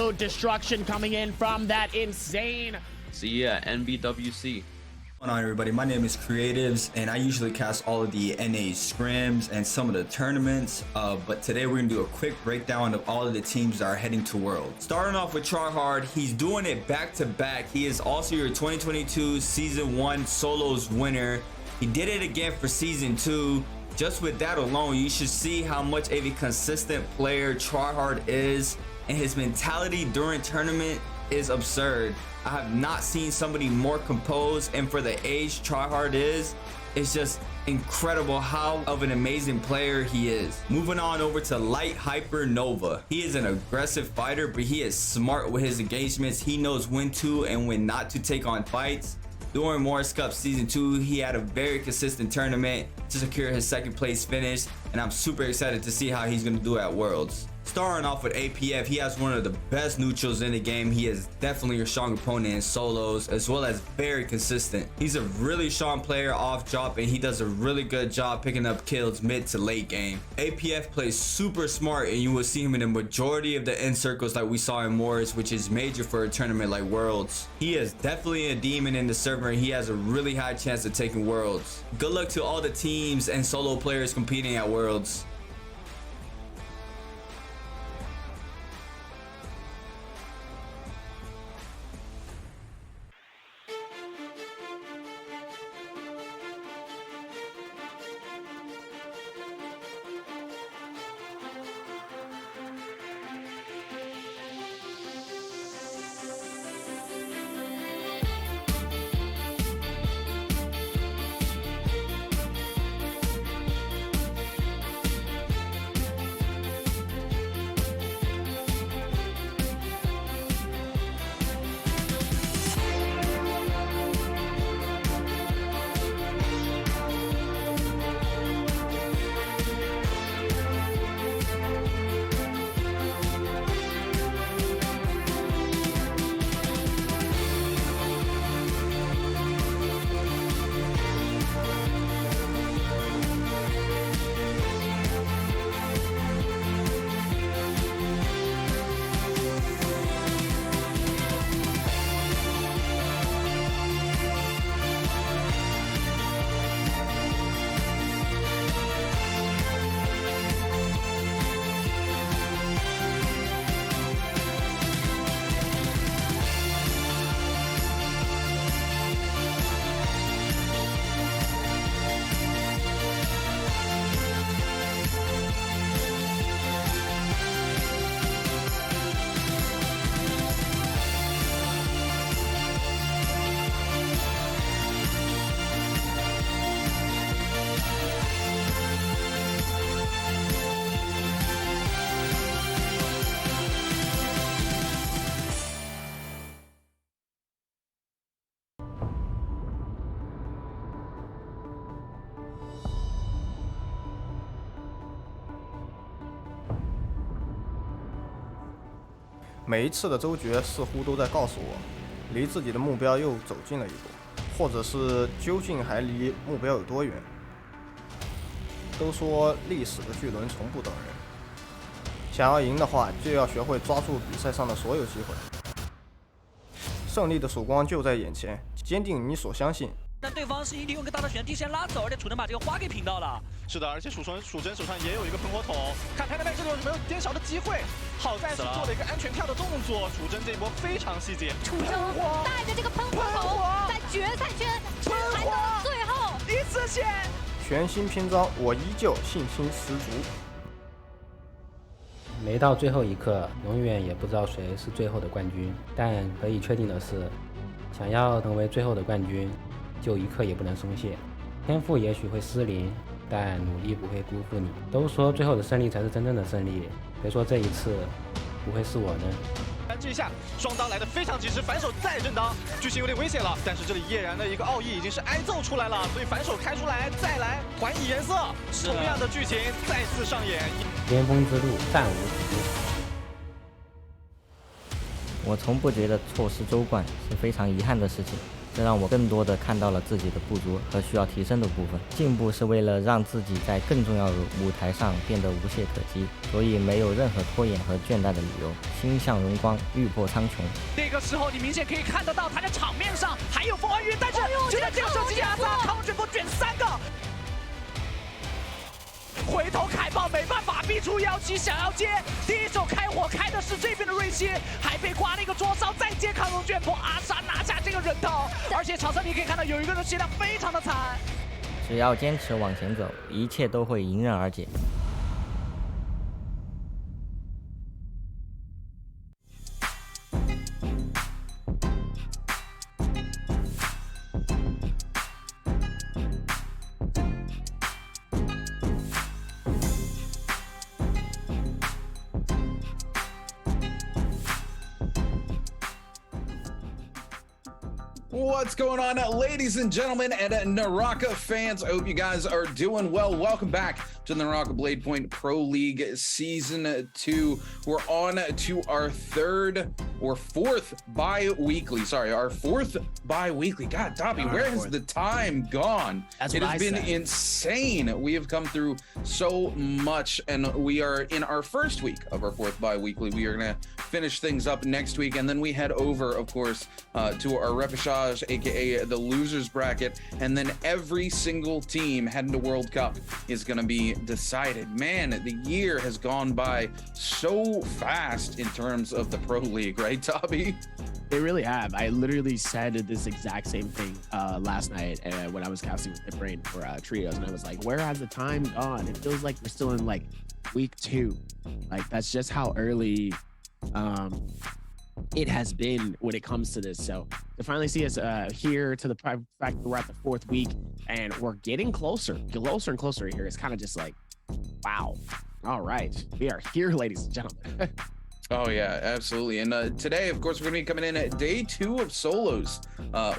absolute destruction coming in from that insane. See ya, NBWC. What's going on, everybody? My name is Creatives, and I usually cast all of the NA scrims and some of the tournaments, but today we're gonna do a quick breakdown of all of the teams that are heading to Worlds. Starting off with Tryhard, he's doing it back to back. He is also your 2022 Season 1 Solos winner. He did it again for Season 2. Just with that alone, you should see how much of a consistent player Tryhard is, and his mentality during tournament is absurd. I have not seen somebody more composed, and for the age Tryhard is, it's just incredible how of an amazing player he is. Moving on over to Light Hyper Nova. He is an aggressive fighter, but he is smart with his engagements. He knows when to and when not to take on fights. During Morris Cup Season 2, he had a very consistent tournament to secure his second place finish, and I'm super excited to see how he's going to do at Worlds. Starting off with APF, he has one of the best neutrals in the game. He is definitely a strong opponent in solos, as well as very consistent. He's a really strong player off drop, and he does a really good job picking up kills mid to late game. APF plays super smart, and you will see him in the majority of the end circles like we saw in Morris, which is major for a tournament like Worlds. He is definitely a demon in the server, and he has a really high chance of taking Worlds. Good luck to all the teams and solo players competing at Worlds.每一次的周决似乎都在告诉我，离自己的目标又走近了一步，或者是究竟还离目标有多远。都说历史的巨轮从不等人，想要赢的话，就要学会抓住比赛上的所有机会。胜利的曙光就在眼前，坚定你所相信。但对方是利用一个大的旋地先拉走，而且楚能把这个花给平到了。是的，而且蜀真手上也有一个喷火筒，看台那边这里有没有颠勺的机会。好在是做了一个安全跳的动作，蜀真这一波非常细节。楚真带着这个喷火筒在决赛圈还到最后一次线。全新篇章，我依旧信心十足。没到最后一刻，永远也不知道谁是最后的冠军。但可以确定的是，想要成为最后的冠军，就一刻也不能松懈。天赋也许会失灵，但努力不会辜负你。都说最后的胜利才是真正的胜利，别说这一次不会是我呢？这一下双刀来的非常及时，反手再震刀，剧情有点危险了。但是这里叶然的一个奥义已经是挨揍出来了，所以反手开出来，再来还以颜色，同样的剧情再次上演。巅峰之路暂无止境。我从不觉得错失周冠是非常遗憾的事情，这让我更多的看到了自己的不足和需要提升的部分。进步是为了让自己在更重要的舞台上变得无懈可击，所以没有任何拖延和倦怠的理由，心向荣光，欲破苍穹。那个时候你明显可以看得到他在场面上还有风雨，但是就在这个时候，机器阿萨康卷波卷3个。回头凯豹没办法逼出117，想要接第一手开火开的是这边的瑞希，还被刮了一个灼烧，再接康龙卷波，阿莎拿下这个人头，而且场上你可以看到有一个人血量非常的惨。只要坚持往前走，一切都会迎刃而解。What's going on, ladies and gentlemen, and Naraka fans? I hope you guys are doing well. Welcome back to the Naraka Blade Point Pro League Season 2. We're on to our fourth bi-weekly. Sorry, our fourth bi-weekly. God, Dobby, where has the time gone? It has been insane. We have come through so much, and we are in our first week of our fourth bi-weekly. We are going to finish things up next week, and then we head over, of course, to our repechage, aka the losers bracket, and then every single team heading to World Cup is going to be decided. Man, the year has gone by so fast in terms of the Pro League, right, Dobby? They really have. I literally said this exact same thing last night when I was casting with the brain for trios, and I was like, where has the time gone? It feels like we're still in like week 2. Like, that's just how early it has been when it comes to this. So to finally see us here, to the fact that we're at the 4th week and we're getting closer and closer here, it's kind of just like, wow. All right, we are here, ladies and gentlemen. Oh yeah, absolutely. And today, of course, we're gonna be coming in at day 2 of solos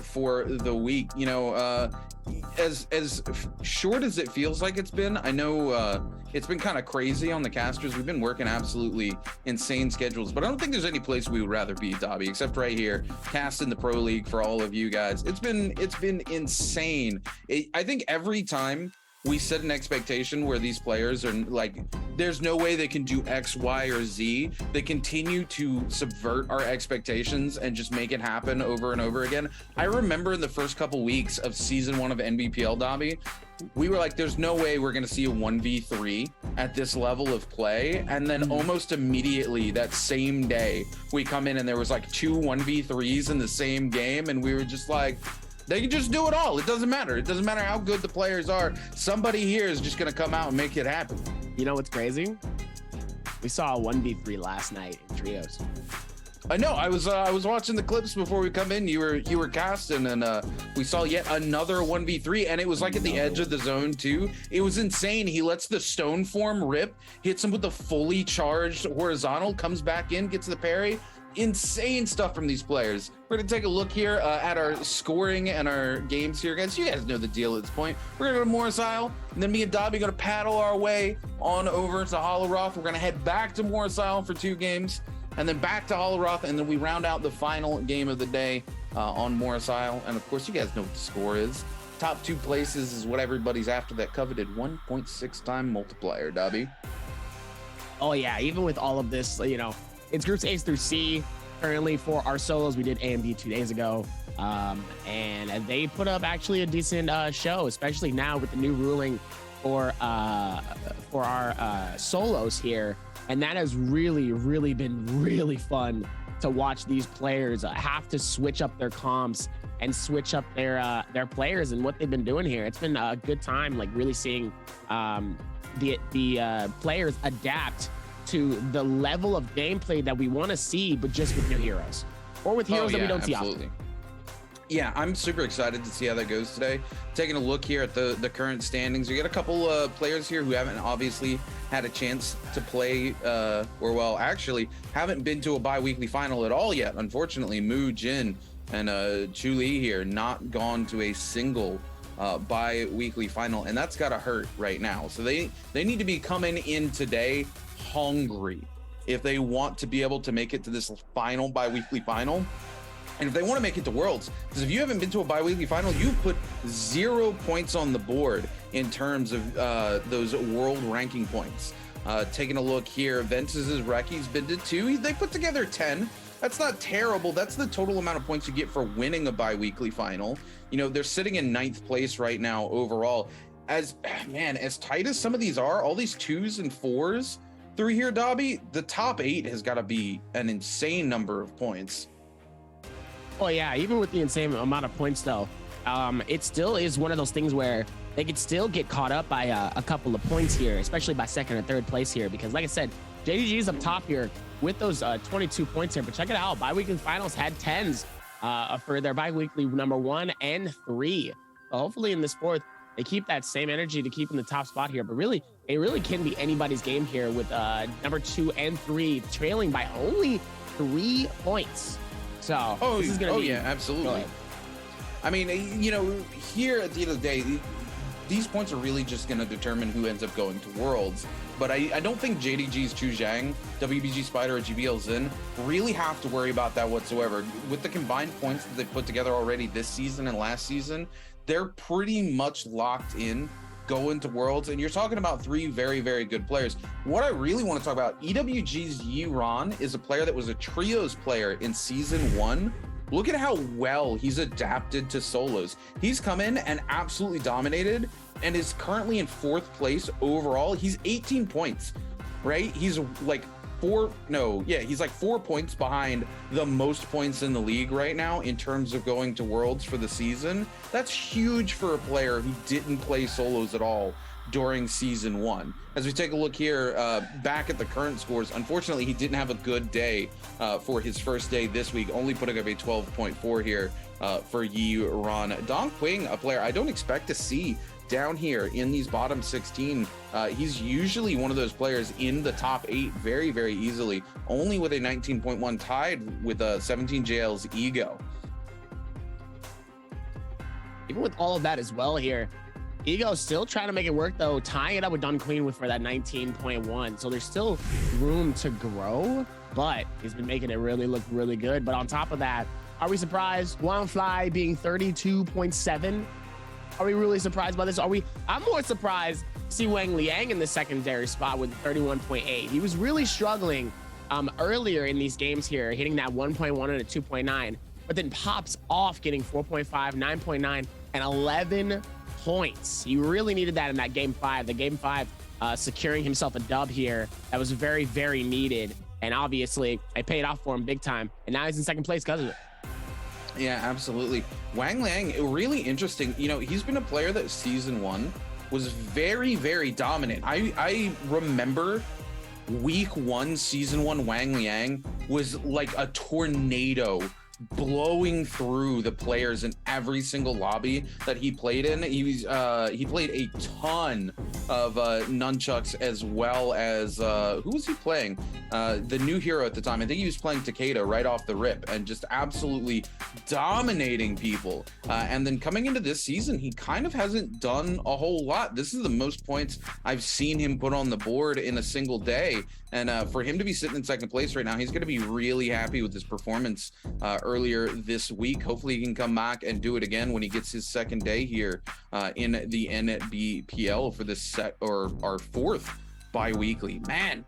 for the week. You know, as short as it feels like it's been, I know it's been kind of crazy on the casters. We've been working absolutely insane schedules, but I don't think there's any place we would rather be, Dobby, except right here, casting the Pro League for all of you guys. It's been insane. I think every time we set an expectation where these players are like, there's no way they can do X, Y, or Z. They continue to subvert our expectations and just make it happen over and over again. I remember in the first couple weeks of season 1 of NBPL, Dobby, we were like, there's no way we're going to see a 1v3 at this level of play. And then almost immediately that same day, we come in and there was like 2 1v3s in the same game. And we were just like, they can just do it all. It doesn't matter. It doesn't matter how good the players are. Somebody here is just going to come out and make it happen. You know what's crazy? We saw a 1v3 last night in trios. I know. I was watching the clips before we come in. You were casting, and we saw yet another 1v3, and it was like at the edge of the zone too. It was insane. He lets the stone form rip, hits him with the fully charged horizontal, comes back in, gets the parry. Insane stuff from these players. We're gonna take a look here at our scoring and our games here, guys. You guys know the deal at this point. We're gonna go to Morris Isle, and then me and Dobby are gonna paddle our way on over to Holoroth. We're gonna head back to Morris Isle for 2 games, and then back to Holoroth, and then we round out the final game of the day on Morris Isle. And of course, you guys know what the score is. Top 2 places is what everybody's after, that coveted 1.6 time multiplier, Dobby. Oh yeah, even with all of this, you know, it's groups A through C currently for our solos. We did A and B 2 days ago, and they put up actually a decent show, especially now with the new ruling for our solos here, and that has really been really fun to watch these players have to switch up their comps and switch up their players and what they've been doing here. It's been a good time, like really seeing the players adapt to the level of gameplay that we want to see, but just with new heroes or with heroes that we don't see often. Yeah, I'm super excited to see how that goes today. Taking a look here at the current standings, we got a couple players here who haven't obviously had a chance to play, or well, actually haven't been to a bi-weekly final at all yet. Unfortunately, Mu, Jin, and Chu Li here not gone to a single bi-weekly final, and that's gotta hurt right now. So they need to be coming in today hungry if they want to be able to make it to this final bi-weekly final. And if they want to make it to Worlds, because if you haven't been to a bi-weekly final, you put 0 points on the board in terms of those world ranking points. Taking a look here, Ventus's Reki's been to 2. They put together 10. That's not terrible. That's the total amount of points you get for winning a bi-weekly final. You know, they're sitting in 9th place right now overall. As tight as some of these are, all these 2s and 4s through here, Dobby, the top 8 has got to be an insane number of points. Oh yeah, even with the insane amount of points though, it still is one of those things where they could still get caught up by a couple of points here, especially by 2nd or 3rd place here, because like I said, JDG is up top here with those 22 points here. But check it out, bi-weekly finals had 10s for their bi-weekly number 1 and 3. So hopefully in this 4th, they keep that same energy to keep in the top spot here. But really, it really can be anybody's game here with number 2 and 3 trailing by only 3 points. So this is gonna be absolutely. I mean, you know, here at the end of the day, these points are really just going to determine who ends up going to Worlds. But I don't think JDG's Chu Zhang, WBG Spider, or GBL Zin really have to worry about that whatsoever. With the combined points that they've put together already this season and last season, they're pretty much locked in going to Worlds. And you're talking about 3 very, very good players. What I really want to talk about, EWG's Yi Ron is a player that was a trios player in season 1. Look at how well he's adapted to solos. He's come in and absolutely dominated and is currently in 4th place overall. He's 18 points, right? He's like 4 points behind the most points in the league right now in terms of going to Worlds for the season. That's huge for a player who didn't play solos at all during season 1. As we take a look here, back at the current scores, unfortunately, he didn't have a good day for his first day this week, only putting up a 12.4 here for Yi Ron. Dong Qing, a player I don't expect to see down here in these bottom 16. He's usually one of those players in the top 8 very, very easily, only with a 19.1 tied with 17 JL's Ego. Even with all of that as well here, Ego still trying to make it work though, tying it up with Don Queen for that 19.1. So there's still room to grow, but he's been making it really look really good. But on top of that, are we surprised? Wangfly being 32.7. Are we really surprised by this? I'm more surprised to see Wang Liang in the secondary spot with 31.8. He was really struggling earlier in these games here, hitting that 1.1 and a 2.9, but then pops off getting 4.5, 9.9, and 11 points. He really needed that in that game 5. The game 5 securing himself a dub here that was very, very needed. And obviously, it paid off for him big time. And now he's in 2nd place because of it. Yeah, absolutely. Wang Liang, really interesting. You know, he's been a player that season 1 was very, very dominant. I remember week 1, season 1, Wang Liang was like a tornado blowing through the players in every single lobby that he played in. He played a ton of nunchucks, as well as who was he playing? The new hero at the time. I think he was playing Takeda right off the rip and just absolutely dominating people. And then coming into this season, he kind of hasn't done a whole lot. This is the most points I've seen him put on the board in a single day. And for him to be sitting in 2nd place right now, he's going to be really happy with his performance earlier this week. Hopefully he can come back and do it again when he gets his 2nd day here in the Nbpl for this our 4th bi-weekly. Man,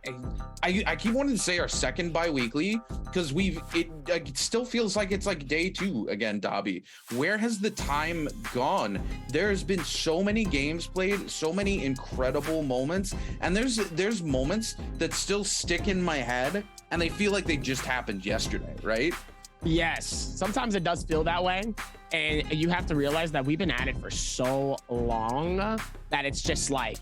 I keep wanting to say our 2nd bi-weekly because it still feels like it's like day 2 again, Dobby. Where has the time gone? There's been so many games played, so many incredible moments, and there's moments that still stick in my head and they feel like they just happened yesterday, right? Yes, sometimes it does feel that way. And you have to realize that we've been at it for so long that it's just like,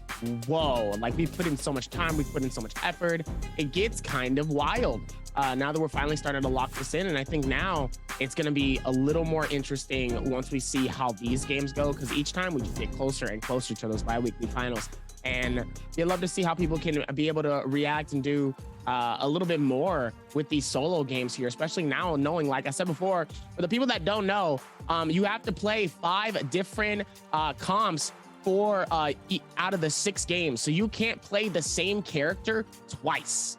whoa, like we've put in so much time, we've put in so much effort. It gets kind of wild now that we're finally starting to lock this in. And I think now it's going to be a little more interesting once we see how these games go, because each time we just get closer and closer to those bi-weekly finals. And you'd love to see how people can be able to react and do a little bit more with these solo games here, especially now knowing, like I said before, for the people that don't know, you have to play 5 different comps for out of the 6 games. So you can't play the same character twice.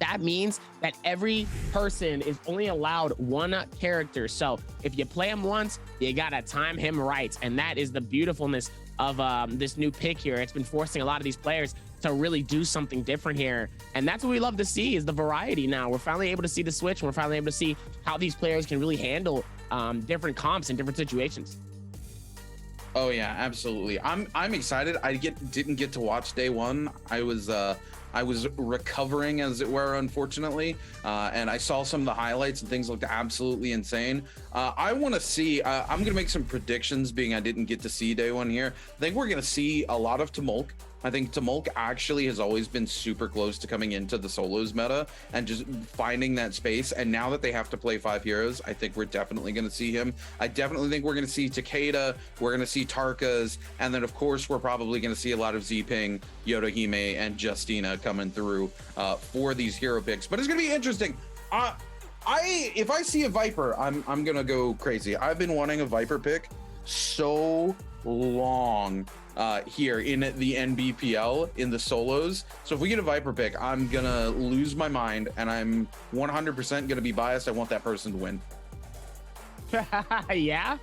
That means that every person is only allowed one character. So if you play him once, you gotta time him right. And that is the beautifulness of this new pick here. It's been forcing a lot of these players to really do something different here. And that's what we love to see, is the variety now. We're finally able to see the switch. And we're finally able to see how these players can really handle different comps in different situations. Oh yeah, absolutely. I'm excited. I didn't get to watch day one. I was recovering, as it were, unfortunately, and I saw some of the highlights and things looked absolutely insane. I want to see. I'm gonna make some predictions, being I didn't get to see day one here. I think we're gonna see a lot of Tumulk. I think Tumulk actually has always been super close to coming into the solos meta and just finding that space. And now that they have to play 5 heroes, I think we're definitely going to see him. I definitely think we're going to see Takeda. We're going to see Tarkas. And then, of course, we're probably going to see a lot of Zping, Yodohime, and Justina coming through for these hero picks. But it's going to be interesting. If I see a Viper, I'm going to go crazy. I've been wanting a Viper pick so long here in the Nbpl in the solos. So if we get a Viper pick, I'm gonna lose my mind, and I'm 100% gonna be biased. I want that person to win. Yeah.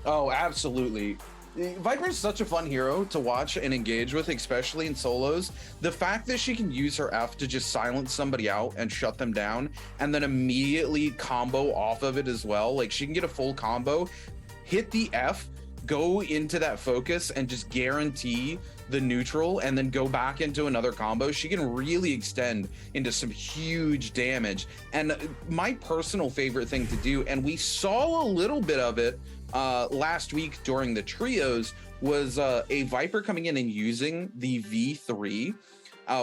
Oh, absolutely. Viper is such a fun hero to watch and engage with, especially in solos. The fact that she can use her F to just silence somebody out and shut them down, and then immediately combo off of it as well. Like, she can get a full combo, hit the F, go into that focus, and just guarantee the neutral, and then go back into another combo. She can really extend into some huge damage. And my personal favorite thing to do, and we saw a little bit of it last week during the trios, was a Viper coming in and using the V3,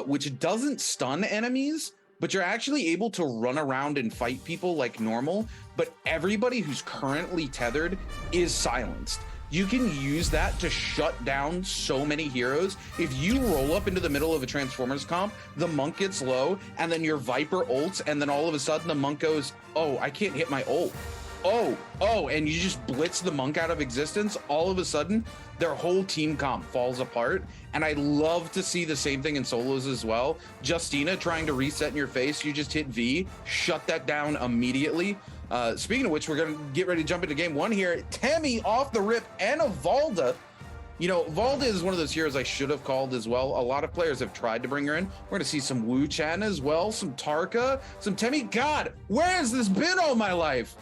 which doesn't stun enemies, but you're actually able to run around and fight people like normal, but everybody who's currently tethered is silenced. You can use that to shut down so many heroes. If you roll up into the middle of a Transformers comp, the monk gets low, and then your Viper ults, and then all of a sudden the monk goes, oh, I can't hit my ult. Oh, and you just blitz the monk out of existence. All of a sudden, their whole team comp falls apart. And I love to see the same thing in solos as well. Justina trying to reset in your face, you just hit V, shut that down immediately. Speaking of which, we're going to get ready to jump into game one here. Temmie off the rip, and a Valda. You know, Valda is one of those heroes I should have called as well. A lot of players have tried to bring her in. We're going to see some Wu Chan as well, some Tarka, some Temmie. God, where has this been all my life?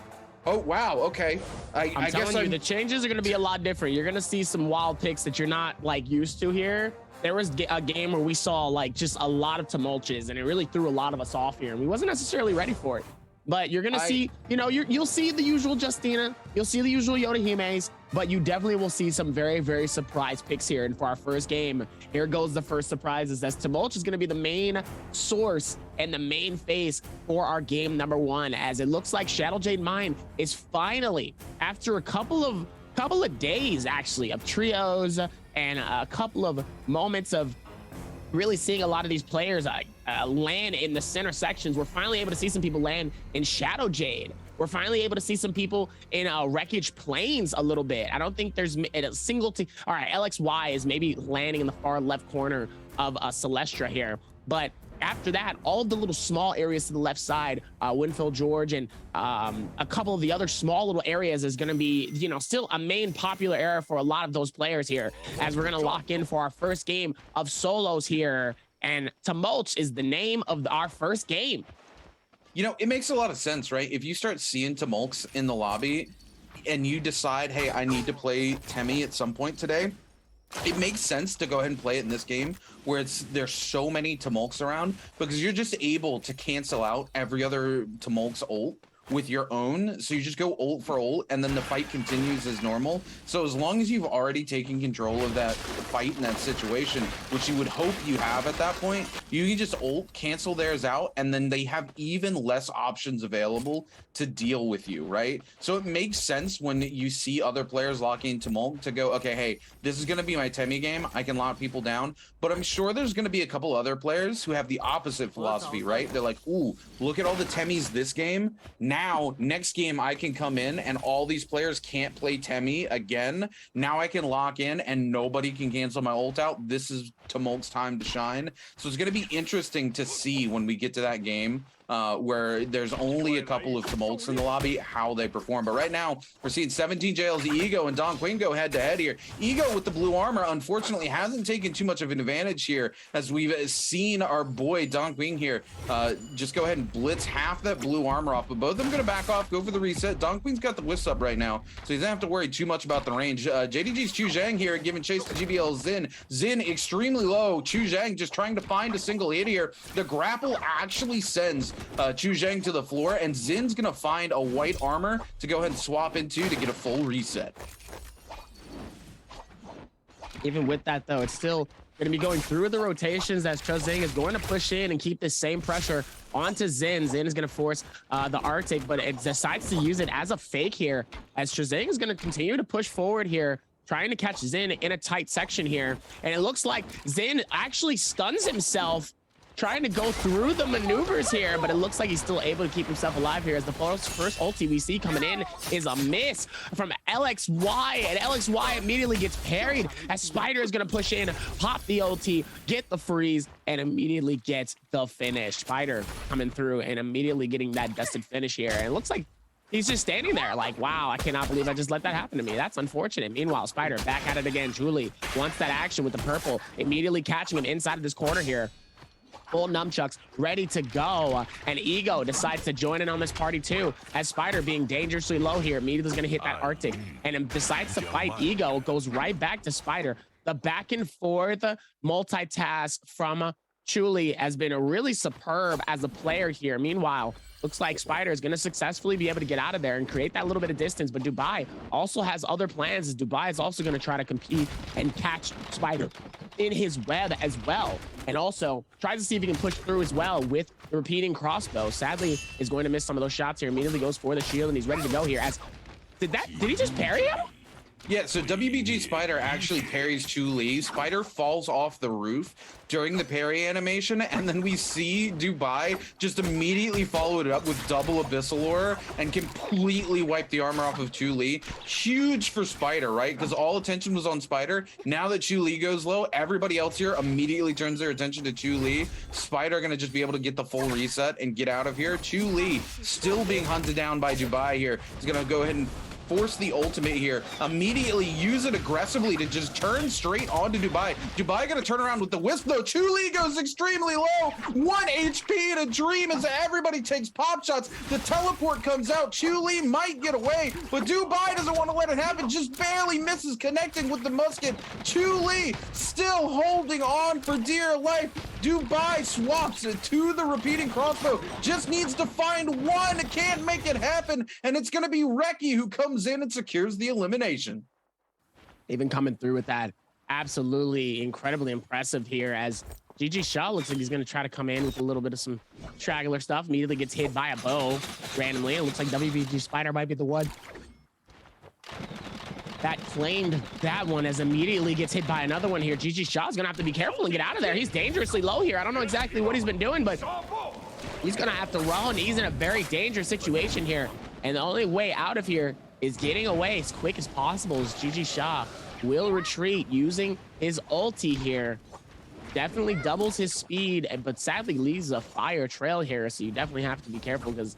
Oh, wow. Okay. I'm telling you, the changes are going to be a lot different. You're going to see some wild picks that you're not like used to here. There was a game where we saw like just a lot of tumulches, and it really threw a lot of us off here, and we wasn't necessarily ready for it. But you're gonna see, you know, you'll see the usual Justina, you'll see the usual Yodohimes, but you definitely will see some very, very surprise picks here. And for our first game, here goes the first surprise, is that Tumulch is gonna be the main source and the main face for our game number one, as it looks like Shadow Jade Mine is finally, after a couple of days actually of trios and a couple of moments of really seeing a lot of these players land in the center sections. We're finally able to see some people land in Shadow Jade. We're finally able to see some people in Wreckage Plains a little bit. I don't think there's a single team. All right, LXY is maybe landing in the far left corner of Celestra here. But after that, all of the little small areas to the left side, Winfield George and a couple of the other small little areas is going to be, you know, still a main popular area for a lot of those players here, as we're going to lock in for our first game of solos here. And Tumulch is the name of our first game. You know, it makes a lot of sense, right? If you start seeing Tumulks in the lobby and you decide, hey, I need to play Temmie at some point today, it makes sense to go ahead and play it in this game where there's so many Tumulks around, because you're just able to cancel out every other Tumulk's ult with your own. So you just go ult for ult, and then the fight continues as normal. So as long as you've already taken control of that fight in that situation, which you would hope you have at that point, you can just ult, cancel theirs out, and then they have even less options available to deal with you, right? So it makes sense when you see other players locking into Tumult to go, okay, hey, this is going to be my Temmie game. I can lock people down. But I'm sure there's going to be a couple other players who have the opposite philosophy, right? They're like, ooh, look at all the Temmies this game. Now Now, next game, I can come in and all these players can't play Temi again. Now I can lock in and nobody can cancel my ult out. This is Tumult's time to shine. So it's going to be interesting to see when we get to that game where there's only a couple of Tumults in the lobby, how they perform. But right now, we're seeing 17 Jails, Ego, and Don Quinn go head-to-head here. Ego with the blue armor, unfortunately, hasn't taken too much of an advantage here, as we've seen our boy Don Quinn here just go ahead and blitz half that blue armor off. But both of them going to back off, go for the reset. Don Quinn's got the wisp up right now, so he doesn't have to worry too much about the range. JDG's Chu Zhang here giving chase to GBL Xin. Xin extremely low. Chu Zhang just trying to find a single hit here. The grapple actually sends Chu Zhang to the floor, and Zin's gonna find a white armor to go ahead and swap into to get a full reset. Even with that, though, it's still going to be going through the rotations as Chu Zhang is going to push in and keep the same pressure onto Xin. Xin is going to force the Arctic, but it decides to use it as a fake here, as Chu Zhang is going to continue to push forward here, trying to catch Xin in a tight section here. And it looks like Xin actually stuns himself, trying to go through the maneuvers here, but it looks like he's still able to keep himself alive here, as the first ulti we see coming in is a miss from LXY, and LXY immediately gets parried as Spider is going to push in, pop the ulti, get the freeze, and immediately gets the finish. Spider coming through and immediately getting that dusted finish here, and it looks like he's just standing there like, wow, I cannot believe I just let that happen to me. That's unfortunate. Meanwhile, Spider back at it again. Julie wants that action with the purple, immediately catching him inside of this corner here. Full nunchucks ready to go, and Ego decides to join in on this party too, as Spider, being dangerously low here, immediately is going to hit that Arctic and decides to fight. Ego goes right back to Spider. The back and forth multitask from Chuli has been really superb as a player here. Meanwhile, looks like Spider is going to successfully be able to get out of there and create that little bit of distance, but Dubai also has other plans, as Dubai is also going to try to compete and catch Spider in his web as well, and also tries to see if he can push through as well with the repeating crossbow. Sadly, is going to miss some of those shots here. Immediately goes for the shield, and he's ready to go here. As did he just parry him? Yeah, so WBG Spider actually parries Chu Li. Spider falls off the roof during the parry animation, and then we see Dubai just immediately follow it up with double Abyssal Aura and completely wipe the armor off of Chu Li. Huge for Spider, right? Because all attention was on Spider. Now that Chu Li goes low, everybody else here immediately turns their attention to Chu Li. Spider gonna just be able to get the full reset and get out of here. Chu Li still being hunted down by Dubai here. He's gonna go ahead and force the ultimate here, immediately use it aggressively to just turn straight onto Dubai. Dubai gonna turn around with the wisp though. Chu Li goes extremely low, 1 HP in a dream as everybody takes pop shots. The teleport comes out. Chu Li might get away, but Dubai doesn't want to let it happen, just barely misses connecting with the musket. Chu Li still holding on for dear life. Dubai swaps it to the repeating crossbow, just needs to find one, can't make it happen, and it's gonna be Reki who comes in and secures the elimination. Even coming through with that, absolutely incredibly impressive here, as GG Shaw looks like he's going to try to come in with a little bit of some straggler stuff. Immediately gets hit by a bow randomly. It looks like WBG Spider might be the one that claimed that one, as immediately gets hit by another one here. GG Shaw's going to have to be careful and get out of there. He's dangerously low here. I don't know exactly what he's been doing, but he's going to have to run. He's in a very dangerous situation here, and the only way out of here is getting away as quick as possible, as GG Shaw will retreat using his ulti here. Definitely doubles his speed, but sadly leaves a fire trail here, so you definitely have to be careful, because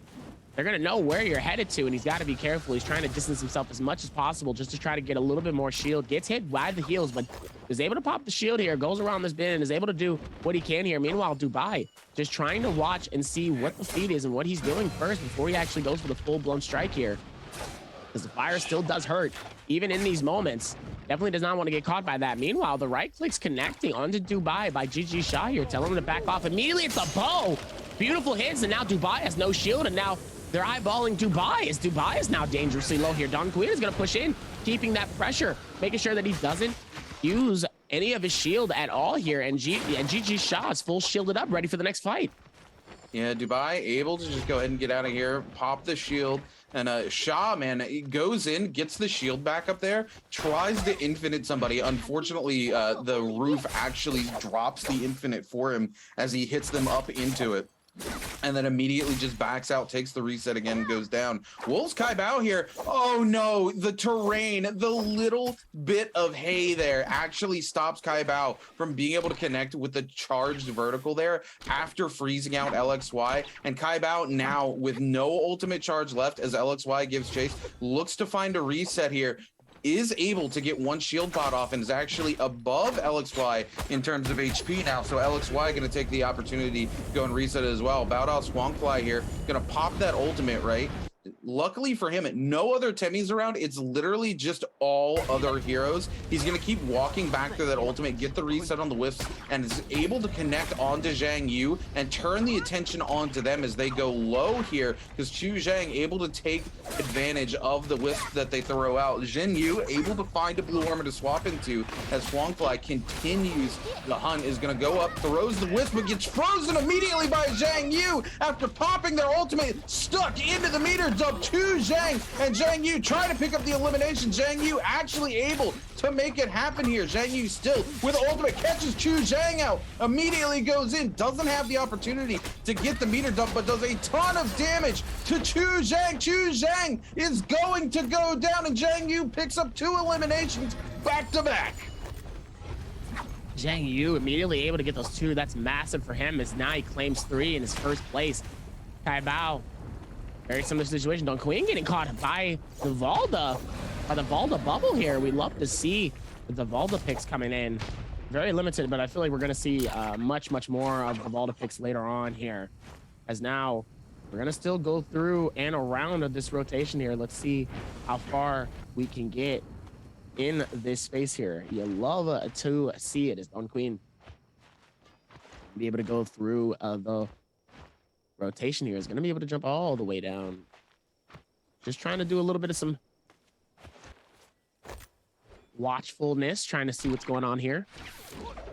they're going to know where you're headed to, and he's got to be careful. He's trying to distance himself as much as possible just to try to get a little bit more shield. Gets hit by the heels, but is able to pop the shield here, goes around this bin, and is able to do what he can here. Meanwhile, Dubai just trying to watch and see what the feed is and what he's doing first before he actually goes for the full-blown strike here, because the fire still does hurt, even in these moments. Definitely does not want to get caught by that. Meanwhile, the right click's connecting onto Dubai by GG Shaw here, telling him to back off. Immediately, it's a bow. Beautiful hits, and now Dubai has no shield, and now they're eyeballing Dubai, as Dubai is now dangerously low here. Don Quinn is going to push in, keeping that pressure, making sure that he doesn't use any of his shield at all here, and GG Shaw is full shielded up, ready for the next fight. Yeah, Dubai able to just go ahead and get out of here, pop the shield, and Shaw, man, he goes in, gets the shield back up there, tries to infinite somebody. Unfortunately, the roof actually drops the infinite for him as he hits them up into it. and then immediately just backs out, takes the reset again, and goes down. Wolves Kai Bao here. Oh no, the terrain, the little bit of hay there actually stops Kai Bao from being able to connect with the charged vertical there after freezing out LXY. And Kai Bao now with no ultimate charge left as LXY gives chase, looks to find a reset here, is able to get one shield pot off and is actually above LXY in terms of HP now. So LXY going to take the opportunity to go and reset it as well. Baoda Swankfly here, going to pop that ultimate, right? Luckily for him, no other Temis around. It's literally just all other heroes. He's going to keep walking back through that ultimate, get the reset on the Wisps, and is able to connect onto Zhang Yu and turn the attention onto them as they go low here, because Chu Zhang able to take advantage of the Wisp that they throw out. Zhen Yu able to find a blue armor to swap into as Huangfly continues the hunt, is going to go up, throws the Wisp, but gets frozen immediately by Zhang Yu after popping their ultimate, stuck into the meter dump to Zhang, and Zhang Yu trying to pick up the elimination. Zhang Yu actually able to make it happen here. Zhang Yu still with ultimate, catches Chu Zhang out, immediately goes in, doesn't have the opportunity to get the meter dump, but does a ton of damage to Chu Zhang. Chu Zhang is going to go down, and Zhang Yu picks up 2 eliminations back to back. Zhang Yu immediately able to get those 2. That's massive for him, as now he claims 3 in his first place. Kai Bao, very similar situation. Don Queen getting caught by the Valda, or the Valda bubble here. We love to see the Valda picks coming in. Very limited, but I feel like we're going to see much more of the Valda picks later on here. As now, we're going to still go through and around of this rotation here. Let's see how far we can get in this space here. You love to see it as Don Queen be able to go through the rotation here. Is going to be able to jump all the way down. Just trying to do a little bit of some watchfulness, trying to see what's going on here.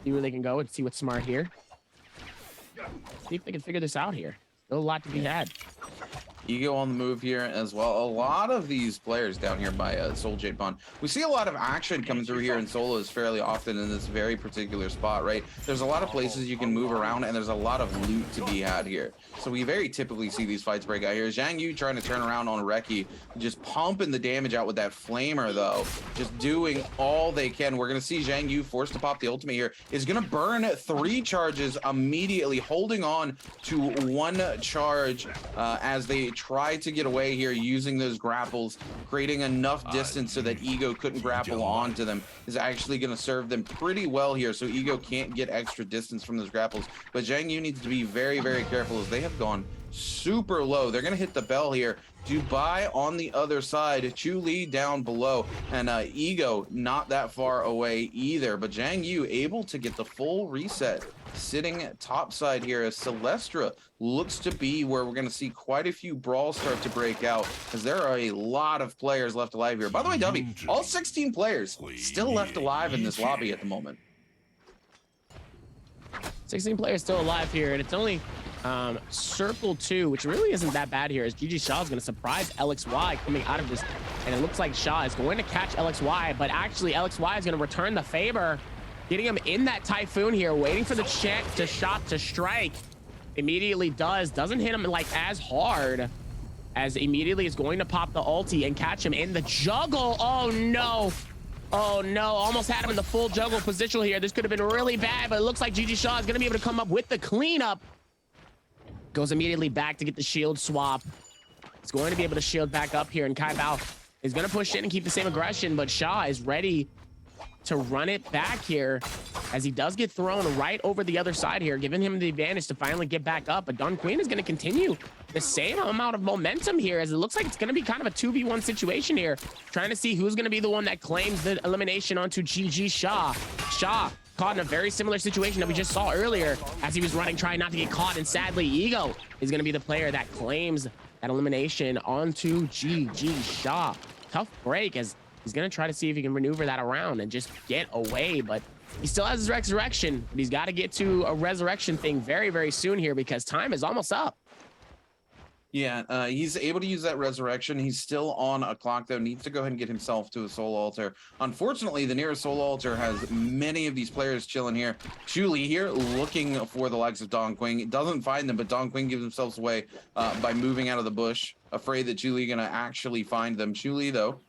See where they can go and see what's smart here. See if they can figure this out here. Still a lot to be had. Ego on the move here as well. A lot of these players down here by Soul Jade Bond. We see a lot of action coming through here in solos fairly often in this very particular spot, right? There's a lot of places you can move around, and there's a lot of loot to be had here. So we very typically see these fights break out here. Zhang Yu trying to turn around on Reki, just pumping the damage out with that flamer though. Just doing all they can. We're gonna see Zhang Yu forced to pop the ultimate here. Is gonna burn 3 charges immediately, holding on to 1 charge as they try to get away here using those grapples, creating enough distance so that Ego couldn't grapple onto them is actually going to serve them pretty well here, so Ego can't get extra distance from those grapples. But Zhang Yu needs to be very careful as they have gone super low. They're going to hit the bell here. Dubai on the other side, Chu Li down below, and Ego not that far away either. But Zhang Yu able to get the full reset, sitting topside here as Celestra looks to be where we're going to see quite a few brawls start to break out, as there are a lot of players left alive here. By the way, W, all 16 players still left alive in this lobby at the moment. 16 players still alive here, and it's only circle 2, which really isn't that bad here, as GG Shaw is going to surprise LXY coming out of this, and it looks like Shaw is going to catch LXY, but actually LXY is going to return the favor, getting him in that Typhoon here, waiting for the shot to strike. Immediately doesn't hit him like as hard, as immediately is going to pop the ulti and catch him in the juggle. Oh no, almost had him in the full juggle position here. This could have been really bad, but it looks like GG Shaw is going to be able to come up with the cleanup. Goes immediately back to get the shield swap. He's going to be able to shield back up here, and Kai Bao is going to push in and keep the same aggression, but Shaw is ready to run it back here, as he does get thrown right over the other side here, giving him the advantage to finally get back up. But Don Queen is going to continue the same amount of momentum here, as it looks like it's going to be kind of a 2v1 situation here, trying to see who's going to be the one that claims the elimination onto GG Shaw. Shaw caught in a very similar situation that we just saw earlier, as he was running, trying not to get caught, and sadly Ego is going to be the player that claims that elimination onto GG Shaw. Tough break, as he's going to try to see if he can maneuver that around and just get away, but he still has his resurrection, but he's got to get to a resurrection thing very soon here, because time is almost up. Yeah, he's able to use that resurrection. He's still on a clock, though. Needs to go ahead and get himself to a soul altar. Unfortunately, the nearest soul altar has many of these players chilling here. Chuli here looking for the likes of Don Quing. Doesn't find them, but Don Quing gives himself away by moving out of the bush, afraid that Chuli going to actually find them. Chuli, though,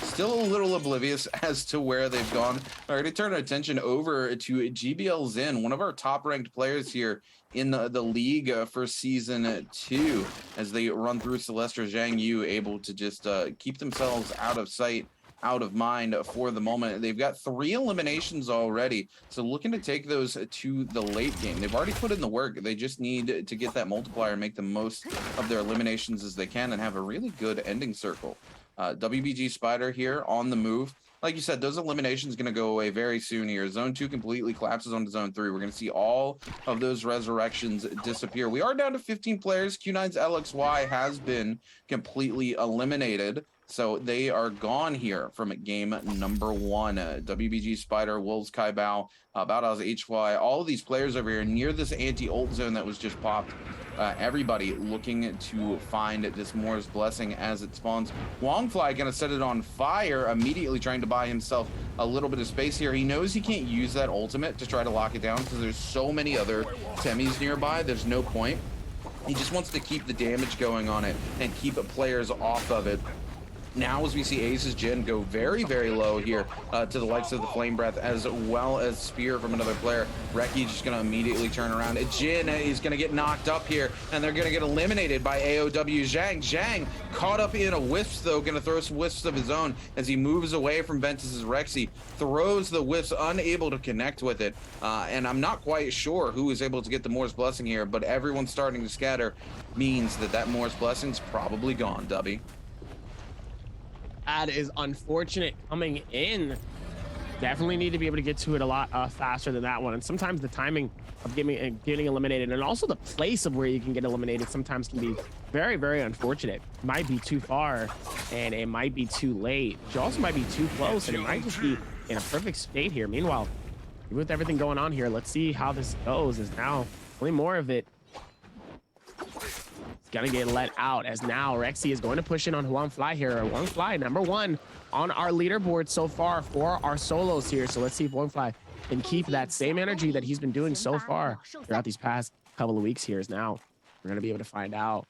still a little oblivious as to where they've gone. All right, to turn our attention over to GBL Zin, one of our top-ranked players here in the league for season 2, as they run through Celestra. Zhang Yu able to just keep themselves out of sight, out of mind for the moment. They've got 3 eliminations already, so looking to take those to the late game. They've already put in the work. They just need to get that multiplier, make the most of their eliminations as they can, and have a really good ending circle. WBG Spider here on the move. Like you said, those eliminations going to go away very soon here. Zone 2 completely collapses onto Zone 3. We're going to see all of those resurrections disappear. We are down to 15 players. Q9's LXY has been completely eliminated, so they are gone here from game number 1. WBG Spider, Wolves, Kai Bao, Baodao's HY, all of these players over here near this anti-ult zone that was just popped. Everybody looking to find this Moore's Blessing as it spawns. Wongfly gonna set it on fire, immediately trying to buy himself a little bit of space here. He knows he can't use that ultimate to try to lock it down because there's so many other semis nearby. There's no point. He just wants to keep the damage going on it and keep players off of it. Now, as we see Ace's Jin go very, very low here to the likes of the Flame Breath, as well as Spear from another player. Reki just going to immediately turn around. Jin is going to get knocked up here, and they're going to get eliminated by AOW Zhang. Zhang caught up in a wisp, though, going to throw some wisps of his own as he moves away from Ventus's Rexy, throws the wisps, unable to connect with it. And I'm not quite sure who is able to get the Moore's Blessing here, but everyone starting to scatter means that Moore's Blessing's probably gone, Dubby. That is unfortunate coming in. Definitely need to be able to get to it a lot faster than that one. And sometimes the timing of getting eliminated, and also the place of where you can get eliminated, sometimes can be very, very unfortunate. It might be too far, and it might be too late. It also might be too close, and it might just be in a perfect state here. Meanwhile, with everything going on here, let's see how this goes. Is now only more of it gonna get let out, as now Rexy is going to push in on Huang Fly here. Huang Fly, number 1 on our leaderboard so far for our solos here. So let's see if Huang Fly can keep that same energy that he's been doing so far throughout these past couple of weeks here. Is now we're gonna be able to find out,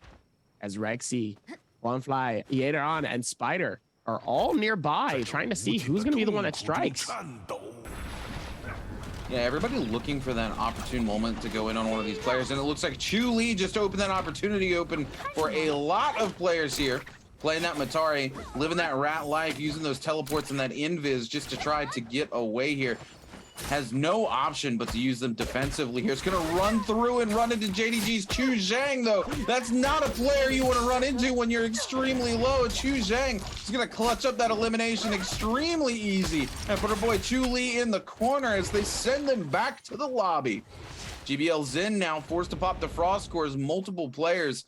as Rexy, Huang Fly, Yeateron, and Spider are all nearby, trying to see who's gonna be the one that strikes. Yeah, everybody looking for that opportune moment to go in on one of these players, and it looks like Chuli just opened that opportunity open for a lot of players here. Playing that Matari, living that rat life, using those teleports and that invis just to try to get away here. Has no option but to use them defensively here. It's going to run through and run into JDG's Chu Zhang, though. That's not a player you want to run into when you're extremely low. Chu Zhang is going to clutch up that elimination extremely easy and put our boy Chu Li in the corner as they send them back to the lobby. GBL Zin now forced to pop the frost scores. Multiple players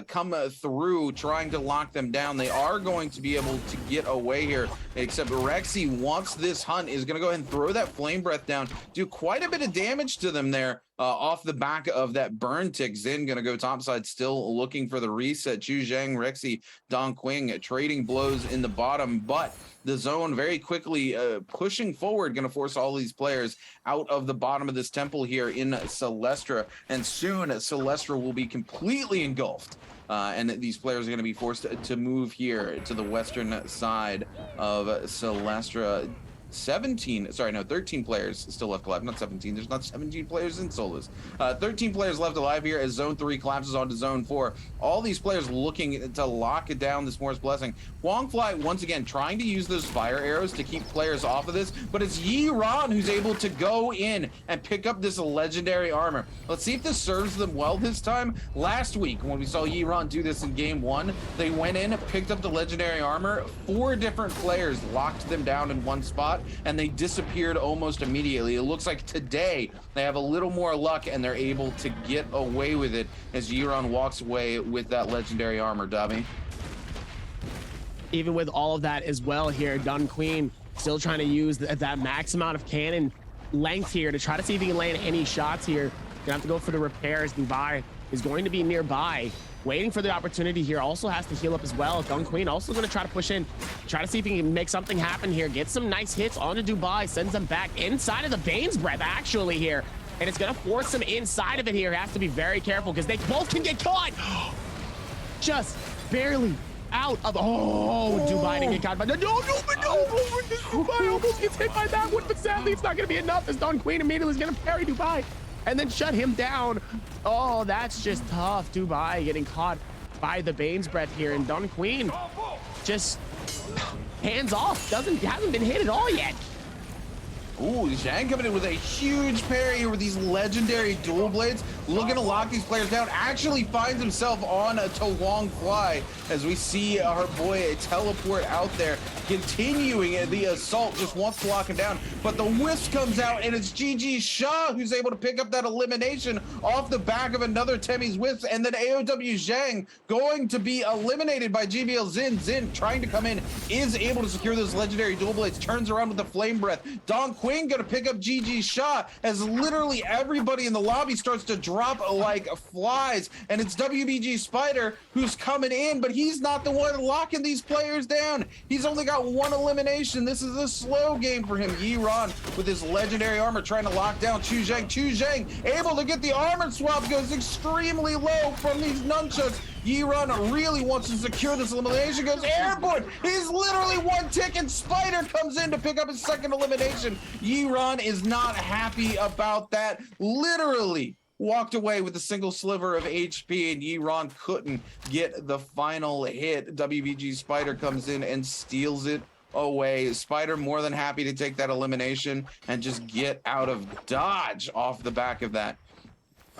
come through trying to lock them down. They are going to be able to get away here, except Rexy wants this hunt, is going to go ahead and throw that Flame Breath down, do quite a bit of damage to them there. Off the back of that burn tick. Zin gonna go topside, still looking for the reset. Chu Zhang, Rexy, Don Quing trading blows in the bottom, but the zone very quickly pushing forward, gonna force all these players out of the bottom of this temple here in Celestra, and soon Celestra will be completely engulfed. And these players are going to be forced to move here to the western side of Celestra. 13 players still left alive, not 17. There's not 17 players in solos. 13 players left alive here as Zone 3 collapses onto Zone 4. All these players looking to lock it down, this Moore's Blessing. Wongfly, once again, trying to use those fire arrows to keep players off of this, but it's Yi Ran who's able to go in and pick up this legendary armor. Let's see if this serves them well this time. Last week, when we saw Yi Ran do this in Game 1, they went in, picked up the legendary armor. 4 different players locked them down in one spot, and they disappeared almost immediately. It looks like today they have a little more luck and they're able to get away with it as Yiran walks away with that legendary armor, Dubby. Even with all of that as well here, Don Queen still trying to use that max amount of cannon length here to try to see if he can land any shots here. Gonna have to go for the repairs. Dubai is going to be nearby waiting for the opportunity here. Also has to heal up as well. Dunk Queen also going to try to push in, try to see if he can make something happen here. Get some nice hits onto Dubai, sends them back inside of the Bane's Breath actually here. And it's going to force him inside of it here. He has to be very careful because they both can get caught. Just barely out of, Dubai didn't get caught by, no, Dubai almost gets hit by that one, but sadly it's not going to be enough as Don Queen immediately is going to parry Dubai and then shut him down. Oh, that's just tough. Dubai getting caught by the Bane's Breath here, and Don Queen just hands off, hasn't been hit at all yet. Ooh, Zhang coming in with a huge parry here with these legendary dual blades, looking to lock these players down. Actually finds himself on a Tolong Fly as we see our boy teleport out there, continuing the assault, just wants to lock him down. But the wisp comes out and it's GG Shah who's able to pick up that elimination off the back of another Temmie's wisp, and then AOW Zhang going to be eliminated by GBL Zin. Zin trying to come in, is able to secure those legendary dual blades, turns around with the flame breath. Don Quinn gonna pick up GG shot as literally everybody in the lobby starts to drop like flies, and it's WBG Spider who's coming in, but he's not the one locking these players down. He's only got one elimination. This is a slow game for him. Yiran with his legendary armor trying to lock down Chu Zheng. Chu Zheng able to get the armor swap, goes extremely low from these nunchucks. Yiran really wants to secure this elimination, goes airborne. He's literally one tick, and Spider comes in to pick up his second elimination. Yiran is not happy about that. Literally walked away with a single sliver of HP, and Yiran couldn't get the final hit. WBG Spider comes in and steals it away. Spider more than happy to take that elimination and just get out of dodge off the back of that.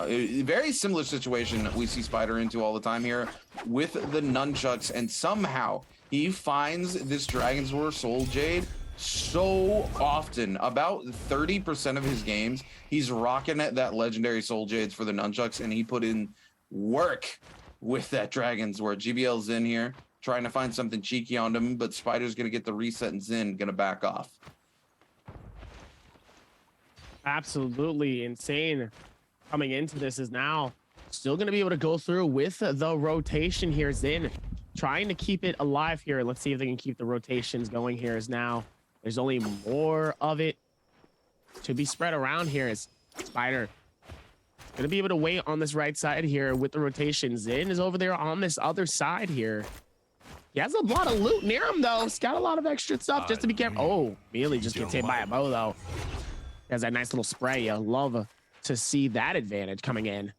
A very similar situation we see Spider into all the time here with the nunchucks, and somehow he finds this Dragon's Roar Soul Jade so often. About 30% of his games he's rocking at that legendary Soul Jades for the nunchucks, and he put in work with that Dragon's Roar. GBL's in here trying to find something cheeky on him, but Spider's gonna get the reset and Zin gonna back off. Absolutely insane. Coming into this is now still going to be able to go through with the rotation here. Zin trying to keep it alive here. Let's see if they can keep the rotations going here. Is now there's only more of it to be spread around here. Is Spider going to be able to wait on this right side here with the rotation? Zin is over there on this other side here. He has a lot of loot near him though. He's got a lot of extra stuff just to be careful. Oh, Mealy just gets hit by a bow though. He has that nice little spray. You love to see that advantage coming in.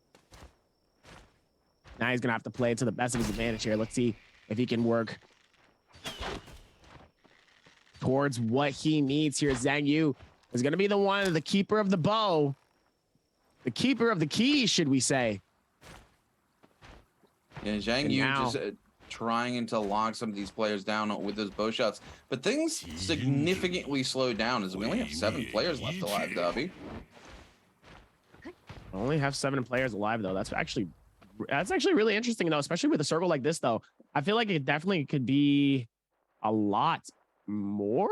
Now he's gonna have to play it to the best of his advantage here. Let's see if he can work towards what he needs here. Zhang Yu is gonna be the one, the keeper of the bow, the keeper of the keys, should we say? Yeah, Zhang Yu just trying to lock some of these players down with those bow shots, but things significantly slowed down as we only have 7 players left alive, Dobby. Only have 7 players alive though. That's actually really interesting though, especially with a circle like this though. I feel like it definitely could be a lot more,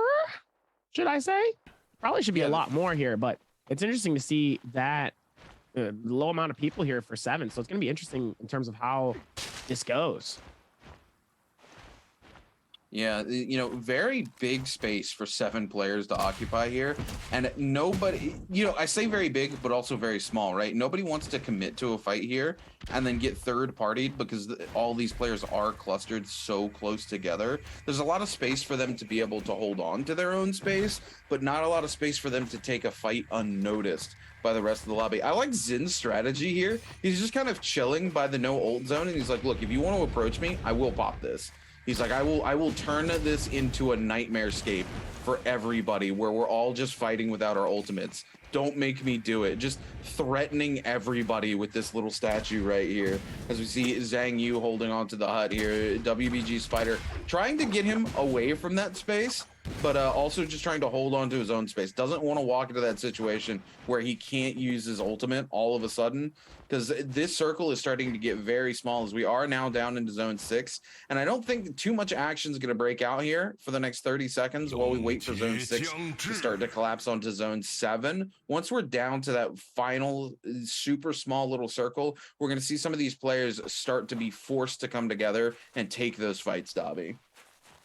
should I say? Probably should be a lot more here, but it's interesting to see that low amount of people here for 7. So it's going to be interesting in terms of how this goes. Yeah, you know, very big space for 7 players to occupy here. And nobody, you know, I say very big, but also very small, right? Nobody wants to commit to a fight here and then get third-partied because all these players are clustered so close together. There's a lot of space for them to be able to hold on to their own space, but not a lot of space for them to take a fight unnoticed by the rest of the lobby. I like Zin's strategy here. He's just kind of chilling by the no ult zone, and he's like, look, if you want to approach me, I will pop this. He's like, I will turn this into a nightmare scape for everybody where we're all just fighting without our ultimates. Don't make me do it. Just threatening everybody with this little statue right here. As we see Zhang Yu holding on to the hut here. WBG Spider trying to get him away from that space. but also just trying to hold on to his own space. Doesn't want to walk into that situation where he can't use his ultimate all of a sudden, because this circle is starting to get very small as we are now down into zone 6. And I don't think too much action is going to break out here for the next 30 seconds while we wait for zone 6 to start to collapse onto zone 7. Once we're down to that final super small little circle, we're going to see some of these players start to be forced to come together and take those fights, Dobby.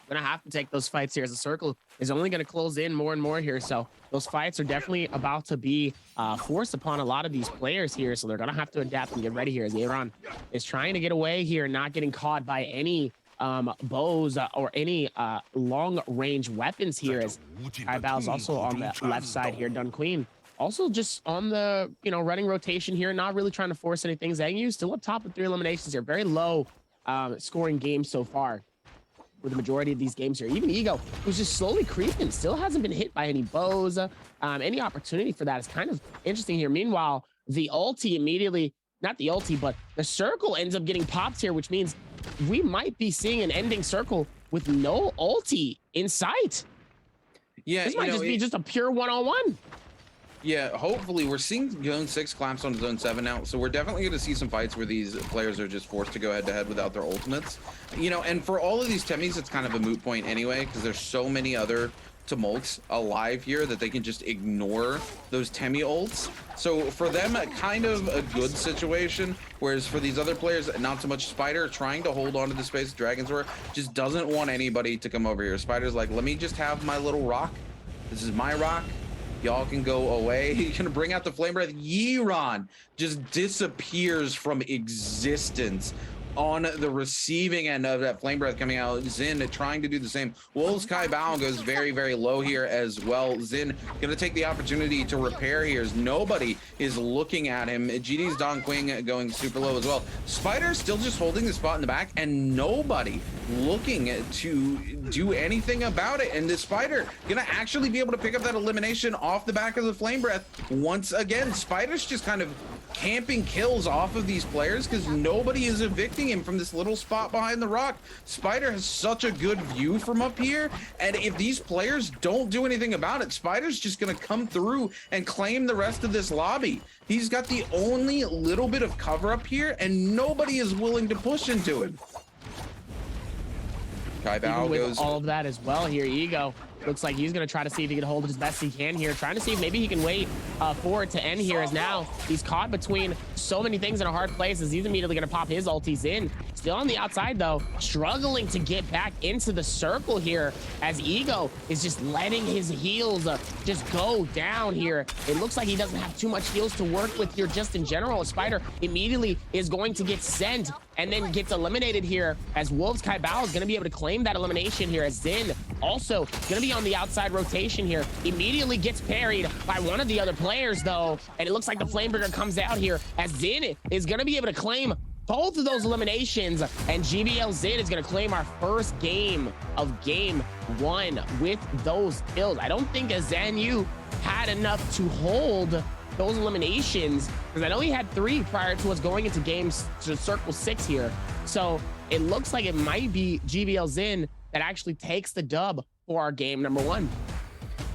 Gonna have to take those fights here as the circle is only going to close in more and more here. So those fights are definitely about to be forced upon a lot of these players here. So they're going to have to adapt and get ready here as Aaron is trying to get away here, not getting caught by any bows or any long range weapons here, as Ibal's also on the left side here. Dun Queen also just on the, running rotation here, not really trying to force anything. Zanyu still up top with 3 eliminations here. Very low scoring game so far for the majority of these games here. Even Ego, who's just slowly creeping, still hasn't been hit by any bows. Any opportunity for that is kind of interesting here. Meanwhile, the ulti immediately, not the ulti, but the circle ends up getting popped here, which means we might be seeing an ending circle with no ulti in sight. Yeah, this might just be just a pure one-on-one. Yeah, hopefully we're seeing zone 6 collapse onto zone 7 now, so we're definitely going to see some fights where these players are just forced to go head-to-head without their ultimates. And for all of these Temis, it's kind of a moot point anyway, because there's so many other Tumults alive here that they can just ignore those Temi ults. So for them, kind of a good situation, whereas for these other players, not so much. Spider trying to hold on to the space Dragon's Roar, just doesn't want anybody to come over here. Spider's like, let me just have my little rock. This is my rock. Y'all can go away. He's gonna bring out the Flame Breath. Yiran just disappears from existence on the receiving end of that Flame Breath coming out. Xin trying to do the same. Wolves Kai Bao goes very, very low here as well. Xin gonna take the opportunity to repair here as nobody is looking at him. GD's Don Quing going super low as well. Spider still just holding the spot in the back and nobody looking to do anything about it. And the Spider gonna actually be able to pick up that elimination off the back of the Flame Breath once again. Spider's just kind of camping kills off of these players because nobody is evicting him from this little spot behind the rock. Spider has such a good view from up here, and if these players don't do anything about it, Spider's just gonna come through and claim the rest of this lobby. He's got the only little bit of cover up here, and nobody is willing to push into it. Kai Bao goes all of that as well here. Ego looks like he's going to try to see if he can hold it as best he can here, trying to see if maybe he can wait for it to end here, as now he's caught between so many things in a hard place as he's immediately going to pop his ultis in. Still on the outside though, struggling to get back into the circle here as Ego is just letting his heals just go down here. It looks like he doesn't have too much heals to work with here just in general. A Spider immediately is going to get sent and then gets eliminated here as Wolves Kai Bao is going to be able to claim that elimination here, as Xin also going to be on the outside rotation here. Immediately gets parried by one of the other players though, and it looks like the Flamebringer comes out here as Xin is going to be able to claim both of those eliminations, and GBL Zid is going to claim our first game of game 1 with those kills. I don't think Zanyu had enough to hold those eliminations, because I know he had 3 prior to us going into games to circle 6 here. So it looks like it might be GBL Zin that actually takes the dub for our game number 1.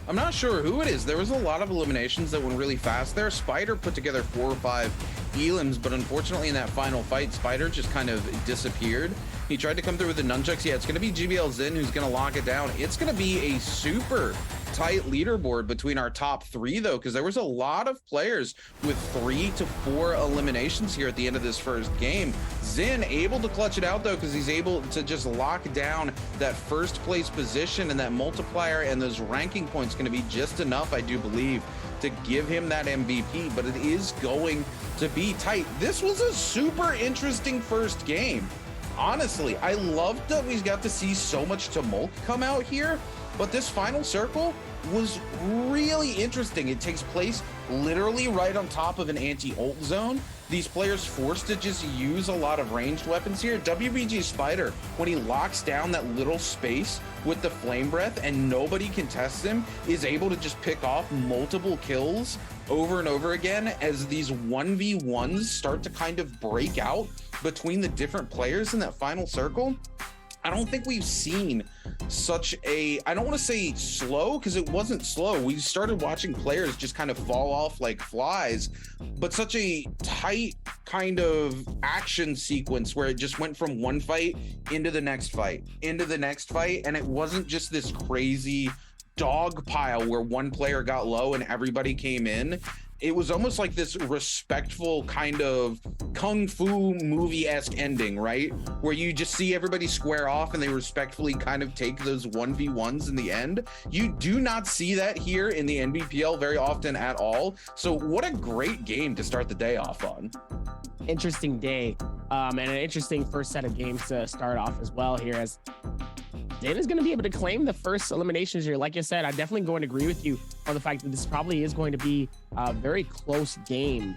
I'm not sure who it is. There was a lot of eliminations that went really fast there. Spider put together 4 or 5 elims, but unfortunately in that final fight, Spider just kind of disappeared. He tried to come through with the nunchucks. Yeah, it's going to be GBL Zin who's going to lock it down. It's going to be a super tight leaderboard between our top 3 though, because there was a lot of players with 3 to 4 eliminations here at the end of this first game. Zin able to clutch it out though, because he's able to just lock down that first place position, and that multiplier and those ranking points going to be just enough, I do believe, to give him that MVP, but it is going to be tight. This was a super interesting first game. Honestly, I loved that we got to see so much tumult come out here, but this final circle was really interesting. It takes place literally right on top of an anti-ult zone. These players forced to just use a lot of ranged weapons here. WBG Spider, when he locks down that little space with the Flame Breath and nobody contests him, is able to just pick off multiple kills over and over again as these 1v1s start to kind of break out between the different players in that final circle. I don't think we've seen such a, I don't want to say slow, because it wasn't slow. We started watching players just kind of fall off like flies, but such a tight kind of action sequence where it just went from one fight into the next fight, into the next fight. And it wasn't just this crazy dog pile where one player got low and everybody came in. It was almost like this respectful kind of kung fu movie-esque ending, right? Where you just see everybody square off and they respectfully kind of take those 1v1s in the end. You do not see that here in the NBPL very often at all. So what a great game to start the day off on. Interesting day, and an interesting first set of games to start off as well here, as Zin is going to be able to claim the first eliminations here. Like I said, I definitely going to agree with you on the fact that this probably is going to be a very close game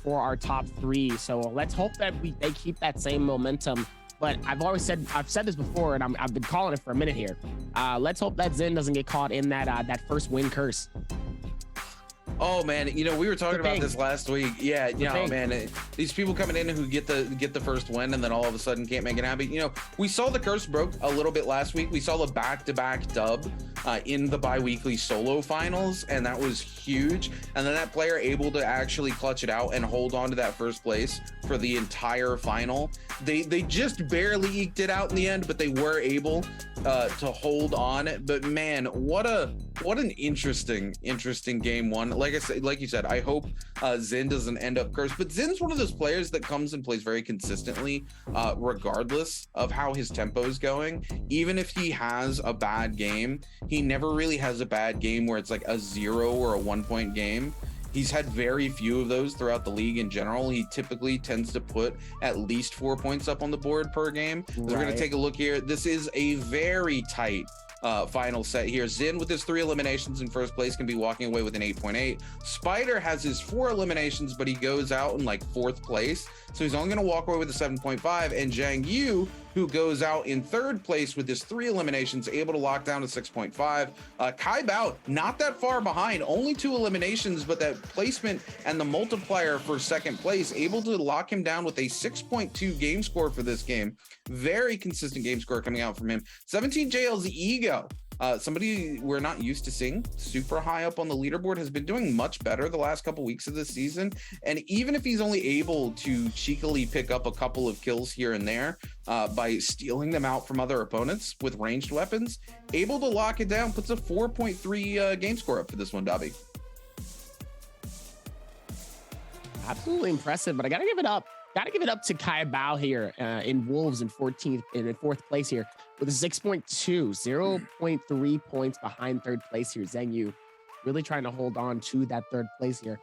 for our top three. So let's hope that they keep that same momentum. But I've said this before, and I've been calling it for a minute here. Let's hope that Zin doesn't get caught in that first win curse. Oh man, you know, we were talking about this last week. Yeah, you know, man, these people coming in who get the first win and then all of a sudden can't make it happen. You know, we saw the curse broke a little bit last week. We saw the back-to-back dub in the bi-weekly solo finals, and that was huge. And then that player able to actually clutch it out and hold on to that first place for the entire final. They just barely eked it out in the end, but they were able to hold on. But man, what an interesting game one. Like you said, I hope Zin doesn't end up cursed, but Zin's one of those players that comes and plays very consistently, regardless of how his tempo is going. Even if he has a bad game, he never really has a bad game where it's like a 0 or a 1 point game. He's had very few of those throughout the league in general. He typically tends to put at least 4 points up on the board per game. Right. We're going to take a look here. This is a very tight final set here. Zin with his 3 eliminations in first place can be walking away with an 8.8. Spider has his 4 eliminations, but he goes out in like 4th place, so he's only going to walk away with a 7.5. And Zhang Yu, who goes out in 3rd place with his 3 eliminations, able to lock down to 6.5. Kai Bao not that far behind, only 2 eliminations, but that placement and the multiplier for 2nd place able to lock him down with a 6.2 game score for this game. Very consistent game score coming out from him. 17JL's Ego, somebody we're not used to seeing super high up on the leaderboard, has been doing much better the last couple weeks of this season. And even if he's only able to cheekily pick up a couple of kills here and there by stealing them out from other opponents with ranged weapons, able to lock it down, puts a 4.3 game score up for this one, Dobby. Absolutely impressive, but I gotta give it up. Gotta give it up to Kai Bao here in Wolves in 4th place here with a 6.2, 0.3 points behind 3rd place here. Zhang Yu really trying to hold on to that 3rd place here.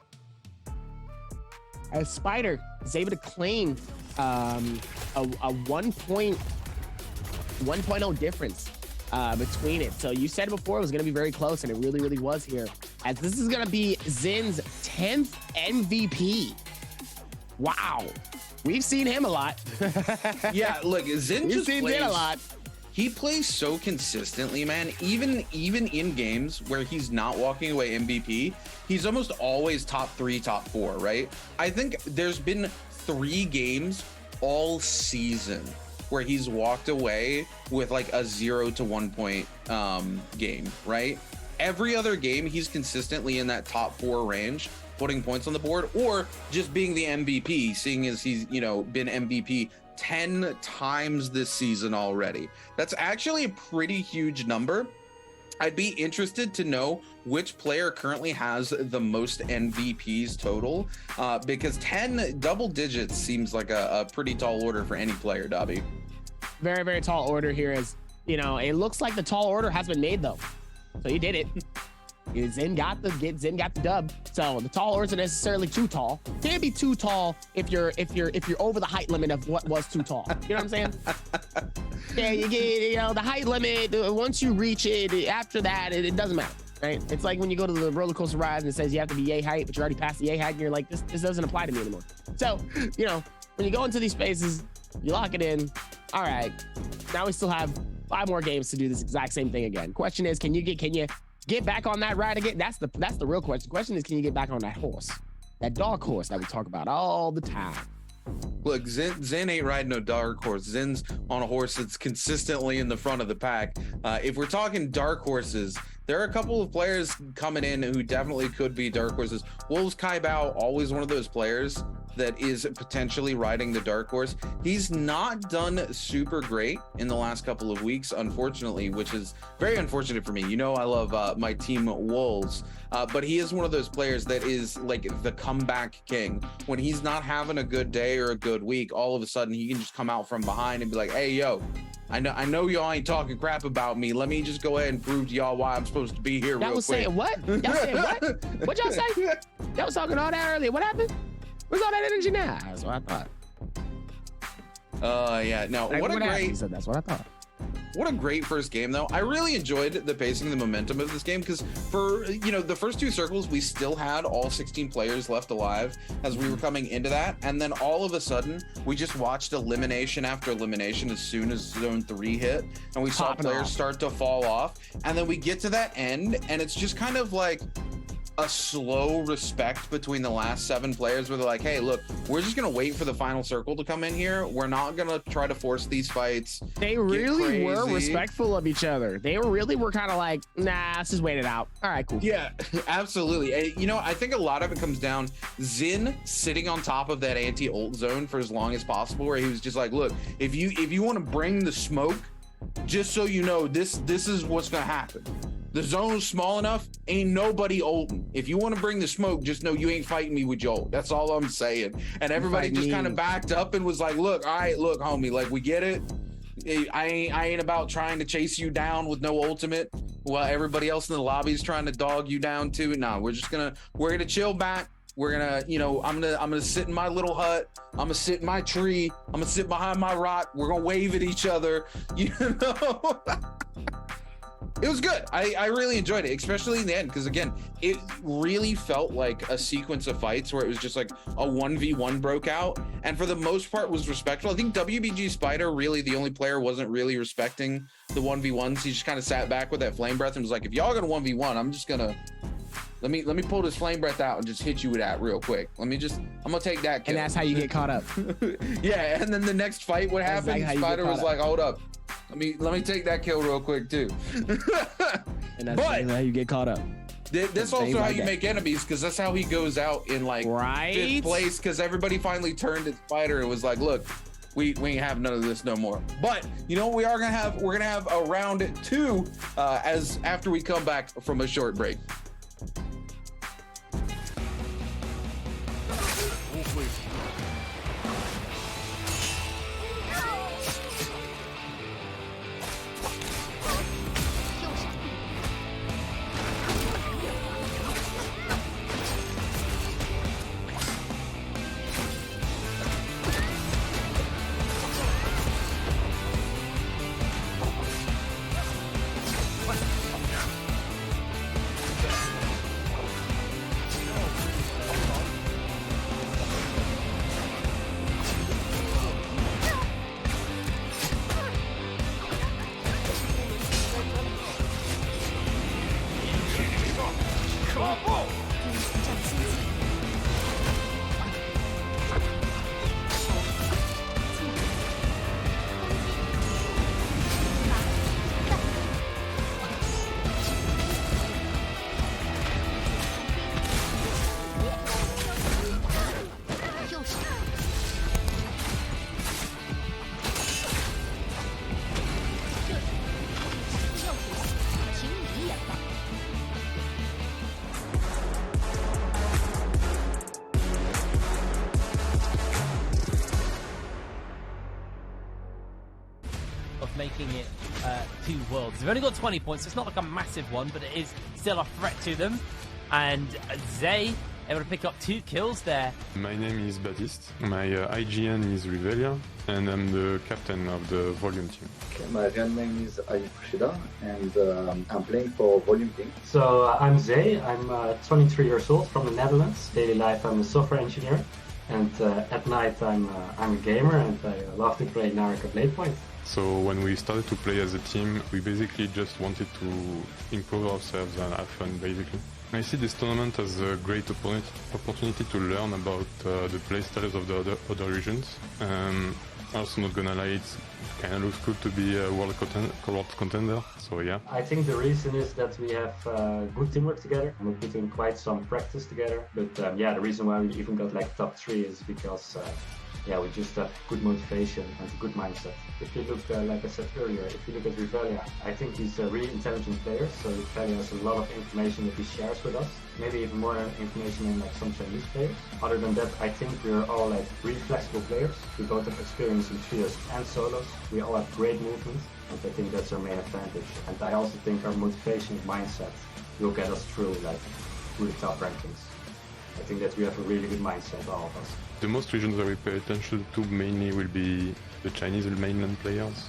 As Spider is able to claim a 1.0 difference between it. So you said before it was going to be very close, and it really, really was here. As this is going to be Zin's 10th MVP. Wow. We've seen him a lot. Yeah, look, Zin just plays Zin a lot. He plays so consistently, man. Even in games where he's not walking away MVP, he's almost always top 3, top 4, right? I think there's been 3 games all season where he's walked away with like a 0 to 1 point game, right? Every other game, he's consistently in that top 4 range, putting points on the board, or just being the MVP, seeing as he's, you know, been MVP 10 times this season already. That's actually a pretty huge number. I'd be interested to know which player currently has the most MVPs total, because 10 double digits seems like a pretty tall order for any player, Dobby. Very, very tall order here. Is, you know, it looks like the tall order has been made though. So he did it. Zin got the dub. So the tall order isn't necessarily too tall. Can't be too tall if you're over the height limit of what was too tall. You know what I'm saying? Yeah, you get, you know, the height limit. Once you reach it, after that, it doesn't matter, right? It's like when you go to the roller coaster ride and it says you have to be yay height, but you're already past the yay height, and you're like, this doesn't apply to me anymore. So, you know, when you go into these spaces, you lock it in. All right, now we still have 5 more games to do this exact same thing again. Question is, can you get back on that ride again? That's the real question. The question is, can you get back on that horse, that dog horse that we talk about all the time? Look, Zen ain't riding no dark horse. Zen's on a horse that's consistently in the front of the pack. If we're talking dark horses, there are a couple of players coming in who definitely could be dark horses. Wolves Kai Bao, always one of those players that is potentially riding the dark horse. He's not done super great in the last couple of weeks, unfortunately, which is very unfortunate for me. You know, I love my team Wolves, but he is one of those players that is like the comeback king. When he's not having a good day or a good week, all of a sudden he can just come out from behind and be like, hey, yo, I know y'all ain't talking crap about me. Let me just go ahead and prove to y'all why I'm supposed to be here. Y'all was saying what? Y'all saying what? What y'all say? Y'all was talking all that earlier. What happened? Where's all that energy now? That's what I thought. Yeah. No. Like, what a great. He said that's what I thought. What a great first game, though. I really enjoyed the pacing and the momentum of this game because for, you know, the first two circles, we still had all 16 players left alive as we were coming into that. And then all of a sudden, we just watched elimination after elimination as soon as zone 3 hit. And we saw players start to fall off. And then we get to that end, and it's just kind of like a slow respect between the last 7 players where they're like, hey, look, we're just going to wait for the final circle to come in here. We're not going to try to force these fights. They really were respectful of each other. They were kind of like, nah, let's just wait it out. All right, cool. Yeah, absolutely. You know, I think a lot of it comes down Zin sitting on top of that anti-ult zone for as long as possible, where he was just like, look, if you want to bring the smoke, just so you know, this is what's going to happen. The zone's small enough, ain't nobody ulting. If you want to bring the smoke, just know you ain't fighting me with your ult. That's all I'm saying. And everybody just kind of backed up and was like, look, all right, look, homie, like, we get it. I ain't about trying to chase you down with no ultimate while everybody else in the lobby is trying to dog you down too. Nah, we're gonna chill back. We're gonna, you know, I'm gonna sit in my little hut. I'm gonna sit in my tree. I'm gonna sit behind my rock. We're gonna wave at each other, you know. It was good. I really enjoyed it, especially in the end, because again, it really felt like a sequence of fights where it was just like a 1v1 broke out, and for the most part was respectful. I think WBG Spider, really the only player, wasn't really respecting the 1v1s. He just kind of sat back with that flame breath and was like, if y'all gonna 1v1, I'm just gonna let me pull this flame breath out and just hit you with that real quick. I'm gonna take that kill. And that's how you get caught up. Yeah, and then the next fight, what happened? Exactly, Spider was like, hold up. Let me take that kill real quick too. And that's how you get caught up. That's also how you make enemies, because that's how he goes out in like 5th place, because everybody finally turned at Spider and was like, look, we ain't have none of this no more. But you know what we are gonna have? We're gonna have a round 2 as after we come back from a short break. Making it 2 worlds. They've only got 20 points, so it's not like a massive one, but it is still a threat to them. And Zay able to pick up 2 kills there. My name is Baptiste. My IGN is Revelia, and I'm the captain of the Volume team. Okay, my real name is Ayub Kushida, and I'm playing for Volume team. So I'm Zay. I'm 23 years old from the Netherlands. Daily life, I'm a software engineer, and at night I'm a gamer, and I love to play Naraka Bladepoint. So when we started to play as a team, we basically just wanted to improve ourselves and have fun, basically. I see this tournament as a great opportunity to learn about the playstyles of the other regions. Also, not gonna lie, it kind of looks good to be a world contender, so yeah. I think the reason is that we have good teamwork together and we put in quite some practice together. But yeah, the reason why we even got like top 3 is because yeah, we just have good motivation and a good mindset. If you look, like I said earlier, if you look at Revelia, I think he's a really intelligent player, so Revelia has a lot of information that he shares with us, maybe even more information than like some Chinese players. Other than that, I think we're all like really flexible players. We both have experience in trios and solos. We all have great movement, and I think that's our main advantage. And I also think our motivation and mindset will get us through like really top rankings. I think that we have a really good mindset, all of us. The most regions that we pay attention to mainly will be the Chinese mainland players,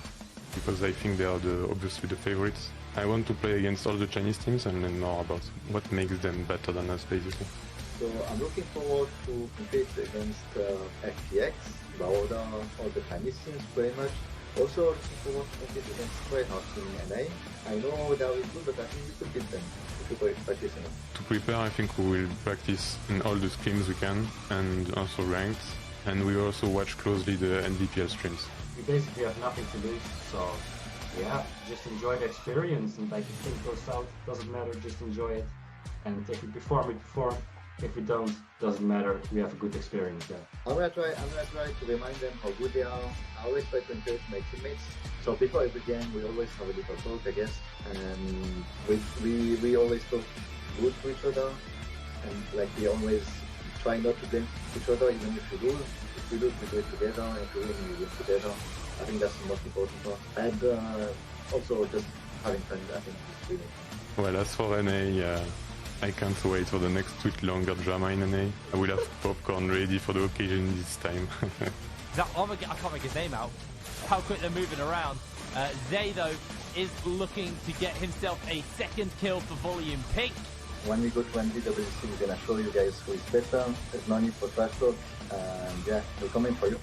because I think they are obviously the favorites. I want to play against all the Chinese teams and learn more about what makes them better than us, basically. So I'm looking forward to compete against FPX, all the Chinese teams pretty much. Also looking forward to compete against Greyhounds in NA. I know they are good, but I think we could beat them if we practice enough. To prepare, I think we will practice in all the scrims we can, and also ranked, and we also watch closely the Nbpl streams. We basically have nothing to lose, so yeah, just enjoy the experience, and like if things go south, doesn't matter, just enjoy it. And if we perform, we perform. If we don't, doesn't matter, we have a good experience there. I'm gonna try to remind them how good they are. I always try to encourage my teammates. So before every game, we always have a little talk, I guess, and we always talk good to each other, and like we always try not to blame each other, even if we lose. If we lose, we do it together, and if we win, we win together. I think that's the most important part. And also just having fun, I think it's really. Well, as for NA, I can't wait for the next tweet longer drama in NA. I will have popcorn ready for the occasion this time. I can't make his name out. How quick they're moving around. Zay, though, is looking to get himself a second kill for Volume Pink. When we go to Nbpl, we're gonna show you guys who is better. There's no need for trash talk, and yeah, we're coming for you.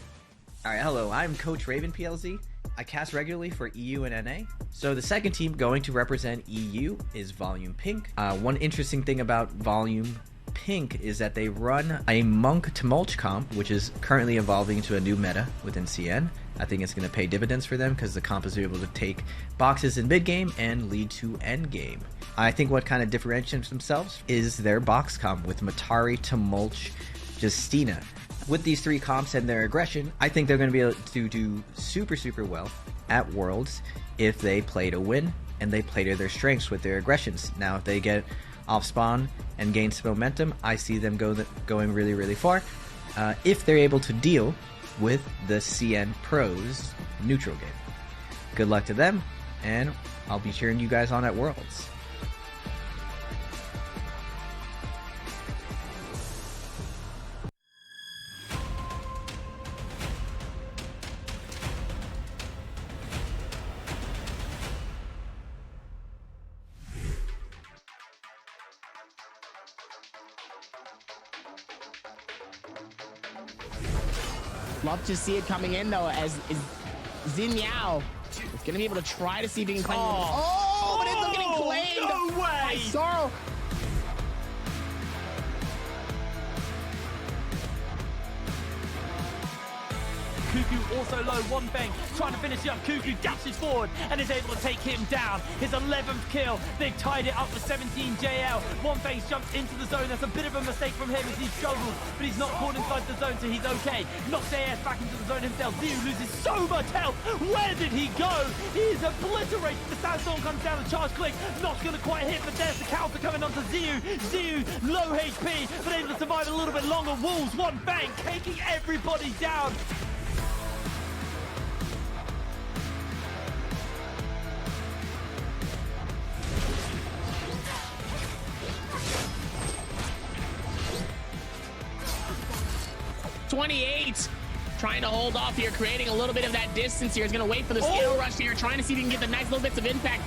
Alright, hello, I'm Coach Raven PLZ. I cast regularly for EU and NA. So the second team going to represent EU is Volume Pink. One interesting thing about Volume Pink is that they run a Monk to Mulch comp, which is currently evolving into a new meta within CN. I think it's going to pay dividends for them because the comp is able to take boxes in mid game and lead to end game. I think what kind of differentiates themselves is their box comp with Matari to Mulch Justina. With these 3 comps and their aggression, I think they're going to be able to do super well at Worlds if they play to win and they play to their strengths with their aggressions. Now, if they get off spawn and gain some momentum, I see them going really far. If they're able to deal with the CN Pros neutral game. Good luck to them, and I'll be cheering you guys on at Worlds. Love to see it coming in though, as Xin Yao is gonna be able to try to see if he can claim. Oh, but it's getting claimed. No way! Sorrow. Cuckoo also low, one bang, trying to finish it up. Cuckoo dashes forward and is able to take him down. His 11th kill. They've tied it up with 17 JL. One bang jumps into the zone. That's a bit of a mistake from him as he struggles, but he's not caught inside the zone, so he's okay. Knocks AS back into the zone himself. Ziyu loses so much health. Where did he go? He's obliterated. The sandstorm comes down, the charge click. Not going to quite hit, but there's the counter coming onto Ziyu. Ziyu, low HP, but able to survive a little bit longer. Wolves, one bang, taking everybody down. Trying to hold off here, creating a little bit of that distance here. He's going to wait for the skill rush here, trying to see if he can get the nice little bits of impact.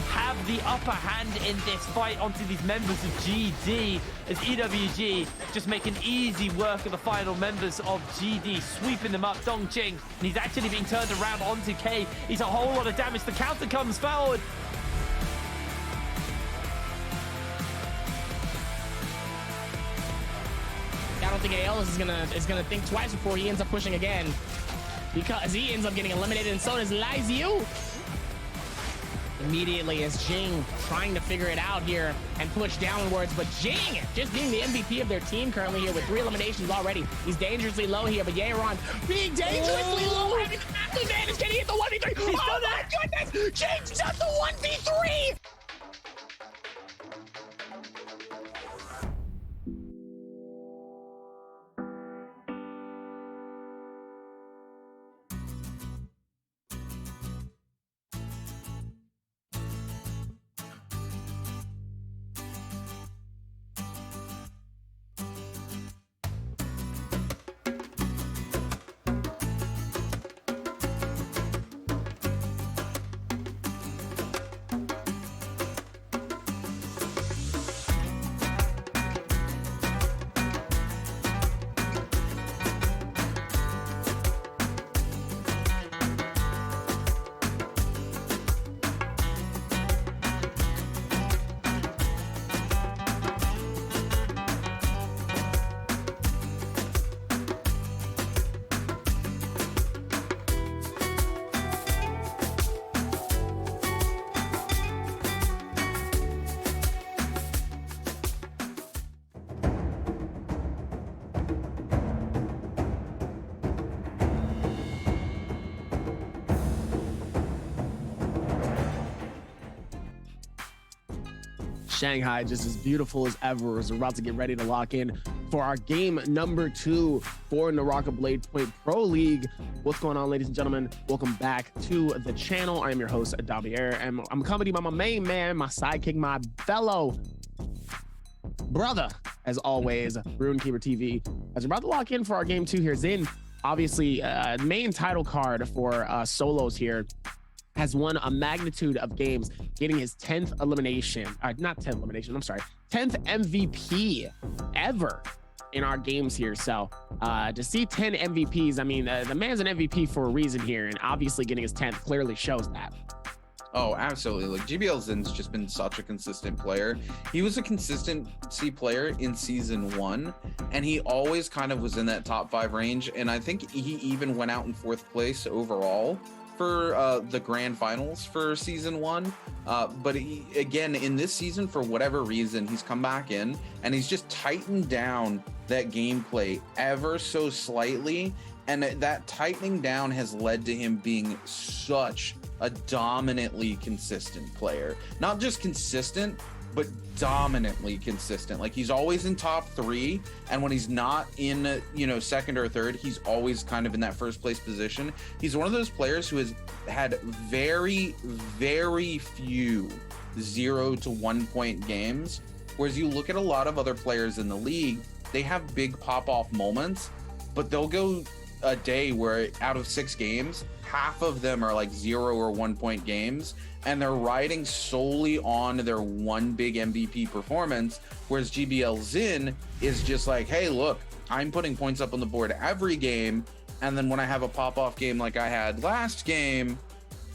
Have the upper hand in this fight onto these members of GD, as EWG just making easy work of the final members of GD, sweeping them up. Dongqing, and he's actually being turned around onto K. He's a whole lot of damage. The counter comes forward. I don't think AL is gonna think twice before he ends up pushing again, because he ends up getting eliminated, and so does Liziu. Immediately as Jing trying to figure it out here and push downwards, but Jing just being the MVP of their team currently here with 3 eliminations already. He's dangerously low here, but Yeron being dangerously low, having the massive advantage. Can he hit the 1v3? Oh my goodness! Jing's just the 1v3! Shanghai just as beautiful as ever as we're about to get ready to lock in for our game number 2 for Naraka Blade Point Pro League. What's going on, ladies and gentlemen? Welcome back to the channel. I am your host, Davier, and I'm accompanied by my main man, my sidekick, my fellow brother, as always, RuneKeeper TV. As we're about to lock in for our game 2 here, Xin, obviously, main title card for solos here, has won a magnitude of games, getting his 10th elimination, not 10th elimination, I'm sorry, 10th MVP ever in our games here. So to see 10 MVPs, I mean, the man's an MVP for a reason here, and obviously getting his 10th clearly shows that. Oh, absolutely. Like, GBL Zin's just been such a consistent player. He was a consistency player in season 1, and he always kind of was in that top 5 range. And I think he even went out in 4th place overall for the grand finals for season 1. But he, again, in this season, for whatever reason, he's come back in and he's just tightened down that gameplay ever so slightly. And that tightening down has led to him being such a dominantly consistent player. Not just consistent, but dominantly consistent. Like, he's always in top 3, and when he's not in, you know, 2nd or 3rd, he's always kind of in that 1st place position. He's one of those players who has had very, very few 0 to 1 point games, whereas you look at a lot of other players in the league, they have big pop-off moments, but they'll go a day where out of 6 games, half of them are like 0 or 1 point games, and they're riding solely on their one big MVP performance, whereas GBL Xin is just like, hey, look, I'm putting points up on the board every game, and then when I have a pop-off game like I had last game,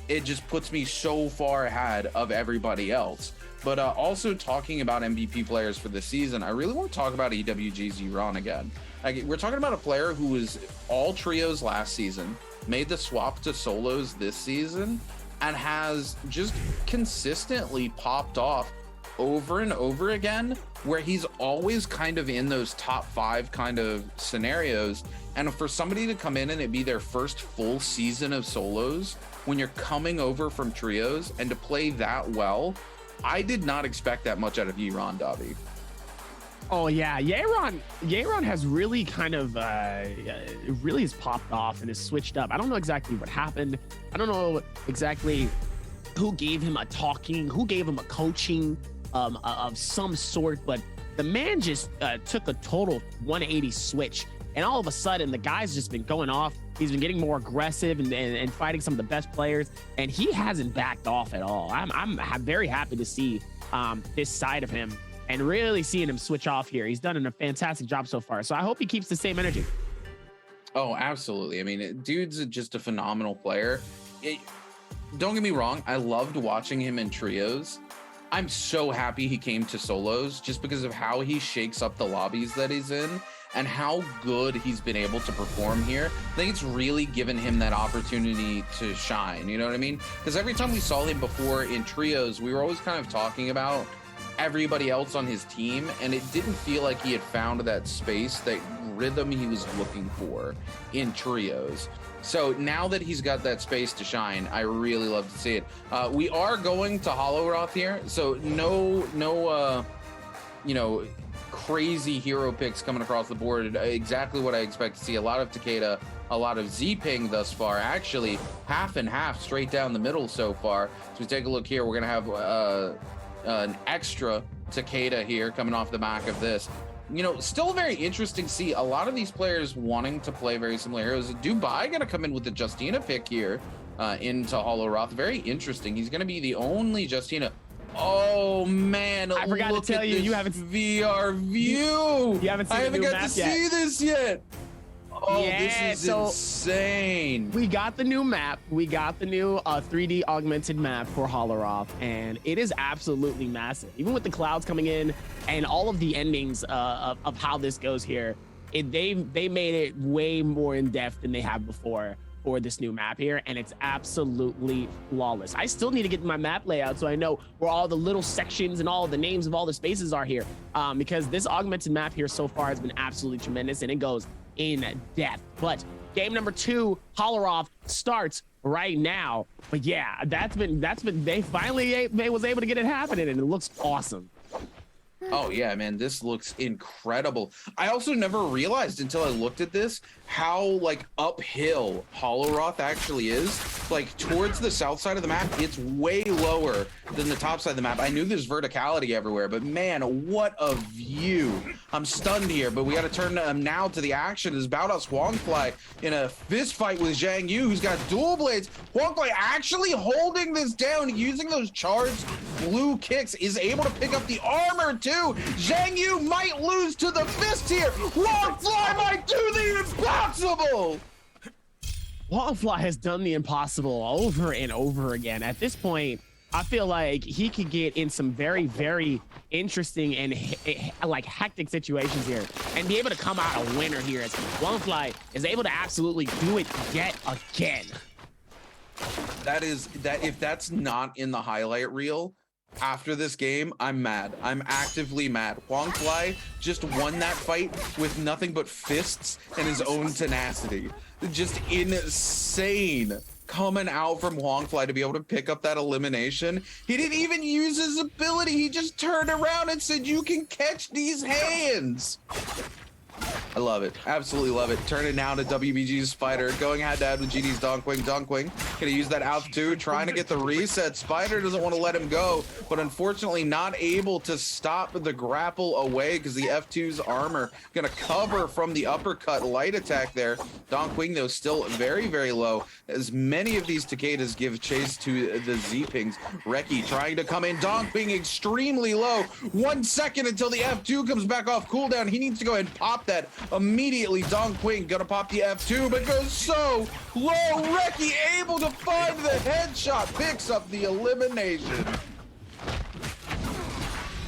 it just puts me so far ahead of everybody else. But also talking about MVP players for this season, I really want to talk about EWG's Yeron again. Like, we're talking about a player who was all trios last season, made the swap to solos this season, and has just consistently popped off over and over again, where he's always kind of in those top 5 kind of scenarios. And for somebody to come in and it be their first full season of solos when you're coming over from trios and to play that well, I did not expect that much out of Yeron, Davi. Oh yeah, Yeron has really kind of really has popped off and has switched up. I don't know exactly what happened. I don't know exactly who gave him a talking, who gave him a coaching of some sort, but the man just took a total 180 switch And all of a sudden, the guy's just been going off. He's been getting more aggressive and fighting some of the best players, and he hasn't backed off at all. I'm very happy to see this side of him and really seeing him switch off here. He's done a fantastic job so far. So I hope he keeps the same energy. Oh, absolutely. I mean, dude's just a phenomenal player. Don't get me wrong. I loved watching him in trios. I'm so happy he came to solos just because of how he shakes up the lobbies that he's in and how good he's been able to perform here. I think it's really given him that opportunity to shine, you know what I mean? Because every time we saw him before in trios, we were always kind of talking about everybody else on his team, and it didn't feel like he had found that space, that rhythm he was looking for in trios. So now that he's got that space to shine, I really love to see it. We are going to Hollow Roth here, so no, you know, crazy hero picks coming across the board. Exactly what I expect to see. A lot of Takeda, a lot of Z-Ping thus far. Actually, half and half straight down the middle so far. So we take a look here. We're gonna have an extra Takeda here coming off the back of this. You know, still very interesting to see a lot of these players wanting to play very similar heroes. Dubai gonna come in with the Justina pick here into Hollow Roth. Very interesting. He's gonna be the only Justina. Oh man, I forgot to tell you, you haven't VR view. You haven't seen I haven't got to yet. see this yet. Oh, yeah, this is insane. We got the new map. We got the new 3D augmented map for Hollow Roth, and it is absolutely massive. Even with the clouds coming in and all of the endings of how this goes here, they made it way more in depth than they have before for this new map here, and it's absolutely flawless. I still need to get my map layout so I know where all the little sections and all the names of all the spaces are here, because this augmented map here so far has been absolutely tremendous, and it goes in depth. But game number 2, Hollow Roth, starts right now. But yeah, that's been they finally was able to get it happening, and it looks awesome. Oh yeah, man, this looks incredible. I also never realized until I looked at this how like uphill Hollow Roth actually is. Like towards the south side of the map, it's way lower than the top side of the map. I knew there's verticality everywhere, but man, what a view. I'm stunned here, but we got to turn now to the action as Baudos Huangfly in a fist fight with Zhang Yu, who's got dual blades. Huangfly actually holding this down, using those charged blue kicks, is able to pick up the armor too. Zhang Yu might lose to the fist here. Huangfly might do the impossible. Huangfly has done the impossible over and over again. At this point, I feel like he could get in some very, very interesting and like hectic situations here and be able to come out a winner here as Huangfly is able to absolutely do it yet again. If that's not in the highlight reel after this game, I'm mad. I'm actively mad. Huangfly just won that fight with nothing but fists and his own tenacity. Just insane coming out from Huangfly to be able to pick up that elimination. He didn't even use his ability. He just turned around and said, "You can catch these hands." I love it. Absolutely love it. Turning now to WBG's Spider, going head-to-head with GD's Donkwing. Donkwing gonna use that Alpha 2, trying to get the reset. Spider doesn't want to let him go, but unfortunately not able to stop the grapple away because the F2's armor gonna cover from the uppercut light attack there. Donkwing, though, still very, very low, as many of these Takedas give chase to the Z-Pings. Reki trying to come in. Donkwing extremely low. 1 second until the F2 comes back off cooldown. He needs to go ahead and pop that immediately. Donkwing gonna pop the F2, but goes so low. Reki able to find the headshot, picks up the elimination.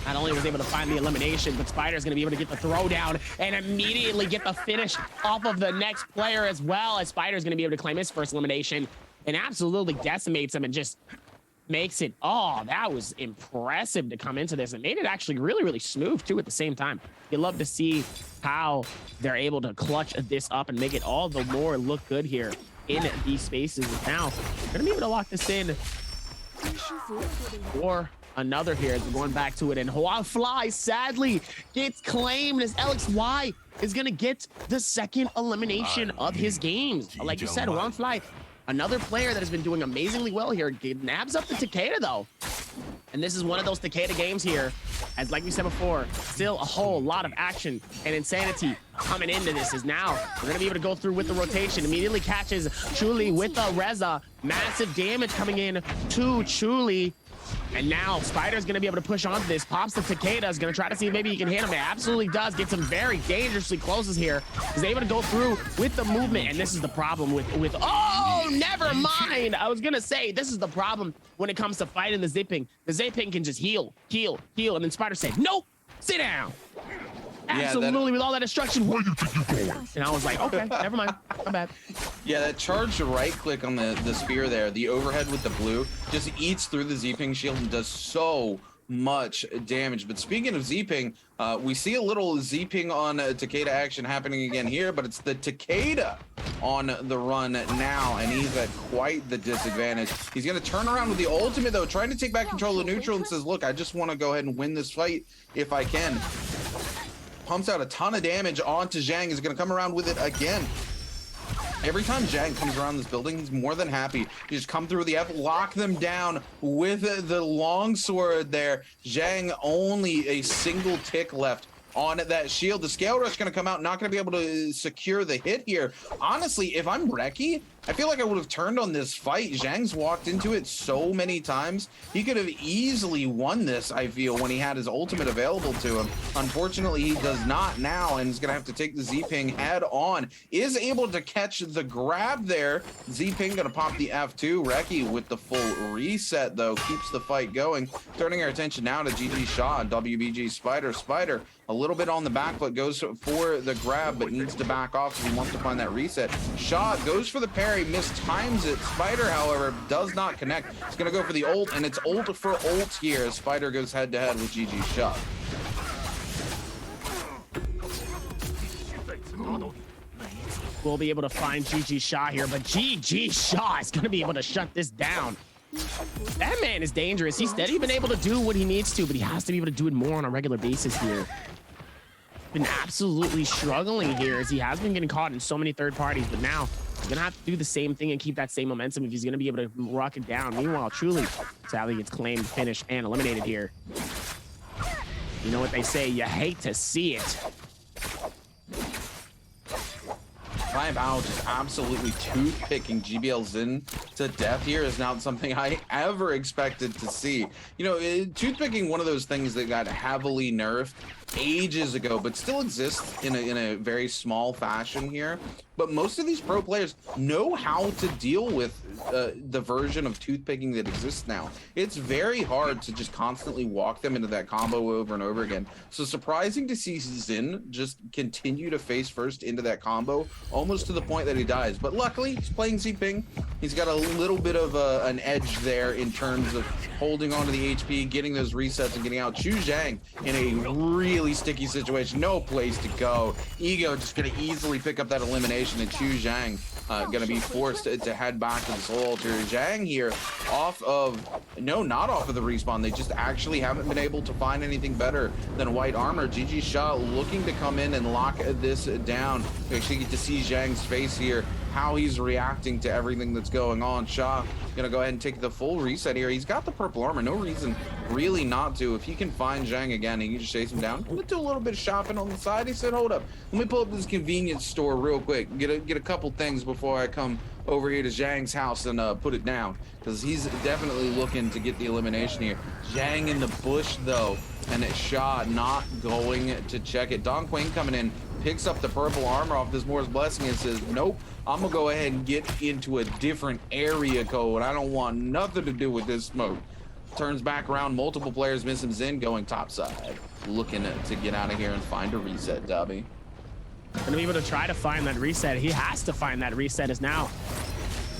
Not only was able to find the elimination, but Spider's gonna be able to get the throwdown and immediately get the finish off of the next player as well, as Spider's gonna be able to claim his first elimination and absolutely decimates him and just makes it, oh, that was impressive to come into this and made it actually really, really smooth too at the same time. You love to see how they're able to clutch this up and make it all the more look good here in these spaces. Now, they're gonna be able to lock this in for another here. They're going back to it, and Huangfly sadly gets claimed as LXY is gonna get the second elimination of his games. Like you said, Huangfly, another player that has been doing amazingly well here, nabs up the Takeda though. And this is one of those Takeda games here, as like we said before, still a whole lot of action and insanity coming into this. Is now we're gonna be able to go through with the rotation. Immediately catches Chuli with the Reza. Massive damage coming in to Chuli. And now Spider's gonna be able to push onto this. Pops the Takeda, is gonna try to see if maybe he can hit him. It absolutely does. Gets him very dangerously closes here. He's able to go through with the movement. And this is the problem with oh, never mind. I was gonna say, this is the problem when it comes to fighting the Zipping. The Zipping can just heal. And then Spider said, nope, sit down. Absolutely, with all that destruction. Where do you think you're going? And I was like, okay, never mind. My bad. Yeah, that charged right click on the spear there, the overhead with the blue, just eats through the Z-Ping shield and does so much damage. But speaking of Z-Ping, we see a little Z-Ping on Takeda action happening again here, but it's the Takeda on the run now, and he's at quite the disadvantage. He's going to turn around with the ultimate, though, trying to take back control of neutral and says, look, I just want to go ahead and win this fight if I can. Pumps out a ton of damage onto Zhang. Is going to come around with it again. Every time Zhang comes around this building, he's more than happy to just come through the F, lock them down with the long sword there. Zhang only a single tick left on that shield. The scale rush going to come out, not going to be able to secure the hit here. Honestly, if I'm Reki, I feel like I would have turned on this fight. Zhang's walked into it so many times. He could have easily won this, I feel, when he had his ultimate available to him. Unfortunately, he does not now, and he's going to have to take the Z-Ping head on. Is able to catch the grab there. Z-Ping going to pop the F2. Reki with the full reset, though, keeps the fight going. Turning our attention now to GG Shaw and WBG Spider. Spider a little bit on the back foot, goes for the grab, but needs to back off because he wants to find that reset. Shaw goes for the parry, mistimes it. Spider, however, does not connect. He's going to go for the ult, and it's ult for ult here as Spider goes head-to-head with GG Shaw. We'll be able to find GG Shaw here, but GG Shaw is going to be able to shut this down. That man is dangerous. He's steady been able to do what he needs to, but he has to be able to do it more on a regular basis here. Been absolutely struggling here as he has been getting caught in so many third parties, but now he's gonna have to do the same thing and keep that same momentum if he's gonna be able to rock it down. Meanwhile, Truly sadly gets claimed, finished, and eliminated here. You know what they say, you hate to see it. Bao just absolutely toothpicking GBL Zin to death here is not something I ever expected to see. You know, toothpicking, one of those things that got heavily nerfed ages ago, but still exists in a very small fashion here. But most of these pro players know how to deal with the version of toothpicking that exists now. It's very hard to just constantly walk them into that combo over and over again. So surprising to see Zin just continue to face first into that combo, almost to the point that he dies. But luckily, he's playing Z-Ping. He's got a little bit of an edge there in terms of holding onto the HP, getting those resets, and getting out. Chu Zhang in a really sticky situation. No place to go. Ego just going to easily pick up that elimination, and Chu Zhang going to be forced to head back to the Soul Altar. Zhang here off of, no, not off of the respawn. They just actually haven't been able to find anything better than white armor. GG Shaw looking to come in and lock this down. We actually get to see Zhang's face here, how he's reacting to everything that's going on. Shaw gonna go ahead and take the full reset here. He's got the purple armor, no reason really not to. If he can find Zhang again, he can just chase him down. I'm gonna do a little bit of shopping on the side. He said, hold up, let me pull up this convenience store real quick, get a couple things before I come over here to Zhang's house and put it down, because he's definitely looking to get the elimination here. Zhang in the bush though, and it's Shaw not going to check it. Don Quinn coming in, picks up the purple armor off this Moore's Blessing and says, nope, I'm gonna go ahead and get into a different area code. I don't want nothing to do with this smoke. Turns back around, multiple players miss him. Zin going topside, looking to get out of here and find a reset, Dubby. Gonna be able to try to find that reset. He has to find that reset as now.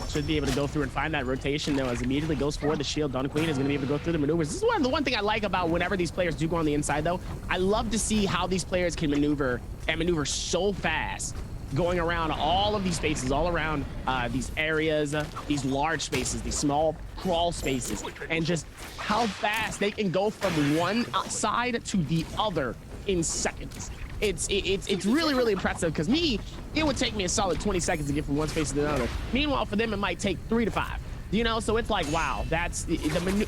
Should be able to go through and find that rotation though, as immediately goes for the shield. Don Queen is gonna be able to go through the maneuvers. This is the one thing I like about whenever these players do go on the inside though. I love to see how these players can maneuver and maneuver so fast, going around all of these spaces, all around these areas, these large spaces, these small crawl spaces, and just how fast they can go from one side to the other in seconds. It's really, really impressive, because it would take me a solid 20 seconds to get from one space to the other. Meanwhile, for them, it might take 3 to 5. You know, so it's like, wow, that's the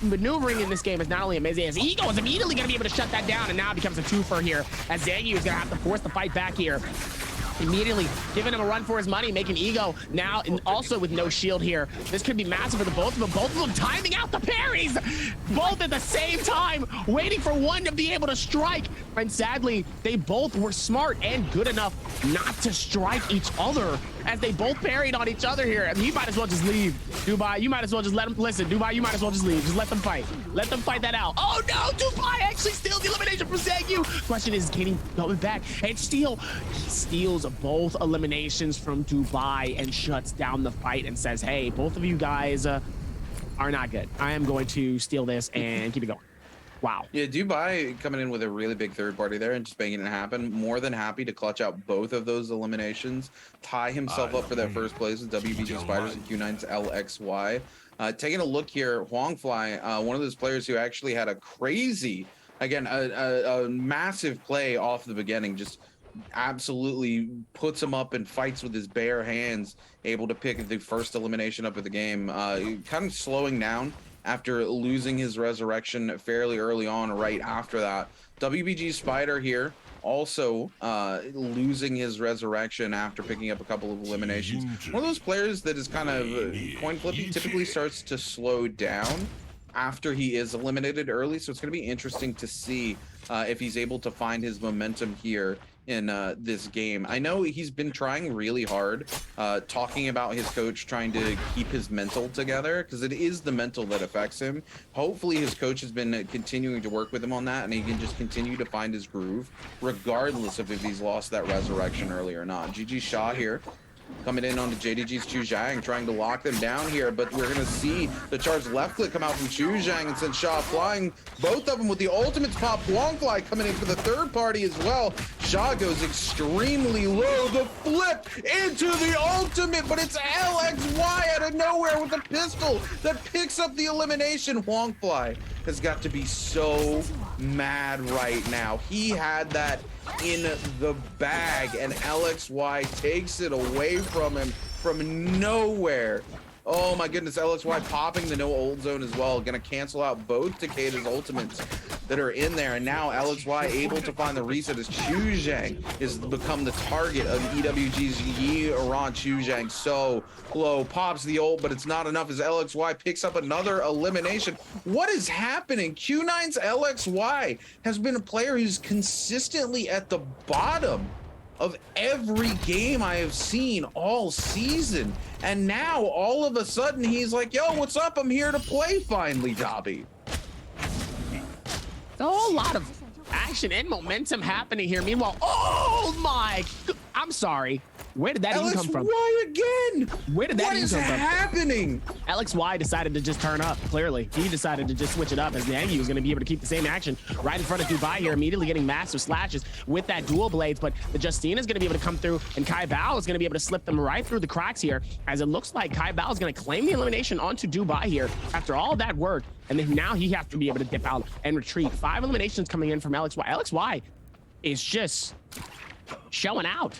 maneuvering in this game is not only amazing, as Ego is immediately going to be able to shut that down, and now it becomes a 2-for here, as Zangief is going to have to force the fight back here. Immediately giving him a run for his money, making Ego now, and also with no shield here. This could be massive for the both of them. Both of them timing out the parries, both at the same time, waiting for one to be able to strike. And sadly, they both were smart and good enough not to strike each other, as they both parried on each other here. I mean, you might as well just leave, Dubai. You might as well just let them listen. Dubai, you might as well just leave. Just let them fight. Let them fight that out. Oh no, Dubai actually steals the elimination from Zangief. Question is, can he go back and steal? He steals both eliminations from Dubai and shuts down the fight and says, hey, both of you guys are not good. I am going to steal this and keep it going. Wow. Yeah, Dubai coming in with a really big third party there and just making it happen. More than happy to clutch out both of those eliminations, tie himself up for that first place with WBG Spiders and Q9's LXY. Taking a look here, Huangfly, one of those players who actually had a crazy, again, a massive play off the beginning, just absolutely puts him up and fights with his bare hands, able to pick the first elimination up of the game. Kind of slowing down after losing his resurrection fairly early on right after that. WBG Spider here also losing his resurrection after picking up a couple of eliminations. One of those players that is kind of coin flippy, typically starts to slow down after he is eliminated early, so it's going to be interesting to see if he's able to find his momentum here in this game. I know he's been trying really hard, talking about his coach trying to keep his mental together, because it is the mental that affects him. Hopefully his coach has been continuing to work with him on that, and he can just continue to find his groove regardless of if he's lost that resurrection early or not. GG Shaw here coming in on the JDG's Chu Zhang, trying to lock them down here, but we're going to see the charge left click come out from Chu Zhang and send Shaw flying. Both of them with the ultimates pop. Huangfly coming in for the third party as well. Shaw goes extremely low. The flip into the ultimate, but it's LXY out of nowhere with a pistol that picks up the elimination. Huangfly has got to be so mad right now. He had that in the bag, and LXY takes it away from him from nowhere. Oh my goodness, LXY popping the no ult zone as well. Gonna cancel out both Takeda's ultimates that are in there, and now LXY able to find the reset as Chu Zhang has become the target of EWG's Yi Iran. Chu Zhang so low, pops the ult, but it's not enough as LXY picks up another elimination. What is happening? Q9's LXY has been a player who's consistently at the bottom of every game I have seen all season, and now all of a sudden he's like, yo, what's up? I'm here to play finally, Dobby. A whole lot of action and momentum happening here. Meanwhile, oh my, I'm sorry. Where did that even come from? LXY again! Where did that even come from? What is happening? LXY decided to just turn up, clearly. He decided to just switch it up, as Nangi was going to be able to keep the same action right in front of Dubai here, immediately getting massive slashes with that dual blades. But the Justina is going to be able to come through, and Kai Bao is going to be able to slip them right through the cracks here, as it looks like Kai Bao is going to claim the elimination onto Dubai here after all that work. And then now he has to be able to dip out and retreat. 5 eliminations coming in from LXY. LXY is just showing out.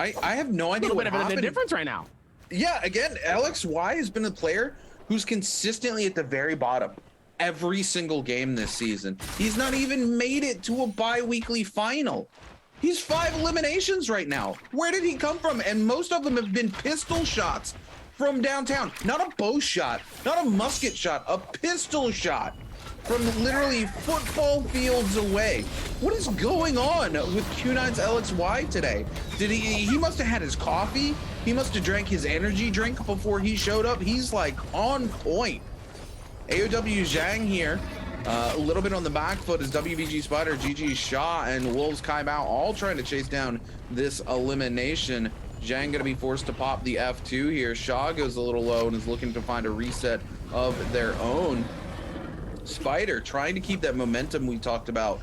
I have no idea what happened. A bit of a difference right now. Yeah, again, LXY has been a player who's consistently at the very bottom every single game this season. He's not even made it to a bi-weekly final. He's 5 eliminations right now. Where did he come from? And most of them have been pistol shots from downtown. Not a bow shot, not a musket shot, a pistol shot from literally football fields away. What is going on with Q9's LXY today? Did he must have had his coffee. He must have drank his energy drink before he showed up. He's like on point. AOW Zhang here, a little bit on the back foot as WBG Spider, GG Shaw, and Wolves Kai Bao all trying to chase down this elimination. Zhang gonna be forced to pop the F2 here. Shaw goes a little low and is looking to find a reset of their own. Spider trying to keep that momentum we talked about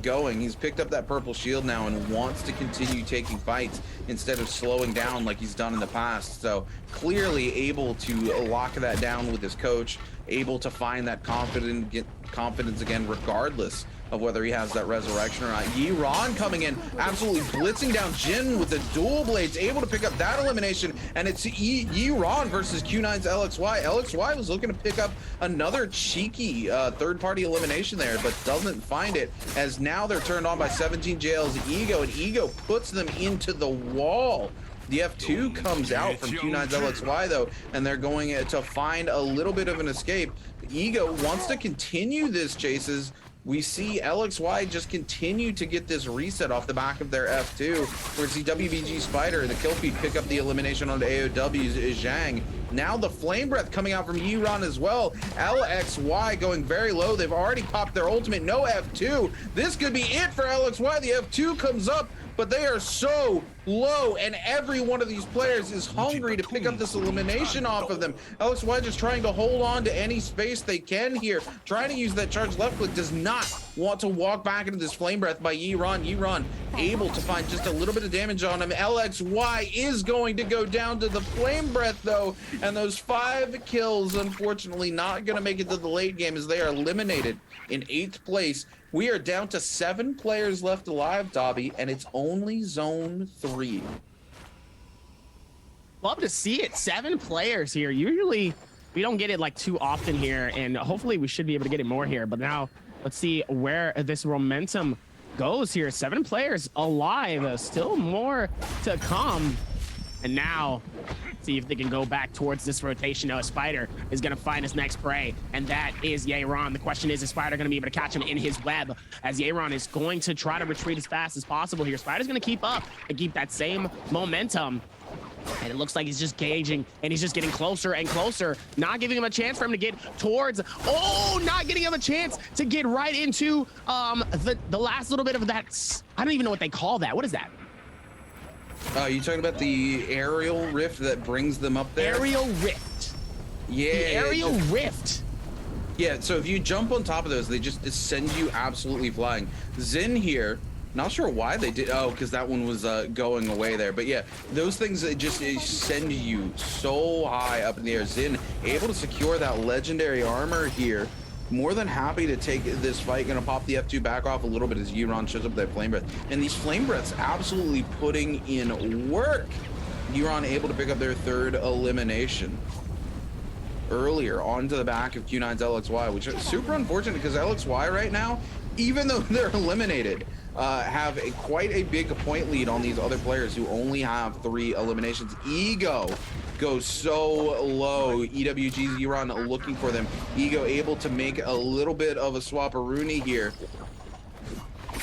going. He's picked up that purple shield now and wants to continue taking fights instead of slowing down like he's done in the past. So clearly able to lock that down with his coach, able to find that confidence again regardless of whether he has that resurrection or not. Yiran coming in, absolutely blitzing down Jin with the dual blades, able to pick up that elimination, and it's Yiran versus Q9's LXY. LXY was looking to pick up another cheeky third-party elimination there, but doesn't find it, as now they're turned on by 17 JL's Ego, and Ego puts them into the wall. The F2 comes out from Q9's LXY though, and they're going to find a little bit of an escape. Ego wants to continue this chases. We see LXY just continue to get this reset off the back of their F2. We see WBG Spider and the kill feed pick up the elimination on the AOW's Zhang. Now the Flame Breath coming out from Yiran as well. LXY going very low. They've already popped their ultimate. No F2. This could be it for LXY. The F2 comes up, but they are so low, and every one of these players is hungry to pick up this elimination off of them. LXY just trying to hold on to any space they can here, trying to use that charge left click, does not want to walk back into this Flame Breath by Yiran. Yiran able to find just a little bit of damage on him. LXY is going to go down to the Flame Breath though, and those 5 kills unfortunately not going to make it to the late game as they are eliminated in 8th place. We are down to 7 players left alive, Dobby, and it's only Zone 3. Love to see it. 7 players here. Usually we don't get it like too often here, and hopefully we should be able to get it more here. But now let's see where this momentum goes here. 7 players alive. Still more to come. And now see if they can go back towards this rotation. Spider is going to find his next prey, and that is Yiran. The question is Spider going to be able to catch him in his web, as Yiran is going to try to retreat as fast as possible here. Spider's going to keep up and keep that same momentum. And it looks like he's just gauging, and he's just getting closer and closer, not giving him a chance for him to get towards, not getting him a chance to get right into the last little bit of that. I don't even know what they call that. What is that? You talking about the aerial rift that brings them up there? Aerial rift. Yeah. The aerial rift. Yeah, so if you jump on top of those, they just send you absolutely flying. Zin here, not sure why they did. Oh, because that one was going away there. But yeah, those things just send you so high up in the air. Zin able to secure that legendary armor here. More than happy to take this fight. Gonna pop the F2 back off a little bit as Yiran shows up with that Flame Breath. And these Flame Breaths absolutely putting in work. Yiran able to pick up their 3rd elimination earlier onto the back of Q9's LXY, which is super unfortunate because LXY right now, even though they're eliminated, have quite a big point lead on these other players who only have 3 eliminations. Ego goes so low. EWG's Yiran looking for them. Ego able to make a little bit of a swap-a-rooney here.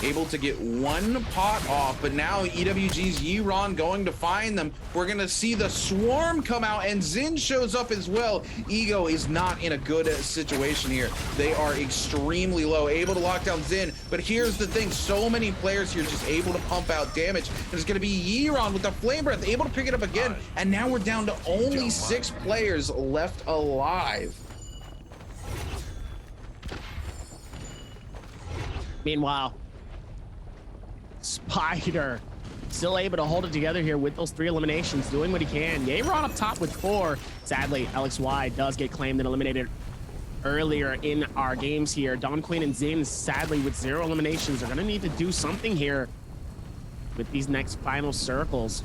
Able to get 1 pot off, but now EWG's Yiran going to find them. We're going to see the swarm come out, and Zin shows up as well. Ego is not in a good situation here. They are extremely low, able to lock down Zin, but here's the thing, so many players here just able to pump out damage. There's going to be Yiran with the Flame Breath, able to pick it up again, and now we're down to only 6 players left alive. Meanwhile, Spider still able to hold it together here with those 3 eliminations, doing what he can. Yiran up top with 4. Sadly, LXY does get claimed and eliminated earlier in our games here. Dawn Queen and Zin, sadly, with 0 eliminations, are going to need to do something here with these next final circles.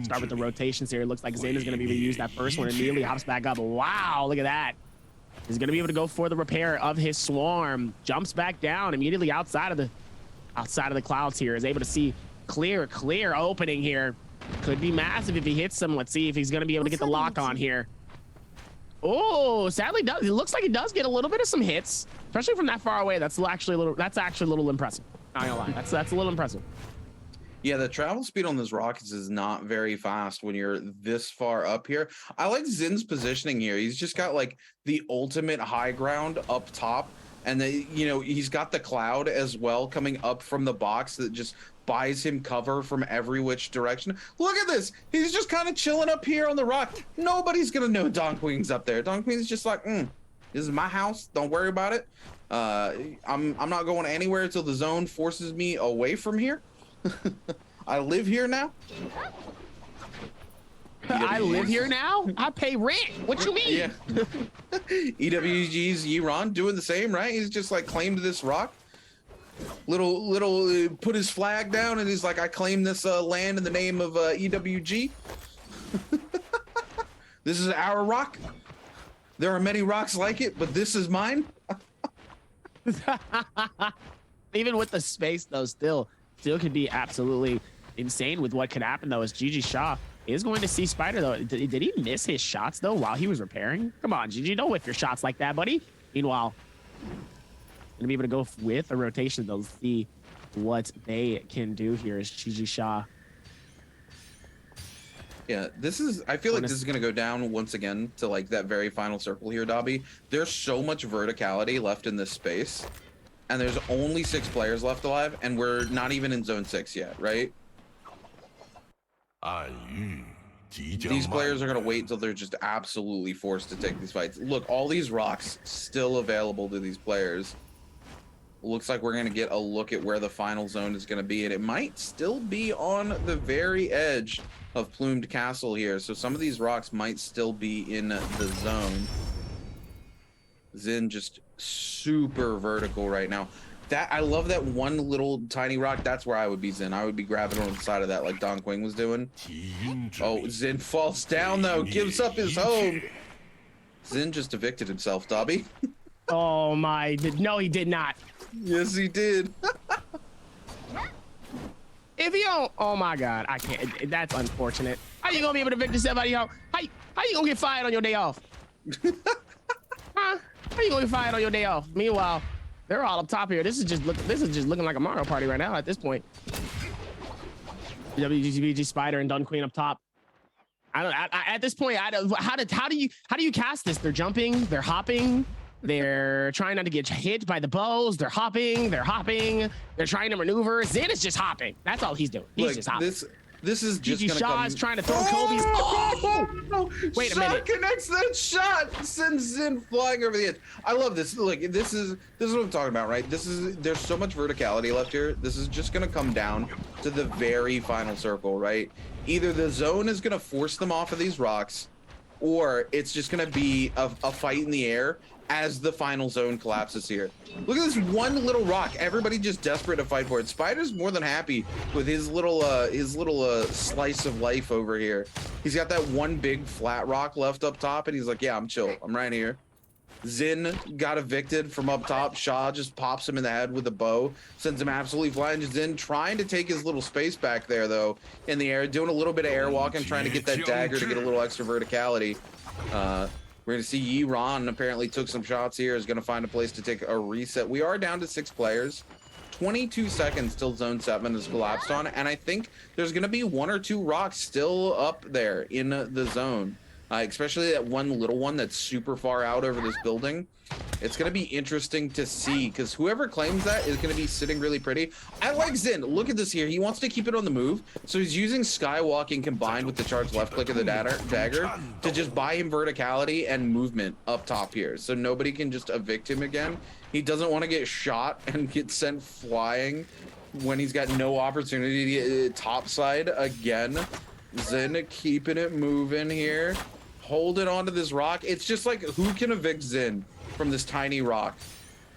Start with the rotations here. It looks like Zin is going to be able to use that first one and immediately hops back up. Wow, look at that. He's going to be able to go for the repair of his swarm. Jumps back down immediately outside of the clouds here. Is able to see clear opening here. Could be massive if he hits them. Let's see if he's going to be able to get the lock on here. Oh, sadly, it looks like he does get a little bit of some hits, especially from that far away. That's actually a little impressive. Not gonna lie, that's a little impressive. Yeah, the travel speed on those rockets is not very fast when you're this far up here. I like Zin's positioning here. He's just got like the ultimate high ground up top, and he's got the cloud as well coming up from the box that just buys him cover from every which direction. Look at this. He's just kind of chilling up here on the rock. Nobody's gonna know Dawn Queen's up there. Dawn Queen's just like, this is my house. Don't worry about it. I'm not going anywhere until the zone forces me away from here. I live here now. I I live here now. I pay rent. What you mean? Yeah. EWG's Yiran doing the same, right? He's just like claimed this rock. Little put his flag down and he's like, I claim this land in the name of EWG. This is our rock. There are many rocks like it, but this is mine. Even with the space though, still could be absolutely insane with what could happen though. As GG Shaw is going to see Spider though. Did he miss his shots though while he was repairing? Come on, GG, don't whip your shots like that, buddy. Meanwhile, gonna be able to go with a rotation. They'll see what they can do here as GG Shaw. Yeah, I feel like this is gonna go down once again to like that very final circle here, Dobby. There's so much verticality left in this space, and there's only 6 players left alive, and we're not even in zone 6 yet, right? These players are gonna wait until they're just absolutely forced to take these fights. Look, all these rocks still available to these players. Looks like we're going to get a look at where the final zone is going to be, and it might still be on the very edge of Plumed Castle here. So some of these rocks might still be in the zone. Zin just super vertical right now. I love that one little tiny rock. That's where I would be, Zin. I would be grabbing on the side of that like Don Quing was doing. Oh, Zin falls down though, gives up his home. Zin just evicted himself, Dobby. Oh my, no he did not. Yes, he did. If you don't, oh my God, I can't. That's unfortunate. How you gonna be able to evict yourself out of your house? How you gonna get fired on your day off? Huh? How you gonna get fired on your day off? Meanwhile, they're all up top here. This is just looking like a Mario Party right now at this point. WGBG Spider and Dun Queen up top. At this point, how do you cast this? They're jumping, they're hopping. They're trying not to get hit by the bows. They're hopping. They're trying to maneuver. Zin is just hopping. That's all he's doing. He's just hopping. This is just GG Shaw is trying to throw Kobe's. Oh! Wait a minute. Connects that shot. Sends Zin flying over the edge. I love this. Look, this is what I'm talking about, right? There's so much verticality left here. This is just gonna come down to the very final circle, right? Either the zone is gonna force them off of these rocks, or it's just gonna be a fight in the air as the final zone collapses here. Look at this one little rock. Everybody just desperate to fight for it. Spider's more than happy with his little slice of life over here. He's got that one big flat rock left up top, and he's like, yeah, I'm chill. I'm right here. Zin got evicted from up top. Shaw just pops him in the head with a bow, sends him absolutely flying. Zin trying to take his little space back there, though, in the air, doing a little bit of airwalking, trying to get that dagger to get a little extra verticality. We're going to see Yiran apparently took some shots here, is going to find a place to take a reset. We are down to 6 players. 22 seconds till zone 7 is collapsed on, and I think there's going to be 1 or 2 rocks still up there in the zone. Especially that one little one that's super far out over this building. It's going to be interesting to see, because whoever claims that is going to be sitting really pretty. I like Zin. Look at this here. He wants to keep it on the move, so he's using skywalking combined with the charge left click of the dagger to just buy him verticality and movement up top here, so nobody can just evict him again. He doesn't want to get shot and get sent flying when he's got no opportunity to get topside again. Zin keeping it moving here. Holding onto this rock. It's just like, who can evict Zin from this tiny rock?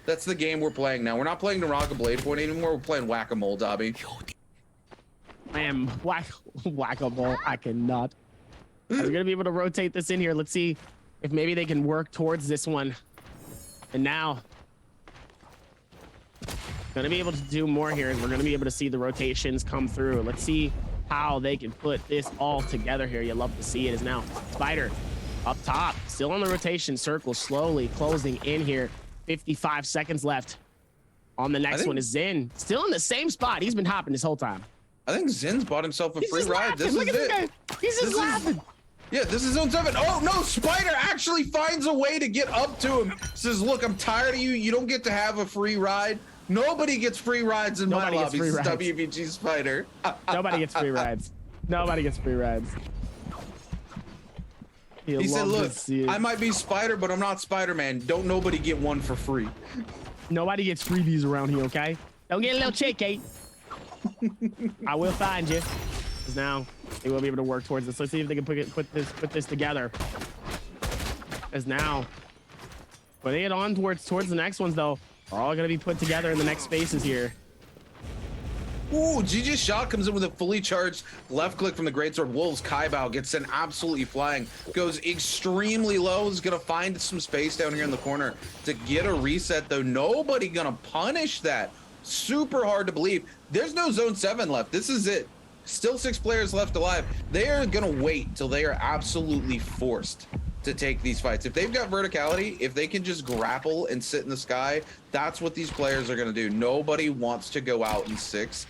That's the game we're playing now. We're not playing Naraka Blade Point anymore. We're playing Whack-A-Mole, Dobby. Man, Whack-A-Mole. I cannot. I'm gonna be able to rotate this in here. Let's see if maybe they can work towards this one. And now, gonna be able to do more here, and we're gonna be able to see the rotations come through. Let's see how they can put this all together here. You love to see it. Is now Spider up top, still on the rotation circle, slowly closing in here. 55 seconds left. On the next one is Zin, still in the same spot. He's been hopping this whole time. I think Zin's bought himself a free ride. This is it. He's just laughing. Yeah, this is zone 7. Oh no, Spider actually finds a way to get up to him. Says, look, I'm tired of you. You don't get to have a free ride. Nobody gets free rides in my lobby. WBG Spider. Nobody gets free rides. Nobody gets free rides. He said, look, I might be Spider, but I'm not Spider-Man. Don't nobody get one for free. Nobody gets freebies around here, okay? Don't get a little cheeky. I will find you. Because now They will be able to work towards this. Let's see if they can put this together. As now, putting it on towards the next ones though, are all gonna be put together in the next spaces here. Ooh, GG shot comes in with a fully charged left click from the Greatsword. Wolves, Kaibao gets sent absolutely flying. Goes extremely low. Is going to find some space down here in the corner to get a reset, though. Nobody going to punish that. Super hard to believe. There's no Zone 7 left. This is it. Still 6 players left alive. They are going to wait till they are absolutely forced to take these fights. If they've got verticality, if they can just grapple and sit in the sky, that's what these players are going to do. Nobody wants to go out in 6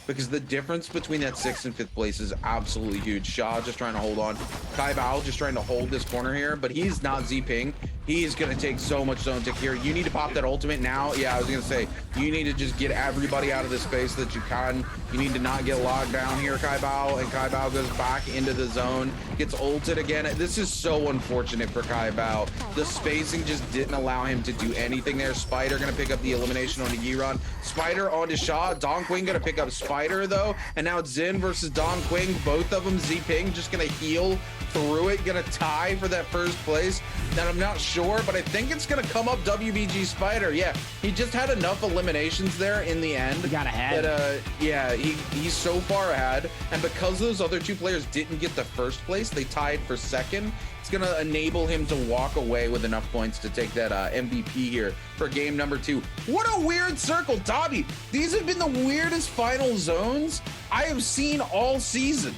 because the difference between that 6th and 5th place is absolutely huge. Shaw just trying to hold on. Kaibao just trying to hold this corner here, but he's not Z-Ping. He is going to take so much zone tick here. You need to pop that ultimate now. Yeah, I was going to say, you need to just get everybody out of the space that you can. You need to not get logged down here, Kaibao, and Kaibao goes back into the zone, gets ulted again. This is so unfortunate for Kaibao. The spacing just didn't allow him to do anything there. Spider going to pick up the elimination on the Yiran. Spider onto Shaw. Don Quing going to pick up Spider, though. And now it's Zin versus Don Quing. Both of them, Z-Ping just going to heal through it. Going to tie for that first place. And I'm not sure, but I think it's going to come up WBG Spider. Yeah, he just had enough eliminations there in the end. He got ahead. That, yeah, he's so far ahead. And because those other 2 players didn't get the first place, they tied for 2nd. It's going to enable him to walk away with enough points to take that MVP here for game number 2. What a weird circle, Dobby. These have been the weirdest final zones I have seen all season.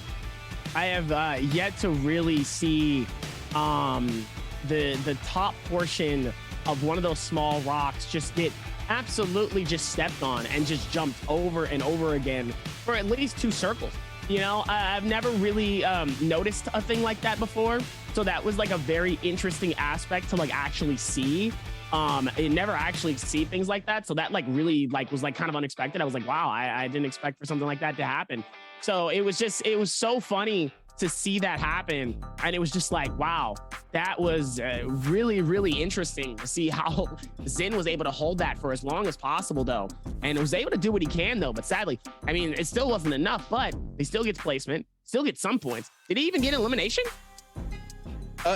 I have yet to really see the top portion of one of those small rocks just get absolutely just stepped on and just jumped over and over again for at least 2 circles. You know, I've never really noticed a thing like that before. So that was like a very interesting aspect to like actually see. It never actually see things like that. So that like really like was like kind of unexpected. I was like, wow, I didn't expect for something like that to happen. So it was so funny to see that happen. And it was just like, wow, that was really, really interesting to see how Zin was able to hold that for as long as possible, though. And was able to do what he can, though. But sadly, I mean, it still wasn't enough, but he still gets placement, still gets some points. Did he even get elimination?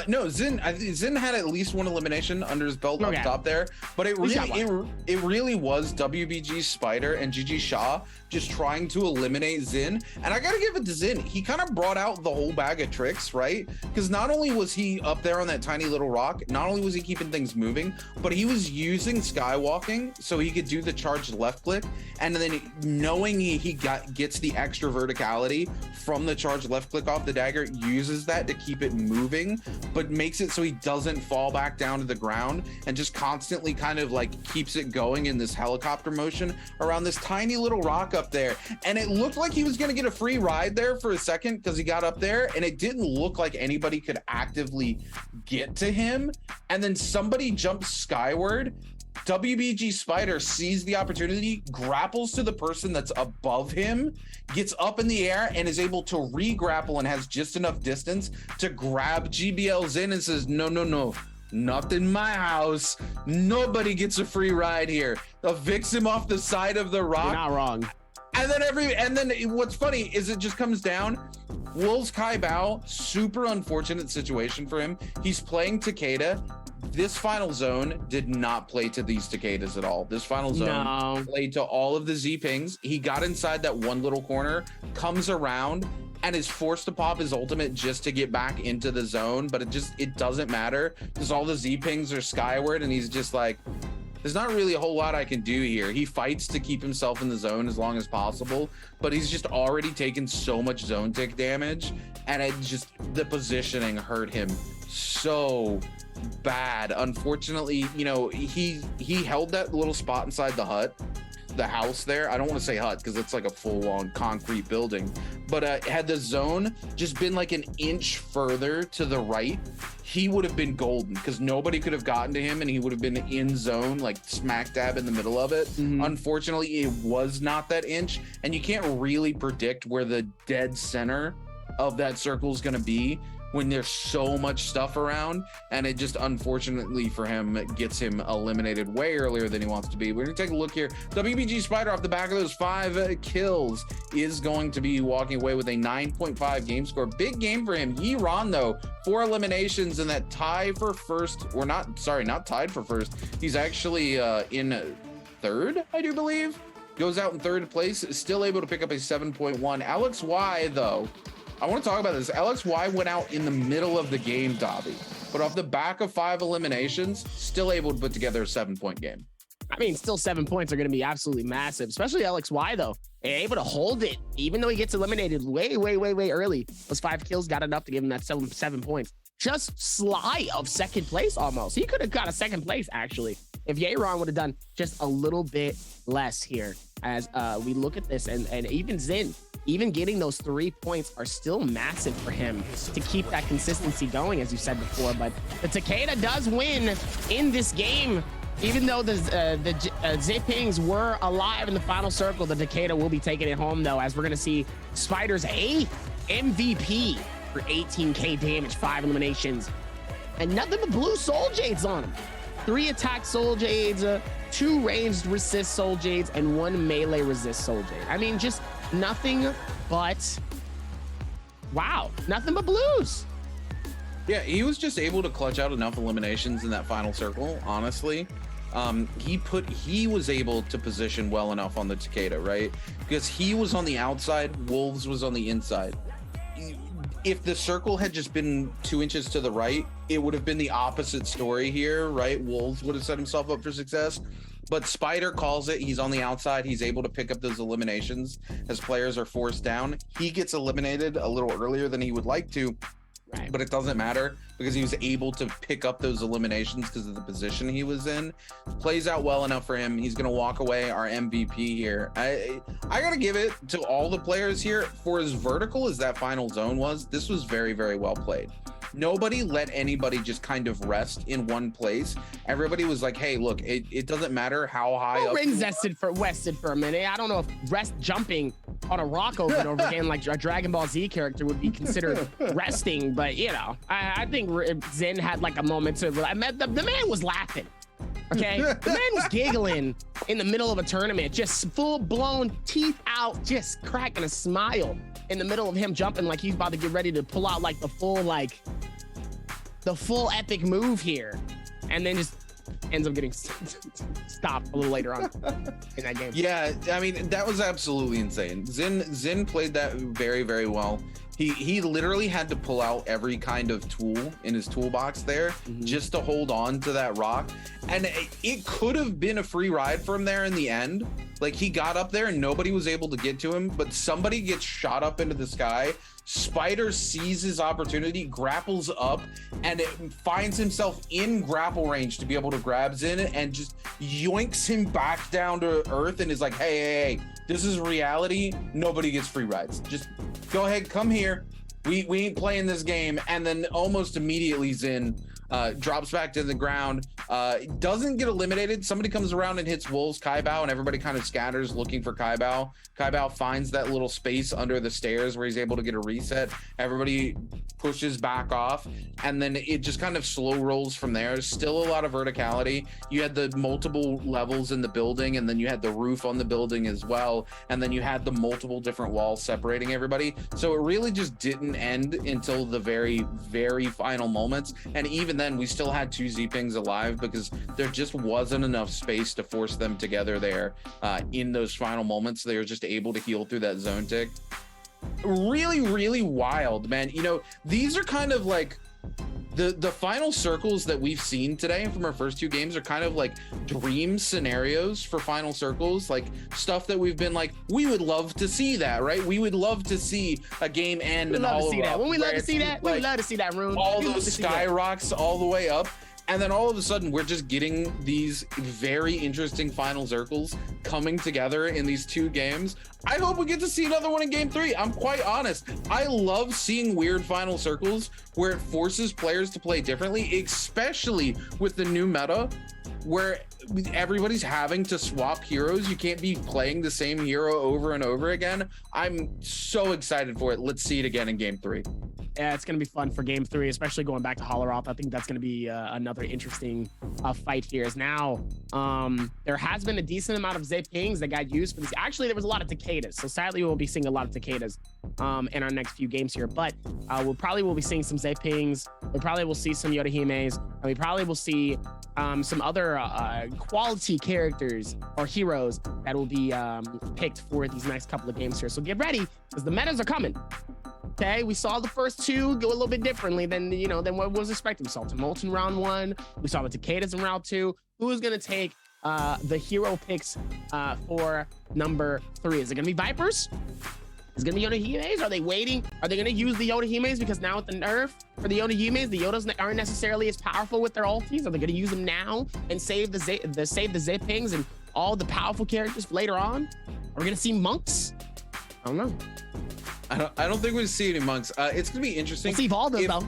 No, Zin had at least 1 elimination under his belt up top there, but it really was WBG Spider and GG Shaw just trying to eliminate Zin. And I gotta give it to Zin. He kind of brought out the whole bag of tricks, right? Because not only was he up there on that tiny little rock, not only was he keeping things moving, but he was using skywalking so he could do the charged left click. And then knowing he gets the extra verticality from the charged left click off the dagger, uses that to keep it moving, but makes it so he doesn't fall back down to the ground and just constantly kind of like keeps it going in this helicopter motion around this tiny little rock up there. And it looked like he was going to get a free ride there for a second because he got up there and it didn't look like anybody could actively get to him. And then somebody jumps skyward. WBG Spider sees the opportunity, grapples to the person that's above him, gets up in the air and is able to re-grapple and has just enough distance to grab GBL Zin and says, no, not in my house. Nobody gets a free ride here. Evicts him off the side of the rock. You're not wrong. And then what's funny is it just comes down. Wolves Kaibao, super unfortunate situation for him. He's playing Takeda. This final zone did not play to these Takedas at all. This final zone played to all of the Z-Pings. He got inside that one little corner, comes around, and is forced to pop his ultimate just to get back into the zone. But it doesn't matter because all the Z-Pings are skyward, and he's just like, there's not really a whole lot I can do here. He fights to keep himself in the zone as long as possible, but he's just already taken so much zone tick damage, and the positioning hurt him so bad. Unfortunately, you know, he held that little spot inside the house there. I don't want to say hut because it's like a full-on concrete building, but had the zone just been like an inch further to the right, he would have been golden because nobody could have gotten to him and he would have been in zone, like smack dab in the middle of it. Unfortunately, it was not that inch, and you can't really predict where the dead center of that circle is going to be when there's so much stuff around, and it just unfortunately for him gets him eliminated way earlier than he wants to be. We're gonna take a look here. WBG Spider off the back of those 5 kills is going to be walking away with a 9.5 game score. Big game for him. Yiran though, 4 eliminations and that tie for first, or not tied for first. He's actually in 3rd, I do believe. Goes out in 3rd place, still able to pick up a 7.1. Alex Y though, I want to talk about this. LXY went out in the middle of the game, Dobby, but off the back of 5 eliminations, still able to put together a 7-point game. I mean, still 7 points are going to be absolutely massive, especially LXY though. Able to hold it, even though he gets eliminated way early. Those 5 kills got enough to give him that 7 points. Just sly of 2nd place almost. He could have got a 2nd place actually, if Yiran would have done just a little bit less here. As we look at this, and even Zin, even getting those 3 points are still massive for him to keep that consistency going, as you said before. But the Takeda does win in this game. Even though the Zipings were alive in the final circle, the Takeda will be taking it home, though, as we're going to see Spider's 8th MVP for 18k damage, 5 eliminations, and nothing but blue Soul Jades on him. 3 attack Soul Jades, 2 ranged resist Soul Jades, and 1 melee resist Soul Jade. I mean, just nothing but, wow, nothing but blues. Yeah, he was just able to clutch out enough eliminations in that final circle, honestly. He was able to position well enough on the Takeda, right? Because he was on the outside, Wolves was on the inside. If the circle had just been 2 inches to the right, it would have been the opposite story here, right? Wolves would have set himself up for success. But Spider calls it. He's on the outside. He's able to pick up those eliminations as players are forced down. He gets eliminated a little earlier than he would like to, right, but it doesn't matter because he was able to pick up those eliminations because of the position he was in. Plays out well enough for him. He's going to walk away our MVP here. I got to give it to all the players here for as vertical as that final zone was. This was very well played. Nobody let anybody just kind of rest in one place. Everybody was like, hey, look, it doesn't matter how high up. Ring rested for a minute. I don't know if rest jumping on a rock over and over again like a Dragon Ball Z character would be considered resting, but you know, I think Zen had like a moment to, the man was laughing. Okay, the man was giggling in the middle of a tournament, just full blown teeth out, just cracking a smile in the middle of him jumping like he's about to get ready to pull out like the full epic move here, and then just ends up getting stopped a little later on in that game. Yeah, I mean, that was absolutely insane. Zin played that very well. He literally had to pull out every kind of tool in his toolbox there just to hold on to that rock. And it could have been a free ride from there in the end. Like, he got up there and nobody was able to get to him, but somebody gets shot up into the sky. Spider sees his opportunity, grapples up, and it finds himself in grapple range to be able to grab Zin and just yoinks him back down to earth and is like, hey, this is reality. Nobody gets free rides. Just go ahead, come here. We ain't playing this game. And then almost immediately Zin drops back to the ground, doesn't get eliminated. Somebody comes around and hits Wolves Kaibao, and everybody kind of scatters looking for Kaibao. Kaibao finds that little space under the stairs where he's able to get a reset. Everybody pushes back off, and then it just kind of slow rolls from there. Still a lot of verticality. You had the multiple levels in the building, and then you had the roof on the building as well, and then you had the multiple different walls separating everybody. So it really just didn't end until the very final moments. And even then, we still had 2 Z-Pings alive because there just wasn't enough space to force them together there in those final moments. They were just able to heal through that zone tick. Really wild, man. You know, these are kind of like the final circles that we've seen today from our first 2 games are kind of like dream scenarios for final circles, like stuff that we've been like, we would love to see that, right? We would love to see a game end and all of that. When we love to see that, we love to see that room. All those sky rocks all the way up. And then all of a sudden, we're just getting these very interesting final circles coming together in these 2 games. I hope we get to see another one in game 3. I'm quite honest. I love seeing weird final circles where it forces players to play differently, especially with the new meta, where everybody's having to swap heroes. You can't be playing the same hero over and over again. I'm so excited for it. Let's see it again in game 3. Yeah, it's going to be fun for game 3, especially going back to Holleroth. I think that's going to be another interesting fight here. Is now there has been a decent amount of Zay pings that got used for this. Actually, there was a lot of Takedas. So sadly, we'll be seeing a lot of Takedas in our next few games here. But we'll probably be seeing some Zay pings. We probably will see some Yodahimes. And we probably will see some other quality characters or heroes that will be picked for these next couple of games here. So get ready, because the metas are coming. Okay, we saw the first 2 go a little bit differently than what was expected. We saw Tumult in round 1. We saw the Takedas in round 2. Who is going to take the hero picks for number 3? Is it going to be Vipers? Is it going to be Yodahimes? Are they waiting? Are they going to use the Yodahimes? Because now with the nerf for the Yodahimes, the Yodas aren't necessarily as powerful with their ultis. Are they going to use them now and save the Zay pings and all the powerful characters for later on? Are we going to see monks? I don't know. I don't think we'll see any monks. It's gonna be interesting. We'll see Valdas though.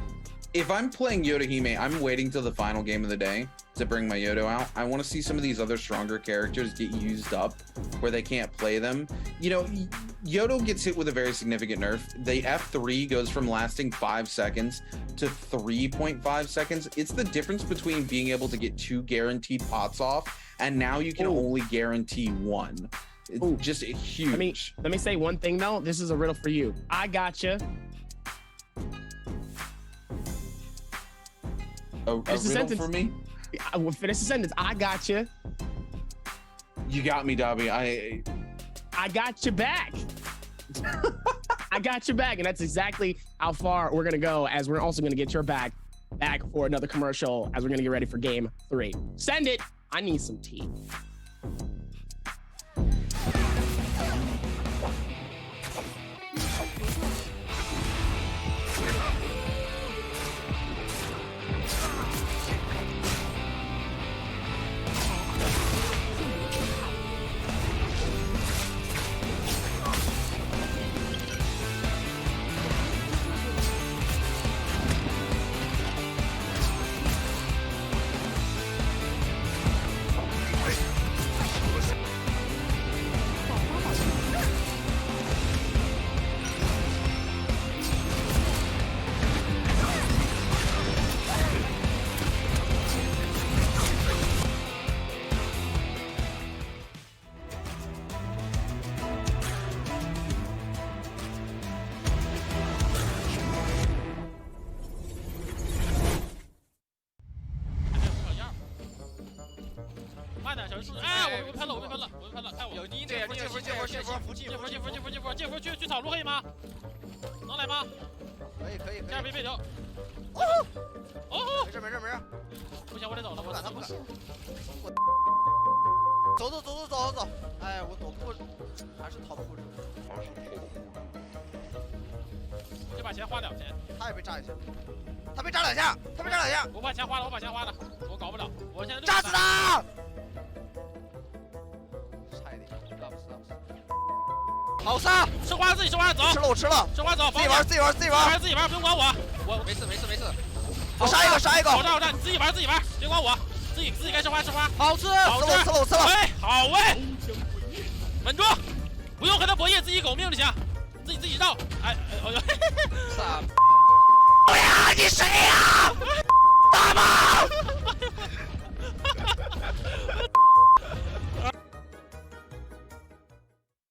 If I'm playing Yodahime, I'm waiting till the final game of the day to bring my Yodo out. I want to see some of these other stronger characters get used up where they can't play them. You know, Yodo gets hit with a very significant nerf. The F3 goes from lasting 5 seconds to 3.5 seconds. It's the difference between being able to get 2 guaranteed pots off and now you can only guarantee 1. It's just huge. Let me say one thing though. This is a riddle for you. I gotcha. A riddle for me? I will finish the sentence. I gotcha. You got me, Dobby. I got your back. I got your back, and that's exactly how far we're gonna go. As we're also gonna get your back for another commercial. As we're gonna get ready for game 3. Send it. I need some tea.慢点，小心！哎，我被喷了，看我。有你这，进服，去草路可以吗？能来吗？可以。加点背条。没事。不行，我得走了，我他不敢。走。哎，我躲不，还是逃不过这个。这把钱花2千。他也被炸一下。他被炸2下。我把钱花了，我搞不了，我现在炸死他！差一点，好杀！吃花自己吃花走。我吃了。吃花走，自己玩，自己玩，不用管我。我没事。我杀一个。好炸！你自己玩，别管我。自己该吃花。好吃。我吃了。哎，好喂！稳住，不用和他博弈，自己狗命就行。自己绕。哎呦！傻！不要，你谁呀？大妈！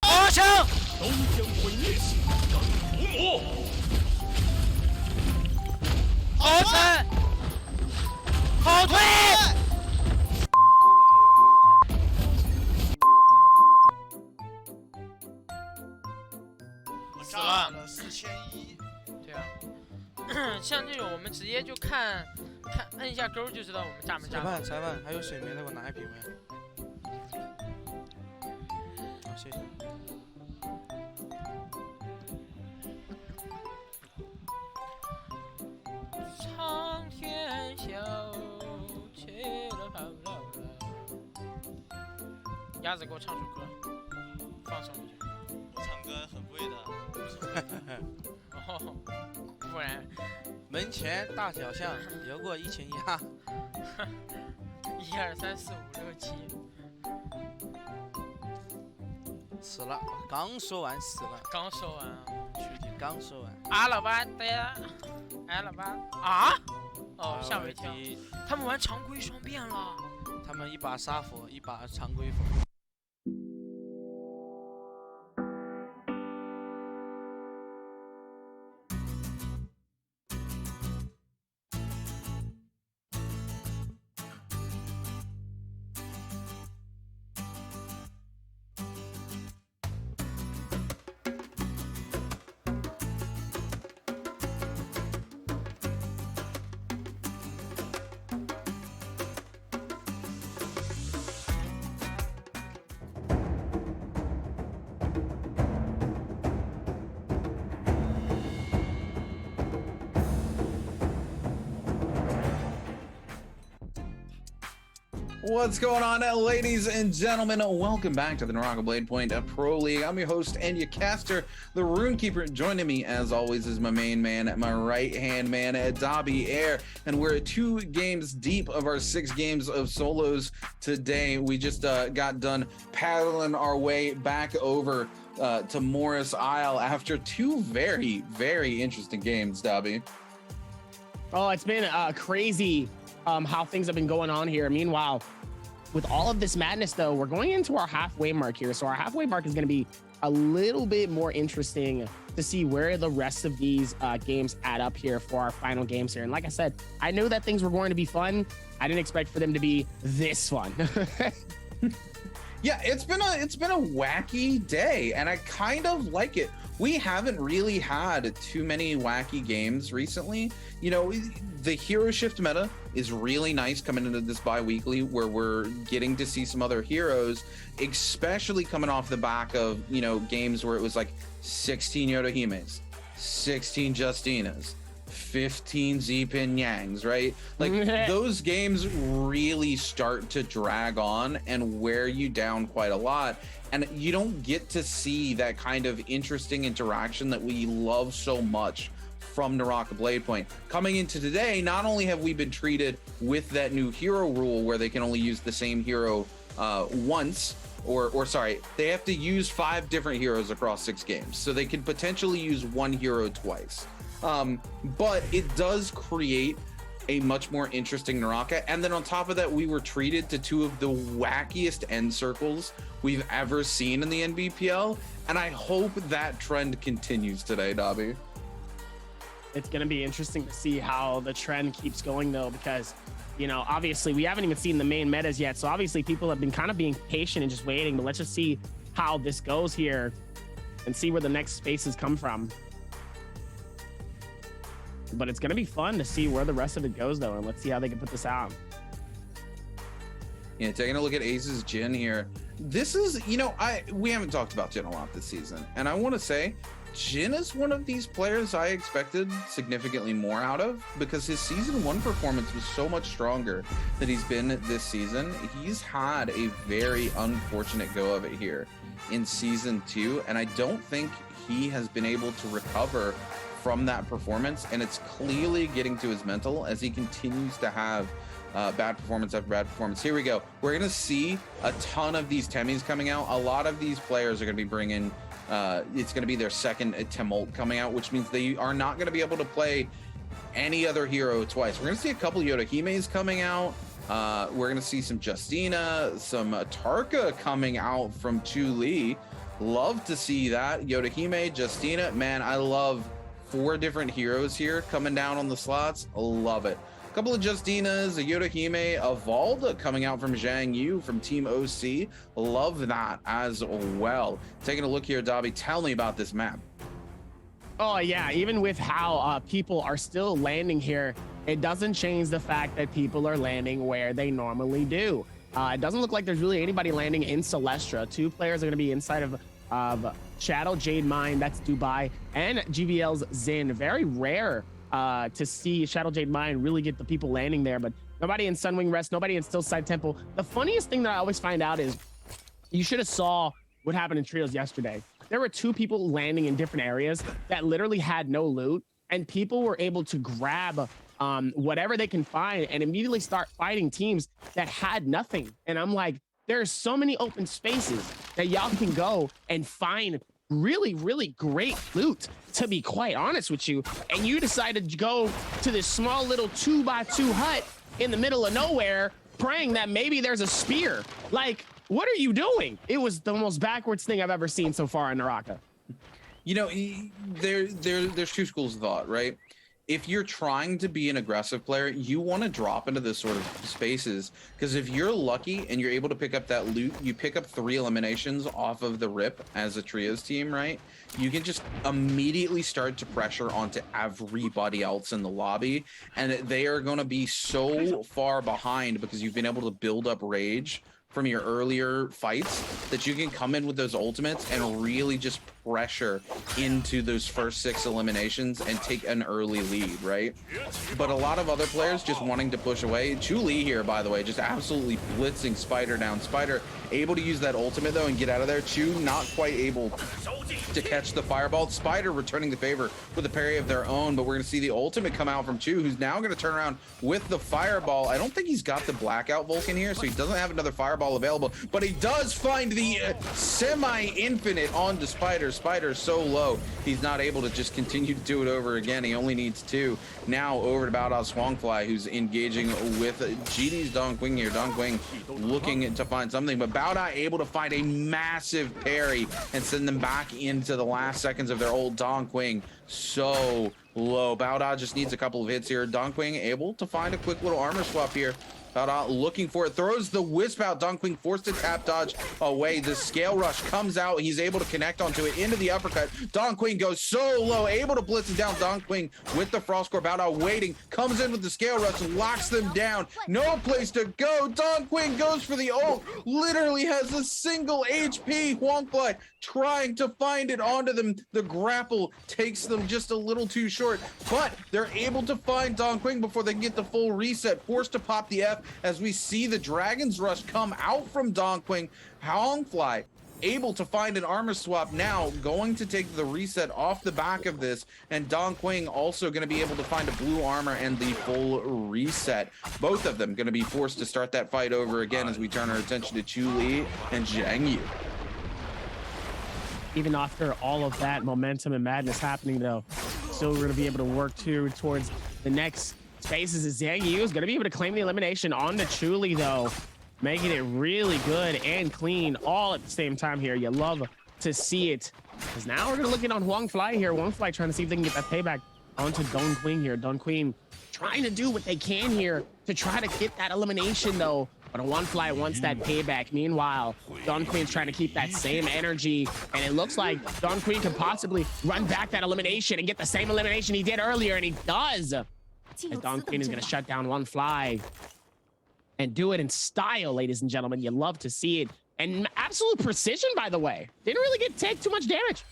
阿强，都将毁灭，敢屠魔！好踩，好推！我炸了4100。对啊。像这种我们直接就看摁一下勾就知道我们炸没炸。裁判，还有水没的给我拿一瓶没？好，谢谢。苍天笑，切了好老了。鸭子给我唱首歌，放松一下。我唱歌很贵的。哦，不然。门前大小巷，流过一群鸭。1、2、3、4、5、6、7。死了，刚说完死了，刚说完，兄弟刚说完。啊，老八对了，哎，老八啊，哦，吓我一跳，他们玩常规双变了，他们一把杀佛，一把常规佛。What's going on, ladies and gentlemen? Welcome back to the Naraka Blade Point Pro League. I'm your host and your caster, the Runekeeper. Joining me, as always, is my main man, my right-hand man, Dobby Air. And we're 2 games deep of our 6 games of solos today. We just got done paddling our way back over to Morris Isle after 2 very, very interesting games, Dobby. Oh, it's been crazy how things have been going on here. Meanwhile, with all of this madness, though, we're going into our halfway mark here. So our halfway mark is going to be a little bit more interesting to see where the rest of these games add up here for our final games here. And like I said, I knew that things were going to be fun. I didn't expect for them to be this fun. Yeah, it's been a wacky day, and I kind of like it. We haven't really had too many wacky games recently. You know, the hero shift meta is really nice coming into this bi-weekly, where we're getting to see some other heroes, especially coming off the back of, you know, games where it was like 16 Yodahimes, 16 Justinas, 15 Zpin Yangs, right? Like those games really start to drag on and wear you down quite a lot. And you don't get to see that kind of interesting interaction that we love so much from Naraka Blade Point. Coming into today, not only have we been treated with that new hero rule where they can only use the same hero once, or sorry, they have to use 5 different heroes across 6 games. So they could potentially use 1 hero twice. But it does create a much more interesting Naraka. And then on top of that, we were treated to 2 of the wackiest end circles we've ever seen in the NBPL. And I hope that trend continues today, Dobby. It's going to be interesting to see how the trend keeps going, though, because, you know, obviously we haven't even seen the main metas yet. So obviously people have been kind of being patient and just waiting. But let's just see how this goes here and see where the next spaces come from. But it's going to be fun to see where the rest of it goes, though, and let's see how they can put this out. Yeah, taking a look at Ace's Jhin here. This is, you know, we haven't talked about Jhin a lot this season, and I want to say Jhin is one of these players I expected significantly more out of, because his season 1 performance was so much stronger than he's been this season. He's had a very unfortunate go of it here in season 2, and I don't think he has been able to recover from that performance, and it's clearly getting to his mental as he continues to have bad performance after bad performance. Here we go. We're going to see a ton of these Temis coming out. A lot of these players are going to be bringing, it's going to be their second Tumult coming out, which means they are not going to be able to play any other hero twice. We're going to see a couple Yodahimes coming out. We're going to see some Justina, some Tarka coming out from Chu Li. Love to see that. Yodahime, Justina, man, I love 4 different heroes here coming down on the slots. Love it. A couple of Justinas, a Yodahime, a Valda coming out from Zhang Yu from Team OC. Love that as well. Taking a look here, Dobby, tell me about this map. Oh, yeah. Even with how people are still landing here, it doesn't change the fact that people are landing where they normally do. It doesn't look like there's really anybody landing in Celestra. 2 players are going to be inside of Shadow Jade Mine, that's Dubai, and GBL's Zin. Very rare to see Shadow Jade Mine really get the people landing there, but nobody in Sunwing Rest, nobody in Stillside Temple. The funniest thing that I always find out is you should have saw what happened in Trios yesterday. There were 2 people landing in different areas that literally had no loot, and people were able to grab whatever they can find and immediately start fighting teams that had nothing. And I'm like, there's so many open spaces that y'all can go and find really, really great loot, to be quite honest with you. And you decided to go to this small little 2x2 hut in the middle of nowhere, praying that maybe there's a spear. Like, what are you doing? It was the most backwards thing I've ever seen so far in Naraka. You know, there's two schools of thought, right? If you're trying to be an aggressive player, you want to drop into this sort of spaces, because if you're lucky and you're able to pick up that loot, you pick up 3 eliminations off of the rip as a trios team, right? You can just immediately start to pressure onto everybody else in the lobby, and they are going to be so far behind because you've been able to build up rage from your earlier fights that you can come in with those ultimates and really just pressure into those first 6 eliminations and take an early lead, right? But a lot of other players just wanting to push away. Chu-Li here, by the way, just absolutely blitzing Spider down. Spider able to use that ultimate though and get out of there. Chu not quite able to catch the fireball. Spider returning the favor with a parry of their own, but we're going to see the ultimate come out from Chu, who's now going to turn around with the fireball. I don't think he's got the blackout Vulcan here, so he doesn't have another fireball available, but he does find the semi-infinite onto Spider. Spider so low, he's not able to just continue to do it over again. He only needs 2. Now over to Baoda's Huangfly, who's engaging with GD's Dongqing here. Dongqing looking to find something, but Baoda able to find a massive parry and send them back into the last seconds of their old Dongqing. So low. Baoda just needs a couple of hits here. Dongqing able to find a quick little armor swap here. Baoda looking for it, throws the wisp out. Dongqing forced to tap dodge away. The scale rush comes out. He's able to connect onto it into the uppercut. Dongqing goes so low, able to blitz it down. Dongqing with the frost core. Baoda waiting, comes in with the scale rush, locks them down. No place to go. Dongqing goes for the ult, literally has a single HP. Huangfly trying to find it onto them. The grapple takes them just a little too short, but they're able to find Dongqing before they can get the full reset. Forced to pop the F as we see the Dragon's Rush come out from Dongqing. Huangfly able to find an armor swap, now going to take the reset off the back of this, and Dongqing also going to be able to find a blue armor and the full reset. Both of them going to be forced to start that fight over again as we turn our attention to Chu-Li and Zhang Yu. Even after all of that momentum and madness happening, though, still we're going to be able to work towards the next spaces. As Zhang Yu is going to be able to claim the elimination on the Chu-Li, though, making it really good and clean all at the same time here. You love to see it. Because now we're going to look in on Huangfly here. Huangfly trying to see if they can get that payback onto Dongqing here. Dongqing trying to do what they can here to try to get that elimination, though. But Huangfly wants that payback. Meanwhile, Dongqing's trying to keep that same energy, and it looks like Dongqing could possibly run back that elimination and get the same elimination he did earlier, and he does. As Dongqing is going to shut down Huangfly and do it in style, ladies and gentlemen. You love to see it. And absolute precision, by the way. Didn't really take too much damage.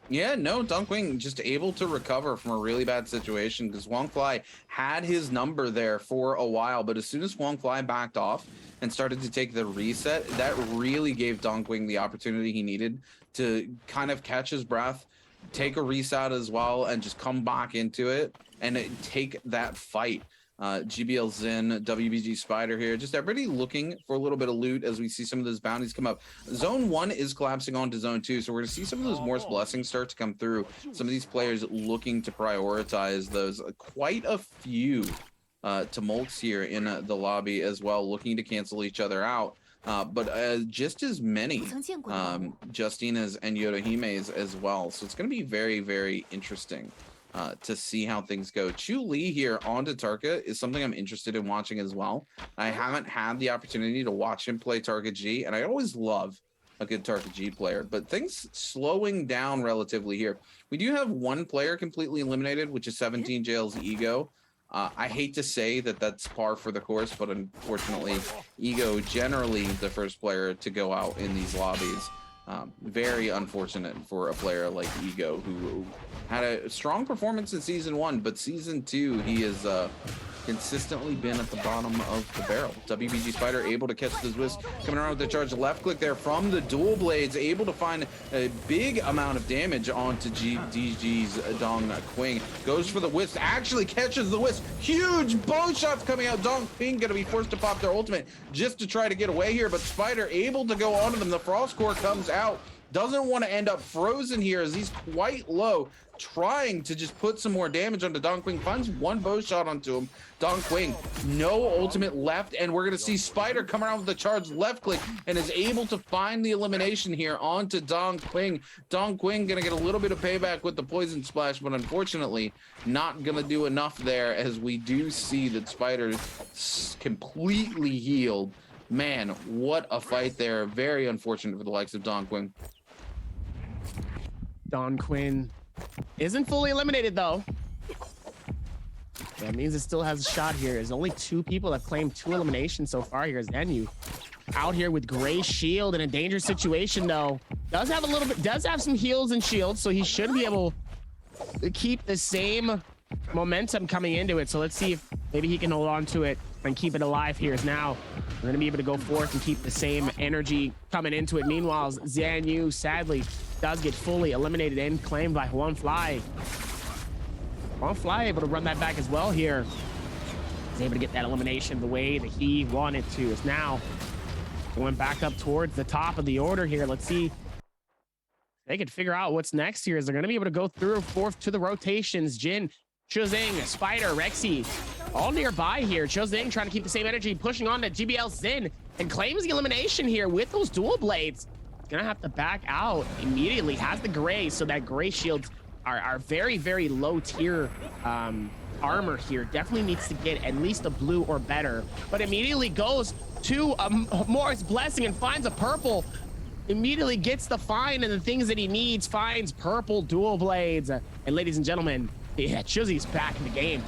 Yeah, no, Dongqing just able to recover from a really bad situation because Huangfly had his number there for a while, but as soon as Huangfly backed off and started to take the reset, that really gave Dongqing the opportunity he needed to kind of catch his breath, take a reset as well, and just come back into it and take that fight. GBL Zin, WBG Spider here, just everybody looking for a little bit of loot as we see some of those bounties come up. Zone 1 is collapsing onto Zone 2, so we're going to see some of those Morse blessings start to come through. Some of these players looking to prioritize those. Quite a few tumults here in the lobby as well, looking to cancel each other out. But just as many Justina's and Yodohime's as well. So it's going to be very, very interesting to see how things go. Chu-Li here onto Tarka is something I'm interested in watching as well. I haven't had the opportunity to watch him play Tarka G, and I always love a good Tarka G player, but things slowing down relatively here. We do have one player completely eliminated, which is 17 Jail's Ego. I hate to say that that's par for the course, but unfortunately, Ego generally the first player to go out in these lobbies. Very unfortunate for a player like Ego, who had a strong performance in Season 1, but Season 2, he is consistently been at the bottom of the barrel. WBG Spider able to catch the Zwist, coming around with the charge left click there from the dual blades, able to find a big amount of damage onto DG's Dong Quing. Goes for the Wisp, actually catches the Wisp. Huge bow shots coming out. Dong Quing gonna be forced to pop their ultimate just to try to get away here, but Spider able to go onto them. The Frost Core comes out. Doesn't want to end up frozen here as he's quite low, trying to just put some more damage onto Dong Quing. Finds one bow shot onto him. Dong Quing, no ultimate left, and we're going to see Spider come around with the charge left click and is able to find the elimination here onto Dong Quing. Dong Quing going to get a little bit of payback with the poison splash, but unfortunately not going to do enough there, as we do see that Spider completely healed. Man, what a fight there. Very unfortunate for the likes of Dong Quing. Dong Quinn isn't fully eliminated though. That means it still has a shot here. There's only 2 people that claimed 2 eliminations so far here. Is Enu out here with Gray Shield in a dangerous situation though. Does have some heals and shields, so he should be able to keep the same momentum coming into it. So let's see if maybe he can hold on to it and keep it alive here. Is now we're going to be able to go forth and keep the same energy coming into it. Meanwhile, Zanyu sadly does get fully eliminated and claimed by Juan Fly. Juan Fly able to run that back as well here. He's able to get that elimination the way that he wanted to. Is now going back up towards the top of the order here. Let's see if they can figure out what's next here. Is they're going to be able to go through forth to the rotations. Jin, Chuzing, Spider, Rexy, all nearby here. Chuzing trying to keep the same energy, pushing on to GBL Zin, and claims the elimination here with those dual blades. Gonna have to back out immediately. Has the gray, so that gray shields are very, very low tier armor here. Definitely needs to get at least a blue or better, but immediately goes to Morris Blessing and finds a purple. Immediately gets the find and the things that he needs. Finds purple dual blades. And ladies and gentlemen, yeah, Chuzi's back in the game.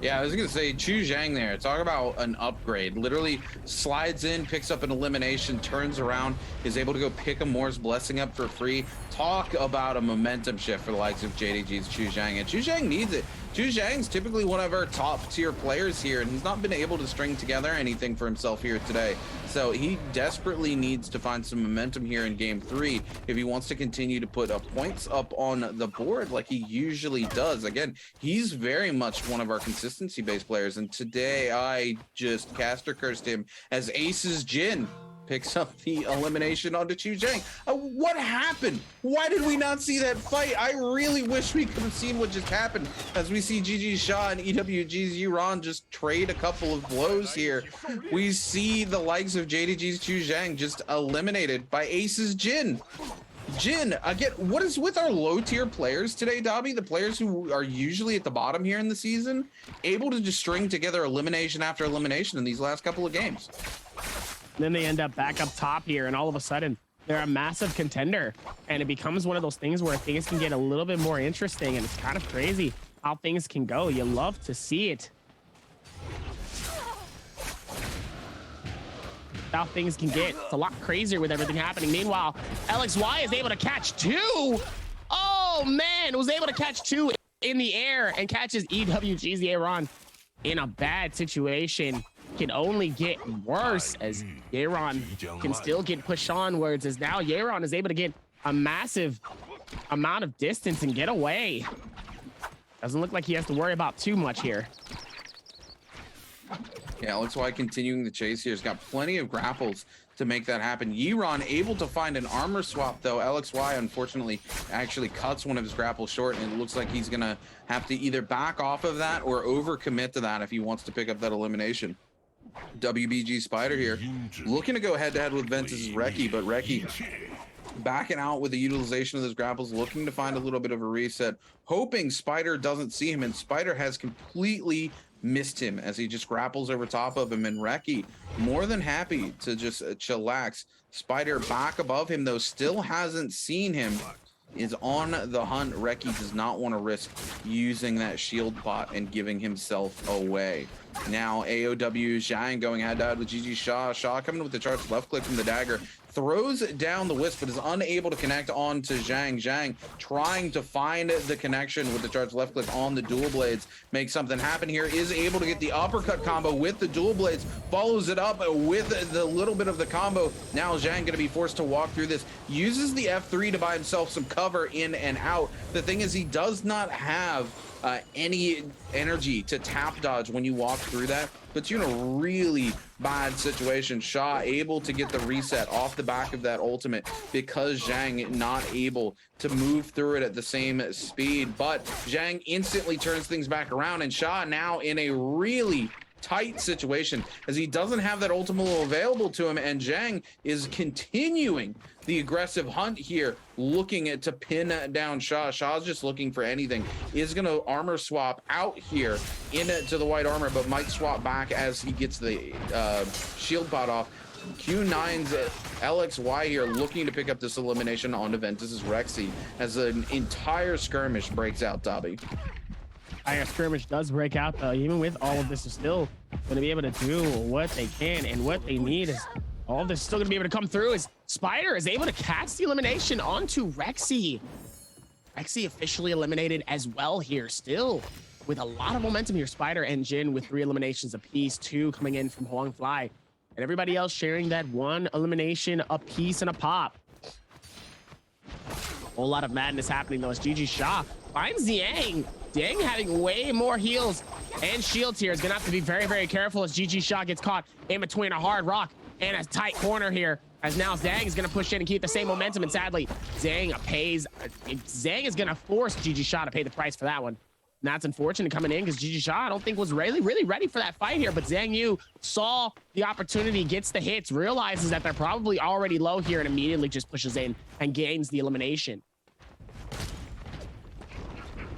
Yeah, I was gonna say Chu Zhang there. Talk about an upgrade. Literally slides in, picks up an elimination, turns around, is able to go pick a Moore's Blessing up for free. Talk about a momentum shift for the likes of JDG's Chu Zhang, and Chu Zhang needs it. Chu Zhang's typically one of our top tier players here, and he's not been able to string together anything for himself here today. So he desperately needs to find some momentum here in game 3 if he wants to continue to put points up on the board like he usually does. Again, he's very much one of our consistency-based players, and today I just caster cursed him as Ace's Jin picks up the elimination onto Chu Zhang. What happened? Why did we not see that fight? I really wish we could have seen what just happened, as we see GG Shaw and EWG's Yuron just trade a couple of blows here. We see the likes of JDG's Chu Zhang just eliminated by Ace's Jin. Jin, again, what is with our low tier players today, Dobby? The players who are usually at the bottom here in the season, able to just string together elimination after elimination in these last couple of games. Then they end up back up top here, and all of a sudden they're a massive contender, and it becomes one of those things where things can get a little bit more interesting, and it's kind of crazy how things can go. You love to see it. How things can get. It's a lot crazier with everything happening. Meanwhile, LXY is able to catch 2. Oh man, was able to catch 2 in the air and catches EWG's Aaron in a bad situation. Can only get worse as Yeron can still get pushed onwards, as now Yeron is able to get a massive amount of distance and get away. Doesn't look like he has to worry about too much here. Yeah, LXY continuing the chase here. He's got plenty of grapples to make that happen. Yeron able to find an armor swap, though. LXY, unfortunately, actually cuts one of his grapples short, and it looks like he's going to have to either back off of that or overcommit to that if he wants to pick up that elimination. WBG Spider here looking to go head-to-head with Ventus's Reki, but Reki backing out with the utilization of those grapples, looking to find a little bit of a reset, hoping Spider doesn't see him, and Spider has completely missed him as he just grapples over top of him, and Reki more than happy to just chillax. Spider back above him, though, still hasn't seen him, is on the hunt. Reki does not want to risk using that shield bot and giving himself away. Now AOW Zhang going head-to-head with GG Shaw. Shaw coming with the charge left click from the dagger, throws down the Wisp, but is unable to connect on to Zhang. Zhang trying to find the connection with the charge left click on the dual blades. Make something happen here. Is able to get the uppercut combo with the dual blades. Follows it up with the little bit of the combo. Now Zhang going to be forced to walk through this. Uses the F3 to buy himself some cover in and out. The thing is, he does not have any energy to tap dodge when you walk through that. Puts you in a really bad situation. Sha able to get the reset off the back of that ultimate because Zhang not able to move through it at the same speed. But Zhang instantly turns things back around, and Sha now in a really tight situation as he doesn't have that ultimate available to him, and Zhang is continuing the aggressive hunt here, looking to pin down Sha. Sha's just looking for anything. Is going to armor swap out here into the white armor, but might swap back as he gets the shield pot off. Q9's LXY here looking to pick up this elimination on Ventus's Rexy as an entire skirmish breaks out, Dobby. Entire skirmish does break out, though. Even with all of this, is still going to be able to do what they can, and what they need is all of this is still going to be able to come through as Spider is able to catch the elimination onto Rexy. Rexy officially eliminated as well here, still with a lot of momentum here. Spider and Jin with 3 eliminations apiece, 2 coming in from Huang Fly, and everybody else sharing that 1 elimination apiece and a pop. A whole lot of madness happening though as GG Sha finds Yang. Yang having way more heals and shields here is gonna have to be very, very careful as GG Sha gets caught in between a hard rock and a tight corner here, as now Zhang is gonna push in and keep the same momentum, and sadly Zhang is gonna force GG Sha to pay the price for that one. And that's unfortunate coming in because GG Sha I don't think was really ready for that fight here, but Zhang Yu saw the opportunity, gets the hits, realizes that they're probably already low here, and immediately just pushes in and gains the elimination.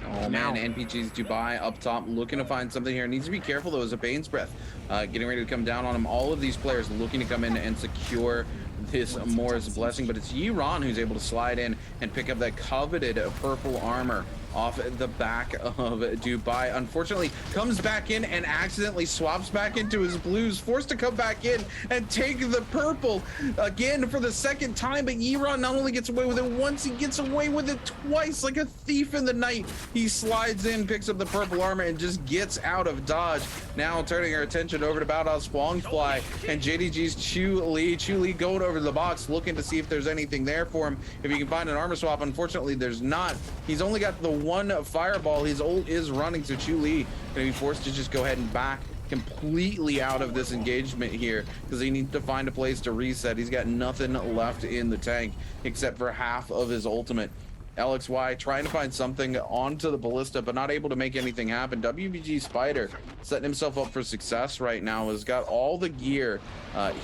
Oh man, NPG's Dubai up top looking to find something here. Needs to be careful though as a Bane's Breath getting ready to come down on him. All of these players looking to come in and secure this Morris blessing, but it's Yiran who's able to slide in and pick up that coveted purple armor off the back of Dubai. Unfortunately, comes back in and accidentally swaps back into his blues, forced to come back in and take the purple again for the second time. But Yiran not only gets away with it once, he gets away with it twice like a thief in the night. He slides in, picks up the purple armor, and just gets out of dodge. Now turning our attention over to Baoda's Huangfly and JDG's Chu Li. Chu Li going over to the box, looking to see if there's anything there for him. If he can find an armor swap, unfortunately, there's not. He's only got the 1 fireball. His ult is running, so Chu Li gonna be forced to just go ahead and back completely out of this engagement here because he needs to find a place to reset. He's got nothing left in the tank except for half of his ultimate. LXY trying to find something onto the ballista, but not able to make anything happen. WBG Spider setting himself up for success right now. Has got all the gear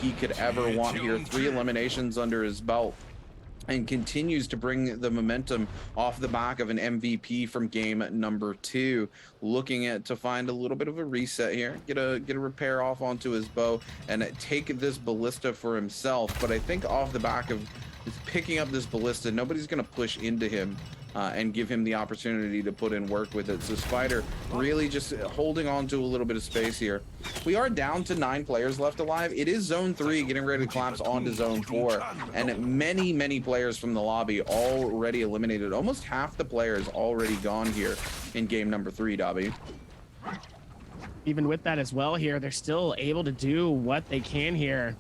he could ever want here. 3 eliminations under his belt, and continues to bring the momentum off the back of an MVP from game number 2. Looking to find a little bit of a reset here, get a repair off onto his bow and take this ballista for himself. But I think off the back of picking up this ballista, nobody's going to push into him and give him the opportunity to put in work with it. So Spider really just holding on to a little bit of space here. We are down to 9 players left alive. It is zone 3 getting ready to collapse onto zone 4, and many players from the lobby already eliminated. Almost half the players already gone here in game number 3, Dobby. Even with that as well here, they're still able to do what they can here.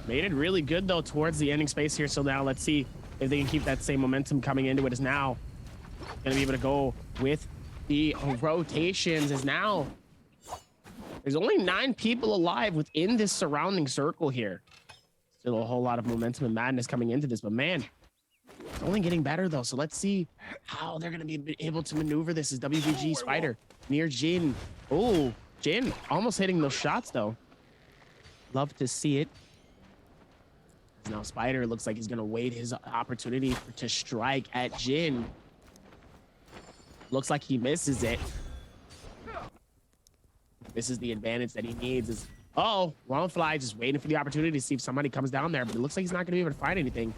Made it really good though towards the ending space here. So now let's see if they can keep that same momentum coming into it. Is now gonna be able to go with the rotations. Is now there's only 9 people alive within this surrounding circle here. Still a whole lot of momentum and madness coming into this, but man, it's only getting better though. So let's see how they're gonna be able to maneuver this. Is WBG Spider near Jin. Oh, Jin almost hitting those shots though. Love to see it. Now Spider looks like he's gonna wait his opportunity to strike at Jin. Looks like he misses it. This is the advantage that he needs. Is Huang Fly just waiting for the opportunity to see if somebody comes down there, but it looks like he's not gonna be able to find anything.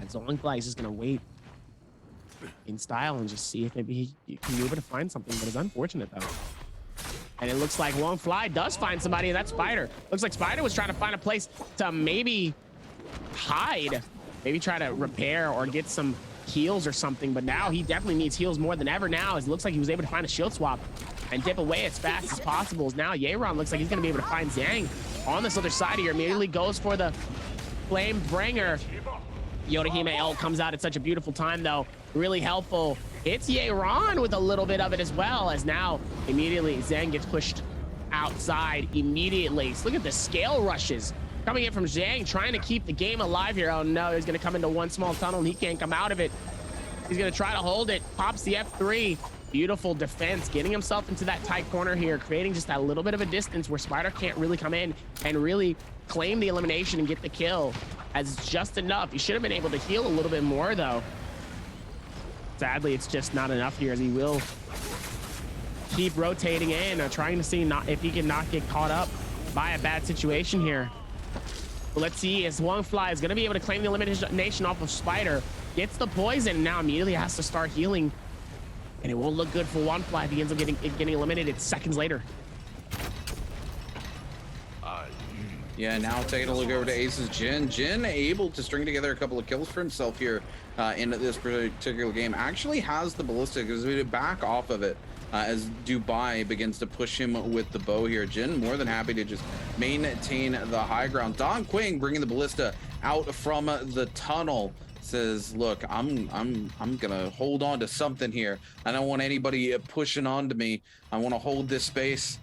And so Huang Fly is just gonna wait in style and just see if maybe he can be able to find something, but it's unfortunate though. And it looks like One Fly does find somebody, and that's Spider. Looks like Spider was trying to find a place to maybe hide, maybe try to repair or get some heals or something, but now he definitely needs heals more than ever now, as it looks like he was able to find a shield swap and dip away as fast as possible. As now Yeron looks like he's going to be able to find Zhang on this other side here. Immediately goes for the Flame Bringer. Yodahime ult comes out at such a beautiful time, though. Really helpful. It's Yeron with a little bit of it as well, as now immediately Zhang gets pushed outside immediately. So look at the scale rushes coming in from Zhang, trying to keep the game alive here. Oh no, he's going to come into one small tunnel and he can't come out of it. He's going to try to hold it. Pops the F3. Beautiful defense, getting himself into that tight corner here, creating just that little bit of a distance where Spider can't really come in and really claim the elimination and get the kill, as it's just enough. He should have been able to heal a little bit more, though. Sadly, it's just not enough here, as he will keep rotating in, trying to see if he can not get caught up by a bad situation here. But let's see, as One Fly is going to be able to claim the elimination off of Spider, gets the poison, now immediately has to start healing. And it won't look good for One Fly if he ends up getting eliminated seconds later. Yeah, now taking a look over to Ace's Jin. Jin able to string together a couple of kills for himself here in this particular game. Actually has the ballista because we did back off of it as Dubai begins to push him with the bow here. Jin more than happy to just maintain the high ground. Don Quing bringing the ballista out from the tunnel. Says, look, I'm gonna hold on to something here. I don't want anybody pushing onto me. I want to hold this space,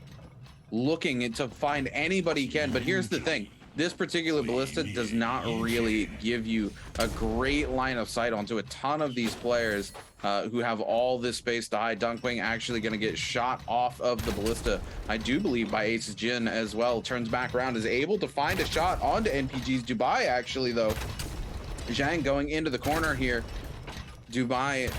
looking to find anybody he can. But here's the thing, this particular ballista does not really give you a great line of sight onto a ton of these players who have all this space to hide. Dunkwing actually going to get shot off of the ballista, I do believe, by Ace's Jin as well. Turns back around, is able to find a shot onto NPG's Dubai, actually, though. Zhang going into the corner here. Dubai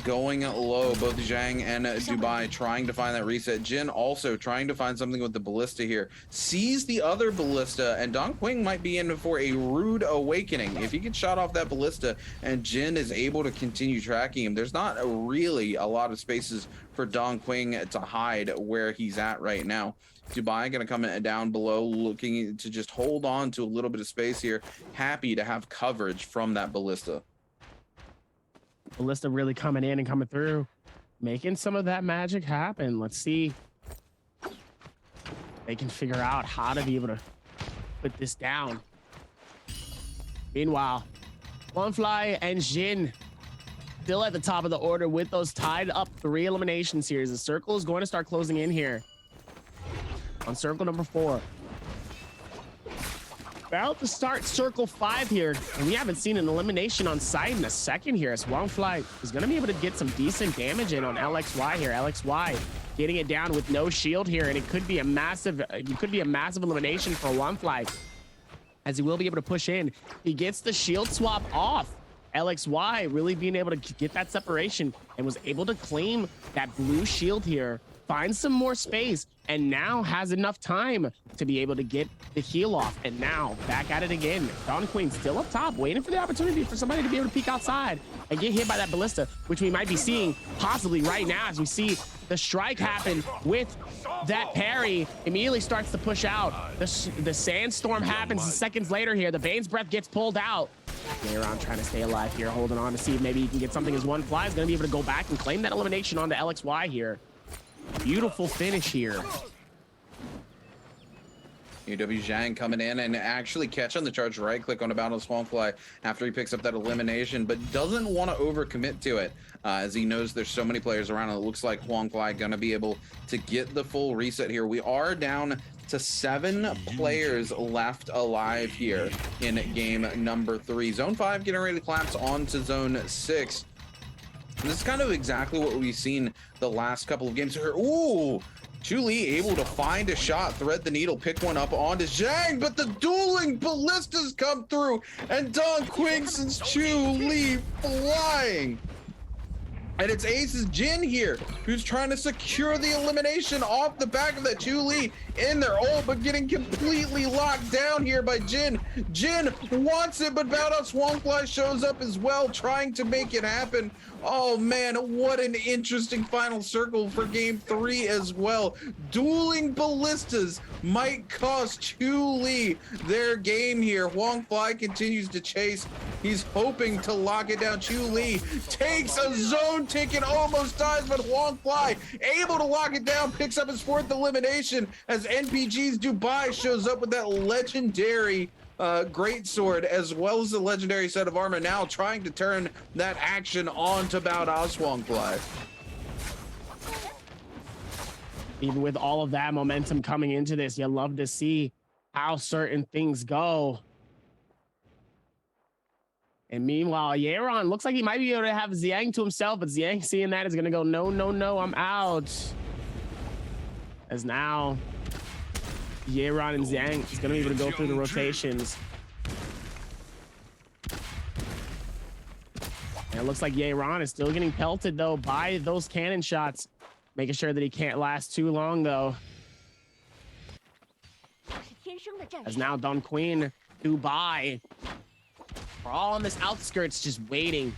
going low. Both Zhang and Dubai trying to find that reset. Jin also trying to find something with the ballista here. Sees the other ballista, and Don Quing might be in for a rude awakening. If he gets shot off that ballista and Jin is able to continue tracking him, there's not really a lot of spaces for Don Quing to hide where he's at right now. Dubai gonna come down below, looking to just hold on to a little bit of space here. Happy to have coverage from that ballista. Ballista really coming in and coming through, making some of that magic happen. Let's see if they can figure out how to be able to put this down. Meanwhile, One Fly and Jin still at the top of the order with those tied up 3 elimination series. The circle is going to start closing in here on circle number 4. About to start circle 5 here, and we haven't seen an elimination on site in a second here, as One Fly is going to be able to get some decent damage in on LXY here. LXY getting it down with no shield here, and it could be a massive elimination for One Fly, as he will be able to push in. He gets the shield swap off. LXY really being able to get that separation and was able to claim that blue shield here, find some more space, and now has enough time to be able to get the heal off. And now back at it again. Don Queen still up top, waiting for the opportunity for somebody to be able to peek outside and get hit by that ballista, which we might be seeing possibly right now as we see the strike happen with that parry. Immediately starts to push out. The sandstorm happens seconds later here. The Bane's Breath gets pulled out. Mayron trying to stay alive here, holding on to see if maybe he can get something, as One Fly is going to be able to go back and claim that elimination onto LXY here. Beautiful finish here. UW Zhang coming in and actually catch on the charge, right click on a Boundless Swampfly after he picks up that elimination, but doesn't want to overcommit to it as he knows there's so many players around. It looks like Huangfly gonna be able to get the full reset here. We are down to 7 players left alive here in game number 3. Zone 5 getting ready to collapse onto Zone 6. And this is kind of exactly what we've seen the last couple of games here. Ooh! Chu-Li able to find a shot, thread the needle, pick one up onto Zhang, but the dueling ballistas come through, and Don Quing sends Chu-Li flying. And it's Ace's Jin here, who's trying to secure the elimination off the back of that Chu-Li in their ult, but getting completely locked down here by Jin. Jin wants it, but Baldos Wongfly shows up as well, trying to make it happen Oh man, what an interesting final circle for game 3 as well. Dueling ballistas might cost Chu-Li their game here. Huang Fly continues to chase. He's hoping to lock it down. Chu-Li takes a zone ticket, almost dies, but Huang Fly able to lock it down, picks up his 4th elimination as NPG's Dubai shows up with that legendary great sword as well as the legendary set of armor, now trying to turn that action on to Badass Huang Fly. Even with all of that momentum coming into this, you love to see how certain things go. And meanwhile, Yeron looks like he might be able to have Xiang to himself, but Xiang seeing that is going to go, no, no, no, I'm out. As now Yeron and Xiang is going to be able to go through the rotations. And it looks like Yeron is still getting pelted, though, by those cannon shots. Making sure that he can't last too long, though. As now Don Queen, Dubai, we're all on this outskirts just waiting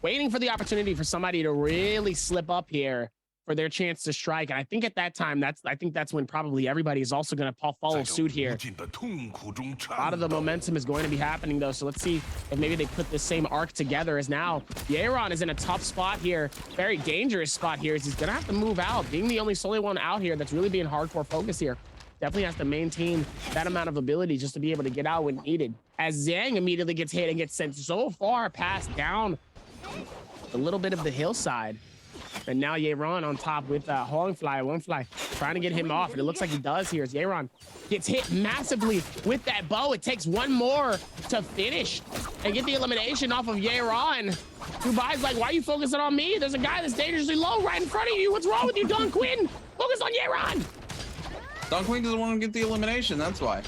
for the opportunity for somebody to really slip up here for their chance to strike. And I think at that time, I think that's when probably everybody is also going to follow suit here. A lot of the momentum is going to be happening, though. So let's see if maybe they put the same arc together. As now Yeron is in a tough spot here, very dangerous spot here, as he's going to have to move out, being the only solo one out here that's really being hardcore focused here. Definitely has to maintain that amount of ability just to be able to get out when needed. As Xiang immediately gets hit and gets sent so far past down a little bit of the hillside. And now Yeron on top with Huang Fly trying to get him off. And it looks like he does here as Yeron gets hit massively with that bow. It takes one more to finish and get the elimination off of Yeron. Dubai's like, why are you focusing on me? There's a guy that's dangerously low right in front of you. What's wrong with you, Don Quinn? Focus on Yeron. Don Queen doesn't want to get the elimination, that's why.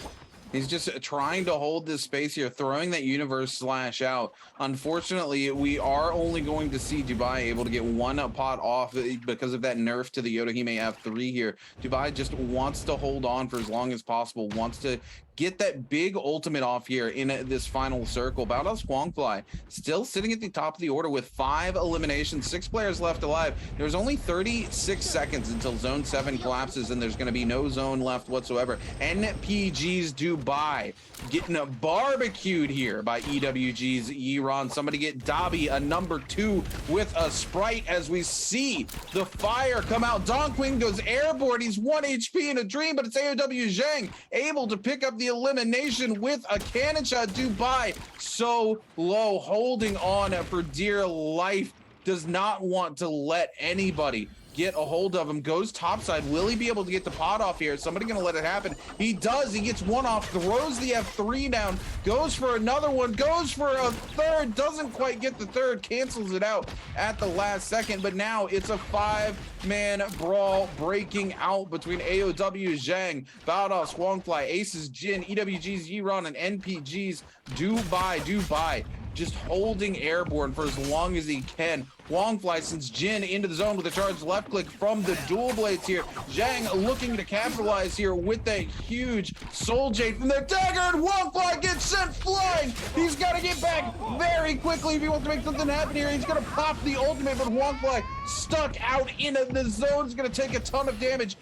He's just trying to hold this space here, throwing that universe slash out. Unfortunately, we are only going to see Dubai able to get one pot off because of that nerf to the Yoda. He may have 3 here. Dubai just wants to hold on for as long as possible, wants to get that big ultimate off here in this final circle. Badass Huang Fly still sitting at the top of the order with 5 eliminations, 6 players left alive. There's only 36 seconds until zone 7 collapses and there's going to be no zone left whatsoever. NPG's Dubai getting barbecued here by EWG's Yeron. Somebody get Dabi a number 2 with a Sprite as we see the fire come out. Don Queen goes airborne. He's 1 HP in a dream, but it's AOW Zhang able to pick up the elimination with a cannon shot. Dubai so low, holding on for dear life, does not want to let anybody get a hold of him. Goes topside. Will he be able to get the pot off here? Somebody gonna let it happen. He does. He gets one off, throws the F3 down, goes for another one, goes for a third, doesn't quite get the third, cancels it out at the last second. But now it's a 5-man brawl breaking out between AOW Zhang, Badass Huang Fly, Aces Jin, EWG's Yeron, and NPG's Dubai just holding airborne for as long as he can. Huang Fly sends Jin into the zone with a charged left click from the dual blades here. Zhang looking to capitalize here with that huge soul jade from the dagger, and Huang Fly gets sent flying. He's got to get back very quickly if he wants to make something happen here. He's going to pop the ultimate, but Huang Fly stuck out in the zone. Is going to take a ton of damage.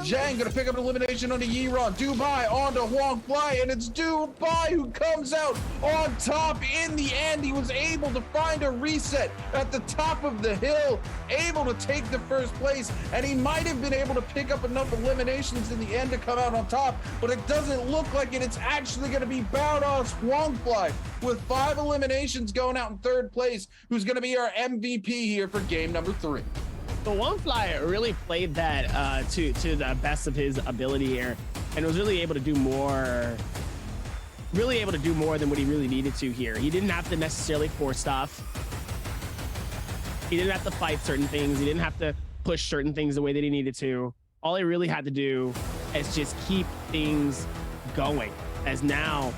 Zhang going to pick up an elimination onto Yeron. Dubai onto Huang Fly, and it's Dubai who comes out on top in the end. He was able to find a reset at the top of the hill, able to take the first place, and he might have been able to pick up enough eliminations in the end to come out on top, but it doesn't look like it. It's actually going to be Badass Huang Fly with 5 eliminations going out in 3rd place, who's going to be our MVP here for game number 3. So Huang Fly really played that to the best of his ability here, and was really able to do more than what he really needed to here. He didn't have to necessarily force stuff. He didn't have to fight certain things. He didn't have to push certain things the way that he needed to. All he really had to do is just keep things going. As now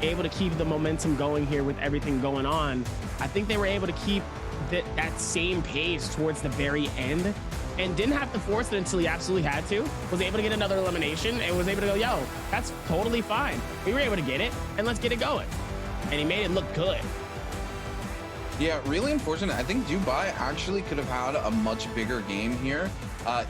able to keep the momentum going here with everything going on. I think they were able to keep that same pace towards the very end and didn't have to force it until he absolutely had to. Was able to get another elimination and was able to go, yo, that's totally fine. We were able to get it, and let's get it going. And he made it look good. Yeah, really unfortunate. I think Dubai actually could have had a much bigger game here,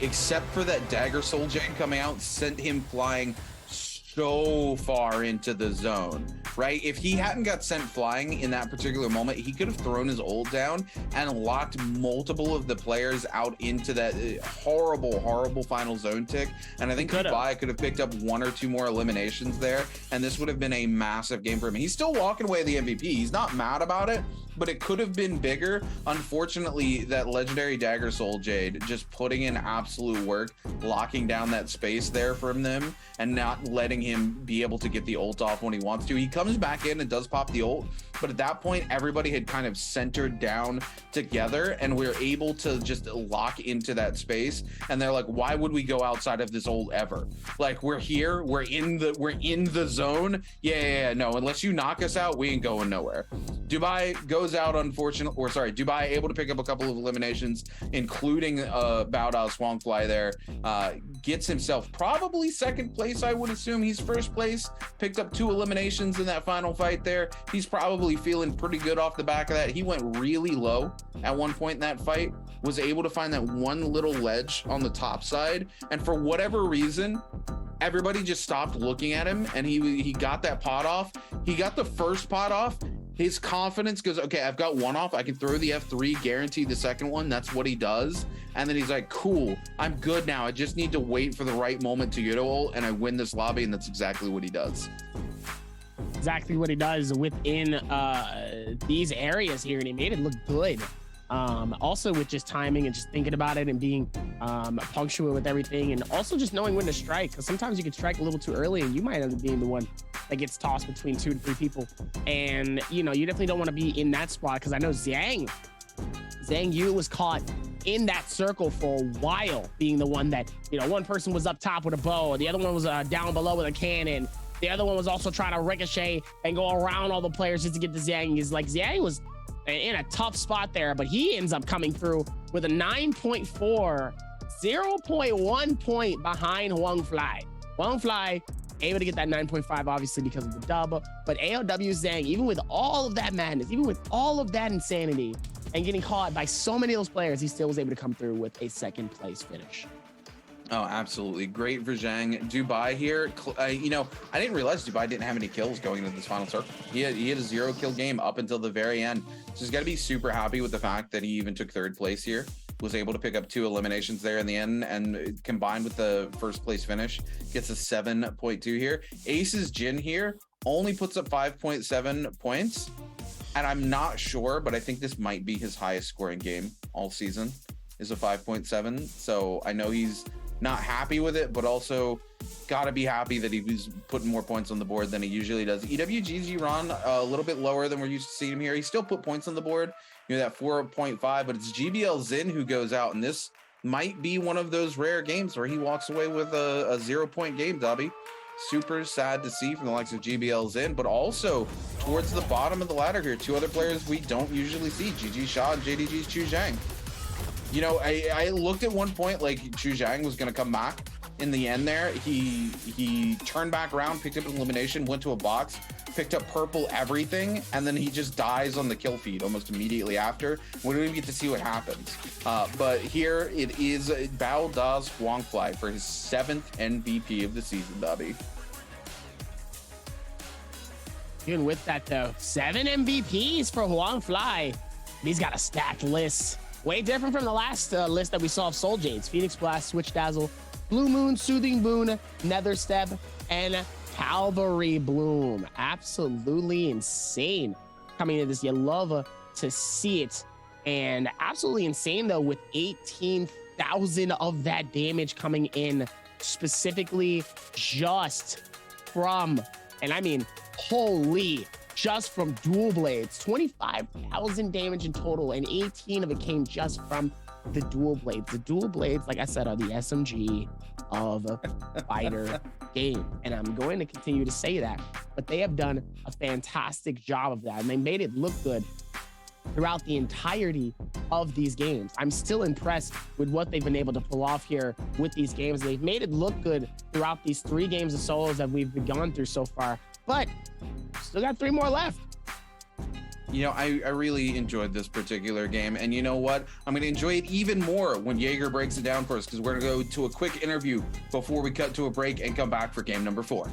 except for that Dagger Soul Jade coming out, sent him flying so far into the zone, right? If he hadn't got sent flying in that particular moment, he could have thrown his ult down and locked multiple of the players out into that horrible final zone tick. And I think Dubai could have picked up 1 or 2 more eliminations there, and this would have been a massive game for him. He's still walking away the MVP. He's not mad about it, but it could have been bigger. Unfortunately, that legendary Dagger Soul Jade just putting in absolute work, locking down that space there from them and not letting him be able to get the ult off when he wants to. He comes back in and does pop the ult, but at that point, everybody had kind of centered down together and we're able to just lock into that space. And they're like, why would we go outside of this ult ever? Like, we're here, we're in the zone. Yeah, no, unless you knock us out, we ain't going nowhere. Dubai goes out, Dubai able to pick up a couple of eliminations, including Baoda's Swangfly there. Gets himself probably second place, I would assume. He's first place, picked up 2 eliminations in that final fight there. He's probably feeling pretty good off the back of that. He went really low at one point in that fight, was able to find that one little ledge on the top side, and for whatever reason, everybody just stopped looking at him, and he got that pot off. He got the first pot off. His confidence goes, okay, I've got one off. I can throw the F3, guarantee the second one. That's what he does. And then he's like, cool, I'm good now. I just need to wait for the right moment to get a ult, and I win this lobby, and that's exactly what he does. Exactly what he does within these areas here, and he made it look good. Also with just timing and just thinking about it and being punctual with everything, and also just knowing when to strike, because sometimes you can strike a little too early and you might end up being the one that gets tossed between 2 to 3 people. And you know, you definitely don't want to be in that spot, because I know Zhang Yu was caught in that circle for a while, being the one that, you know, one person was up top with a bow, the other one was down below with a cannon, the other one was also trying to ricochet and go around all the players just to get to Zhang. He's like, Zhang was in a tough spot there, but he ends up coming through with a 9.4, 0.1 point behind Huangfly. Huangfly able to get that 9.5, obviously because of the dub, but AOW Zhang, even with all of that madness, even with all of that insanity and getting caught by so many of those players, he still was able to come through with a second place finish. Oh, absolutely. Great for Zhang. Dubai here, you know, I didn't realize Dubai didn't have any kills going into this final circle. He had a 0 kill game up until the very end. So he's got to be super happy with the fact that he even took 3rd place here, was able to pick up 2 eliminations there in the end, and combined with the first place finish, gets a 7.2 here. Ace's Jin here only puts up 5.7 points. And I'm not sure, but I think this might be his highest scoring game all season, is a 5.7. So I know he's not happy with it, but also gotta be happy that he's putting more points on the board than he usually does. EWGG Ron a little bit lower than we're used to seeing him here. He still put points on the board, you know, that 4.5, but it's GBL Zin who goes out, and this might be one of those rare games where he walks away with a 0-point game, Dobby. Super sad to see from the likes of GBL Zin, but also towards the bottom of the ladder here, 2 other players we don't usually see, GG Shaw and JDG's Chu Zhang. You know, I looked at one point like Chu Zhang was going to come back in the end there. He turned back around, picked up an elimination, went to a box, picked up purple everything, and then he just dies on the kill feed almost immediately after. We don't even get to see what happens. But here it is Bao Da's Huangfly for his 7th MVP of the season, Dobby. Even with that though, 7 MVPs for Huangfly. He's got a stacked list. Way different from the last list that we saw of Soul Jades. Phoenix Blast, Switch Dazzle, Blue Moon, Soothing Boon, Nether Step, and Calvary Bloom. Absolutely insane coming into this. You love to see it. And absolutely insane though, with 18,000 of that damage coming in specifically just from, and I mean, holy, just from dual blades. 25,000 damage in total, and 18 of it came just from the dual blades. The dual blades, like I said, are the SMG of a fighter game, and I'm going to continue to say that, but they have done a fantastic job of that, and they made it look good throughout the entirety of these games. I'm still impressed with what they've been able to pull off here with these games. They've made it look good throughout these 3 games of solos that we've gone through so far, but still got 3 more left. You know, I really enjoyed this particular game, and you know what? I'm going to enjoy it even more when Jaeger breaks it down for us, because we're going to go to a quick interview before we cut to a break and come back for game number 4.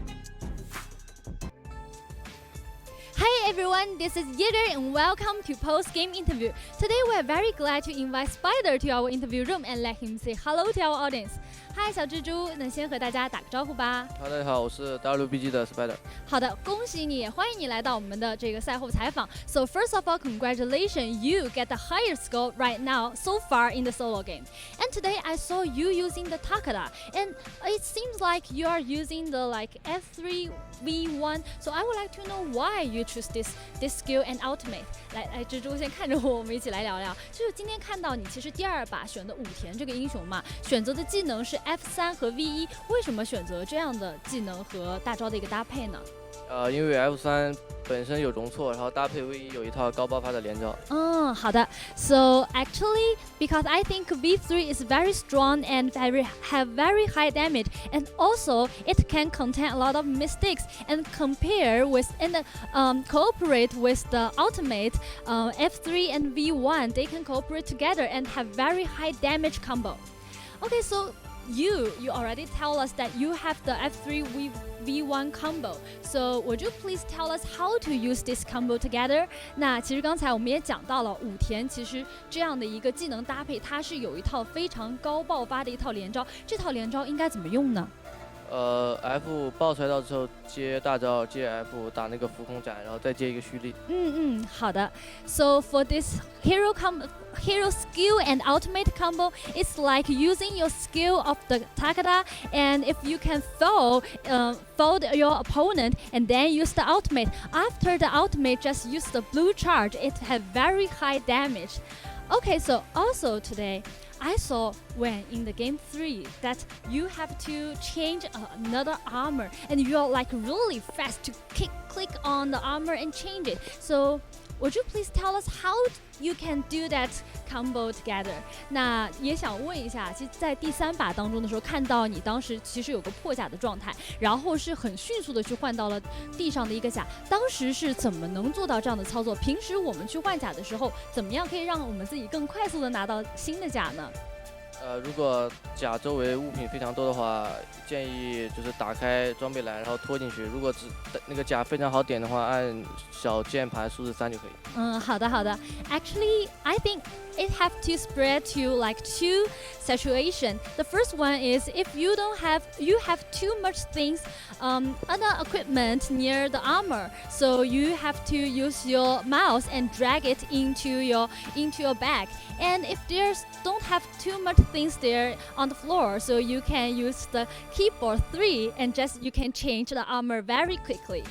Hi everyone, this is Jaeger and welcome to post-game interview. Today we are very glad to invite Spider to our interview room and let him say hello to our audience. Hi 小蜘蛛，那先和大家打个招呼吧。大家好，我是 WBG 的 Spider。好的，恭喜你，也欢迎你来到我们的这个赛后采访。So first of all, congratulations, you get the highest score right now so far in the solo game. And today I saw you using the Takada, and it seems like you are using the F3V1. So I would like to know why you choose this skill and ultimate. 来，蜘蛛先看着我们一起来聊聊。就是今天看到你其实第2把选的武田这个英雄嘛，选择的技能是 F3 和 V1， 为什么选择这样的技能和大招的一个搭配呢？因为 F3 本身有容错，然后搭配 V1 有一套高爆发的连招。好的。So actually, because I think V3 is very strong and have very high damage, and also it can contain a lot of mistakes and compare with and cooperate with the ultimate F3 and V1. They can cooperate together and have very high damage combo. Okay, so you already tell us that you have the F3 V1 combo. So would you please tell us how to use this combo together? 那其实刚才我们也讲到了武田，其实这样的一个技能搭配，它是有一套非常高爆发的一套连招。这套连招应该怎么用呢？F 爆出来到之后接大招，接 F 打那个浮空斩，然后再接一个蓄力。好的。So for this hero skill and ultimate combo, it's like using your skill of the Takada, and if you can fold your opponent and then use the ultimate. After the ultimate, just use the blue charge. It has very high damage. Okay, so also today, I saw when in the game 3 that you have to change another armor, and you're like really fast to click on the armor and change it. So would you please tell us how you can do that combo together? 那也想问一下，其实在第3把当中的时候，看到你当时其实有个破甲的状态，然后是很迅速的去换到了地上的一个甲，当时是怎么能做到这样的操作？平时我们去换甲的时候，怎么样可以让我们自己更快速的拿到新的甲呢？如果甲周围物品非常多的话，建议就是打开装备栏，然后拖进去。如果那个甲非常好点的话，按小键盘数字3就可以。好的。Actually, I think it have to spread to like 2 situations. The first one is if you have too much things, other equipment near the armor, so you have to use your mouse and drag it into your bag. And if there's don't have too much things there on the floor, so you can use the keyboard 3 and just you can change the armor very quickly.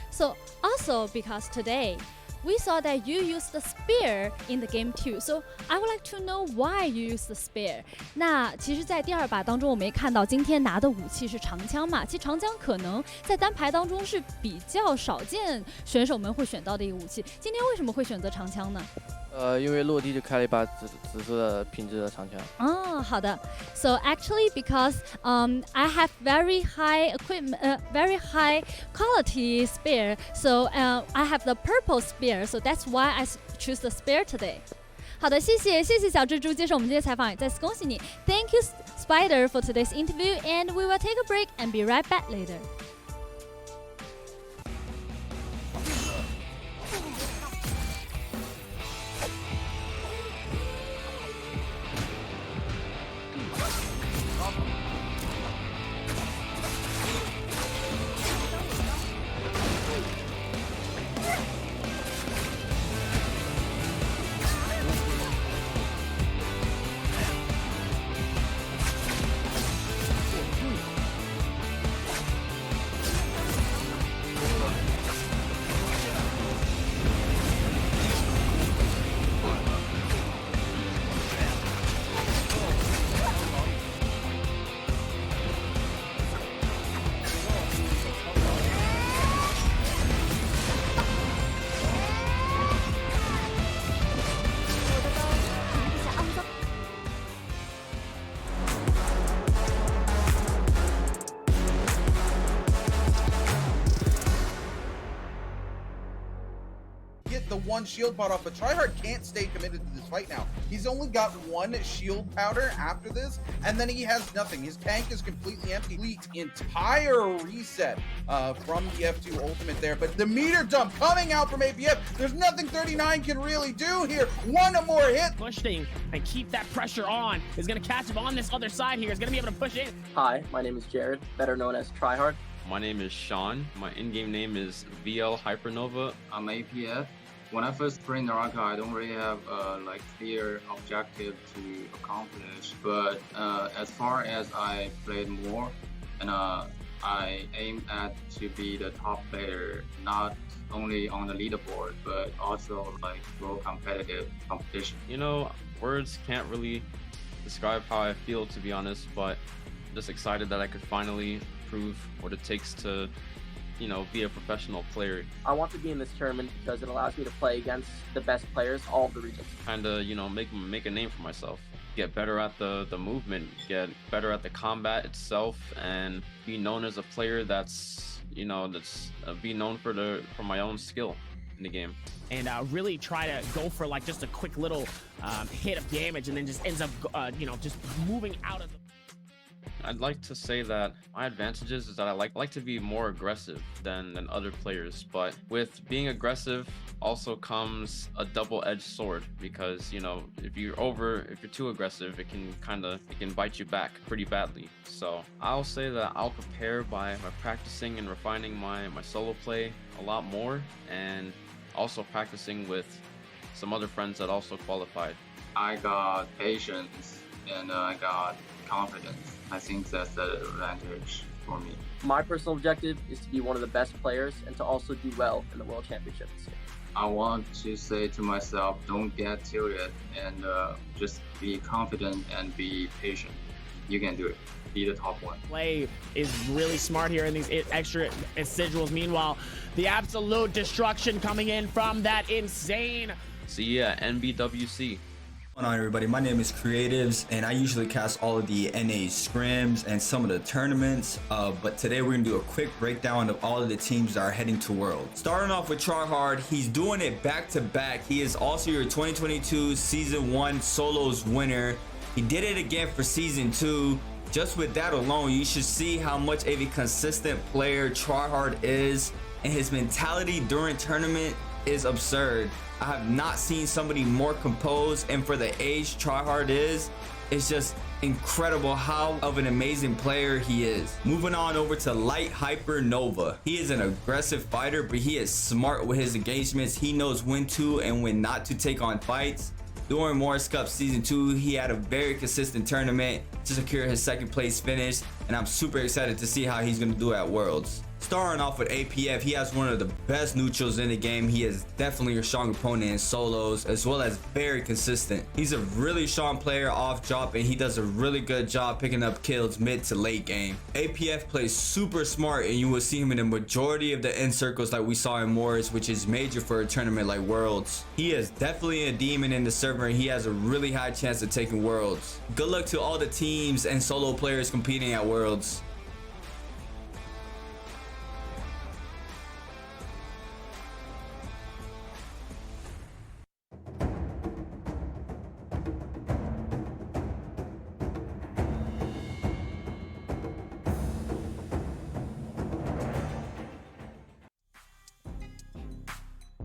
So also because today we saw that you use the spear in the game too. So I would like to know why you use the spear. 那其实在第2把当中我们也看到今天拿的武器是长枪嘛，其实长枪可能在单排当中是比较少见选手们会选到的一个武器，今天为什么会选择长枪呢？因为落地就开了一把紫色的品质的长枪。好的。So actually, because I have very high equipment, very high quality spear. So I have the purple spear. So that's why I choose the spear today. 好的，谢谢小蜘蛛接受我们这些采访，再次恭喜你。Thank you, Spider, for today's interview, and we will take a break and be right back later. one shield pot off, but Tryhard can't stay committed to this fight now. He's only got one shield powder after this, and then he has nothing. His tank is completely empty. Complete entire reset from the F2 ultimate there, but the meter dump coming out from APF. There's nothing 39 can really do here. One more hit. Pushing and keep that pressure on. Is going to catch him on this other side here. Is going to be able to push in. Hi, my name is Jared, better known as Tryhard. My name is Sean. My in-game name is VL Hypernova. I'm APF. When I first play Naraka, I don't really have a clear objective to accomplish. But as far as I played more, and I aim at to be the top player, not only on the leaderboard, but also for competitive competition. You know, words can't really describe how I feel, to be honest, but I'm just excited that I could finally prove what it takes to, you know, be a professional player. I want to be in this tournament because it allows me to play against the best players, all of the regions. Kind of, you know, make a name for myself. Get better at the movement, get better at the combat itself, and be known as a player that's, you know, be known for my own skill in the game. And really try to go for just a quick little hit of damage, and then just ends up, you know, just moving out of the... I'd like to say that my advantages is that I like to be more aggressive than other players, but with being aggressive also comes a double-edged sword, because, you know, if you're too aggressive, it can bite you back pretty badly. So I'll say that I'll prepare by practicing and refining my solo play a lot more, and also practicing with some other friends that also qualified. I got patience and I got confidence. I think that's the advantage for me. My personal objective is to be one of the best players and to also do well in the World Championship this year. I want to say to myself, don't get tilted, and just be confident and be patient. You can do it. Be the top one. Play is really smart here in these extra residuals. Meanwhile, the absolute destruction coming in from that insane... So yeah, NBWC. What's going on, everybody? My name is Creatives, and I usually cast all of the NA scrims and some of the tournaments, but today we're gonna do a quick breakdown of all of the teams that are heading to Worlds. Starting off with Tryhard, he's doing it back to back. He is also your 2022 Season 1 Solos winner. He did it again for Season 2. Just with that alone, you should see how much of a consistent player Tryhard is, and his mentality during tournament is absurd. I have not seen somebody more composed, and for the age Tryhard is, it's just incredible how of an amazing player he is. Moving on over to Light Hypernova. He is an aggressive fighter, but he is smart with his engagements. He knows when to and when not to take on fights. During Morris Cup Season 2, he had a very consistent tournament to secure his second place finish, and I'm super excited to see how he's going to do at Worlds. Starting off with APF, he has one of the best neutrals in the game. He is definitely a strong opponent in solos, as well as very consistent. He's a really strong player off drop, and he does a really good job picking up kills mid to late game. APF plays super smart, and you will see him in the majority of the end circles like we saw in Morris, which is major for a tournament like Worlds. He is definitely a demon in the server, and he has a really high chance of taking Worlds. Good luck to all the teams and solo players competing at Worlds.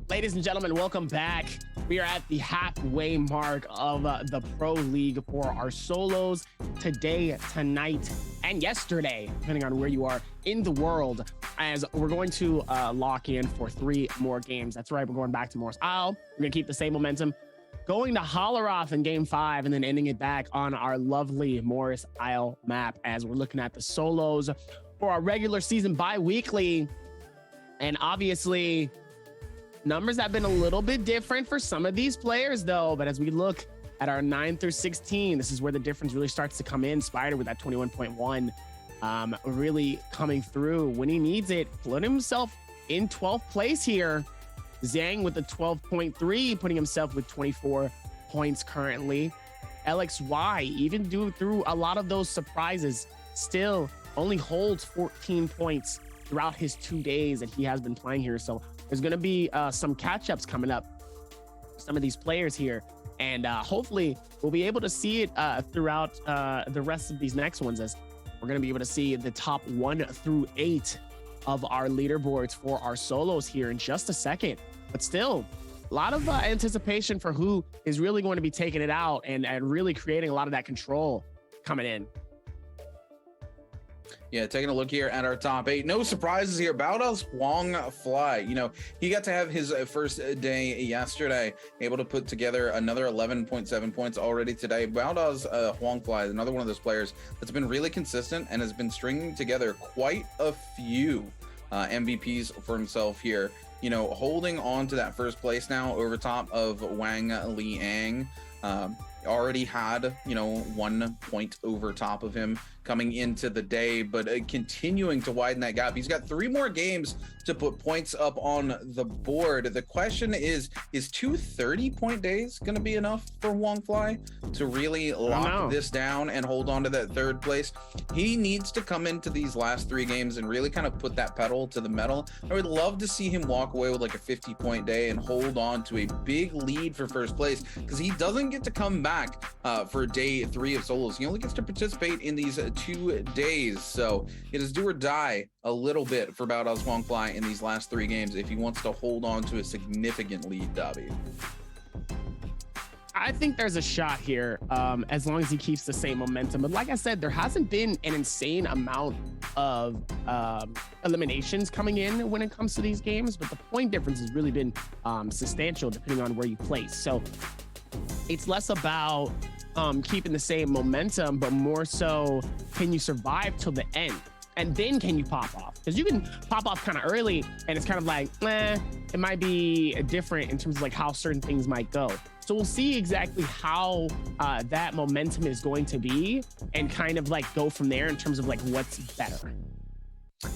Ladies and gentlemen, welcome back. We are at the halfway mark of the Pro League for our solos today, tonight, and yesterday, depending on where you are in the world, as we're going to lock in for 3 more games. That's right, we're going back to Morris Isle. We're going to keep the same momentum, going to Holleroth in game 5, and then ending it back on our lovely Morris Isle map as we're looking at the solos for our regular season bi-weekly. And obviously, numbers have been a little bit different for some of these players though, but as we look at our 9 through 16, this is where the difference really starts to come in. Spider with that 21.1 really coming through when he needs it, putting himself in 12th place here. Zhang with the 12.3, putting himself with 24 points currently. LXY, even through a lot of those surprises, still only holds 14 points throughout his 2 days that he has been playing here. So there's going to be some catch-ups coming up some of these players here. And hopefully we'll be able to see it throughout the rest of these next ones, as we're going to be able to see the top 1 through 8 of our leaderboards for our solos here in just a second. But still, a lot of anticipation for who is really going to be taking it out and really creating a lot of that control coming in. Yeah, taking a look here at our top 8. No surprises here. Baoda's Huang Fly. You know, he got to have his first day yesterday, able to put together another 11.7 points already today. Baoda's Huang Fly is another one of those players that's been really consistent and has been stringing together quite a few MVPs for himself here. You know, holding on to that first place now over top of Wang Liang. Already had, you know, 1 point over top of him coming into the day, but continuing to widen that gap. He's got 3 more games to put points up on the board. The question is 2 30-point days going to be enough for Huang Fly to really lock this down and hold on to that 3rd place? He needs to come into these last 3 games and really kind of put that pedal to the metal. I would love to see him walk away with like a 50-point day and hold on to a big lead for first place, because he doesn't get to come back for day 3 of solos. He only gets to participate in these 2 days, so it is do or die a little bit for Baoda's Huang Fly in these last 3 games if he wants to hold on to a significant lead, Dobby. I think there's a shot here, as long as he keeps the same momentum. But like I said, there hasn't been an insane amount of eliminations coming in when it comes to these games, but the point difference has really been substantial depending on where you place. So it's less about keeping the same momentum, but more so, can you survive till the end? And then can you pop off? Because you can pop off kind of early and it's kind of like, it might be different in terms of like how certain things might go. So we'll see exactly how that momentum is going to be and kind of like go from there in terms of like what's better.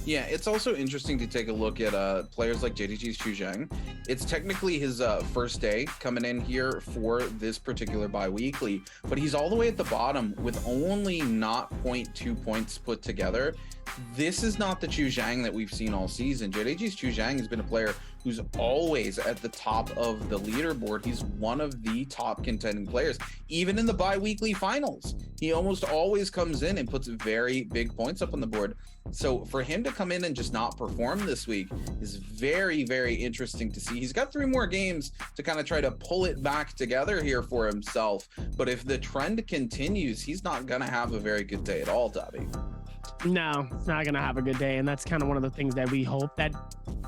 Yeah, it's also interesting to take a look at players like JDG's Xu Zheng. It's technically his first day coming in here for this particular bi-weekly, but he's all the way at the bottom with only not 0.2 points put together. This is not the Xu Zheng that we've seen all season. JDG's Xu Zheng has been a player who's always at the top of the leaderboard. He's one of the top contending players. Even in the bi-weekly finals, he almost always comes in and puts very big points up on the board. So for him to come in and just not perform this week is very, very interesting to see. He's got 3 more games to kind of try to pull it back together here for himself. But if the trend continues, he's not going to have a very good day at all, Dobby. No, it's not going to have a good day. And that's kind of one of the things that we hope that,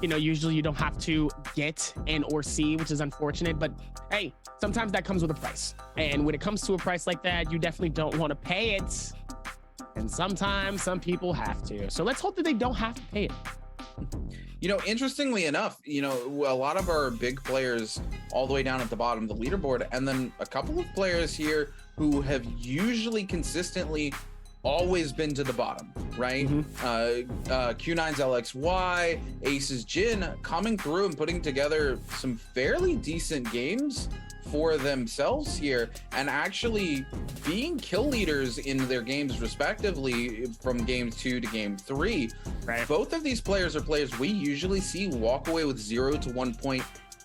you know, usually you don't have to get and or see, which is unfortunate. But hey, sometimes that comes with a price. And when it comes to a price like that, you definitely don't want to pay it. And sometimes some people have to. So let's hope that they don't have to pay it. You know, interestingly enough, you know, a lot of our big players all the way down at the bottom of the leaderboard, and then a couple of players here who have usually consistently always been to the bottom, right? Q9's LXY, Ace's Jin coming through and putting together some fairly decent games for themselves here and actually being kill leaders in their games respectively from game 2 to game 3. Right. Both of these players are players we usually see walk away with 0 to 1 point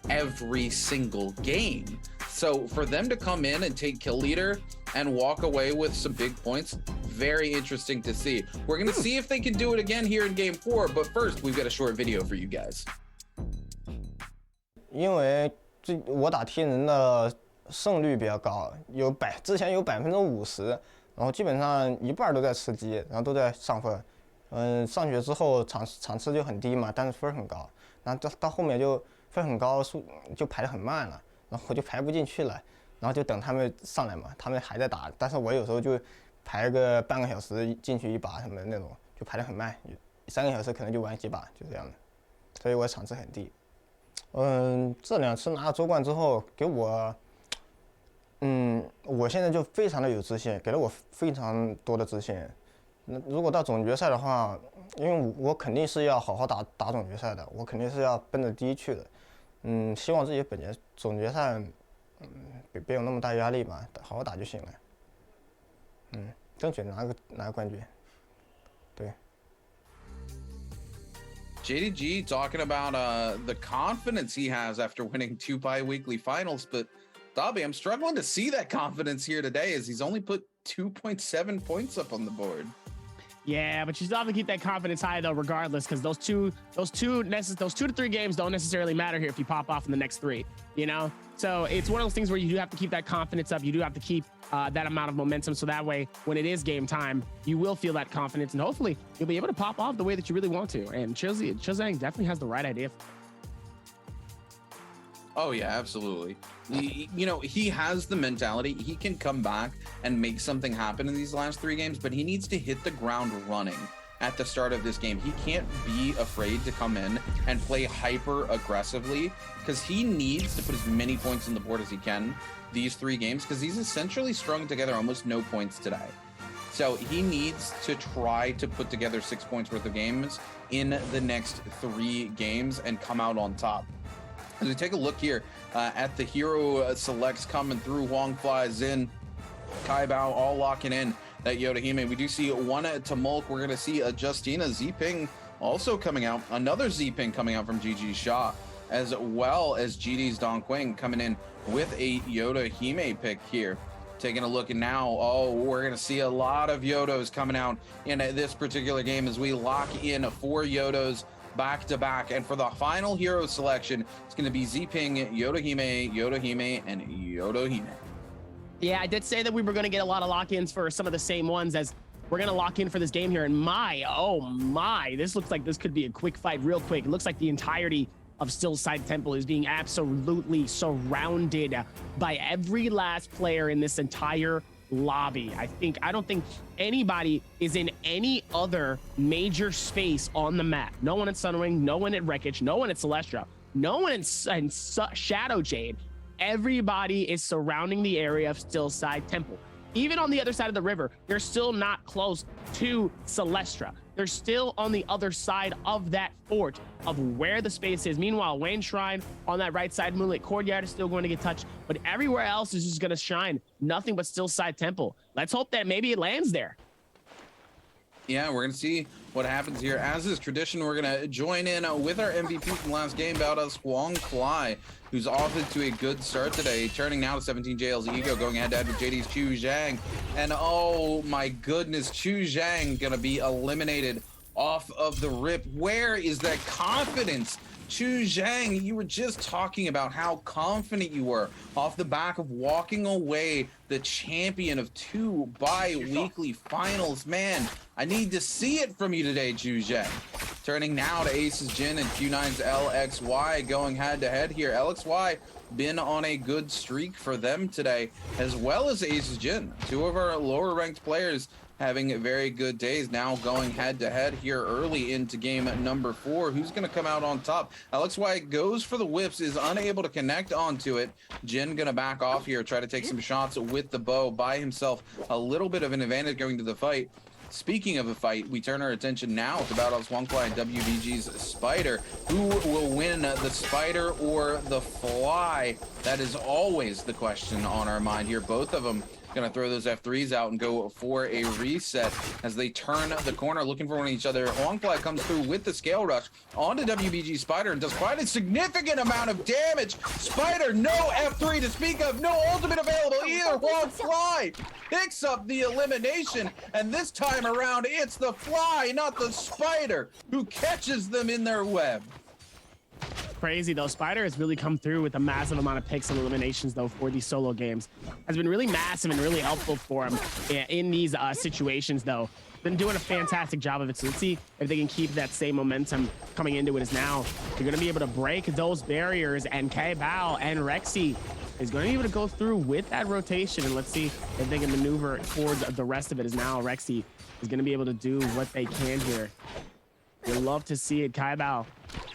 every single game. So for them to come in and take kill leader and walk away with some big points, very interesting to see. We're going to see if they can do it again here in game 4, but first we've got a short video for you guys. 因为我打天人的胜率比较高，之前有50%，然后基本上一半都在吃鸡，然后都在上分。上学之后场次就很低嘛，但是分很高，然后到后面就分很高，就排得很慢了，然后我就排不进去了，然后就等他们上来嘛，他们还在打，但是我有时候就排个半个小时进去一把什么的那种，就排得很慢，3个小时可能就玩几把，就这样的，所以我场次很低。这2次拿了周冠之后，给我，我现在就非常的有自信，给了我非常多的自信。如果到总决赛的话，因为我肯定是要好好打总决赛的，我肯定是要奔着第1去的。希望自己总决赛，别有那么大压力嘛，好好打就行了。争取拿个冠军。对。JDG talking about the confidence he has after winning 2 bi-weekly finals, but Dobby, I'm struggling to see that confidence here today as he's only put 2.7 points up on the board. Yeah, but you still have to keep that confidence high though, regardless, because those two to 3 games don't necessarily matter here if you pop off in the next 3. You know, so it's one of those things where you do have to keep that confidence up. You do have to keep that amount of momentum, so that way when it is game time, you will feel that confidence, and hopefully you'll be able to pop off the way that you really want to. And Chuzang definitely has the right idea. Oh yeah, absolutely. He has the mentality. He can come back and make something happen in these last 3 games, but he needs to hit the ground running at the start of this game. He can't be afraid to come in and play hyper aggressively, because he needs to put as many points on the board as he can these 3 games, because he's essentially strung together almost no points today. So he needs to try to put together 6 points worth of games in the next 3 games and come out on top. As we take a look here at the hero selects coming through, Huang flies in, Kai Bao all locking in that Yodohime. We do see one to Mulk. We're going to see a Justina Z-Ping also coming out. Another Z-Ping coming out from GG Shaw, as well as GD's Don Quing coming in with a Yodohime pick here. Taking a look, and now, we're going to see a lot of Yodos coming out in this particular game as we lock in 4 Yodos back to back. And for the final hero selection, it's going to be Z-Ping, Yodohime, Yodohime, and Yodohime. Yeah, I did say that we were going to get a lot of lock-ins for some of the same ones, as we're going to lock in for this game here. And oh my, this looks like this could be a quick fight real quick. It looks like the entirety of Stillside Temple is being absolutely surrounded by every last player in this entire lobby. I don't think anybody is in any other major space on the map. No one at Sunwing, no one at Wreckage, no one at Celestia, no one in Shadow Jade. Everybody is surrounding the area of Stillside Temple. Even on the other side of the river, they're still not close to Celestia. They're still on the other side of that fort of where the space is. Meanwhile, Wayne Shrine on that right side, Moonlit Courtyard is still going to get touched, but everywhere else is just going to shine. Nothing but Stillside Temple. Let's hope that maybe it lands there. Yeah, we're going to see what happens here. As is tradition, we're going to join in with our MVP from last game, Baudas Huang Klai, who's off to a good start today, turning now to 17JL's Ego, going head-to-head with JD's Chu Zhang. And oh my goodness, Chu Zhang going to be eliminated off of the rip. Where is that confidence? Chu Zhang, you were just talking about how confident you were off the back of walking away the champion of 2 bi-weekly finals. Man, I need to see it from you today, Chu Zhang. Turning now to Ace's Jin and Q9's LXY, going head-to-head here. LXY been on a good streak for them today, as well as Ace's Jin. 2 of our lower-ranked players having very good days, now going head-to-head here early into game number 4. Who's going to come out on top? LXY goes for the whips, is unable to connect onto it. Jin going to back off here, try to take some shots with the bow, buy himself a little bit of an advantage going to the fight. Speaking of a fight, we turn our attention now to Battles Wongfly and WBG's Spider. Who will win, the Spider or the Fly? That is always the question on our mind here. Both of them going to throw those F3s out and go for a reset as they turn the corner looking for one of each other. Wongfly comes through with the scale rush onto WBG Spider and does quite a significant amount of damage. Spider, no F3 to speak of, no ultimate available either. Wongfly picks up the elimination, and this time around it's the Fly, not the Spider, who catches them in their web. Crazy though, Spider has really come through with a massive amount of picks and eliminations though for these solo games. Has been really massive and really helpful for him in these situations though. Been doing a fantastic job of it. So let's see if they can keep that same momentum coming into it. As now you're going to be able to break those barriers, and Kai Bao and Rexy is going to be able to go through with that rotation, and let's see if they can maneuver towards the rest of it. As now Rexy is going to be able to do what they can here. We'd love to see it. Kai Bao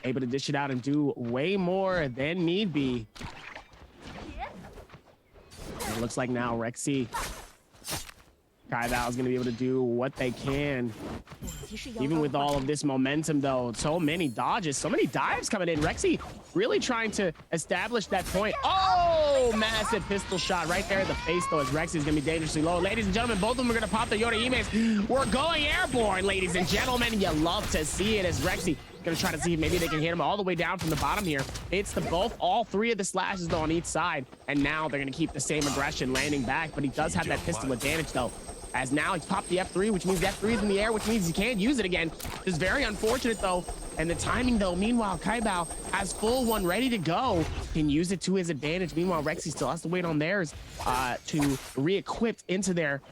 able to dish it out and do way more than need be. It looks like now Rexy, Kai Bao is going to be able to do what they can. Even with all of this momentum though, so many dodges, so many dives coming in. Rexy really trying to establish that point. Oh, massive pistol shot right there in the face though, as Rexy is going to be dangerously low. Ladies and gentlemen, both of them are going to pop the Yoda Imes. We're going airborne, ladies and gentlemen. You love to see it as Rexy Gonna try to see if maybe they can hit him all the way down from the bottom here. It's all three of the slashes though on each side. And now they're gonna keep the same aggression landing back, but he does have that pistol advantage though. As now he's popped the F3, which means the F3 is in the air, which means he can't use it again. It's very unfortunate though. And the timing though, meanwhile, Kaibao has full one ready to go, can use it to his advantage. Meanwhile, Rexy still has to wait on theirs to re-equip into their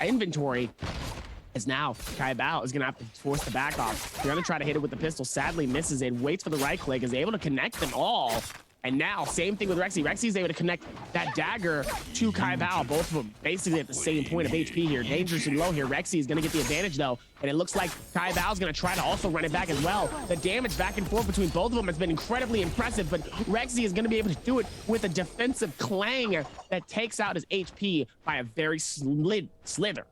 inventory. As now Kaibao is gonna have to force the back off. They're gonna try to hit it with the pistol, sadly misses it, waits for the right click, is able to connect them all. And now, same thing with Rexy. Rexy is able to connect that dagger to Kaibao. Both of them basically at the same point of HP here. Dangerously low here. Rexy is going to get the advantage, though. And it looks like Kaibao is going to try to also run it back as well. The damage back and forth between both of them has been incredibly impressive, but Rexy is going to be able to do it with a defensive clang that takes out his HP by a very slither.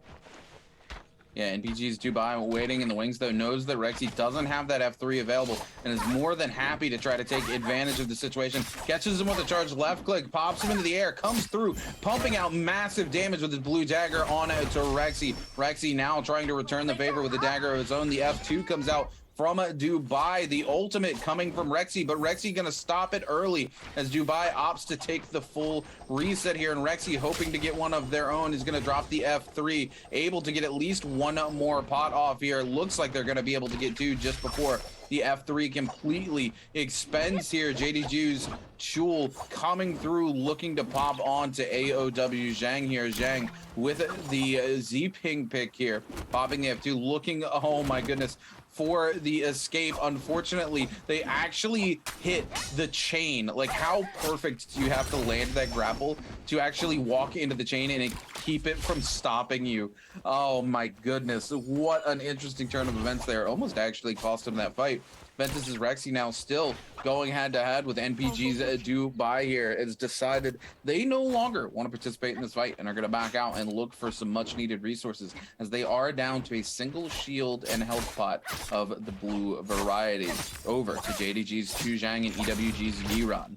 Yeah, NPG's Dubai waiting in the wings, though, knows that Rexy doesn't have that F3 available and is more than happy to try to take advantage of the situation. Catches him with a charge left click, pops him into the air, comes through, pumping out massive damage with his blue dagger on to Rexy. Rexy now trying to return the favor with a dagger of his own. The F2 comes out from Dubai, the ultimate coming from Rexy, but Rexy gonna stop it early as Dubai opts to take the full reset here, and Rexy, hoping to get one of their own, is gonna drop the F3, able to get at least one more pot off here. Looks like they're gonna be able to get two just before the F3 completely expends here. JDG's Chul coming through, looking to pop on to AOW Zhang here. Zhang with the Z-Ping pick here, popping the F2, looking, oh my goodness, for the escape. Unfortunately, they actually hit the chain. Like, how perfect do you have to land that grapple to actually walk into the chain and keep it from stopping you? Oh my goodness, what an interesting turn of events there. Almost actually cost him that fight. Ventus's Rexy now still going head-to-head with NPG's Dubai here. It's decided they no longer want to participate in this fight and are going to back out and look for some much-needed resources, as they are down to a single shield and health pot of the blue variety. Over to JDG's Chu Zhang and EWG's Yiran.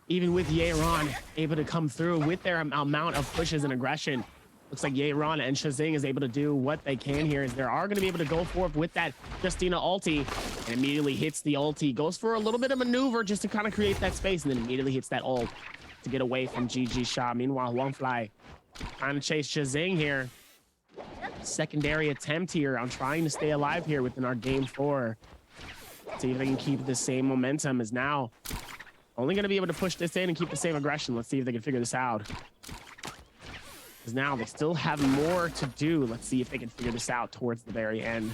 Even with Yeron able to come through with their amount of pushes and aggression, looks like Yeron and Shazing is able to do what they can here, as they are going to be able to go forth with that Justina ulti, and immediately hits the ulti. Goes for a little bit of maneuver just to kind of create that space, and then immediately hits that ult to get away from GG Sha. Meanwhile, Wangfly trying to chase Shazing here. Secondary attempt here on trying to stay alive here within our game 4. See if they can keep the same momentum, as now only going to be able to push this in and keep the same aggression. Let's see if they can figure this out, because now they still have more to do. Let's see if they can figure this out towards the very end.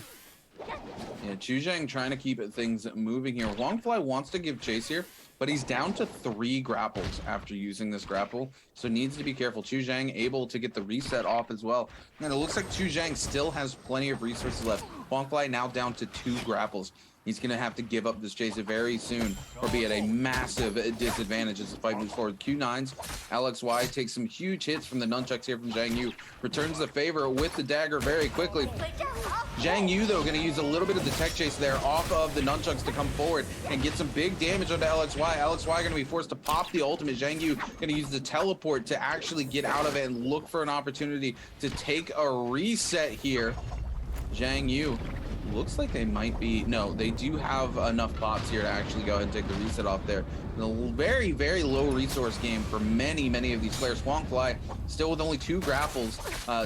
Yeah, Chu Zhang trying to keep things moving here. Wangfly wants to give chase here, but he's down to 3 grapples after using this grapple, so needs to be careful. Chu Zhang able to get the reset off as well. And it looks like Chu Zhang still has plenty of resources left. Wangfly now down to 2 grapples. He's going to have to give up this chase very soon, or be at a massive disadvantage as the fight moves forward. Q9's LXY takes some huge hits from the nunchucks here from Zhang Yu. Returns the favor with the dagger very quickly. Zhang Yu, though, going to use a little bit of the tech chase there off of the nunchucks to come forward and get some big damage onto LXY. LXY going to be forced to pop the ultimate. Zhang Yu going to use the teleport to actually get out of it and look for an opportunity to take a reset here. Zhang Yu, looks like they might be, no, they do have enough bots here to actually go ahead and take the reset off there. A very, very low resource game for many of these players. Wangfly still with only 2 grapples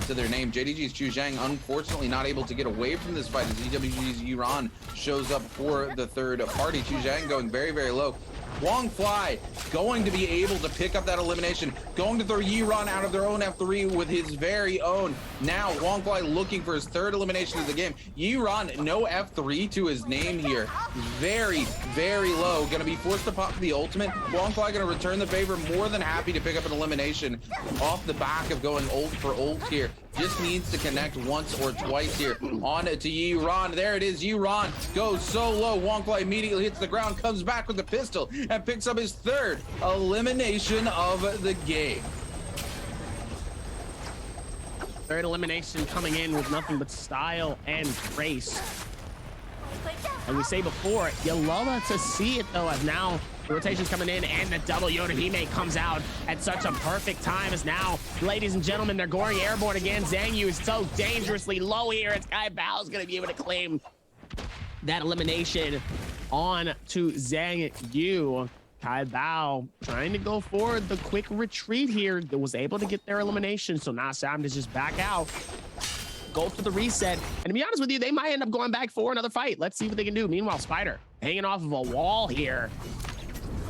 to their name. JDG's Chu Zhang unfortunately not able to get away from this fight as EWG's Yiran shows up for the third party. Chu Zhang going very, very low. Wangfly going to be able to pick up that elimination, going to throw Yiran out of their own F3 with his very own. Now Wangfly looking for his 3rd elimination of the game. Yiran, no F3 to his name here. Very, very low. Going to be forced to pop the ultimate. Wangfly going to return the favor, more than happy to pick up an elimination off the back of going ult for ult here. Just needs to connect once or twice here. On to Yiran. There it is. Yiran goes so low. Wangfly immediately hits the ground, comes back with the pistol, and picks up his 3rd elimination of the game. 3rd elimination coming in with nothing but style and grace. And we say before, you love to see it though, as now Rotation's coming in, and the double Yoruhime comes out at such a perfect time as now, ladies and gentlemen, they're going airborne again. Zhang Yu is so dangerously low here, as KyBao is going to be able to claim that elimination on to Zhang Yu. KyBao trying to go for the quick retreat here, that was able to get their elimination, so now it's time to just back out, go for the reset, and to be honest with you, they might end up going back for another fight. Let's see what they can do. Meanwhile, Spider hanging off of a wall here.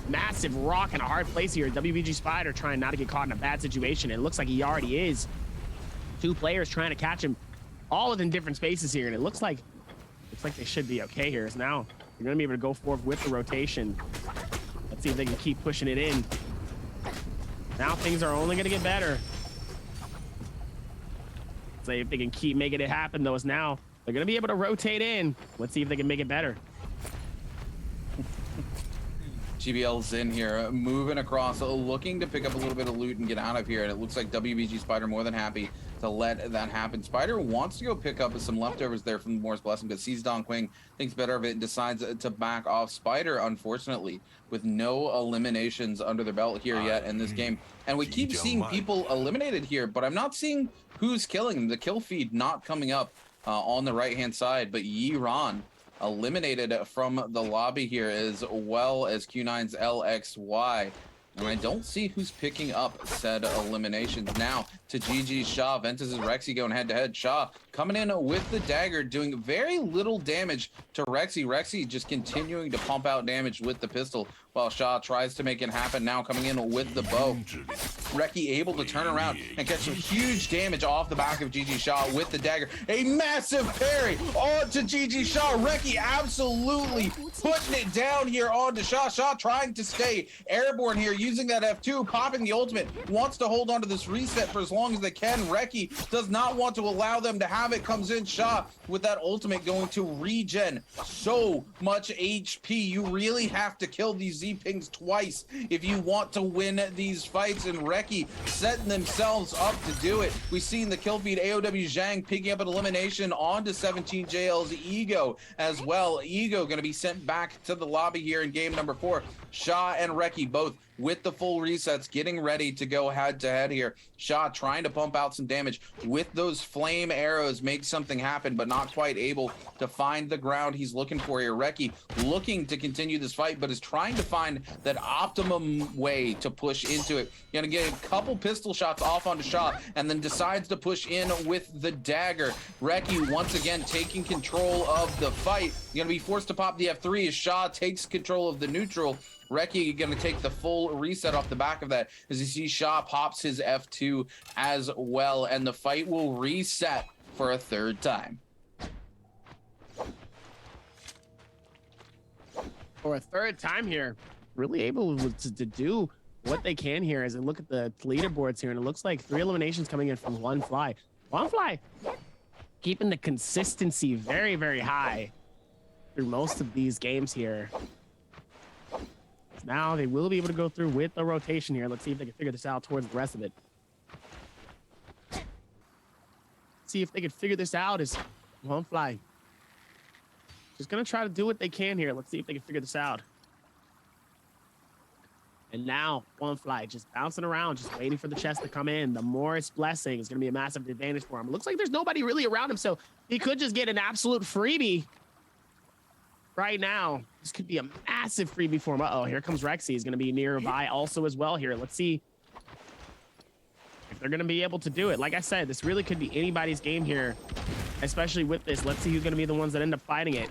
Massive rock in a hard place here. WBG Spider trying not to get caught in a bad situation. It looks like he already is. Two players trying to catch him, all within different spaces here, and it looks like they should be okay here. So now they're gonna be able to go forward with the rotation. Let's see if they can keep pushing it in. Now things are only gonna get better. See if they can keep making it happen, though, as now they're gonna be able to rotate in. Let's see if they can make it better. GBL's in here, moving across, looking to pick up a little bit of loot and get out of here. And it looks like WBG Spider more than happy to let that happen. Spider wants to go pick up some leftovers there from the Morris Blessing, but sees Don Quing, thinks better of it, and decides to back off. Spider, unfortunately, with no eliminations under their belt here yet in this game. And we keep seeing people eliminated here, but I'm not seeing who's killing them. The kill feed not coming up on the right-hand side, but Yiran eliminated from the lobby here, as well as Q9's LXY. And I don't see who's picking up said eliminations. Now to GG Shaw. Ventus' Rexy going head-to-head. Shaw coming in with the dagger, doing very little damage to Rexy. Rexy just continuing to pump out damage with the pistol, while Shaw tries to make it happen. Now coming in with the bow. Reki able to turn around and catch some huge damage off the back of GG Shaw with the dagger. A massive parry onto GG Shaw. Reki absolutely putting it down here onto Shaw. Shaw trying to stay airborne here, using that F2, popping the ultimate, wants to hold on to this reset for as long as they can. Reki does not want to allow them to have it. Comes in Shaw with that ultimate, going to regen so much HP. You really have to kill these Z-Pings twice if you want to win these fights, and Reki setting themselves up to do it. We've seen the kill feed. AOW Zhang picking up an elimination onto 17JL's Ego as well. Ego going to be sent back to the lobby here in game number 4. Shaw and Reki both with the full resets, getting ready to go head-to-head here. Shaw trying to pump out some damage with those flame arrows, make something happen, but not quite able to find the ground he's looking for here. Reki looking to continue this fight, but is trying to find that optimum way to push into it. Gonna get a couple pistol shots off onto Shaw, and then decides to push in with the dagger. Reki once again taking control of the fight. Gonna be forced to pop the F3 as Shaw takes control of the neutral. Reki gonna take the full reset off the back of that, as you see Shaw pops his F2 as well, and the fight will reset for a third time. For a third time here, really able to do what they can here, as I look at the leaderboards here, and it looks like 3 eliminations coming in from One Fly. One Fly keeping the consistency very, very high through most of these games here. Now they will be able to go through with the rotation here. Let's see if they can figure this out towards the rest of it. See if they can figure this out as One Fly just gonna try to do what they can here. Let's see if they can figure this out. And now One Fly just bouncing around, just waiting for the chest to come in. The Morris Blessing is gonna be a massive advantage for him. It looks like there's nobody really around him, so he could just get an absolute freebie right now. This could be a massive freebie for him. Uh-oh, here comes Rexy. He's going to be nearby also as well here. Let's see if they're going to be able to do it. Like I said, this really could be anybody's game here, especially with this. Let's see who's going to be the ones that end up fighting it.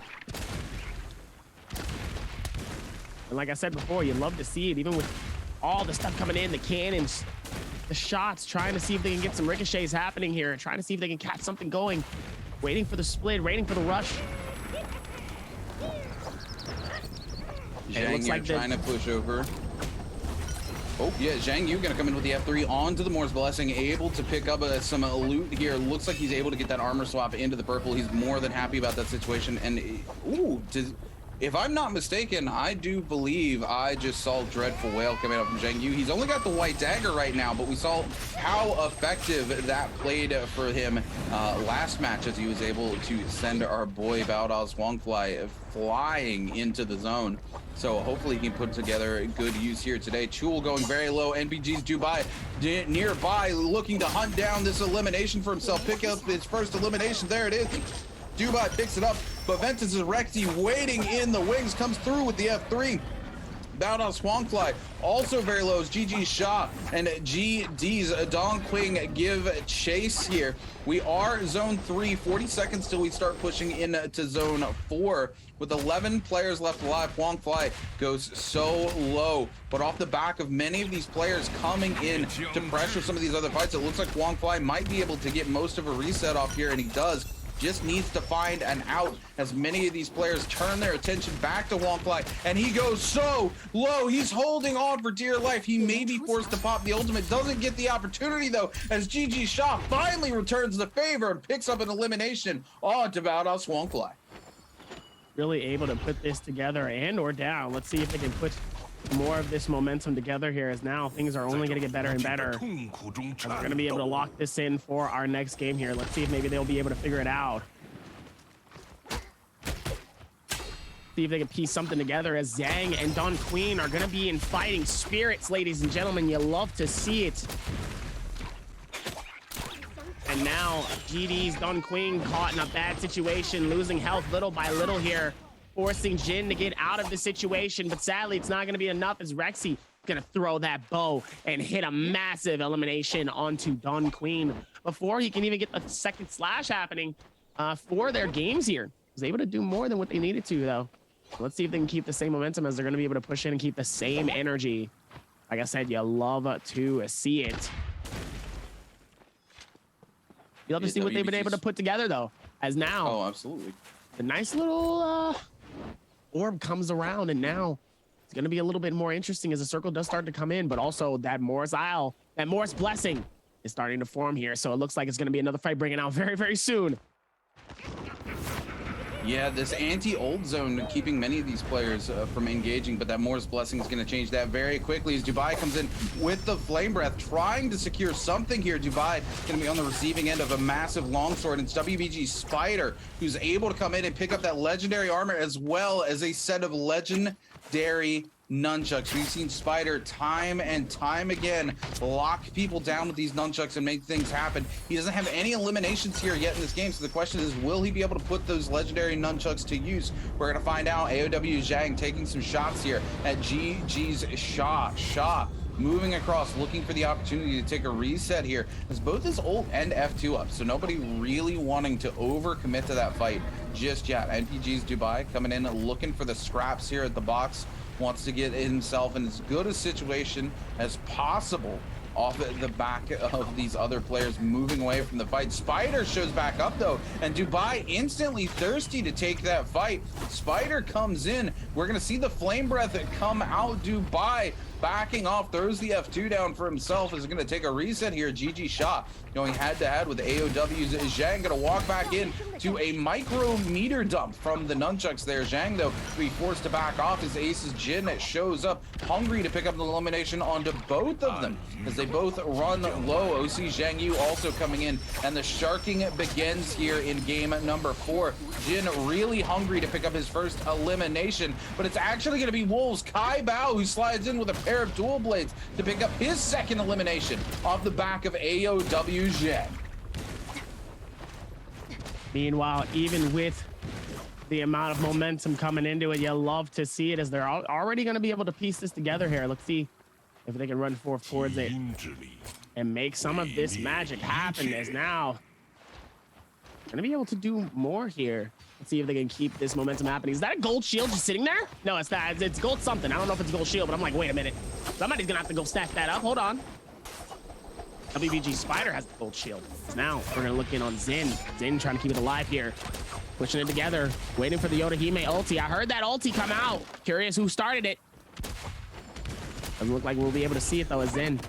And like I said before, you love to see it, even with all the stuff coming in, the cannons, the shots, trying to see if they can get some ricochets happening here, trying to see if they can catch something going, waiting for the split, waiting for the rush. Zhang like trying to push over. Oh, yeah, Zhang Yu gonna come in with the F3 onto the Morris Blessing, able to pick up some loot here. Looks like he's able to get that armor swap into the purple. He's more than happy about that situation. And, ooh, if I'm not mistaken, I do believe I just saw Dreadful Whale coming up from Zhang Yu. He's only got the white dagger right now, but we saw how effective that played for him last match as he was able to send our boy Baodao's Huangfly flying into the zone. So hopefully he can put together good use here today. Chul going very low. NBG's Dubai nearby, looking to hunt down this elimination for himself. Pick up his first elimination. There it is. Dubai picks it up, but Ventus is Rexy waiting in the wings, comes through with the F3. Baodao's Huangfly also very low as GG Shah and GD's Dong Qing give chase here. We are zone 3, 40 seconds till we start pushing into zone 4. With 11 players left alive, Huangfly goes so low. But off the back of many of these players coming in to pressure some of these other fights, it looks like Huangfly might be able to get most of a reset off here, and he does. Just needs to find an out as many of these players turn their attention back to Huangfly, and he goes so low. He's holding on for dear life. He may be forced to pop the ultimate. Doesn't get the opportunity though, as GG Shah finally returns the favor and picks up an elimination on to Baodao's Huangfly. Really able to put this together and or down. Let's see if they can put more of this momentum together here, as now things are only going to get better and better. We're going to be able to lock this in for our next game here. Let's see if maybe they'll be able to figure it out. See if they can piece something together, as Zhang and Don Queen are going to be in fighting spirits, ladies and gentlemen. You love to see it. And now GD's Don Queen caught in a bad situation, losing health little by little here, forcing Jin to get out of the situation, but sadly it's not going to be enough, as Rexy going to throw that bow and hit a massive elimination onto Don Queen before he can even get the second slash happening for their games here. Was able to do more than what they needed to though. Let's see if they can keep the same momentum, as they're going to be able to push in and keep the same energy. Like I said, you love to see it. You love to see what they've been able to put together though, as now. Oh, absolutely. The nice little orb comes around, and now it's going to be a little bit more interesting as the circle does start to come in, but also that Morris Isle, that Morris Blessing is starting to form here. So it looks like it's going to be another fight bringing out very, very soon. Yeah, this anti-ult zone keeping many of these players from engaging, but that Morris Blessing is going to change that very quickly as Dubai comes in with the Flame Breath, trying to secure something here. Dubai going to be on the receiving end of a massive longsword, and it's WBG Spider who's able to come in and pick up that legendary armor as well as a set of legendary nunchucks. We've seen Spider time and time again lock people down with these nunchucks and make things happen. He doesn't have any eliminations here yet in this game, so the question is, will he be able to put those legendary nunchucks to use? We're gonna find out. AOW Zhang taking some shots here at GG's Shaw moving across, looking for the opportunity to take a reset here, as both his ult and F2 up, so nobody really wanting to overcommit to that fight just yet. NPG's Dubai coming in looking for the scraps here at the box, wants to get himself in as good a situation as possible off the back of these other players moving away from the fight. Spider shows back up though, and Dubai instantly thirsty to take that fight. Spider comes in. We're gonna see the Flame Breath come out. Dubai backing off, throws the F2 down for himself, is gonna take a reset here. GG Shot going head to head with AOW's Zhang, gonna walk back in to a micro meter dump from the nunchucks there. Zhang though be forced to back off. His ace's Jin shows up hungry to pick up the elimination onto both of them as they both run low. OC Zhang Yu also coming in, and the sharking begins here in game number 4. Jin really hungry to pick up his first elimination, but it's actually going to be Wolves Kai Bao who slides in with a pair of dual blades to pick up his second elimination off the back of AOW Zhang. Meanwhile, even with the amount of momentum coming into it, you love to see it, as they're already going to be able to piece this together here. Let's see if they can run forth towards it and make some of this magic happen, as now going to be able to do more here. Let's see if they can keep this momentum happening. Is that a gold shield just sitting there? No, it's not. It's gold something. I don't know if it's gold shield, but I'm like, wait a minute. Somebody's going to have to go snatch that up. Hold on. WBG Spider has the gold shield. Now we're going to look in on Zin. Zin trying to keep it alive here. Pushing it together. Waiting for the Yotahime ulti. I heard that ulti come out. Curious who started it. Doesn't look like we'll be able to see it though, as Zin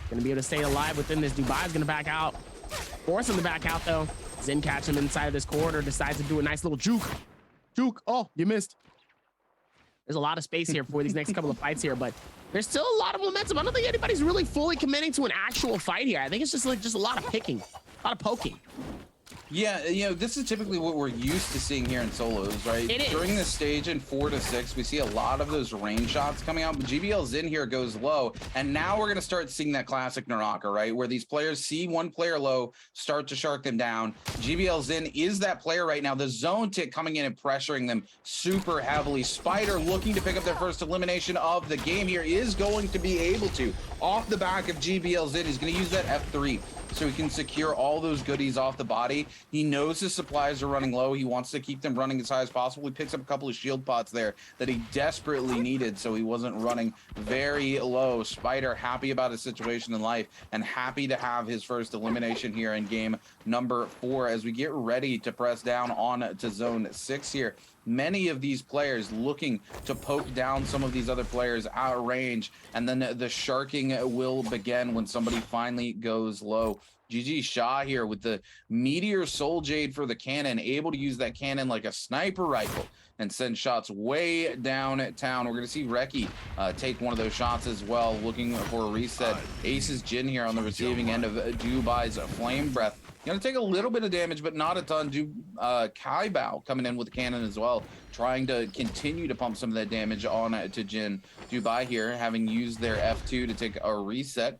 going to be able to stay alive within this. Dubai's going to back out. Force him to back out though. Zin catch him inside of this corridor. Decides to do a nice little juke. Juke. Oh, you missed. There's a lot of space here for these next couple of fights here, but there's still a lot of momentum. I don't think anybody's really fully committing to an actual fight here. I think it's just like a lot of picking, a lot of poking. Yeah, you know, this is typically what we're used to seeing here in solos, right? It is. During this stage in 4 to 6, we see a lot of those range shots coming out, but GBL's in here goes low, and now we're going to start seeing that classic Naraka, right? Where these players see one player low, start to shark them down. GBL's in is that player right now. The zone tick coming in and pressuring them super heavily. Spider looking to pick up their first elimination of the game here is going to be able to. Off the back of GBL's in, he's going to use that F3. So he can secure all those goodies off the body. He knows his supplies are running low. He wants to keep them running as high as possible. He picks up a couple of shield pots there that he desperately needed, so he wasn't running very low. Spider happy about his situation in life and happy to have his first elimination here in game number 4 as we get ready to press down on to zone 6 here. Many of these players looking to poke down some of these other players out of range, and then the sharking will begin when somebody finally goes low. GG Shaw here with the Meteor Soul Jade for the cannon, able to use that cannon like a sniper rifle and send shots way downtown. We're going to see Reki take one of those shots as well, looking for a reset. Ace's Jin here on the receiving end of Dubai's Flame Breath. Going to take a little bit of damage, but not a ton. Kai Bao coming in with the cannon as well, trying to continue to pump some of that damage on to Jin. Dubai here, having used their F2 to take a reset.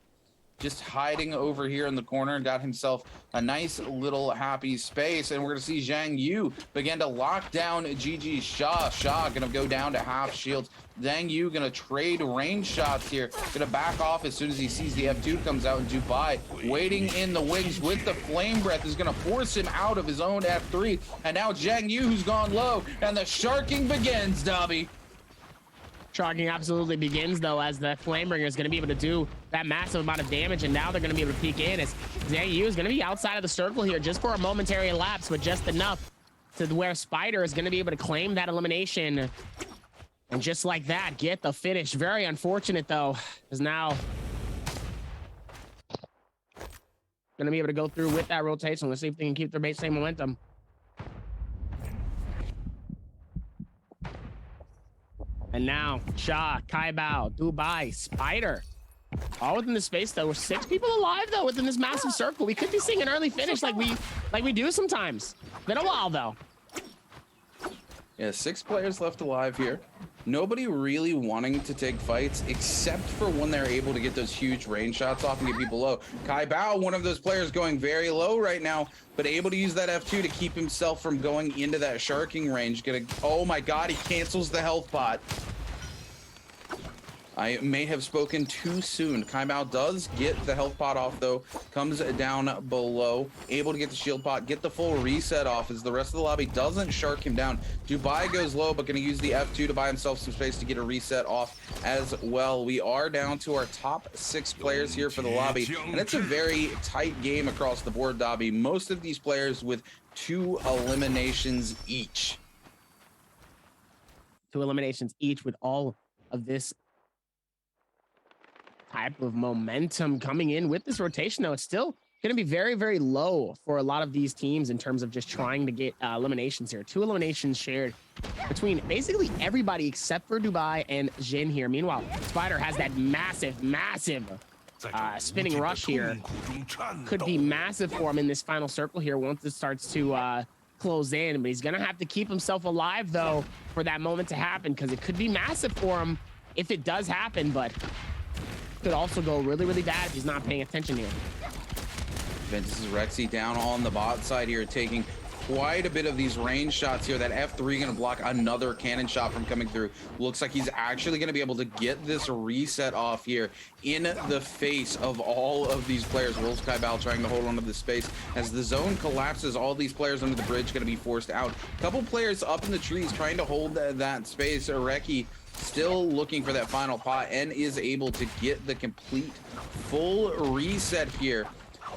Just hiding over here in the corner, got himself a nice little happy space, and we're going to see Zhang Yu begin to lock down GG Shaw. Shaw going to go down to half shields. Zhang Yu going to trade range shots here, going to back off as soon as he sees the F2 comes out, and Dubai waiting in the wings with the Flame Breath is going to force him out of his own F3, and now Zhang Yu who's gone low, and the sharking begins, Dobby. Sharking absolutely begins, though, as the Flamebringer is going to be able to do that massive amount of damage, and now they're going to be able to peek in as Zhang Yu is going to be outside of the circle here just for a momentary lapse, but just enough to where Spider is going to be able to claim that elimination. And just like that, get the finish. Very unfortunate, though, is now going to be able to go through with that rotation. Let's see if they can keep their same momentum. And now, Shaw, Kai Bao, Dubai, Spider. All within the space, though. We're 6 people alive, though, within this massive circle. We could be seeing an early finish like we do sometimes. Been a while, though. Yeah, 6 players left alive here. Nobody really wanting to take fights except for when they're able to get those huge range shots off and get people low. Kai Bao, one of those players going very low right now, but able to use that F2 to keep himself from going into that sharking range. Oh my god, he cancels the health pot. I may have spoken too soon. Kai Bao does get the health pot off, though. Comes down below. Able to get the shield pot, get the full reset off as the rest of the lobby doesn't shark him down. Dubai goes low, but going to use the F2 to buy himself some space to get a reset off as well. We are down to our top 6 players here for the lobby, and it's a very tight game across the board, Dobby. Most of these players with 2 eliminations each. 2 eliminations each with all of this type of momentum coming in with this rotation, though. It's still going to be very, very low for a lot of these teams in terms of just trying to get eliminations here. 2 eliminations shared between basically everybody except for Dubai and Jin here. Meanwhile, Spider has that massive spinning rush here. Could be massive for him in this final circle here once it starts to close in, but he's going to have to keep himself alive, though, for that moment to happen, because it could be massive for him if it does happen, but could also go really, really bad if he's not paying attention here. This is Rexy down on the bot side here, taking quite a bit of these range shots here. That F3 going to block another cannon shot from coming through. Looks like he's actually going to be able to get this reset off here in the face of all of these players. Rolls Kai Bao trying to hold on to the space. As the zone collapses, all these players under the bridge going to be forced out. A couple players up in the trees trying to hold that space. Reki still looking for that final pot and is able to get the complete full reset here.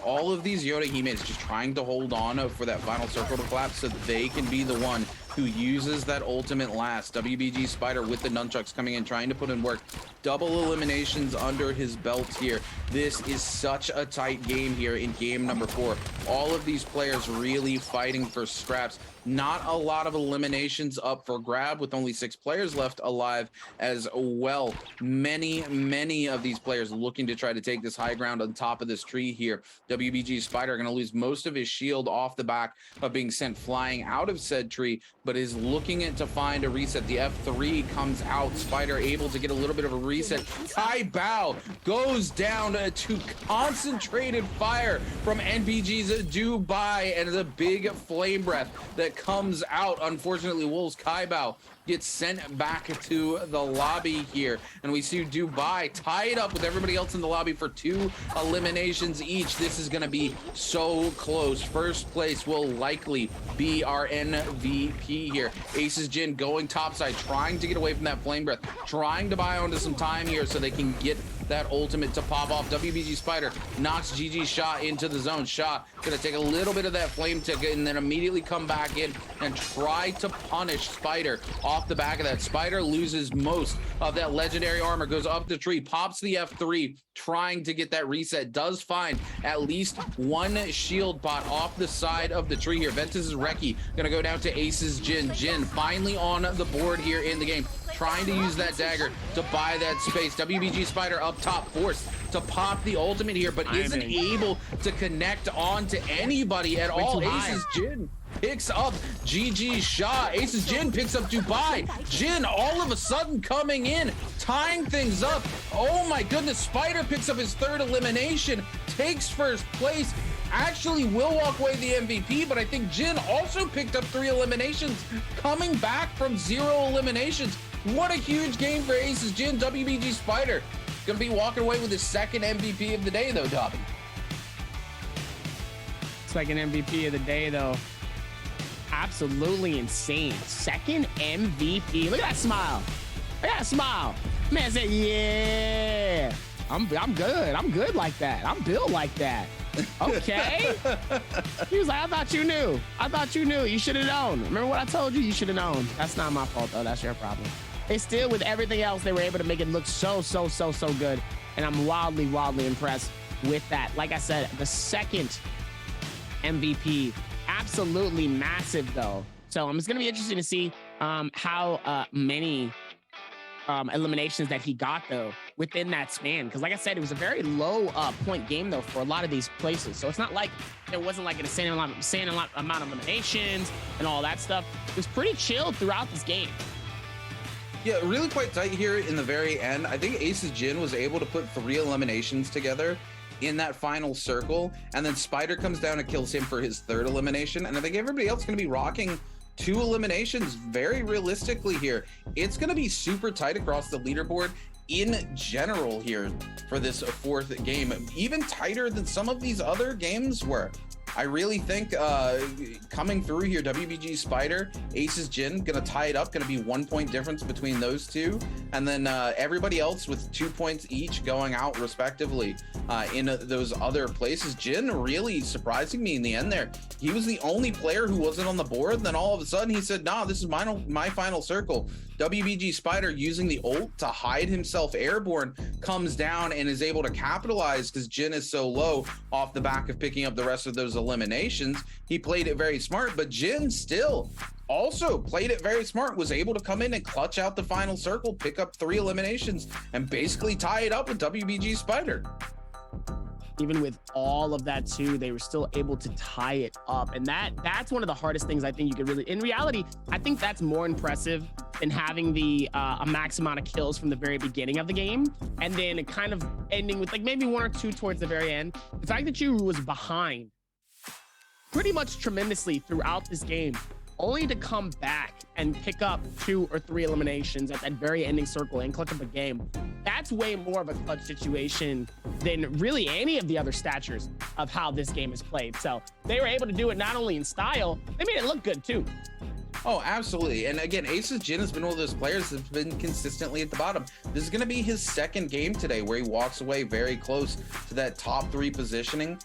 All of these Yoda teammates just trying to hold on for that final circle to collapse so that they can be the one who uses that ultimate last. WBG Spider with the nunchucks coming in, trying to put in work. Double eliminations under his belt here. This is such a tight game here in game number 4. All of these players really fighting for scraps. Not a lot of eliminations up for grab with only 6 players left alive as well. Many of these players looking to try to take this high ground on top of this tree here. WBG Spider going to lose most of his shield off the back of being sent flying out of said tree, but is looking to find a reset. The F3 comes out. Spider able to get a little bit of a reset. Tai Bao goes down to concentrated fire from NBG's Dubai, and the big flame breath that comes out. Unfortunately, Wolves Kai Bao gets sent back to the lobby here, and we see Dubai tied up with everybody else in the lobby for 2 eliminations each. This is going to be so close. First place will likely be our MVP here. Aces Jin going topside, trying to get away from that flame breath, trying to buy onto some time here so they can get that ultimate to pop off. WBG Spider knocks GG Shot into the zone. Shot gonna take a little bit of that flame ticket and then immediately come back in and try to punish Spider off the back of that. Spider loses most of that legendary armor, goes up the tree, pops the F3, trying to get that reset. Does find at least 1 shield pot off the side of the tree here. Ventus' Reki gonna go down to Ace's Jin. Jin finally on the board here in the game, trying to use that dagger to buy that space. WBG Spider up top, forced to pop the ultimate here, but isn't able to connect on to anybody at all. Ace's Jin picks up GG Shah. Ace's Jin picks up Dubai. Jin all of a sudden coming in, tying things up. Oh my goodness, Spider picks up his 3rd elimination, takes first place. Actually will walk away the MVP, but I think Jin also picked up 3 eliminations, coming back from 0 eliminations. What a huge game for Ace's Jin. WBG Spider gonna be walking away with his 2nd MVP of the day though, Dobby. 2nd MVP of the day though. Absolutely insane. 2nd MVP. Look at that smile. Look at that smile. Man said, yeah. I'm good. I'm good like that. I'm built like that. Okay. He was like, I thought you knew. I thought you knew. You should have known. Remember what I told you? You should have known. That's not my fault though. That's your problem. They still, with everything else, they were able to make it look so good. And I'm wildly impressed with that. Like I said, the 2nd MVP, absolutely massive though. So it's going to be interesting to see how many eliminations that he got though within that span, because like I said, it was a very low point game though for a lot of these places. So it's not like it wasn't like an insane amount of eliminations and all that stuff. It was pretty chill throughout this game. Yeah, really quite tight here in the very end. I think Ace's Jin was able to put 3 eliminations together in that final circle, and then Spider comes down and kills him for his 3rd elimination, and I think everybody else is going to be rocking 2 eliminations very realistically here. It's going to be super tight across the leaderboard in general here for this 4th game, even tighter than some of these other games were. I really think coming through here, WBG Spider, Ace's Jin, gonna tie it up, gonna be 1 point difference between those 2. And then everybody else with 2 points each going out respectively in those other places. Jin really surprising me in the end there. He was the only player who wasn't on the board. Then all of a sudden he said, nah, this is my final circle. WBG Spider using the ult to hide himself airborne comes down and is able to capitalize because Jin is so low off the back of picking up the rest of those eliminations. He played it very smart, but Jin still also played it very smart, was able to come in and clutch out the final circle, pick up 3 eliminations, and basically tie it up with WBG Spider. Even with all of that too, they were still able to tie it up. And that's one of the hardest things I think you could really, in reality, I think that's more impressive than having the a max amount of kills from the very beginning of the game and then kind of ending with like maybe 1 or 2 towards the very end. The fact that you was behind pretty much tremendously throughout this game, only to come back and pick up 2 or 3 eliminations at that very ending circle and clutch up a game. That's way more of a clutch situation than really any of the other statures of how this game is played. So they were able to do it not only in style, they made it look good too. Oh, absolutely. And again, Ace's Jin has been one of those players that's been consistently at the bottom. This is going to be his 2nd game today where he walks away very close to that top 3 positioning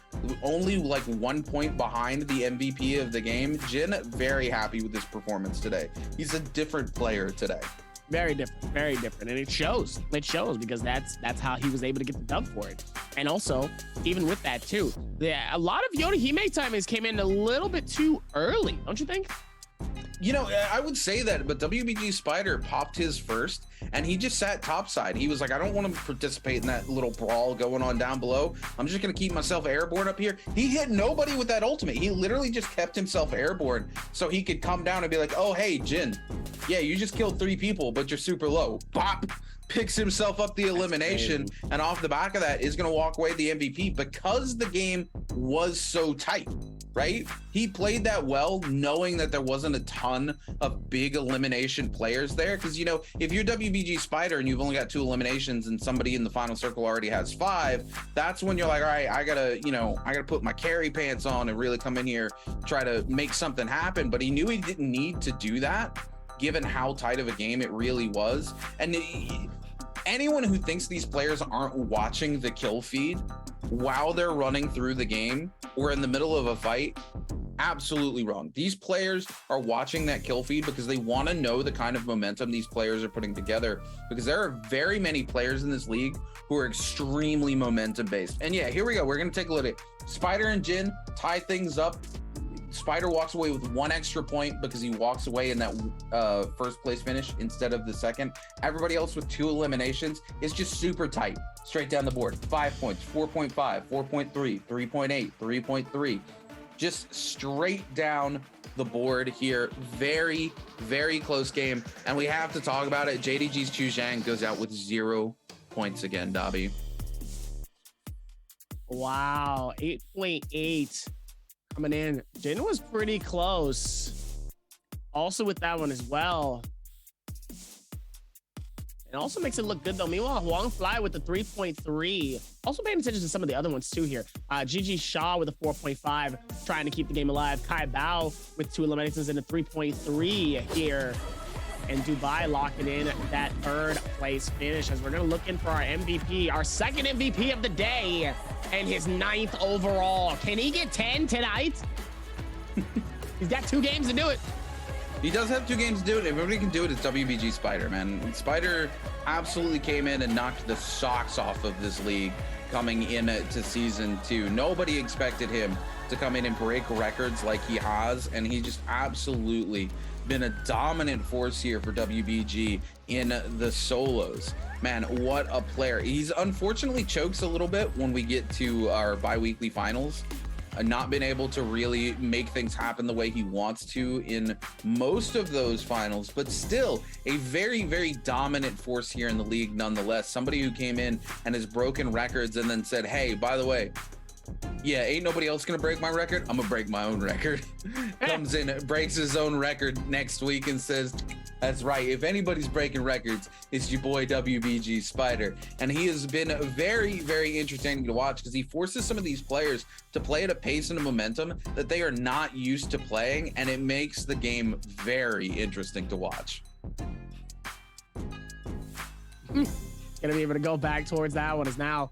only like 1 point behind the MVP of the game. Jin, very happy with his performance today. He's a different player today. Very different, and it shows. It shows because that's how he was able to get the dub for it. And also, even with that too, a lot of Yoshihime timings came in a little bit too early, don't you think? You know, I would say that, but WBG Spider popped his first, and he just sat topside. He was like, I don't want to participate in that little brawl going on down below. I'm just going to keep myself airborne up here. He hit nobody with that ultimate. He literally just kept himself airborne so he could come down and be like, oh, hey, Jin, yeah, you just killed 3 people, but you're super low. Bop! Picks himself up the elimination, and off the back of that is going to walk away the MVP because the game was so tight, right? He played that well, knowing that there wasn't a ton of big elimination players there. Because, you know, if you're WBG Spider and you've only got 2 eliminations and somebody in the final circle already has 5, that's when you're like, all right, I gotta put my carry pants on and really come in here, try to make something happen. But he knew he didn't need to do that, given how tight of a game it really was. And anyone who thinks these players aren't watching the kill feed while they're running through the game or in the middle of a fight, absolutely wrong. These players are watching that kill feed because they want to know the kind of momentum these players are putting together, because there are very many players in this league who are extremely momentum based. And yeah, here we go. We're going to take a look at Spider and Jin tie things up. Spider walks away with 1 extra point because he walks away in that first place finish instead of the second. Everybody else with 2 eliminations is just super tight, straight down the board. 5 points, 4.5, 4.3, 3.8, 3.3, just straight down the board here. Very, very close game. And we have to talk about it. JDG's Chu Zhang goes out with 0 points again, Dobby. Wow, 8.8. Coming in. Jin was pretty close. Also with that one as well. It also makes it look good though. Meanwhile, Huang Fly with the 3.3. Also paying attention to some of the other ones too here. GG Shaw with a 4.5, trying to keep the game alive. Kai Bao with 2 eliminations and a 3.3 here. And Dubai locking in that 3rd place finish as we're going to look in for our MVP, our 2nd MVP of the day, and his 9th overall. Can he get 10 tonight? He's got 2 games to do it. He does have 2 games to do it. If everybody can do it, it's WBG Spider, man. Spider absolutely came in and knocked the socks off of this league coming into season 2. Nobody expected him to come in and break records like he has, and he just absolutely been a dominant force here for WBG in the solos. Man, what a player. He's unfortunately chokes a little bit when we get to our bi-weekly finals. Not been able to really make things happen the way he wants to in most of those finals, but still a very, very dominant force here in the league nonetheless. Somebody who came in and has broken records and then said, hey, by the way, yeah, ain't nobody else gonna break my record. I'm gonna break my own record. Comes in, breaks his own record next week and says, that's right, if anybody's breaking records, it's your boy WBG Spider. And he has been very, very entertaining to watch because he forces some of these players to play at a pace and a momentum that they are not used to playing, and it makes the game very interesting to watch. Gonna be able to go back towards that one. Is now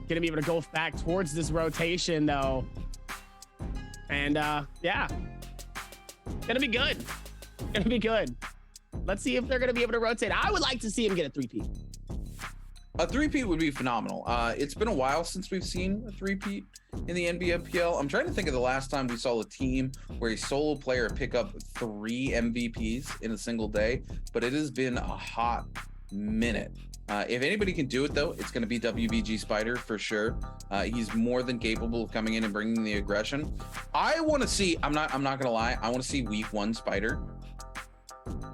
gonna be able to go back towards this rotation though. And yeah, gonna be good. Gonna be good. Let's see if they're gonna be able to rotate. I would like to see him get a 3-peat. A 3-peat would be phenomenal. It's been a while since we've seen a 3-peat in the Nbpl. I'm trying to think of the last time we saw a team where a solo player pick up 3 MVPs in a single day, but it has been a hot minute. If anybody can do it though, it's going to be WBG Spider for sure. He's more than capable of coming in and bringing the aggression. I want to see, I'm not gonna lie, I want to see week 1 Spider.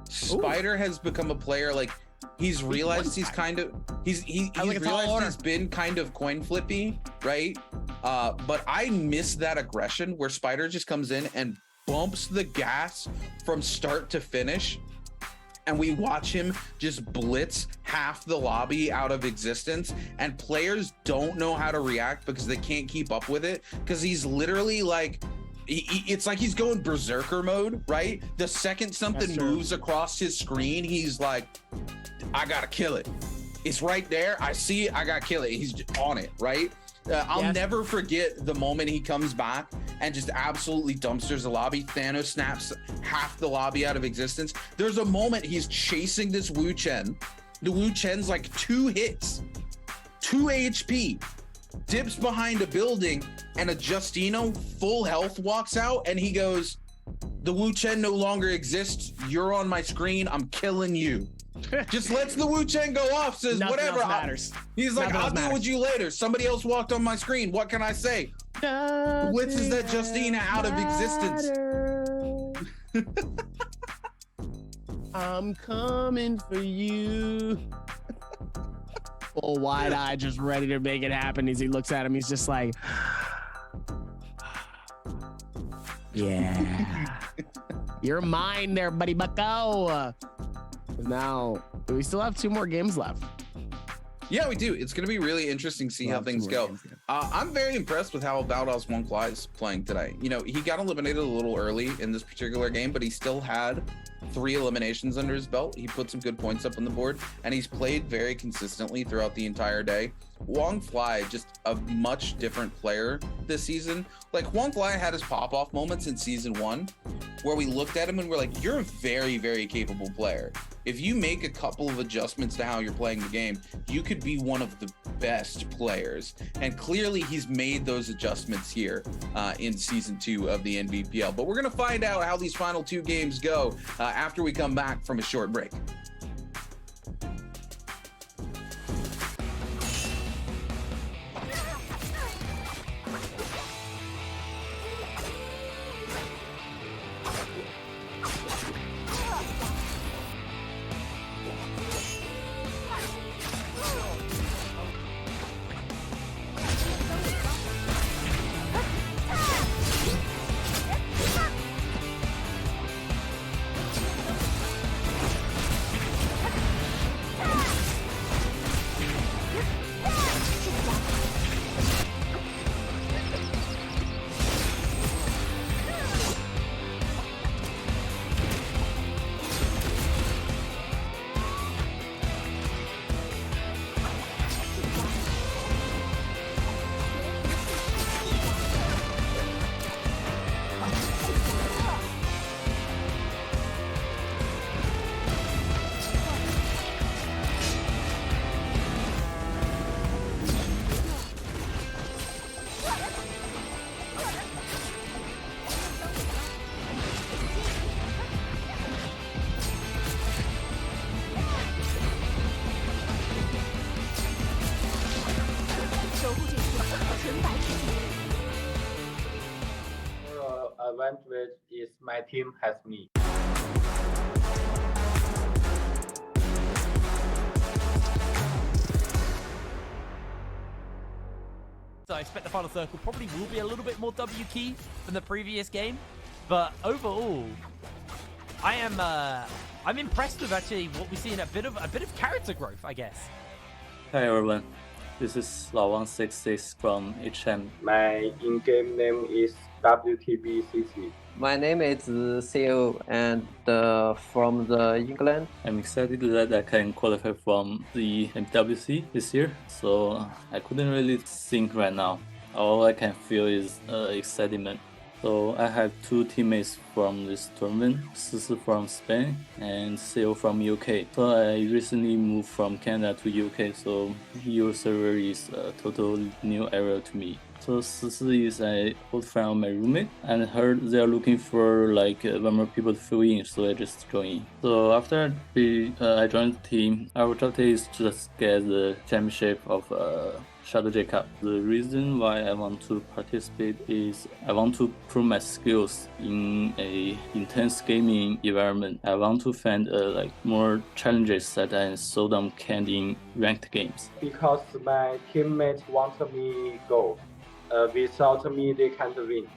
Spider has become a player, like, he's realized he's kind of he's realized he's been kind of coin flippy, right? But I miss that aggression where Spider just comes in and bumps the gas from start to finish, and we watch him just blitz half the lobby out of existence, and players don't know how to react because they can't keep up with it, because he's literally like, it's like he's going berserker mode, right? The second something moves across his screen, he's like, I gotta kill it. It's right there. I see it. I gotta kill it. He's on it, right? I'll never forget the moment he comes back and just absolutely dumpsters the lobby. Thanos snaps half the lobby out of existence. There's a moment he's chasing this Wu Chen. The Wu Chen's like 2 hits, 2 HP, dips behind a building, and a Justino full health walks out, and he goes, "The Wu Chen no longer exists. You're on my screen. I'm killing you." Just lets the Wu Chen go off, says, Nothing "Whatever." else matters. He's like, Nothing "I'll else deal with you later. Somebody else walked on my screen. What can I say?" Blitzes that Justina out of existence. I'm coming for you. Full wide eye, just ready to make it happen. As he looks at him, he's just like, yeah. You're mine there, buddy bucko. Now, we still have 2 more games left. Yeah, we do. It's going to be really interesting to see how things go. I'm very impressed with how Valdos Wonkla is playing today. You know, he got eliminated a little early in this particular game, but he still had 3 eliminations under his belt. He put some good points up on the board, and he's played very consistently throughout the entire day. Wonkla, just a much different player this season. Like, Wonkla had his pop-off moments in season 1, where we looked at him and we're like, you're a very, very capable player. If you make a couple of adjustments to how you're playing the game, you could be one of the best players. And clearly he's made those adjustments here in season 2 of the NBPL. But we're going to find out how these final 2 games go after we come back from a short break. Advantage is my team has me. So I expect the final circle probably will be a little bit more W key than the previous game, but overall, I'm impressed with actually what we see in a bit of character growth, I guess. Hi everyone, this is Lawang66 from HM. My in-game name is WTBCC. My name is Theo and from the England. I'm excited that I can qualify from the MWC this year, so I couldn't really think right now. All I can feel is excitement. So I have 2 teammates from this tournament, Sisi from Spain and Theo from UK. So I recently moved from Canada to UK, so EU server is a total new area to me. So Sisi is an old friend of my roommate, and I heard they are looking for like 1 more people to fill in, so I just joined. So after I joined the team, our objective is to just get the championship of Shadow J Cup. The reason why I want to participate is I want to prove my skills in a intense gaming environment. I want to find like more challenges that I seldom can in ranked games. Because my teammates want me go. Without me, they can't win.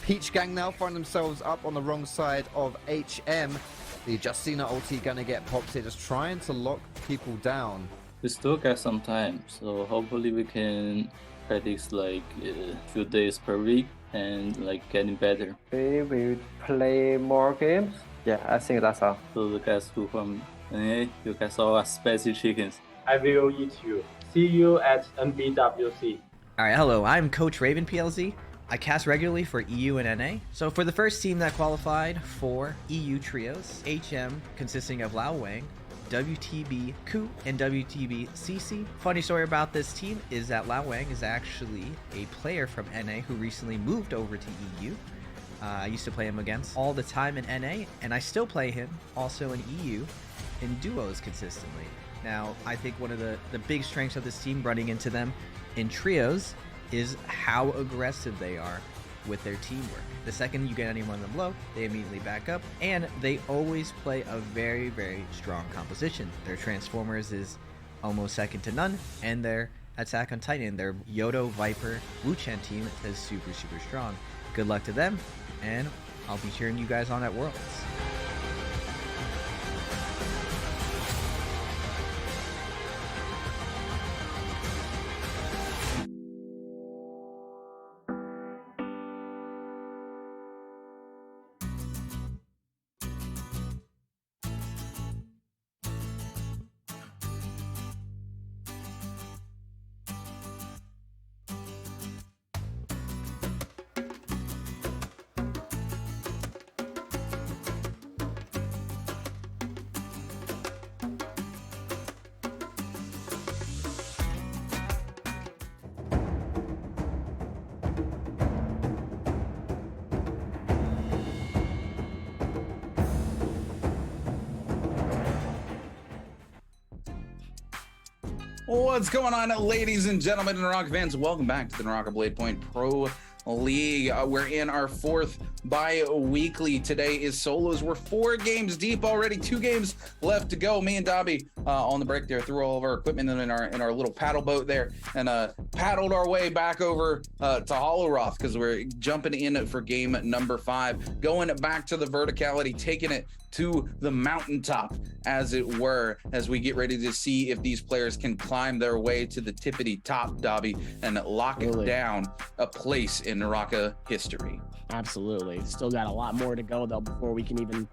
Peach Gang now find themselves up on the wrong side of HM. The Justina ulti gonna get popped here, just trying to lock people down. We still got some time, so hopefully we can practice like a few days per week and like getting better. We will play more games. Yeah, I think that's all. So the guys who from NA, you guys all are spicy chickens. I will eat you. See you at NBWC. All right, hello, I'm Coach Nbpl. I cast regularly for EU and NA. So for the first team that qualified for EU trios, HM consisting of Lao Wang, WTB Ku, and WTB CC. Funny story about this team is that Lao Wang is actually a player from NA who recently moved over to EU. I used to play him against all the time in NA, and I still play him also in EU in duos consistently. Now, I think one of the big strengths of this team running into them in trios is how aggressive they are with their teamwork. The second you get anyone them low, they immediately back up, and they always play a very, very strong composition. Their Transformers is almost second to none, and their Attack on Titan, their Yodo, Viper, Wuchen team is super, super strong. Good luck to them, and I'll be cheering you guys on at Worlds. What's going on, ladies and gentlemen, Naraka fans? Welcome back to the Naraka Bladepoint Pro League. We're in our fourth bi-weekly. Today is solos. We're 4 games deep already, 2 games left to go. Me and Dobby on the break there threw all of our equipment in our little paddle boat there and paddled our way back over to Holoroth because we're jumping in for game number 5, going back to the verticality, taking it to the mountaintop, as it were, as we get ready to see if these players can climb their way to the tippity top, Dobby, and lock down a place in Naraka history. Absolutely. Still got a lot more to go, though, before we can even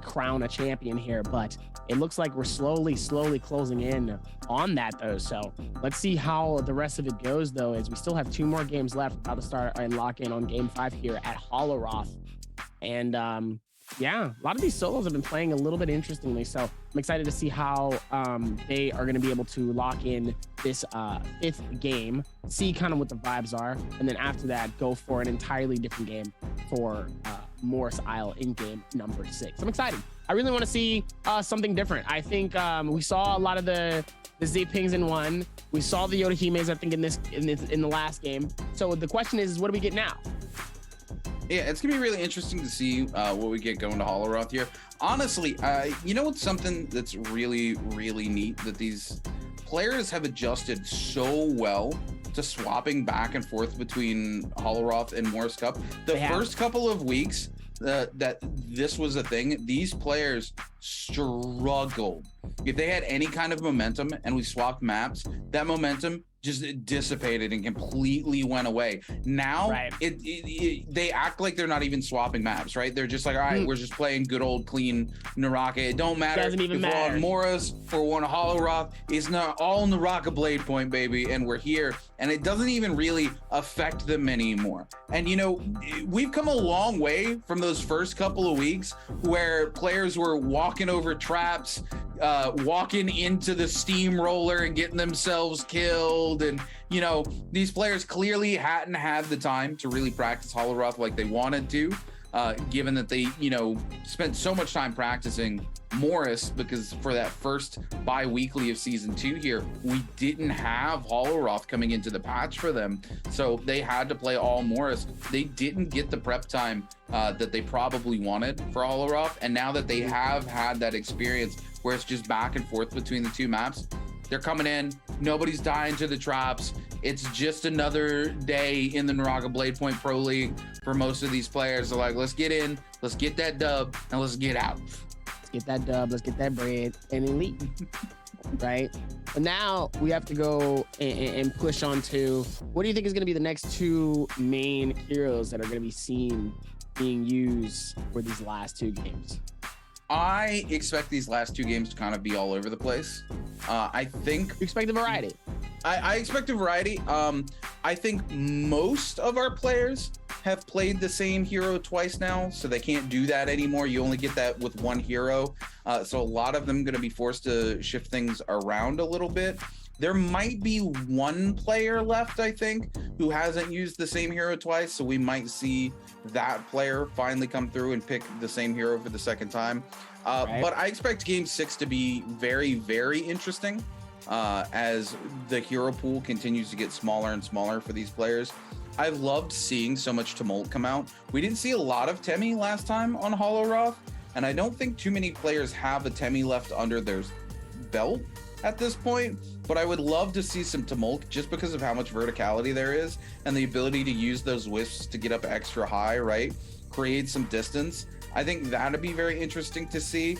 crown a champion here. But it looks like we're slowly closing in on that, though. So let's see how the rest of it goes, though, as we still have 2 more games left. About to start and lock in on game 5 here at Holoroth. And yeah, a lot of these solos have been playing a little bit interestingly. So I'm excited to see how they are going to be able to lock in this 5th game, see kind of what the vibes are, and then after that, go for an entirely different game for Morris Isle in game number 6. I'm excited. I really want to see something different. I think we saw a lot of the Z Pings in 1. We saw the Yoda Himes, I think, in the last game. So the question is what do we get now? Yeah, it's gonna be really interesting to see what we get going to Holoroth here. Honestly, you know what's something that's really, really neat, that these players have adjusted so well to swapping back and forth between Holoroth and Morris Cup. The first couple of weeks that this was a thing, these players struggled. If they had any kind of momentum and we swapped maps, that momentum just dissipated and completely went away. Now they act like they're not even swapping maps, right? They're just like, all right, we're just playing good old clean Naraka. It don't matter if we're on Morris or we're on Holoroth. It's not all Naraka Blade Point, baby, and we're here. And it doesn't even really affect them anymore. And you know, we've come a long way from those first couple of weeks where players were walking over traps, walking into the steamroller and getting themselves killed. And you know, these players clearly hadn't had the time to really practice Holoroth like they wanted to, given that they, you know, spent so much time practicing Morris, because for that first bi-weekly of season 2 here, we didn't have Holoroth coming into the patch for them, so they had to play all Morris. They didn't get the prep time that they probably wanted for Holoroth, and now that they have had that experience where it's just back and forth between the 2 maps, they're coming in, nobody's dying to the traps. It's just another day in the Naraka Bladepoint Pro League for most of these players. They're like, let's get in, let's get that dub, and let's get out. Let's get that dub, let's get that bread, and elite, right? But now we have to go and push on to, what do you think is going to be the next 2 main heroes that are going to be being used for these last 2 games? I expect these last 2 games to kind of be all over the place. I think... You expect the variety? I expect a variety. I think most of our players have played the same hero twice now, so they can't do that anymore. You only get that with one hero. So a lot of them going to be forced to shift things around a little bit. There might be one player left, I think, who hasn't used the same hero twice, so we might see that player finally come through and pick the same hero for the second time. But I expect Game 6 to be very, very interesting as the hero pool continues to get smaller and smaller for these players. I loved seeing so much Tumult come out. We didn't see a lot of Temi last time on Holoroth, and I don't think too many players have a Temi left under their belt at this point, but I would love to see some Tumult just because of how much verticality there is and the ability to use those wisps to get up extra high, right? Create some distance. I think that'd be very interesting to see.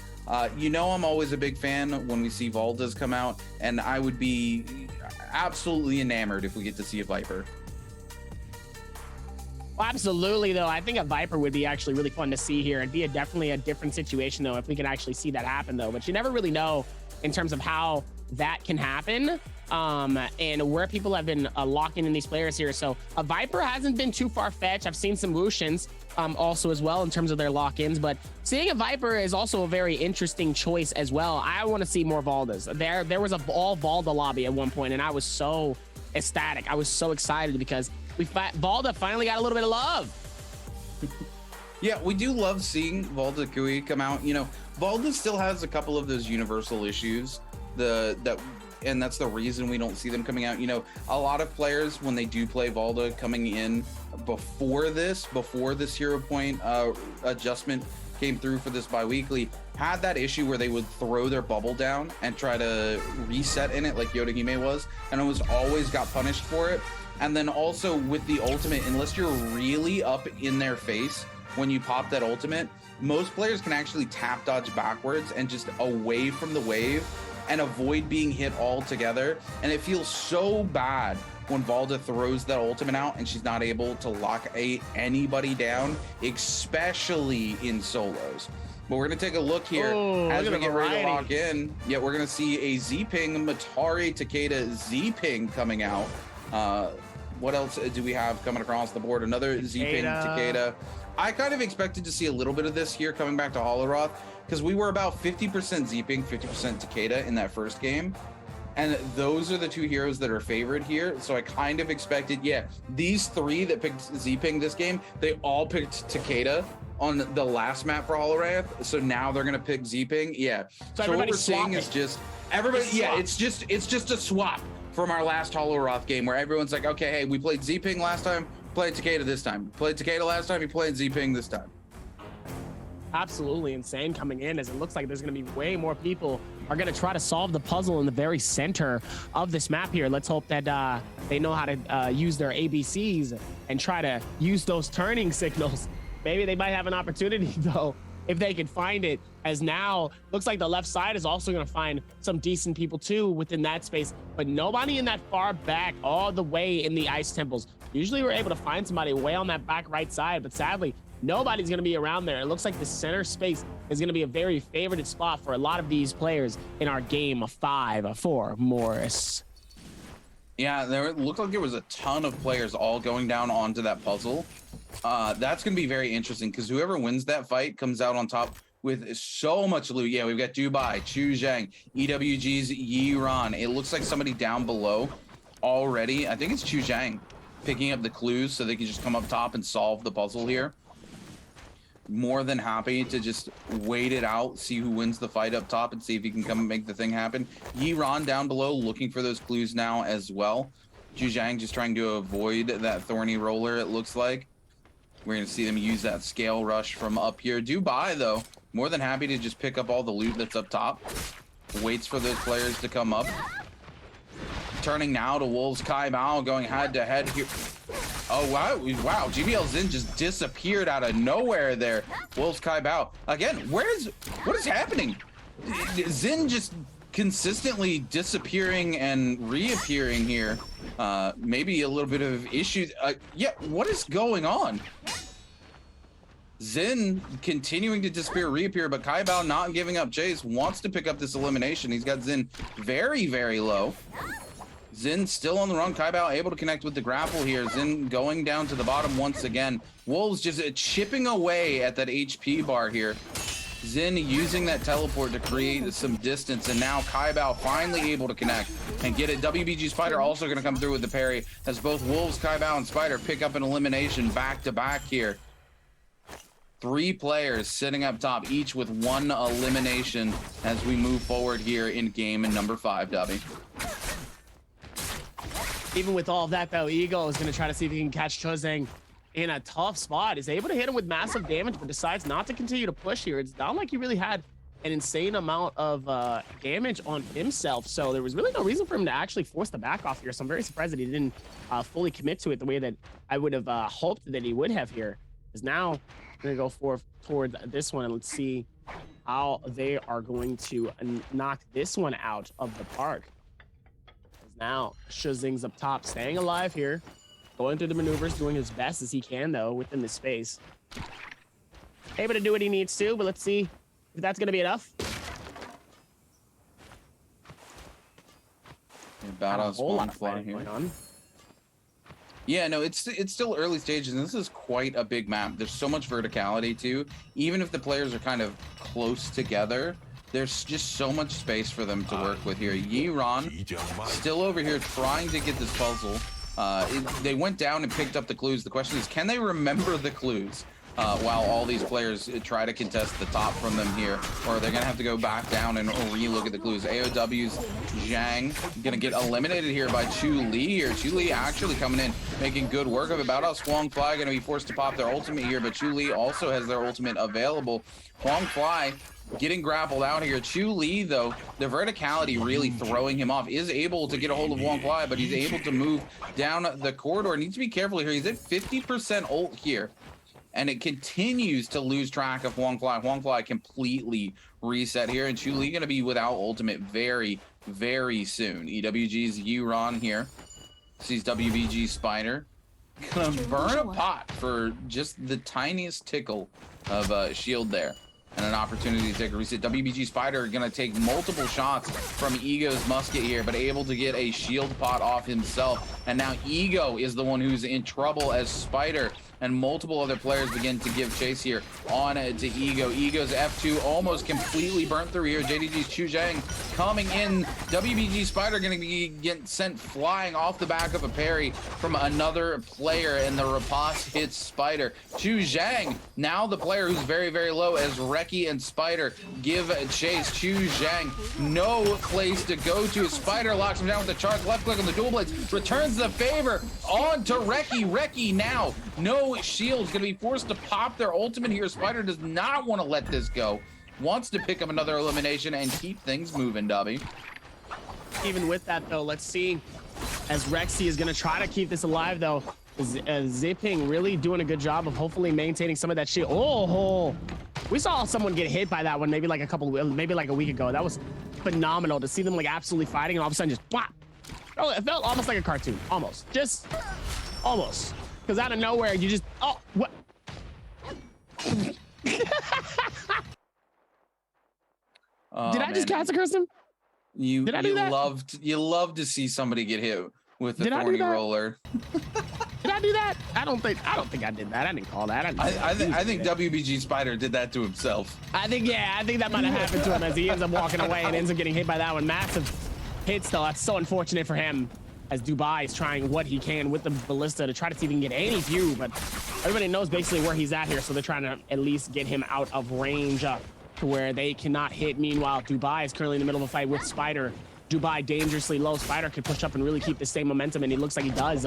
You know, I'm always a big fan when we see Valdas come out, and I would be absolutely enamored if we get to see a Viper. Well, absolutely, though. I think a Viper would be actually really fun to see here. It'd be definitely a different situation, though, if we can actually see that happen, though. But you never really know in terms of how that can happen and where people have been locking in these players here. So a Viper hasn't been too far-fetched. I've seen some Wuxians also as well in terms of their lock-ins, but seeing a Viper is also a very interesting choice as well. I want to see more Valdas. There was a all Valda lobby at one point, and I was so ecstatic. I was so excited because Valda finally got a little bit of love. Yeah, we do love seeing Valda Kui come out. You know, Valda still has a couple of those universal issues and that's the reason we don't see them coming out. You know, a lot of players, when they do play Valda coming in before this hero point adjustment came through for this bi-weekly, had that issue where they would throw their bubble down and try to reset in it like Yodahime was, and almost always got punished for it. And then also with the ultimate, unless you're really up in their face when you pop that ultimate, most players can actually tap dodge backwards and just away from the wave and avoid being hit altogether. And it feels so bad when Valda throws that ultimate out and she's not able to lock anybody down, especially in solos. But we're gonna take a look here as we get ready to lock in. Yeah, we're gonna see a Z-Ping, Matari, Takeda, Z-Ping coming out. What else do we have coming across the board? Another Z-Ping, Takeda. I kind of expected to see a little bit of this here coming back to Holoroth, because we were about 50% Z-Ping, 50% Takeda in that first game. And those are the two heroes that are favored here. So I kind of expected, yeah, these three that picked Z-Ping this game, they all picked Takeda on the last map for Holoroth. So now they're gonna pick Z-Ping. Yeah. So what we're seeing is just everybody, yeah, it's just a swap from our last Holoroth game where everyone's like, okay, hey, we played Z-Ping last time, played Takeda this time. Played Takeda last time, you played Z-Ping this time. Absolutely insane coming in, as it looks like there's going to be way more people are going to try to solve the puzzle in the very center of this map here. Let's hope that they know how to use their ABCs and try to use those turning signals. Maybe they might have an opportunity, though, if they can find it, as now looks like the left side is also going to find some decent people too within that space, but nobody in that far back all the way in the ice temples. Usually we're able to find somebody way on that back right side, but sadly nobody's going to be around there. It looks like the center space is going to be a very favorited spot for a lot of these players in our game of 5 for Morris. Yeah, there looked like there was a ton of players all going down onto that puzzle. That's going to be very interesting because whoever wins that fight comes out on top with so much loot. Yeah, we've got Dubai, Chu Zhang, EWG's Yi Ran. It looks like somebody down below already. I think it's Chu Zhang picking up the clues so they can just come up top and solve the puzzle here. More than happy to just wait it out, see who wins the fight up top and see if he can come and make the thing happen. Yi Ran down below looking for those clues now as well. Chu Zhang just trying to avoid that thorny roller, it looks like. We're going to see them use that scale rush from up here. Dubai, though, more than happy to just pick up all the loot that's up top. Waits for those players to come up. Turning now to Wolves Kai Mao going head to head here. Oh, wow. GBL Zin just disappeared out of nowhere there. Wolves Kai Bao. Again, what is happening? Zin just consistently disappearing and reappearing here. Maybe a little bit of issues. Yeah, what is going on? Zin continuing to disappear, reappear, but Kai Bao not giving up chase, wants to pick up this elimination. He's got Zin very, very low. Xin still on the run. Kaibao able to connect with the grapple here. Xin going down to the bottom once again. Wolves just chipping away at that HP bar here. Xin using that teleport to create some distance, and now Kaibao finally able to connect and get it. WBG Spider also going to come through with the parry as both Wolves, Kaibao, and Spider pick up an elimination back to back here. 3 players sitting up top, each with 1 elimination as we move forward here in game number 5, Dubby. Even with all of that, though, Eagle is going to try to see if he can catch Chuzeng in a tough spot. Is able to hit him with massive damage, but decides not to continue to push here. It's not like he really had an insane amount of damage on himself, so there was really no reason for him to actually force the back off here. So I'm very surprised that he didn't fully commit to it the way that I would have hoped that he would have here. Is now going to go towards this one, and let's see how they are going to knock this one out of the park. Now Chuzeng's up top, staying alive here, going through the maneuvers, doing his best as he can though within the space. Able to do what he needs to, but let's see if that's going to be enough. About us one fly here. Yeah, no, it's still early stages, and this is quite a big map. There's so much verticality too. Even if the players are kind of close together, there's just so much space for them to work with here. Yiran still over here trying to get this puzzle. They went down and picked up the clues. The question is, can they remember the clues while all these players try to contest the top from them here? Or are they going to have to go back down and re-look at the clues? AOW's Zhang going to get eliminated here by Chu Li here. Chu Li actually coming in, making good work of it. Bao Dao Huang Fly going to be forced to pop their ultimate here, but Chu Li also has their ultimate available. Huang Fly getting grappled out here. Chu Li, though, the verticality really throwing him off, is able to get a hold of Huang Fly, but he's able to move down the corridor. Needs to be careful here. He's at 50% ult here, and it continues to lose track of Huang Fly. Huang Fly completely reset here, and Chu Li going to be without ultimate very, very soon. EWG's Yuron here sees WBG Spider. Gonna burn a pot for just the tiniest tickle of shield there. And an opportunity to take a reset. WBG Spider gonna take multiple shots from Ego's musket here, but able to get a shield pot off himself. And now Ego is the one who's in trouble as Spider and multiple other players begin to give chase here on to Ego. Ego's F2 almost completely burnt through here. JDG's Chu Zhang coming in. WBG Spider gonna be getting sent flying off the back of a parry from another player, and the riposte hits Spider. Chu Zhang, now the player who's very, very low, as Reki and Spider give chase. Chu Zhang, no place to go to. Spider locks him down with the charge. Left click on the dual blades, returns the favor on to Reki. Reki now, no shields, gonna be forced to pop their ultimate here. Spider does not want to let this go. Wants to pick up another elimination and keep things moving, Dubby. Even with that, though, let's see as Rexy is going to try to keep this alive, though. Zipping really doing a good job of hopefully maintaining some of that shit. Oh, we saw someone get hit by that one maybe like a week ago. That was phenomenal to see them like absolutely fighting, and all of a sudden just whap. Oh, it felt almost like a cartoon. Almost. Because out of nowhere, you just, oh, what? Did I just cast a curse him? You love to see somebody get hit with the thorny roller. Did I do that? I don't think I did that. I didn't call that. I think WBG Spider did that to himself. I think that might have happened to him as he ends up walking away and ends up getting hit by that one. Massive hits, though. That's so unfortunate for him, as Dubai is trying what he can with the ballista to try to see if he can get any view, but everybody knows basically where he's at here, so they're trying to at least get him out of range to where they cannot hit. Meanwhile, Dubai is currently in the middle of a fight with Spider. Dubai dangerously low. Spider could push up and really keep the same momentum, and he looks like he does,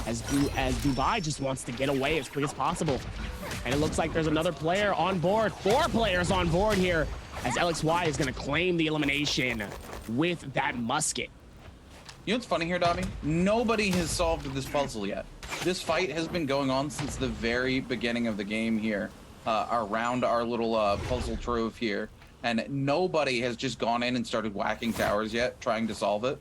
as Dubai just wants to get away as quick as possible. And it looks like there's another player on board. 4 players on board here, as LXY is going to claim the elimination with that musket. You know what's funny here, Dobby? Nobody has solved this puzzle yet. This fight has been going on since the very beginning of the game here, around our little puzzle trove here, and nobody has just gone in and started whacking towers yet, trying to solve it.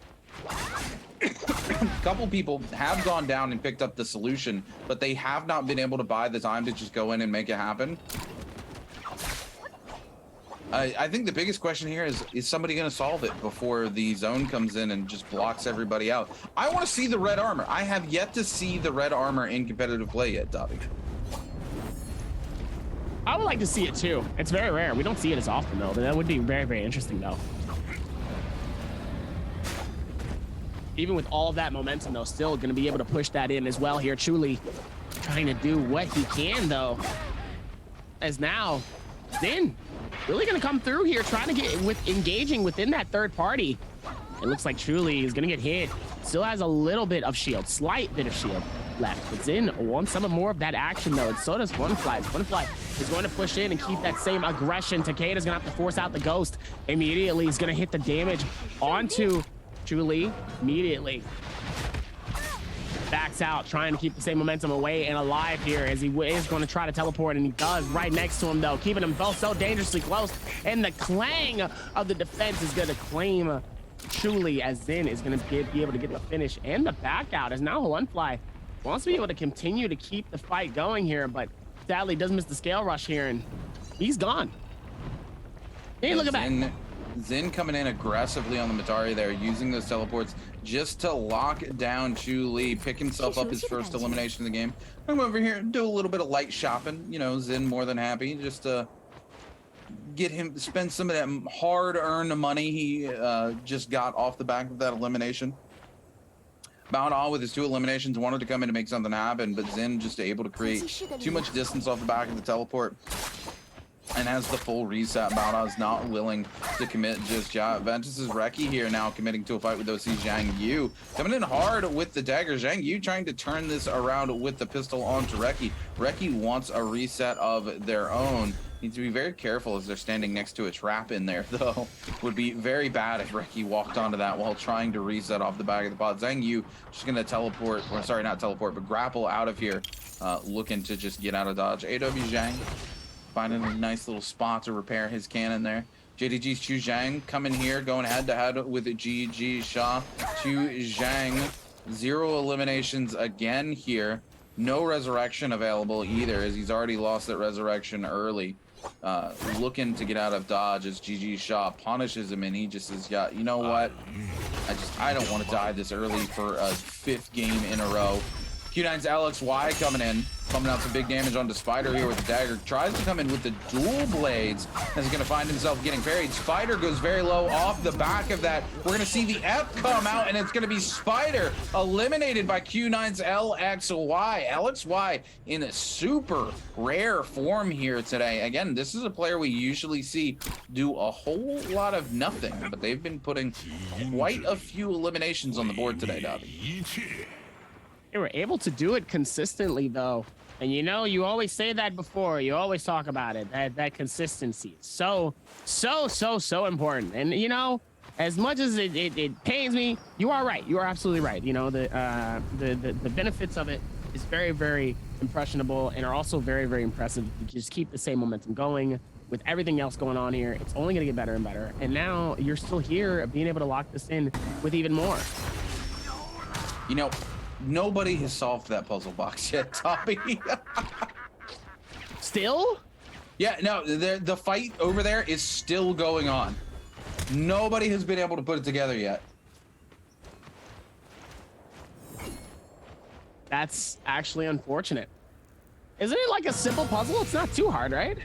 A couple people have gone down and picked up the solution, but they have not been able to buy the time to just go in and make it happen. I think the biggest question here is somebody going to solve it before the zone comes in and just blocks everybody out? I want to see the red armor. I have yet to see the red armor in competitive play yet, Dobby. I would like to see it too. It's very rare. We don't see it as often though, but that would be very, very interesting though. Even with all of that momentum though, still going to be able to push that in as well here. Truly trying to do what he can though. As now, Zin really going to come through here, trying to get engaging within that third party. It looks like Truly is going to get hit. Still has a little bit of shield, slight bit of shield left. But Zin wants some more of that action though, and so does Funefly. Funefly is going to push in and keep that same aggression. Takeda's going to have to force out the ghost. Immediately, he's going to hit the damage onto Truly. Immediately backs out, trying to keep the same momentum away and alive here as he is going to try to teleport, and he does right next to him though, keeping them both so dangerously close. And the clang of the defense is going to claim Truly, as Zin is going to be able to get the finish and the back out, as now Funefly wants to be able to continue to keep the fight going here, but sadly does miss the scale rush here, and he's gone. Hey, look at that. Zin coming in aggressively on the Matari there, using those teleports just to lock down Chu Li, pick himself up his first elimination of the game. Come over here and do a little bit of light shopping. You know, Zin more than happy just to get him spend some of that hard-earned money he just got off the back of that elimination. Bao with his 2 eliminations wanted to come in to make something happen, but Zin just able to create too much distance off the back of the teleport. And has the full reset. Bao is not willing to commit just yet. Ventus is Reki here now, committing to a fight with OC Zhang Yu. Coming in hard with the dagger. Zhang Yu trying to turn this around with the pistol onto Reki. Reki wants a reset of their own. Needs to be very careful as they're standing next to a trap in there, though. Would be very bad if Reki walked onto that while trying to reset off the back of the pod. Zhang Yu just going to teleport, or sorry, not teleport, but grapple out of here, looking to just get out of dodge. AW Zhang finding a nice little spot to repair his cannon there. JDG's Chu Zhang coming here, going head-to-head with GG Sha. Chu Zhang, 0 eliminations again here. No resurrection available either, as he's already lost that resurrection early. Looking to get out of dodge as GG Sha punishes him, and he just says, yeah, you know what? I don't want to die this early for a 5th game in a row. Q9's LXY coming in, pumping out some big damage onto Spider here with the dagger. Tries to come in with the dual blades, as he's going to find himself getting parried. Spider goes very low off the back of that. We're going to see the F come out, and it's going to be Spider eliminated by Q9's LXY. LXY in a super rare form here today. Again, this is a player we usually see do a whole lot of nothing, but they've been putting quite a few eliminations on the board today, Dobby. They were able to do it consistently though, and you know, you always say that before, you always talk about it, that consistency is so important. And you know, as much as it pains me, you are right, you are absolutely right. You know, the benefits of it is very, very impressionable, and are also very, very impressive. You just keep the same momentum going with everything else going on here. It's only going to get better and better, and now you're still here being able to lock this in with even more. You know, nobody has solved that puzzle box yet, Toppy. Still? Yeah, no, the fight over there is still going on. Nobody has been able to put it together yet. That's actually unfortunate. Isn't it like a simple puzzle? It's not too hard, right?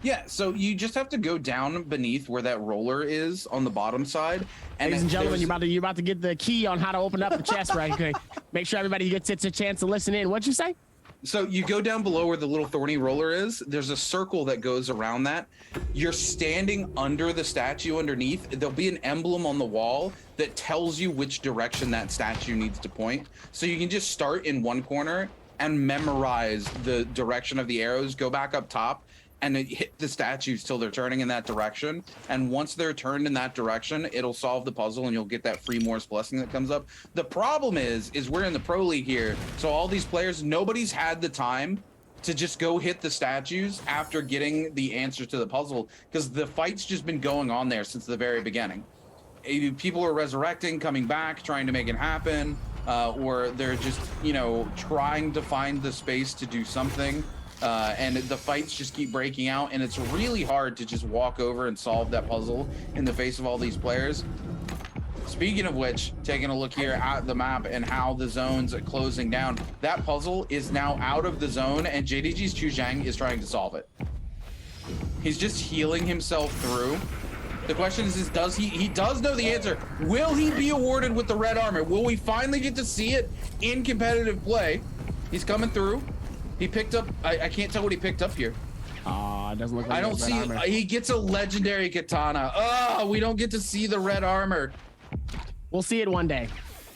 Yeah, so you just have to go down beneath where that roller is on the bottom side. And ladies and gentlemen, you're about to get the key on how to open up the chest, right? Okay. Make sure everybody gets a chance to listen in. What'd you say? So you go down below where the little thorny roller is. There's a circle that goes around that. You're standing under the statue underneath. There'll be an emblem on the wall that tells you which direction that statue needs to point. So you can just start in one corner and memorize the direction of the arrows, go back up top, and hit the statues till they're turning in that direction. And once they're turned in that direction, it'll solve the puzzle and you'll get that free Morse blessing that comes up. The problem is we're in the pro league here. So all these players, nobody's had the time to just go hit the statues after getting the answer to the puzzle, because the fight's just been going on there since the very beginning. People are resurrecting, coming back, trying to make it happen, or they're just, you know, trying to find the space to do something. and the fights just keep breaking out, and it's really hard to just walk over and solve that puzzle in the face of all these players. Speaking of which, taking a look here at the map and how the zone's closing down, that puzzle is now out of the zone, and JDG's Chu Zhang is trying to solve it. He's just healing himself through. The question is does he does know the answer. Will he be awarded with the red armor? Will we finally get to see it in competitive play? He's coming through. He picked up, I can't tell what he picked up here. It doesn't look like I don't see, he gets a legendary katana. Oh, we don't get to see the red armor. We'll see it one day.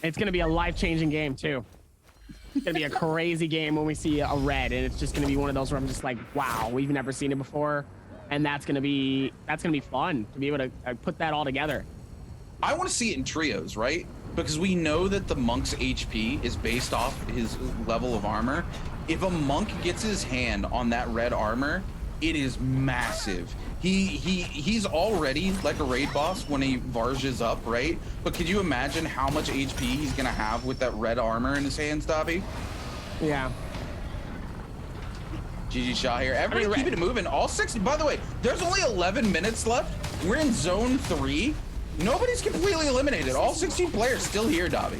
It's going to be a life-changing game too. It's going to be a crazy game when we see a red, and it's just going to be one of those where I'm just like, wow, we've never seen it before. And that's going to be fun to be able to put that all together. I want to see it in trios, right? Because we know that the monk's HP is based off his level of armor. If a monk gets his hand on that red armor, it is massive. He's already like a raid boss when he varges up, right? But could you imagine how much HP he's gonna have with that red armor in his hands, Dobby? Yeah. GG shot here. Everybody keep it moving. All 60. By the way, there's only 11 minutes left. We're in zone 3. Nobody's completely eliminated. All 16 players still here, Dobby.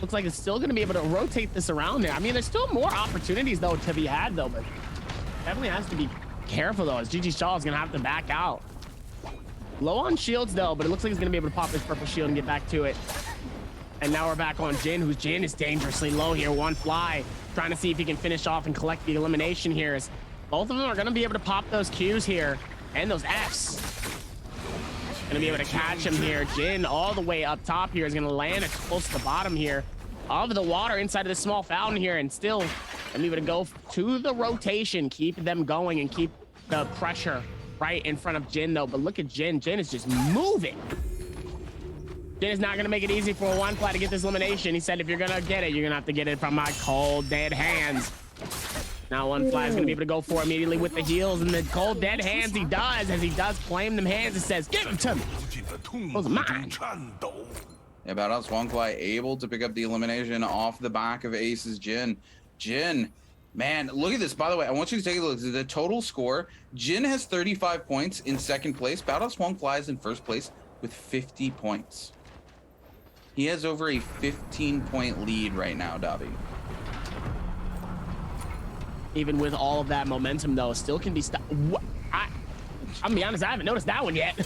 Looks like it's still going to be able to rotate this around there. I mean, there's still more opportunities, though, to be had, though, but definitely has to be careful, though, as GG Shaw is going to have to back out. Low on shields, though, but it looks like he's going to be able to pop his purple shield and get back to it. And now we're back on Jin, Jin is dangerously low here. One fly, trying to see if he can finish off and collect the elimination here. As both of them are going to be able to pop those Qs here and those Fs. Gonna be able to catch him here. Jin all the way up top here is gonna land close to the bottom here of the water inside of this small fountain here, and still gonna be able to go to the rotation, keep them going and keep the pressure right in front of Jin, though. But look at Jin. Jin is just moving. Jin is not gonna make it easy for One Fly to get this elimination. He said if you're gonna get it, you're gonna have to get it from my cold dead hands. Now One Fly is going to be able to go for immediately with the heals, and the cold dead hands he does, as he does claim them hands and says, give them to me. Those are mine. Yeah, Badass One Fly able to pick up the elimination off the back of Ace's Jin. Jin, man, look at this. By the way, I want you to take a look at the total score. Jin has 35 points in second place. Badass One Fly is in first place with 50 points. He has over a 15-point lead right now, Dobby. Even with all of that momentum, though, still can be stopped. I'm gonna be honest, I haven't noticed that one yet.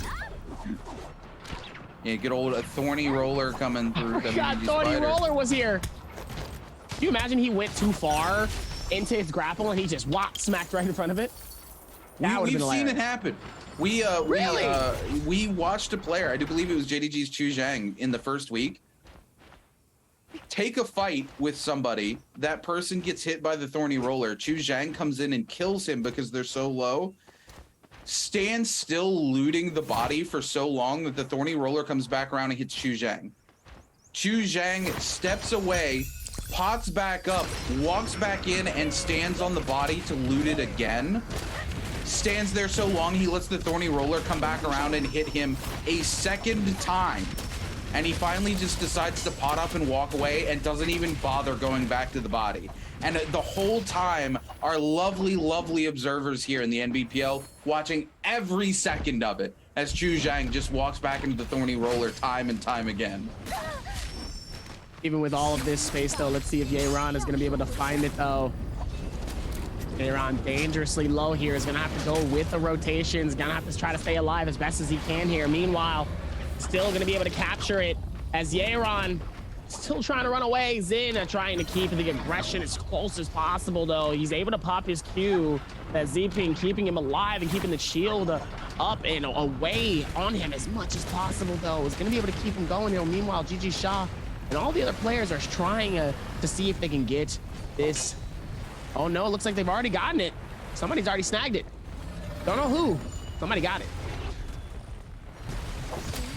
Yeah, good old Thorny Roller coming through. God, Thorny Roller was here. Can you imagine he went too far into his grapple and he just smacked right in front of it? We've seen it happen. We watched a player, I do believe it was JDG's Chu Zhang in the first week, take a fight with somebody. That person gets hit by the Thorny Roller. Chu Zhang comes in and kills him because they're so low. Stands still looting the body for so long that the Thorny Roller comes back around and hits Chu Zhang. Chu Zhang steps away, pots back up, walks back in, and stands on the body to loot it again. Stands there so long he lets the Thorny Roller come back around and hit him a second time. And he finally just decides to pot up and walk away and doesn't even bother going back to the body. And the whole time, our lovely, lovely observers here in the NBPL watching every second of it as Chu Zhang just walks back into the Thorny Roller time and time again. Even with all of this space, though, let's see if Yeron is going to be able to find it, though. Yeron dangerously low here is going to have to go with the rotations. Going to have to try to stay alive as best as he can here. Meanwhile, still going to be able to capture it as Yeron still trying to run away. Zin trying to keep the aggression as close as possible, though. He's able to pop his Q. That Z-Ping keeping him alive and keeping the shield up and away on him as much as possible, though. Is going to be able to keep him going here. Meanwhile, GG Shah and all the other players are trying to see if they can get this. Oh, no, it looks like they've already gotten it. Somebody's already snagged it. Don't know who. Somebody got it.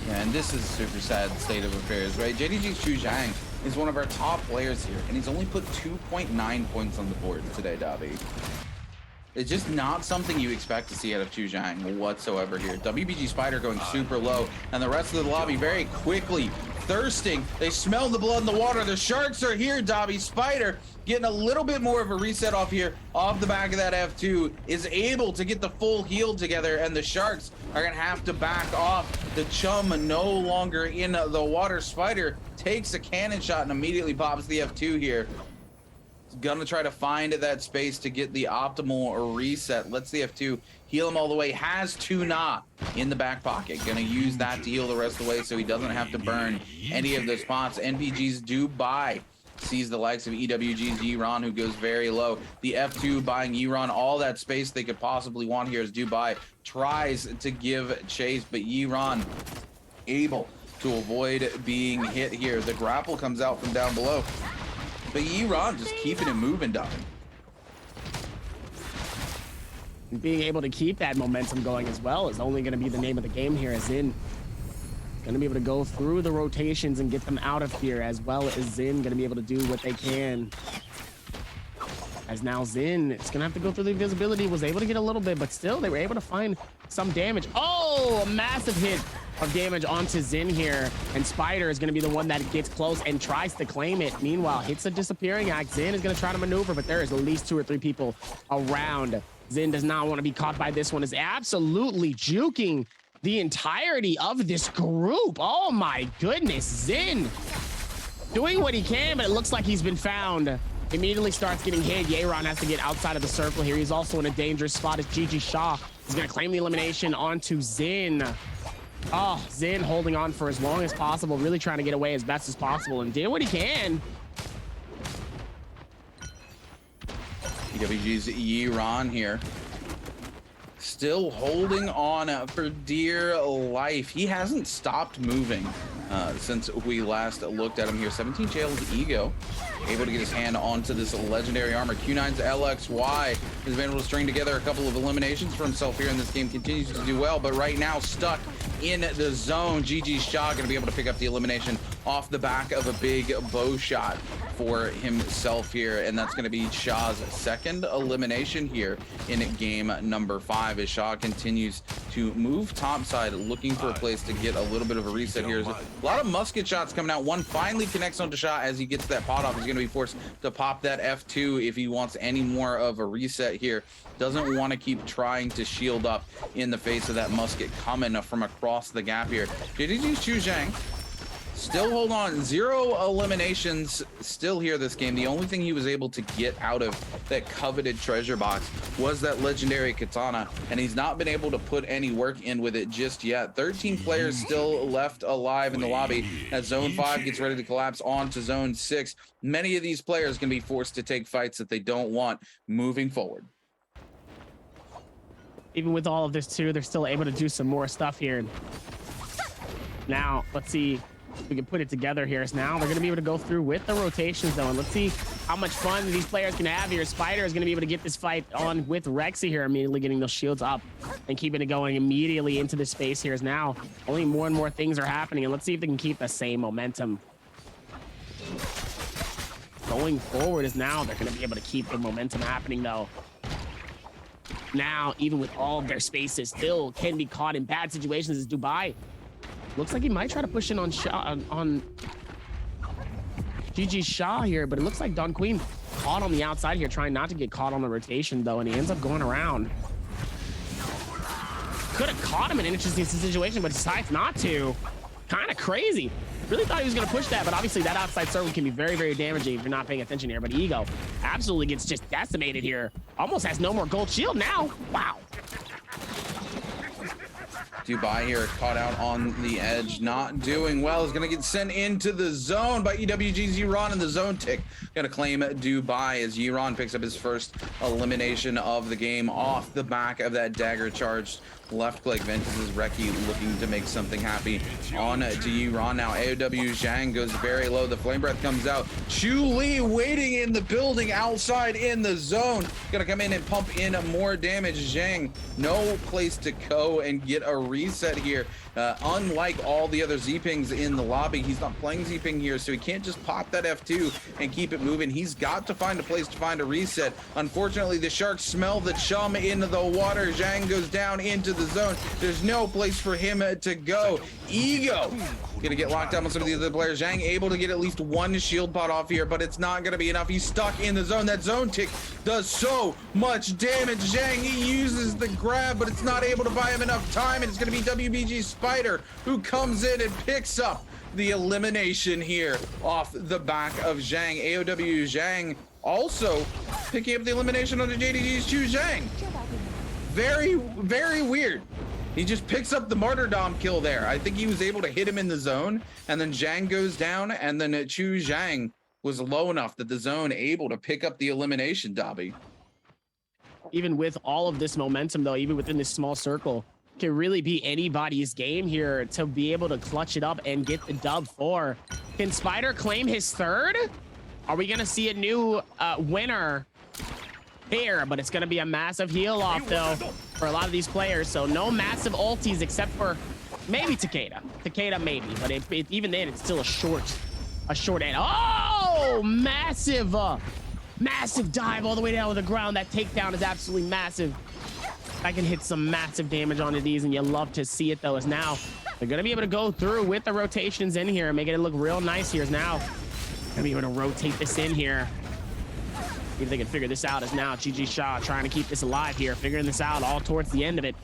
Yeah, and this is a super sad state of affairs, right? JDG's Chu Zhang is one of our top players here, and he's only put 2.9 points on the board today, Dobby. It's just not something you expect to see out of Chu Zhang whatsoever here. WBG Spider going super low, and the rest of the lobby very quickly thirsting. They smell the blood in the water. The sharks are here, Dobby. Spider getting a little bit more of a reset off here, off the back of that F2, is able to get the full heal together, and the sharks are gonna have to back off. The chum no longer in the water. Spider takes a cannon shot and immediately pops the F2 here. Gonna try to find that space to get the optimal reset. Lets the F2 heal him all the way. Has 2 in the back pocket. Gonna use that to heal the rest of the way so he doesn't have to burn any of those spots. NPG's Dubai sees the likes of EWG's Yiran, who goes very low. The F2 buying Yiran all that space they could possibly want here as Dubai tries to give chase, but Yiran able to avoid being hit here. The grapple comes out from down below, but Yiran just keeping it moving, Doc. Being able to keep that momentum going as well is only going to be the name of the game here, as Zin going to be able to go through the rotations and get them out of here, as well as Zin going to be able to do what they can. As now Zin is going to have to go through the invisibility, was able to get a little bit, but still they were able to find some damage. Oh, a massive hit of damage onto Zin here, and Spider is going to be the one that gets close and tries to claim it. Meanwhile, hits a disappearing act. Zin is going to try to maneuver, but there is at least 2 or 3 people around. Zin does not want to be caught by this one. Is absolutely juking the entirety of this group. Oh my goodness, Zin doing what he can, but it looks like he's been found. Immediately starts getting hit. Yiran has to get outside of the circle here. He's also in a dangerous spot as GG Shaw is going to claim the elimination onto Zin. Oh, Zin holding on for as long as possible, really trying to get away as best as possible, and did what he can. EWG's Yiran here, still holding on for dear life. He hasn't stopped moving since we last looked at him here. 17 jailed ego, able to get his hand onto this legendary armor. Q9's LXY has been able to string together a couple of eliminations for himself here in this game, continues to do well, but right now stuck in the zone. GG Shaw gonna be able to pick up the elimination off the back of a big bow shot for himself here, and that's gonna be Shaw's second elimination here in game number 5 as Shaw continues to move topside, looking for a place to get a little bit of a reset here. There's a lot of musket shots coming out. One finally connects onto Shaw as he gets that pot off. He's gonna be forced to pop that F2 if he wants any more of a reset here. Doesn't want to keep trying to shield up in the face of that musket coming from across the gap here. JDG's Chu Zhang still hold on. 0 eliminations still here this game. The only thing he was able to get out of that coveted treasure box was that legendary katana, and he's not been able to put any work in with it just yet. 13 players still left alive in the lobby as Zone 5 gets ready to collapse onto Zone 6. Many of these players can be forced to take fights that they don't want moving forward. Even with all of this too, they're still able to do some more stuff here. Now, let's see if we can put it together here. So now they're going to be able to go through with the rotations though, and let's see how much fun these players can have here. Spider is going to be able to get this fight on with Rexy here, immediately getting those shields up and keeping it going immediately into this space here. As now only more and more things are happening, and let's see if they can keep the same momentum going forward. As now they're going to be able to keep the momentum happening though. Now, even with all of their spaces, still can be caught in bad situations as Dubai looks like he might try to push in on GG Shaw here, but it looks like Don Queen caught on the outside here, trying not to get caught on the rotation though, and he ends up going around. Could have caught him in an interesting situation, but decides not to. Kind of crazy. Really thought he was going to push that, but obviously that outside circle can be very, very damaging if you're not paying attention here. But Ego absolutely gets just decimated here. Almost has no more gold shield now. Wow. Dubai here caught out on the edge, not doing well. Is going to get sent into the zone by EWG's Yiran, and the zone tick going to claim Dubai as Yiran picks up his first elimination of the game off the back of that dagger charged left click. Ventus's Reki looking to make something happy on to Yiran. Now AOW Zhang goes very low. The flame breath comes out. Chu Li waiting in the building outside in the zone. Gonna come in and pump in more damage. Zhang no place to go and get a reset here. Unlike all the other Z-Pings in the lobby, he's not playing Z-Ping here, so he can't just pop that F2 and keep it moving. He's got to find a place to find a reset. Unfortunately, the sharks smell the chum into the water. Zhang goes down into the zone. There's no place for him to go. Ego Gonna get locked down on some of the other players. Zhang able to get at least one shield pot off here, but it's not gonna be enough. He's stuck in the zone. That zone tick does so much damage. Zhang, he uses the grab, but it's not able to buy him enough time, and it's gonna be WBG Spider who comes in and picks up the elimination here off the back of Zhang. AOW Zhang also picking up the elimination on the JDG's Chu Zhang. Very, very weird. He just picks up the martyrdom kill there. I think he was able to hit him in the zone, and then Zhang goes down, and then Chu Zhang was low enough that the zone able to pick up the elimination, Dobby. Even with all of this momentum, though, even within this small circle, can really be anybody's game here to be able to clutch it up and get the dub for. Can Spider claim his third? Are we gonna see a new winner here? But it's gonna be a massive heal off though for a lot of these players. So no massive ultis except for maybe Takeda. Takeda maybe, but even then it's still a short end. Oh, massive dive all the way down to the ground. That takedown is absolutely massive. I can hit some massive damage onto these, and you love to see it though. As now they're gonna be able to go through with the rotations in here and making it look real nice here. As now gonna be able to rotate this in here. See if they can figure this out. As now GG Shaw trying to keep this alive here, figuring this out all towards the end of it.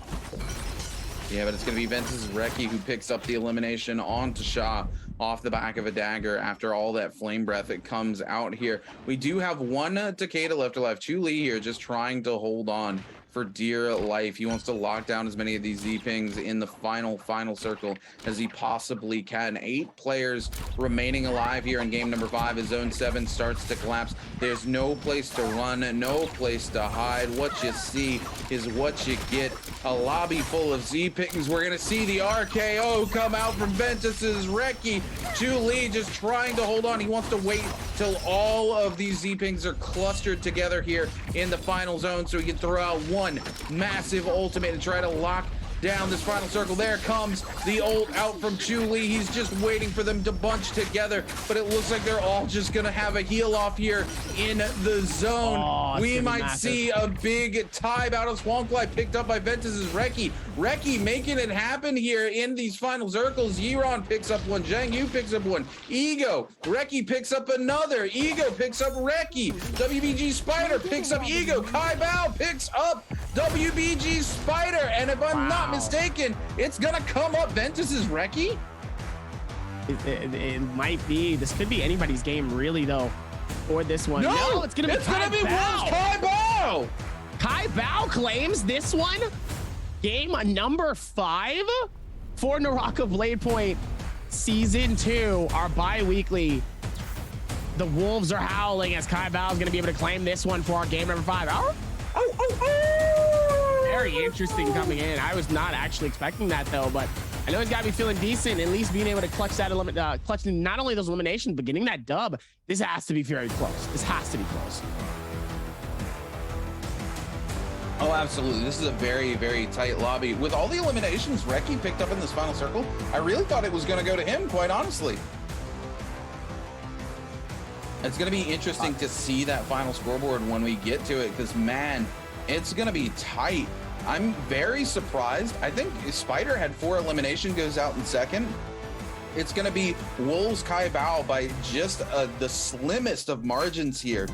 Yeah, but it's gonna be Ventus' Reki who picks up the elimination onto Shaw off the back of a dagger after all that flame breath that comes out here. We do have one Takeda left alive. Chu Lee here just trying to hold on for dear life. He wants to lock down as many of these Z-pings in the final circle as he possibly can. 8 players remaining alive here in game number 5 as zone 7 starts to collapse. There's no place to run, no place to hide. What you see is what you get. A lobby full of Z-pings. We're gonna see the RKO come out from Ventus's Reki. Chu Lee just trying to hold on. He wants to wait till all of these Z-pings are clustered together here in the final zone so he can throw out one massive ultimate and try to lock down this final circle. There comes the ult out from Chu Lee. He's just waiting for them to bunch together, but it looks like they're all just gonna have a heal off here in the zone. Oh, we might see a big tie battle. Swampfly picked up by Ventus's Reki. Reki making it happen here in these final circles. Yiron picks up one. Zhang Yu picks up one. Ego. Reki picks up another. Ego picks up Reki. WBG Spider picks up Ego. Kai Bao picks up WBG Spider. And if I'm not mistaken, it's gonna come up Ventus's Reki. It might be. This could be anybody's game, really, though, for this one. No, it's gonna be Kai Bao. Kai Bao. Kai Bao claims this one. Game number 5 for Naraka Blade Point Season 2, our bi-weekly. The wolves are howling as Kai Bao is going to be able to claim this one for our game number 5. Very interesting coming in. I was not actually expecting that though, but I know he's got to be feeling decent, at least being able to clutch that clutching not only those eliminations, but getting that dub. This has to be very close. This has to be close. Oh, absolutely. This is a very, very tight lobby. With all the eliminations Reki picked up in this final circle, I really thought it was going to go to him, quite honestly. It's going to be interesting to see that final scoreboard when we get to it, because, man, it's going to be tight. I'm very surprised. I think Spider had 4 elimination, goes out in second. It's going to be Wolves Kai Bao by just the slimmest of margins here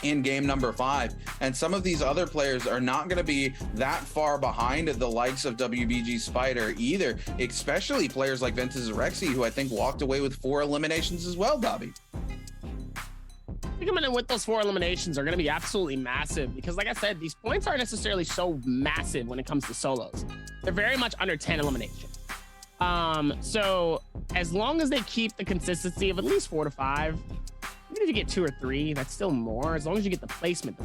in game number 5, and some of these other players are not going to be that far behind the likes of WBG Spider either, especially players like Ventus Rexy, who I think walked away with 4 eliminations as well, Dobby. I think coming in with those 4 eliminations are going to be absolutely massive because, like I said, these points aren't necessarily so massive when it comes to solos. They're very much under 10 elimination. So as long as they keep the consistency of at least 4 to 5, even if you get 2 or 3, that's still more. As long as you get the placement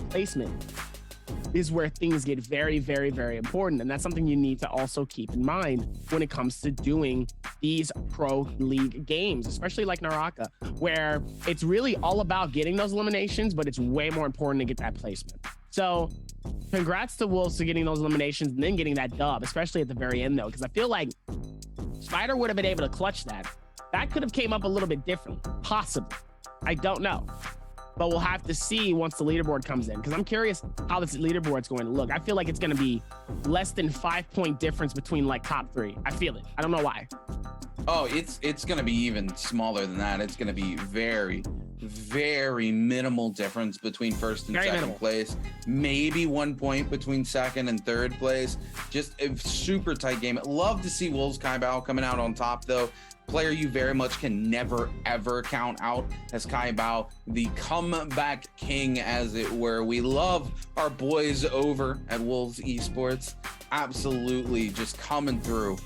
is where things get very, very, very important. And that's something you need to also keep in mind when it comes to doing these pro league games, especially like Naraka, where it's really all about getting those eliminations, but it's way more important to get that placement. So congrats to Wolves to getting those eliminations and then getting that dub, especially at the very end though, because I feel like Spider would have been able to clutch that. That could have came up a little bit differently, possibly. I don't know, but we'll have to see once the leaderboard comes in, because I'm curious how this leaderboard's going to look. I feel like it's going to be less than 5-point difference between like top 3. I feel it. I don't know why. Oh, it's going to be even smaller than that. It's going to be very, very minimal difference between first and second place. Maybe 1 point between second and third place. Just a super tight game. Love to see Wolves Kaibao coming out on top, though. Player you very much can never, ever count out as Kaibao, the comeback king, as it were. We love our boys over at Wolves Esports. Absolutely just coming through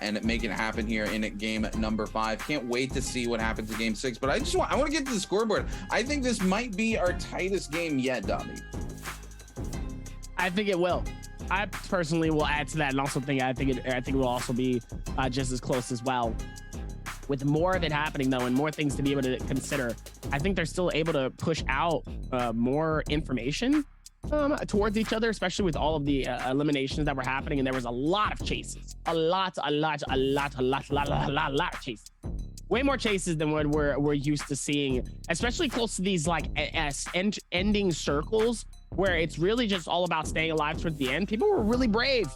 and making it happen here in game number 5. Can't wait to see what happens in game 6. But I want to get to the scoreboard. I think this might be our tightest game yet, Dobby. I think it will. I personally will add to that, and also think it will also be just as close as well. With more of it happening, though, and more things to be able to consider, I think they're still able to push out more information towards each other, especially with all of the eliminations that were happening. And there was a lot of chases, a lot of chases. Way more chases than what we're used to seeing, especially close to these like ending circles where it's really just all about staying alive towards the end. People were really brave.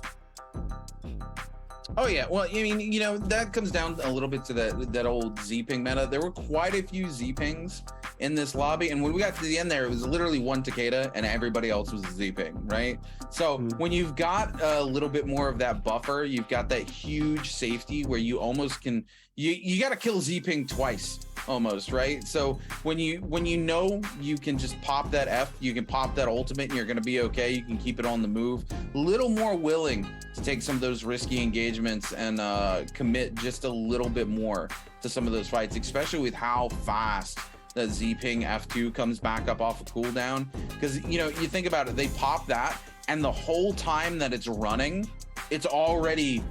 Oh yeah, well, I mean, you know, that comes down a little bit to that old Z-ping meta. There were quite a few Z-pings in this lobby, and when we got to the end there, it was literally one Takeda and everybody else was a Z-ping, right? So when you've got a little bit more of that buffer, you've got that huge safety where you almost can, you got to kill Z-ping twice almost, right? So when you know you can just pop that F, you can pop that ultimate and you're going to be okay. You can keep it on the move. A little more willing to take some of those risky engagements and commit just a little bit more to some of those fights, especially with how fast that Z-ping F2 comes back up off a cooldown. Because, you know, you think about it, they pop that and the whole time that it's running, it's already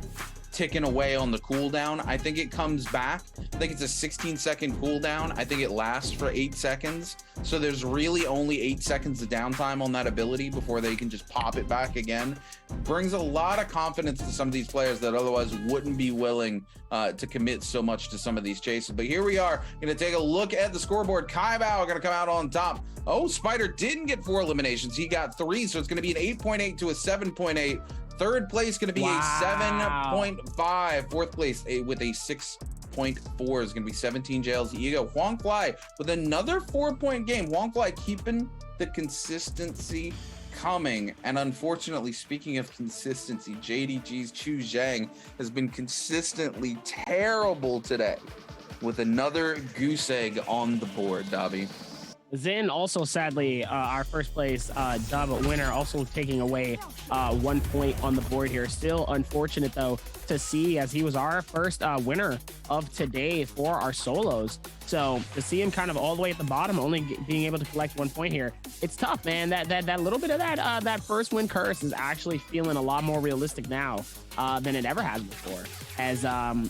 ticking away on the cooldown. I think it comes back. I think it's a 16-second cooldown. I think it lasts for 8 seconds. So there's really only 8 seconds of downtime on that ability before they can just pop it back again. Brings a lot of confidence to some of these players that otherwise wouldn't be willing to commit so much to some of these chases. But here we are, gonna take a look at the scoreboard. Kaibao gonna come out on top. Oh, Spider didn't get 4 eliminations. He got 3, so it's gonna be an 8.8 to a 7.8. Third place going to be a 7.5. Fourth place with a 6.4 is going to be 17 jails. Ego Huang Fly with another 4-point game. Huang Fly keeping the consistency coming. And unfortunately, speaking of consistency, JDG's Chu Zhang has been consistently terrible today with another goose egg on the board, Dobby. Zin also, sadly, our first place dub winner, also taking away 1 point on the board here. Still unfortunate, though, to see, as he was our first winner of today for our solos. So to see him kind of all the way at the bottom, only being able to collect 1 point here, it's tough, man. That little bit of that first win curse is actually feeling a lot more realistic now than it ever has before. As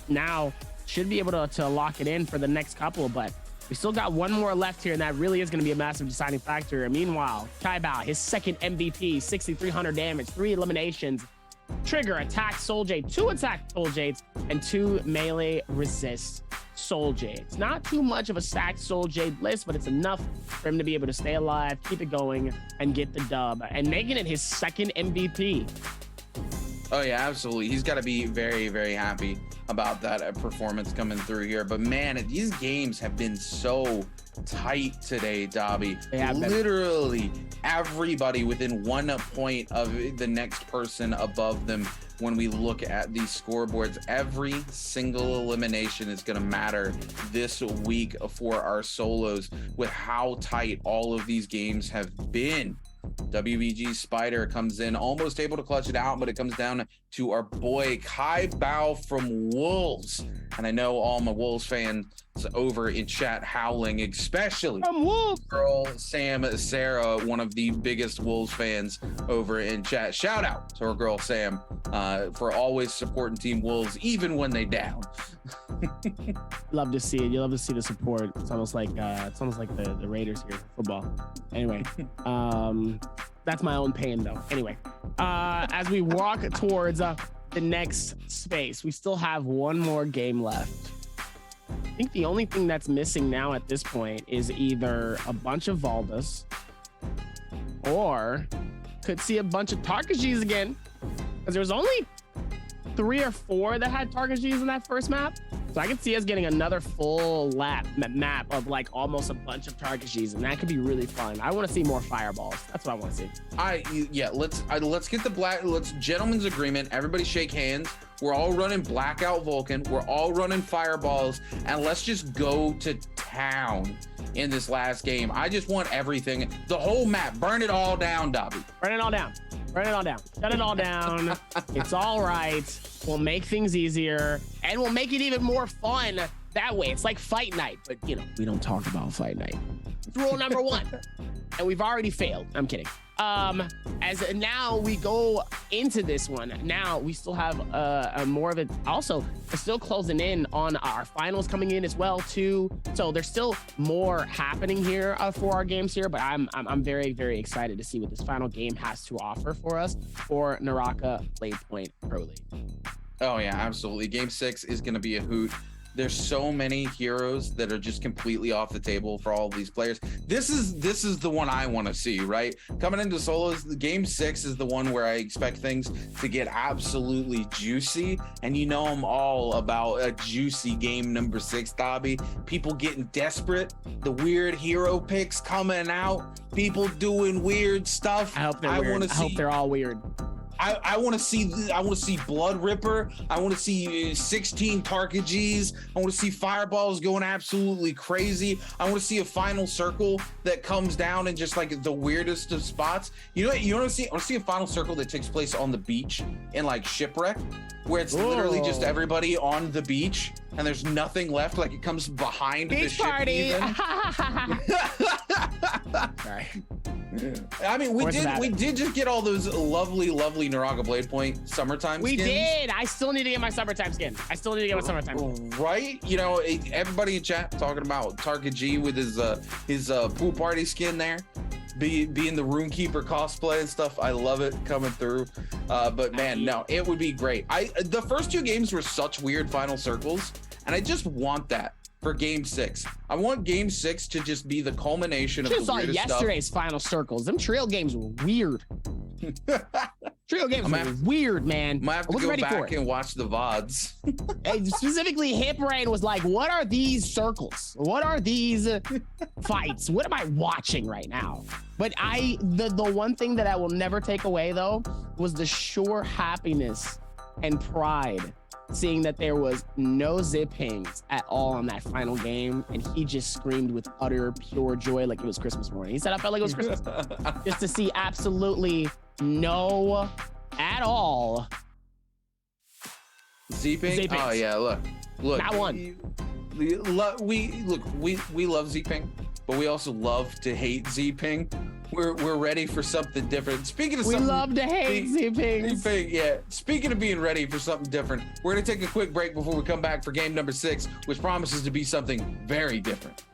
now should be able to lock it in for the next couple, but we still got 1 more left here, and that really is going to be a massive deciding factor. Meanwhile, Kaibao, his second MVP, 6,300 damage, 3 eliminations, trigger, attack Soul Jade, 2 attack Soul Jades, and 2 melee resist Soul Jades. Not too much of a stacked Soul Jade list, but it's enough for him to be able to stay alive, keep it going, and get the dub, and making it his second MVP. Oh yeah, absolutely. He's got to be very, very happy about that performance coming through here. But man, these games have been so tight today, Dobby. Literally everybody within 1 point of the next person above them. When we look at these scoreboards, every single elimination is going to matter this week for our solos with how tight all of these games have been. WBG Spider comes in almost able to clutch it out, but it comes down to our boy Kaibao from Wolves. And I know all my Wolves fans over in chat howling, especially girl Sam Sarah, one of the biggest Wolves fans over in chat. Shout out to our girl Sam for always supporting Team Wolves even when they down. Love to see it. You love to see the support. It's almost like the Raiders here in football. Anyway, that's my own pain though. Anyway, as we walk towards the next space, we still have 1 more game left. I think the only thing that's missing now at this point is either a bunch of Valdas or could see a bunch of Tarkashis again, because there was only 3 or 4 that had Tarkashis in that first map. So I can see us getting another full map of like almost a bunch of target-Gs, and that could be really fun. I want to see more fireballs. That's what I want to see. Yeah, let's get the let's gentleman's agreement. Everybody shake hands. We're all running Blackout Vulcan. We're all running fireballs, and let's just go to town in this last game. I just want everything, the whole map. Burn it all down, Dobby. Burn it all down. Burn it all down. Shut it all down. It's all right. We'll make things easier, and we'll make it even more fun that way. It's like fight night, but you know, we don't talk about fight night. It's rule number 1. And we've already failed. I'm kidding. As now we go into this one, now we still have more of it. Also, we're still closing in on our finals coming in as well too. So there's still more happening here for our games here, but I'm very, very excited to see what this final game has to offer for us for Naraka Bladepoint Pro League. Oh yeah, absolutely. Game 6 is going to be a hoot. There's so many heroes that are just completely off the table for all of these players. This is the one I want to see, right? Coming into solos, the game 6 is the one where I expect things to get absolutely juicy. And you know I'm all about a juicy game number 6, Dobby. People getting desperate, the weird hero picks coming out, people doing weird stuff. I hope they're weird. I hope they're all weird. I want to see Blood Ripper. I want to see 16 target Gs. I want to see fireballs going absolutely crazy. I want to see a final circle that comes down in just like the weirdest of spots. You know what? I want to see a final circle that takes place on the beach in like Shipwreck, where it's literally just everybody on the beach and there's nothing left. Like it comes behind the ship. Party. Sorry. I mean, we did just get all those lovely Naraka Bladepoint summertime skins. We did. I still need to get my summertime skin. Right? You know, everybody in chat talking about Target G with his pool party skin there. Being the Runekeeper cosplay and stuff. I love it coming through. But man, no, it would be great. The first 2 games were such weird final circles, and I just want that for game 6. I want game 6 to just be the culmination of the weirdest stuff. Yesterday's final circles. Them trail games were weird. Trail games were weird, man. Might have to go back and watch the VODs. Hey, specifically, Hip Rain was like, what are these circles? What are these fights? What am I watching right now? But the one thing that I will never take away, though, was the sure happiness and pride seeing that there was no zip hangs at all on that final game, and he just screamed with utter pure joy like it was Christmas morning. He said I felt like it was Christmas. Just to see absolutely no at all Z-Ping? Oh yeah, look that one. We love Z-Ping, but we also love to hate Z-Ping. We're ready for something different. Speaking of something, we love to hate Z-Ping. Yeah. Speaking of being ready for something different, we're gonna take a quick break before we come back for game number 6, which promises to be something very different.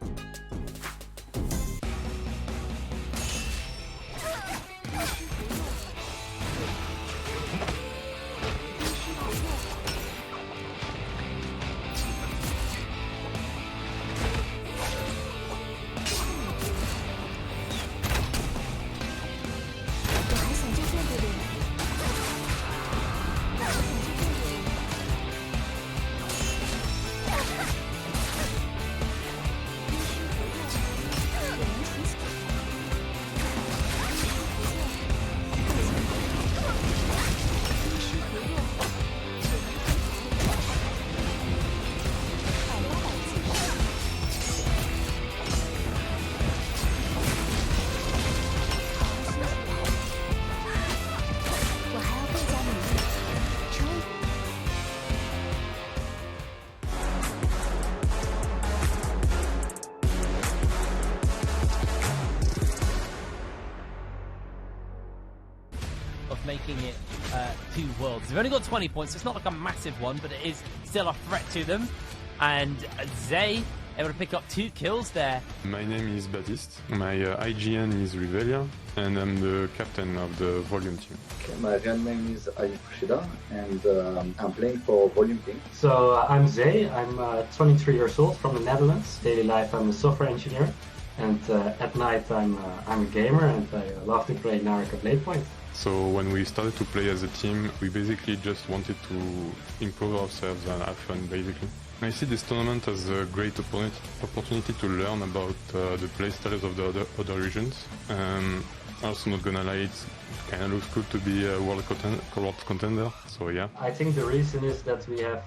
Making it 2 worlds. They've only got 20 points, so it's not like a massive one, but it is still a threat to them. And Zay able to pick up 2 kills there. My name is Baptiste. My IGN is Revelia, and I'm the captain of the Volume team. Okay, my real name is Ayub Kushida, and I'm playing for Volume team. So I'm Zay. I'm 23 years old from the Netherlands. Daily life, I'm a software engineer, and at night I'm a gamer, and I love to play Naraka Bladepoint. So when we started to play as a team, we basically just wanted to improve ourselves and have fun, basically. I see this tournament as a great opportunity to learn about the playstyles of the other regions. Also, not gonna lie, it kind of looks good to be a world contender, so yeah. I think the reason is that we have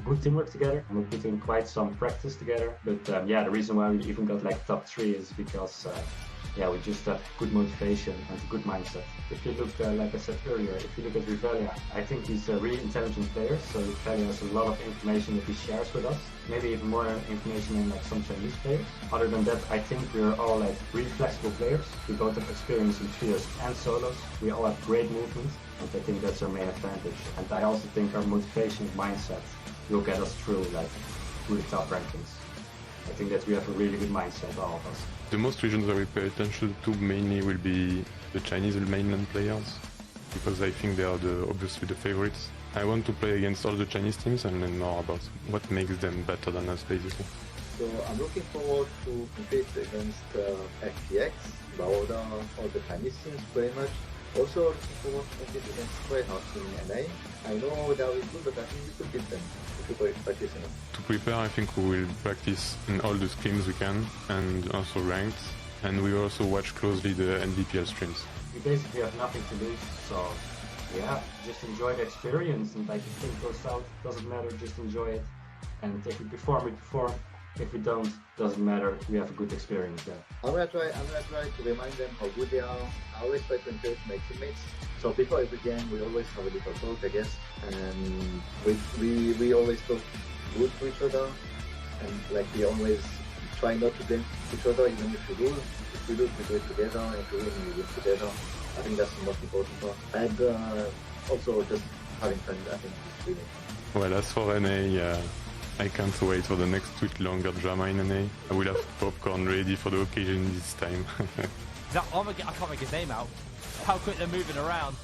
good teamwork together and we put in quite some practice together. But yeah, the reason why we even got like top 3 is because yeah, we just have good motivation and a good mindset. If you look, like I said earlier, if you look at Rivelia, I think he's a really intelligent player, so Rivelia has a lot of information that he shares with us, maybe even more information than like some Chinese players. Other than that, I think we're all like really flexible players. We both have experience in trios and solos. We all have great movement, and I think that's our main advantage. And I also think our motivation and mindset will get us through like the top rankings. I think that we have a really good mindset, all of us. The most regions I will pay attention to mainly will be the Chinese mainland players, because I think they are obviously the favorites. I want to play against all the Chinese teams and learn more about what makes them better than us, basically. So I'm looking forward to compete against FTX, Baoda, all the Chinese teams pretty much. Also looking forward to compete against Greyhounds in NA. I know they are good, but I think we could beat them if we practice enough. To prepare, I think we will practice in all the scrims we can, and also ranked, and we will also watch closely the Nbpl streams. We basically have nothing to lose, so yeah, just enjoy the experience, and like if things go south, doesn't matter, just enjoy it. And if we perform, we perform. If we don't, doesn't matter, we have a good experience there. I'm gonna try to remind them how good they are. I always try to encourage my teammates. So before every game, we always have a little talk, I guess, and we always talk good to each other, and like we always try not to blame each other, even if we lose. If we lose, we do it together. If we win, we win together. I think that's the most important part. And also just having fun, I think is really fun. Well, as for NA, I can't wait for the next longer drama in NA. I will have popcorn ready for the occasion this time. I can't make his name out. How quick they're moving around.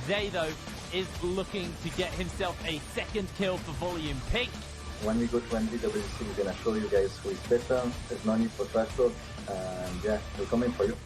Zay, though, is looking to get himself a second kill for Volume Pink. When we go to NBWC, we're gonna show you guys who is better. There's no need for trash talk. And yeah, we're coming for you.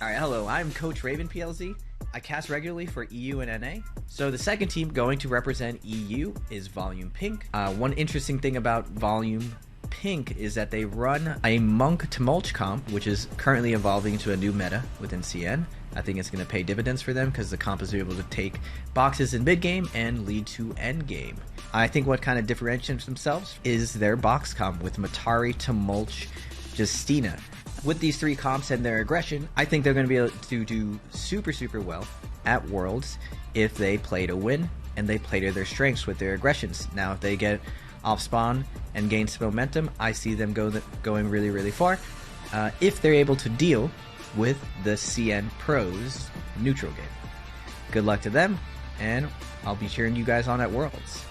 Alright, hello, I'm Coach RavenPLZ. I cast regularly for EU and NA. So the second team going to represent EU is Volume Pink. One interesting thing about Volume Pink is that they run a Monk to Mulch comp, which is currently evolving into a new meta within CN. I think it's going to pay dividends for them because the comp is able to take boxes in mid game and lead to end game. I think what kind of differentiates themselves is their box comp with Matari to Mulch Justina. With these 3 comps and their aggression, I think they're going to be able to do super well at Worlds if they play to win and they play to their strengths with their aggressions. Now, if they get off spawn and gain some momentum, I see them going really far if they're able to deal with the CN Pros neutral game. Good luck to them, and I'll be cheering you guys on at Worlds.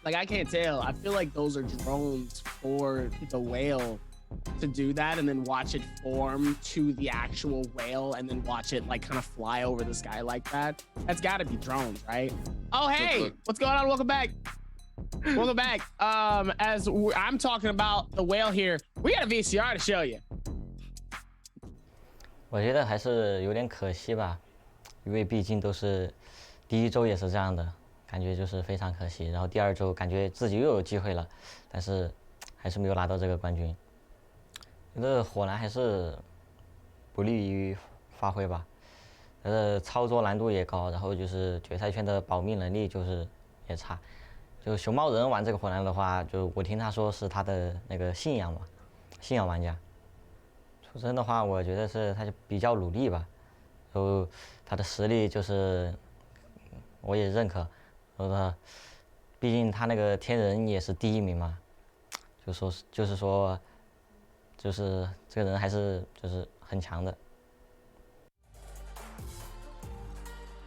Like, I can't tell. I feel like those are drones for the whale to do that and then watch it form to the actual whale and then watch it like kind of fly over the sky like that. That's got to be drones, right? Oh, hey, what's going on? Welcome back. Welcome back. I'm talking about the whale here, we got a VCR to show you. 我觉得还是有点可惜吧，因为毕竟都是第一周也是这样的。 感觉就是非常可惜，然后第2周感觉自己又有机会了，但是还是没有拿到这个冠军。觉得火蓝还是不利于发挥吧，操作难度也高，然后就是决赛圈的保命能力就是也差。就熊猫人玩这个火蓝的话，就我听他说是他的那个信仰嘛，信仰玩家。出生的话，我觉得是他就比较努力吧，然后他的实力就是我也认可。毕竟他那个天人也是第1名嘛，就是说，这个人还是很强的。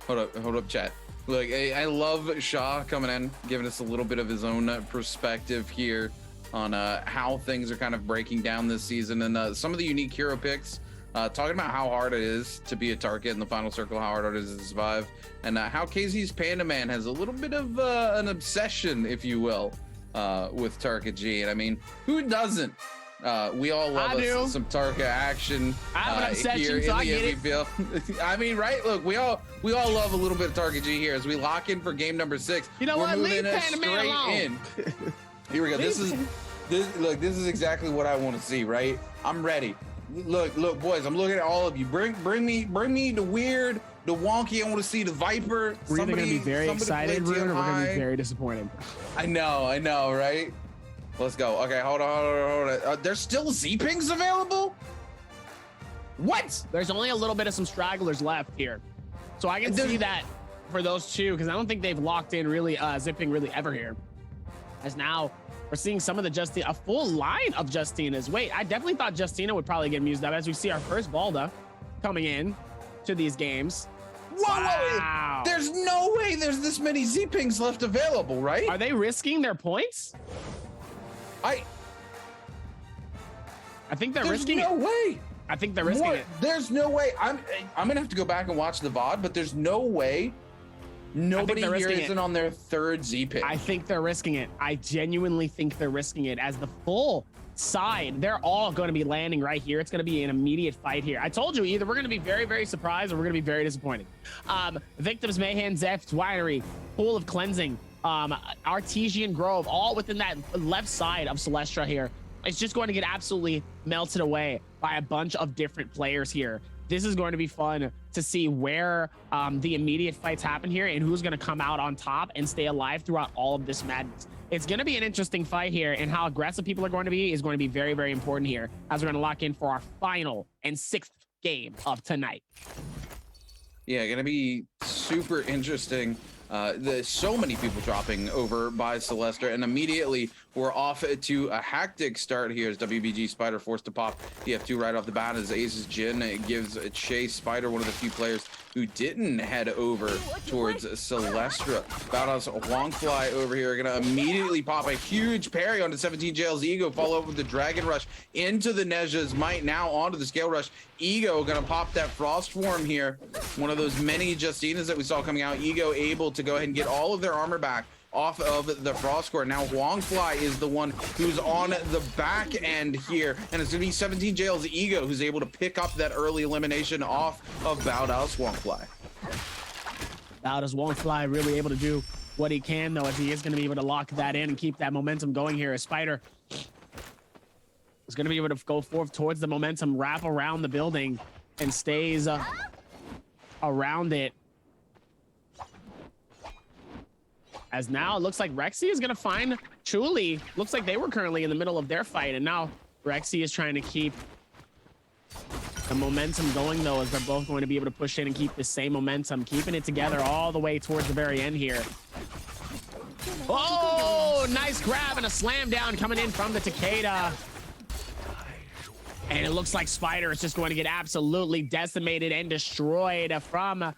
Hold up, chat. Look, I love Shaw coming in, giving us a little bit of his own perspective here on how things are kind of breaking down this season and some of the unique hero picks. Talking about how hard it is to be a target in the final circle, how hard it is to survive, and how KZ's Panda Man has a little bit of an obsession, if you will, with Tarka G. And I mean, who doesn't? We all love us some Tarka action here in the Nbpl. I mean, right? Look, we all love a little bit of Tarka G here as we lock in for game number 6. You know what? Leave Panda Man alone. Here we go. This is exactly what I want to see, right? I'm ready. Look, boys, I'm looking at all of you. Bring me the weird, the wonky. I want to see the Viper. We're either going to be very excited, Rune, or we're going to be very disappointed. I know, right? Let's go. Okay, hold on. There's still Z-Pings available? What? There's only a little bit of some stragglers left here. So I can see that for those two, because I don't think they've locked in really zipping really ever here. As now we're seeing some of the Justina, a full line of Justinas. Wait, I definitely thought Justina would probably get mused up as we see our first Balda coming in to these games. Whoa, there's no way there's this many Z-Pings left available, right? Are they risking their points? I think they're risking it. There's no way. I think they're risking it. There's no way. I'm gonna have to go back and watch the VOD, but there's no way nobody here isn't on their 3rd Z-Ping. I think they're risking it. I genuinely think they're risking it as the full side. They're all going to be landing right here. It's going to be an immediate fight here. I told you, either we're going to be very, very surprised or we're going to be very disappointed. Victims, Mayhem, Zeph's Winery, Pool of Cleansing, Artesian Grove, all within that left side of Celestra here. It's just going to get absolutely melted away by a bunch of different players here. This is going to be fun to see where the immediate fights happen here and who's going to come out on top and stay alive throughout all of this madness. It's going to be an interesting fight here, and how aggressive people are going to be is going to be very, very important here as we're going to lock in for our final and 6th game of tonight. Yeah, going to be super interesting. There's so many people dropping over by Celestra, and immediately we're off to a hectic start here as WBG Spider forced to pop TF2 right off the bat as Ace's Jin gives Chase Spider, one of the few players who didn't head over towards Celestra. Badass Wongfly over here gonna immediately pop a huge parry onto 17JL's Ego, follow up with the Dragon Rush into the Neja's Might, now onto the Scale Rush. Ego gonna pop that Frost Form here, one of those many Justinas that we saw coming out. Ego able to go ahead and get all of their armor back off of the Frost Core. Now Wongfly is the one who's on the back end here, and it's gonna be 17JL's Ego who's able to pick up that early elimination off of Bowdow's Wongfly. Bowdow's Wongfly really able to do what he can, though, as he is gonna be able to lock that in and keep that momentum going here. As Spider is gonna be able to go forth towards the momentum, wrap around the building, and stays around it. As now it looks like Rexy is going to find Chuli. Looks like they were currently in the middle of their fight, and now Rexy is trying to keep the momentum going, though, as they're both going to be able to push in and keep the same momentum, keeping it together all the way towards the very end here. Oh, nice grab and a slam down coming in from the Takeda. And it looks like Spider is just going to get absolutely decimated and destroyed from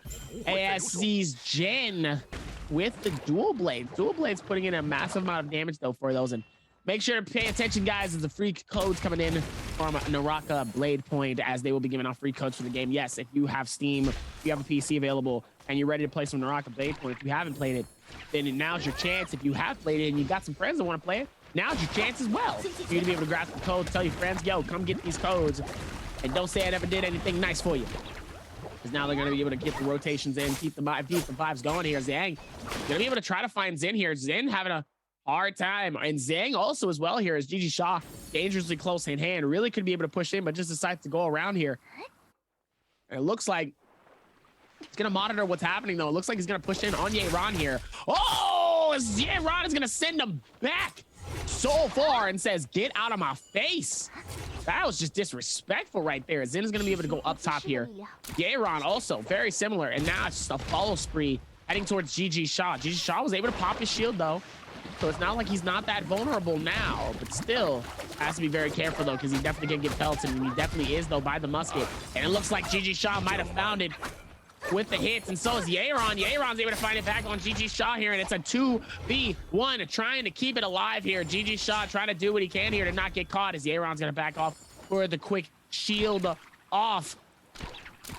ASC's Jin with the dual blades. Dual blades putting in a massive amount of damage, though, for those. And make sure to pay attention, guys, as the free codes coming in from Naraka Blade Point, as they will be giving out free codes for the game. Yes, if you have Steam, if you have a PC available, and you're ready to play some Naraka Blade Point, if you haven't played it, then now's your chance. If you have played it and you've got some friends that want to play it, now's your chance as well for you to be able to grasp the codes, tell your friends, yo, come get these codes, and don't say I never did anything nice for you. Because now they're going to be able to get the rotations in, keep the vibes going here. Zhang going to be able to try to find Zen here. Zen having a hard time. And Zhang also as well here as GG Shaw dangerously close in hand. Really could be able to push in, but just decides to go around here. And it looks like it's going to monitor what's happening, though. It looks like he's going to push in on Yeron here. Oh, Yeron is going to send him back so far and says, get out of my face. That was just disrespectful right there. Zen is going to be able to go up top here. Yeron also very similar. And now it's just a follow spree heading towards GG Shaw. GG Shaw was able to pop his shield, though. So it's not like he's not that vulnerable now, but still has to be very careful though, because he definitely can get pelted, and he definitely is though by the musket. And it looks like GG Shaw might have found it with the hits, and so is Yeron. Yeron's able to find it back on GG Shaw here, and it's a 2v1 trying to keep it alive here. GG Shaw trying to do what he can here to not get caught, as Yeron's gonna back off for the quick shield off.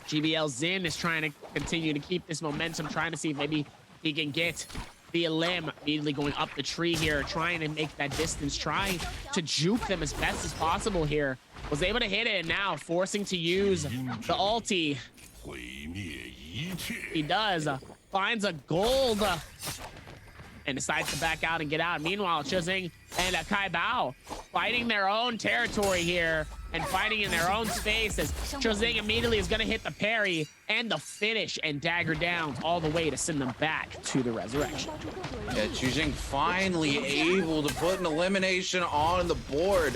GBL Zin is trying to continue to keep this momentum, trying to see if maybe he can get the elim immediately going up the tree here, trying to make that distance, trying to juke them as best as possible here. Was able to hit it, and now forcing to use the ulti. He does, finds a gold, and decides to back out and get out. Meanwhile, Chuzing and Kai Bao fighting their own territory here and fighting in their own space, as Chuzing immediately is going to hit the parry and the finish and dagger down all the way to send them back to the resurrection. Yeah, Chuzing finally able to put an elimination on the board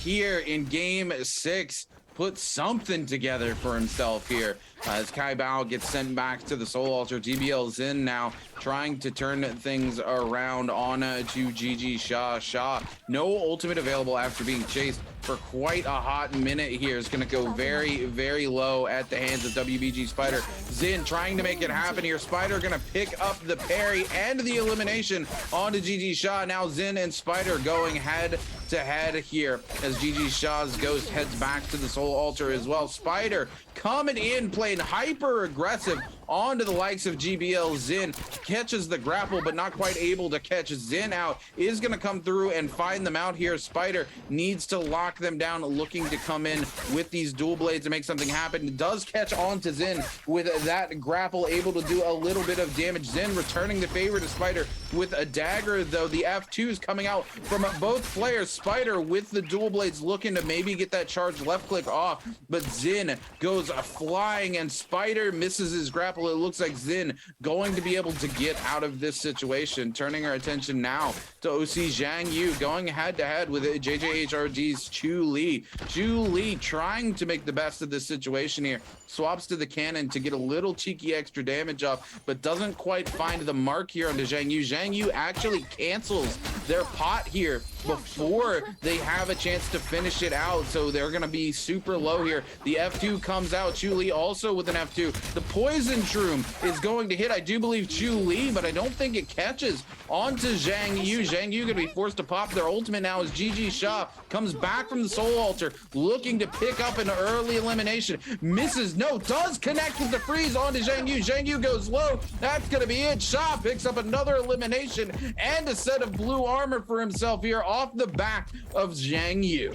here in game 6. Put something together for himself here as Kai Bao gets sent back to the Soul Altar. GBL Zin now trying to turn things around on to GG Shaw. Shaw, no ultimate available after being chased for quite a hot minute here. Is going to go very, very low at the hands of WBG Spider. Zin trying to make it happen here. Spider going to pick up the parry and the elimination onto GG Shaw. Now Zin and Spider going head to head here as GG Shaw's ghost heads back to the Soul Altar as well. Spider coming in, playing hyper aggressive onto the likes of GBL Zin. Catches the grapple, but not quite able to catch Zin out. Is going to come through and find them out here. Spider needs to lock them down, looking to come in with these dual blades to make something happen. Does catch on to Zin with that grapple, able to do a little bit of damage. Zin returning the favor to Spider with a dagger, though. The F2s coming out from both players. Spider with the dual blades looking to maybe get that charge left click off, but Zin goes flying and Spider misses his grapple. It looks like Zin going to be able to get out of this situation. Turning our attention now to OC Zhang Yu going head to head with JJHRG's Chu Li. Chu Li trying to make the best of this situation here. Swaps to the cannon to get a little cheeky extra damage off, but doesn't quite find the mark here onto Zhang Yu. Zhang Yu actually cancels their pot here before they have a chance to finish it out, so they're going to be super low here. The F2 comes out. Chu Li also with an F2. The Poison Shroom is going to hit, I do believe, Chu Li, but I don't think it catches onto Zhang Yu. Zhang Yu going to be forced to pop their ultimate now as GG Shaw comes back from the Soul Altar, looking to pick up an early elimination. Misses, no, does connect with the freeze onto Zhang Yu. Zhang Yu goes low. That's going to be it. Shaw picks up another elimination and a set of blue armor for himself here off the back of Zhang Yu.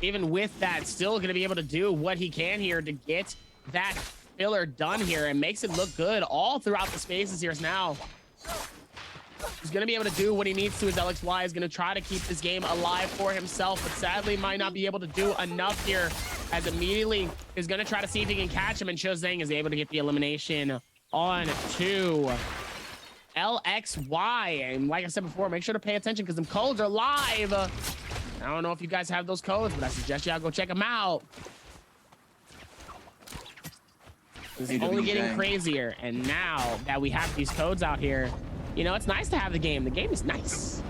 Even with that, still going to be able to do what he can here to get that filler done here, and makes it look good all throughout the spaces here. Now he's going to be able to do what he needs to. His LXY is going to try to keep this game alive for himself, but sadly might not be able to do enough here, as immediately is going to try to see if he can catch him, and Chozang is able to get the elimination on to LXY. And like I said before, make sure to pay attention because them codes are live. I don't know if you guys have those codes, but I suggest y'all go check them out. It's only getting crazier, and now that we have these codes out here, you know, it's nice to have the game. The game is nice.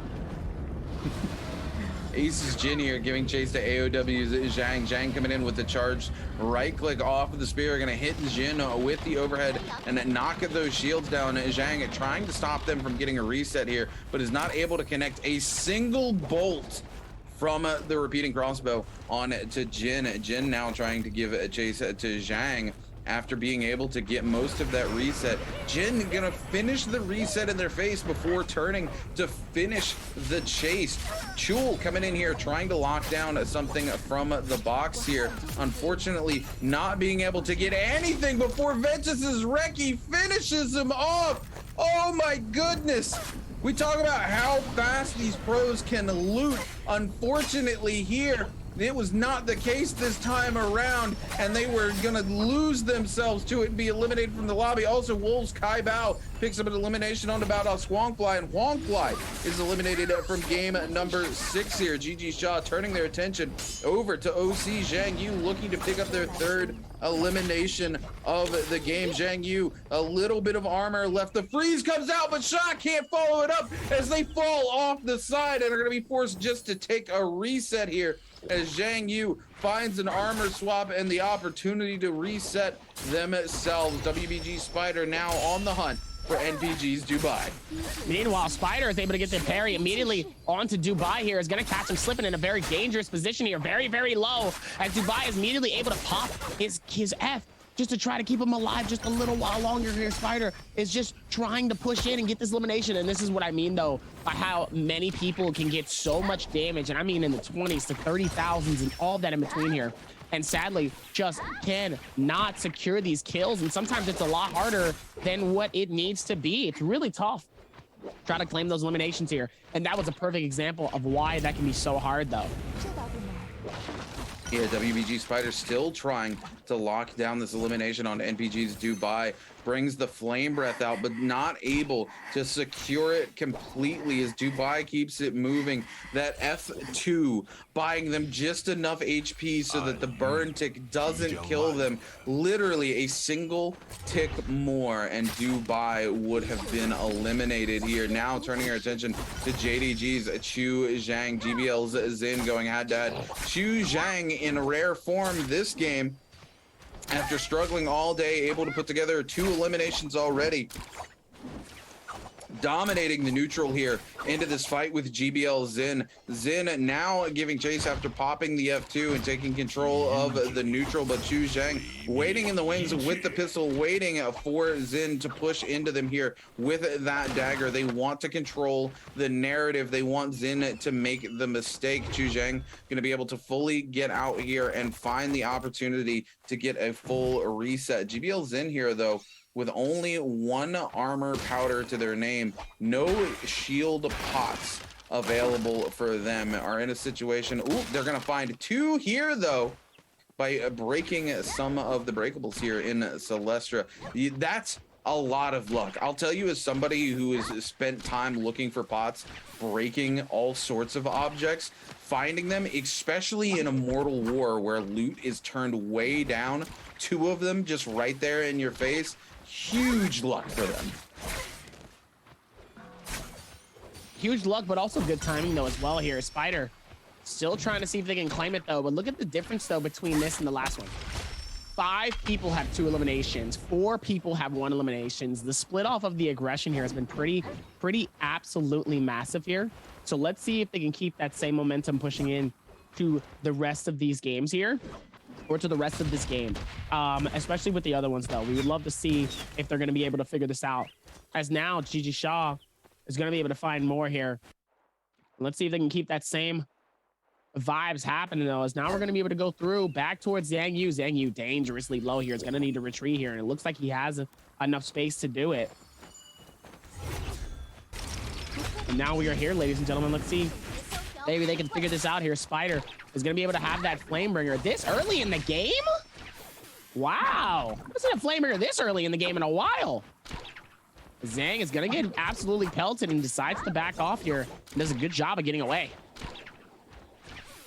Ace's Jin here giving chase to AOW's Zhang. Zhang coming in with the charge. Right click off of the spear. Going to hit Jin with the overhead and knock those shields down. Zhang trying to stop them from getting a reset here, but is not able to connect a single bolt from the repeating crossbow on to Jin. Jin now trying to give a chase to Zhang after being able to get most of that reset. Jin gonna finish the reset in their face before turning to finish the chase. Chul coming in here trying to lock down something from the box here. Unfortunately, not being able to get anything before Ventus's Reki finishes him off. Oh my goodness. We talk about how fast these pros can loot. Unfortunately here, It was not the case this time around, and they were gonna lose themselves to it and be eliminated from the lobby. Also, Wolves Kai Bao picks up an elimination on about Huangfly, and Huangfly is eliminated from game number 6 here. GG Shaw turning their attention over to OC Zhang Yu, looking to pick up their 3rd elimination of the game. Zhang Yu, a little bit of armor left. The freeze comes out, but Shaw can't follow it up as they fall off the side and are going to be forced just to take a reset here as Zhang Yu finds an armor swap and the opportunity to reset themselves. WBG Spider now on the hunt for NPG's Dubai. Meanwhile, Spider is able to get the parry immediately onto Dubai here. Is going to catch him slipping in a very dangerous position here. Very, very low as Dubai is immediately able to pop his F just to try to keep him alive just a little while longer here. Spider is just trying to push in and get this elimination. And this is what I mean, though, by how many people can get so much damage. And I mean in the 20s to 30,000s and all that in between here. And sadly, just cannot secure these kills. And sometimes it's a lot harder than what it needs to be. It's really tough. Try to claim those eliminations here. And that was a perfect example of why that can be so hard, though. Yeah, WBG Spider still trying to lock down this elimination on NPG's Dubai. Brings the flame breath out, but not able to secure it completely as Dubai keeps it moving. That F2 buying them just enough HP so that the burn tick doesn't kill them. Literally a single tick more and Dubai would have been eliminated here. Now turning our attention to JDG's Chu Zhang, GBL's Zin going head to head. Chu Zhang in rare form this game, after struggling all day, able to put together 2 eliminations already. Dominating the neutral here into this fight with GBL Zin. Zin now giving chase after popping the F2 and taking control of the neutral, but Chu Zhang waiting in the wings with the pistol, waiting for Zin to push into them here with that dagger. They want to control the narrative. They want Zin to make the mistake. Chu Zhang going to be able to fully get out here and find the opportunity to get a full reset. GBL Zin here, though, with only 1 armor powder to their name, no shield pots available for them, are in a situation. Ooh, they're gonna find 2 here though by breaking some of the breakables here in Celestra. That's a lot of luck. I'll tell you, as somebody who has spent time looking for pots, breaking all sorts of objects, finding them, especially in a Mortal War where loot is turned way down, 2 of them just right there in your face, huge luck for them. Huge luck, but also good timing though as well here. Spider still trying to see if they can claim it though, but look at the difference though between this and the last one. 5 people have 2 eliminations, 4 people have 1 eliminations. The split off of the aggression here has been pretty absolutely massive here. So let's see if they can keep that same momentum pushing in to the rest of these games here, or to the rest of this game, especially with the other ones though. We would love to see if they're going to be able to figure this out, as now GG Shaw is going to be able to find more here. Let's see if they can keep that same vibes happening though, as now we're going to be able to go through back towards Zhang Yu. Zhang Yu dangerously low here. It's going to need to retreat here, and it looks like he has enough space to do it. And now we are here, ladies and gentlemen. Let's see. Maybe they can figure this out here. Spider is going to be able to have that Flamebringer this early in the game? Wow. I haven't seen a Flamebringer this early in the game in a while. Zhang is going to get absolutely pelted and decides to back off here. And does a good job of getting away.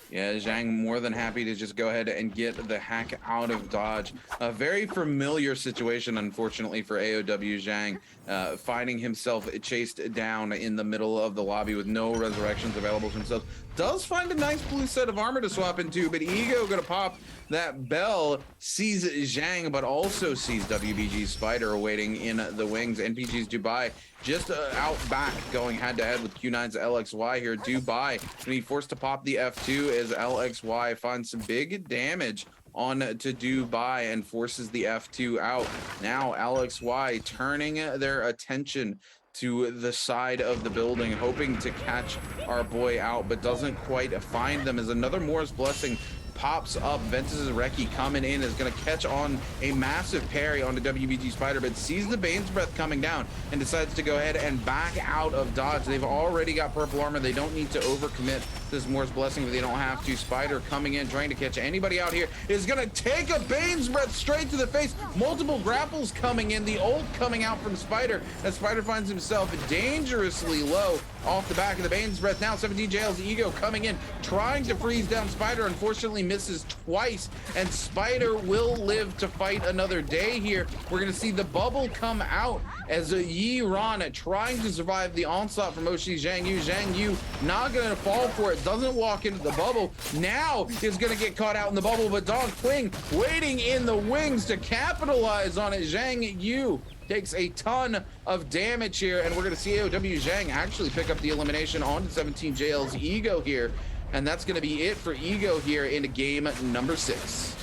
Yeah, Zhang more than happy to just go ahead and get the hack out of dodge. A very familiar situation, unfortunately, for AOW Zhang, finding himself chased down in the middle of the lobby with no resurrections available to himself. Does find a nice blue set of armor to swap into, but Ego gonna pop that bell, sees Zhang, but also sees WBG Spider waiting in the wings. NPG's Dubai just out back, going head-to-head with Q9's LXY here. Dubai gonna be forced to pop the F2 as LXY finds some big damage on to Dubai and forces the F2 out. Now LXY turning their attention to the side of the building, hoping to catch our boy out, but doesn't quite find them, as another Morris Blessing pops up. Ventus' Reki coming in is going to catch on a massive parry onto WBG Spider, but sees the Bane's Breath coming down and decides to go ahead and back out of dodge. They've already got purple armor. They don't need to overcommit this Moore's Blessing, but they don't have to. Spider coming in, trying to catch anybody out here, is going to take a Bane's Breath straight to the face. Multiple grapples coming in, the ult coming out from Spider, as Spider finds himself dangerously low off the back of the Bane's Breath. Now 17JL's Ego coming in, trying to freeze down Spider, unfortunately misses twice, and Spider will live to fight another day here. We're going to see the bubble come out as Yi Ron trying to survive the onslaught from Oshi Zhang Yu. Zhang Yu not going to fall for it, doesn't walk into the bubble, now is going to get caught out in the bubble, but Dong Quing waiting in the wings to capitalize on it. Zhang Yu takes a ton of damage here, and we're going to see AOW Zhang actually pick up the elimination onto 17JL's Ego here, and that's going to be it for Ego here into game number 6.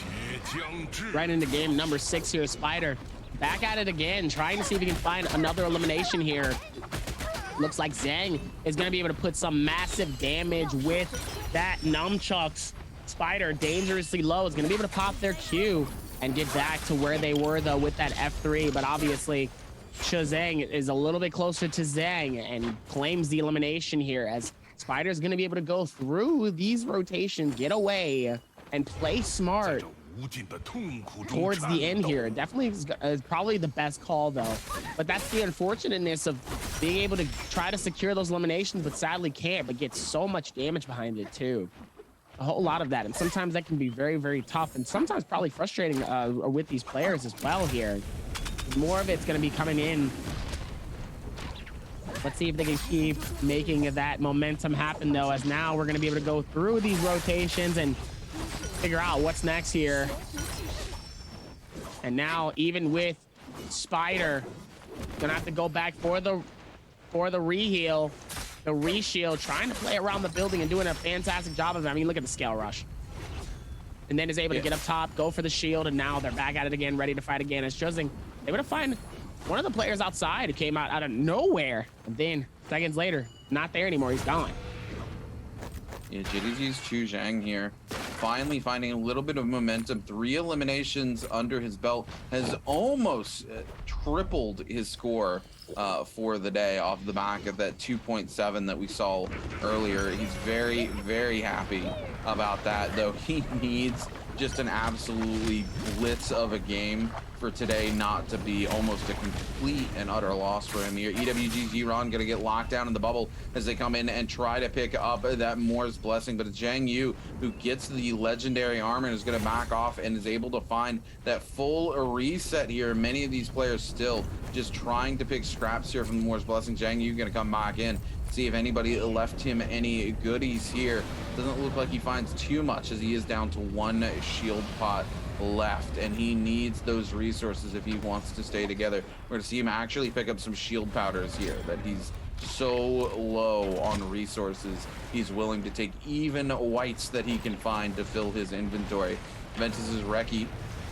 Right into game number 6 here. Spider back at it again, trying to see if he can find another elimination here. Looks like Zhang is going to be able to put some massive damage with that nunchucks. Spider dangerously low is going to be able to pop their Q and get back to where they were though with that F3, but obviously Shazang is a little bit closer to Zhang and claims the elimination here, as Spider's going to be able to go through these rotations, get away, and play smart towards the end here. Definitely is probably the best call though, but that's the unfortunateness of being able to try to secure those eliminations, but sadly can't, but gets so much damage behind it too. A whole lot of that, and sometimes that can be very, very tough, and sometimes probably frustrating with these players as well here. More of it's going to be coming in. Let's see if they can keep making that momentum happen though, as now we're going to be able to go through these rotations and figure out what's next here. And now even with Spider, gonna have to go back for the re-heal, the re-shield, trying to play around the building and doing a fantastic job of it. I mean, look at the scale rush. And then is able to get up top, go for the shield, and now they're back at it again, ready to fight again. As Chuzing able to find one of the players outside who came out of nowhere, and then seconds later, not there anymore, he's gone. Yeah, JDG's Chu Zhang here, finally finding a little bit of momentum. 3 eliminations under his belt, has almost tripled his score for the day off the back of that 2.7 that we saw earlier. He's very, very happy about that, though he needs just an absolutely blitz of a game for today not to be almost a complete and utter loss for him here. EWG's Yiran gonna get locked down in the bubble as they come in and try to pick up that Moore's Blessing, but it's Zhang Yu who gets the legendary armor and is gonna back off and is able to find that full reset here. Many of these players still just trying to pick scraps here from Moore's Blessing. Zhang Yu gonna come back in, see if anybody left him any goodies here. Doesn't look like he finds too much, as he is down to 1 shield pot left, and he needs those resources if he wants to stay together. We're gonna see him actually pick up some shield powders here, that he's so low on resources, he's willing to take even whites that he can find to fill his inventory. Ventus's Reki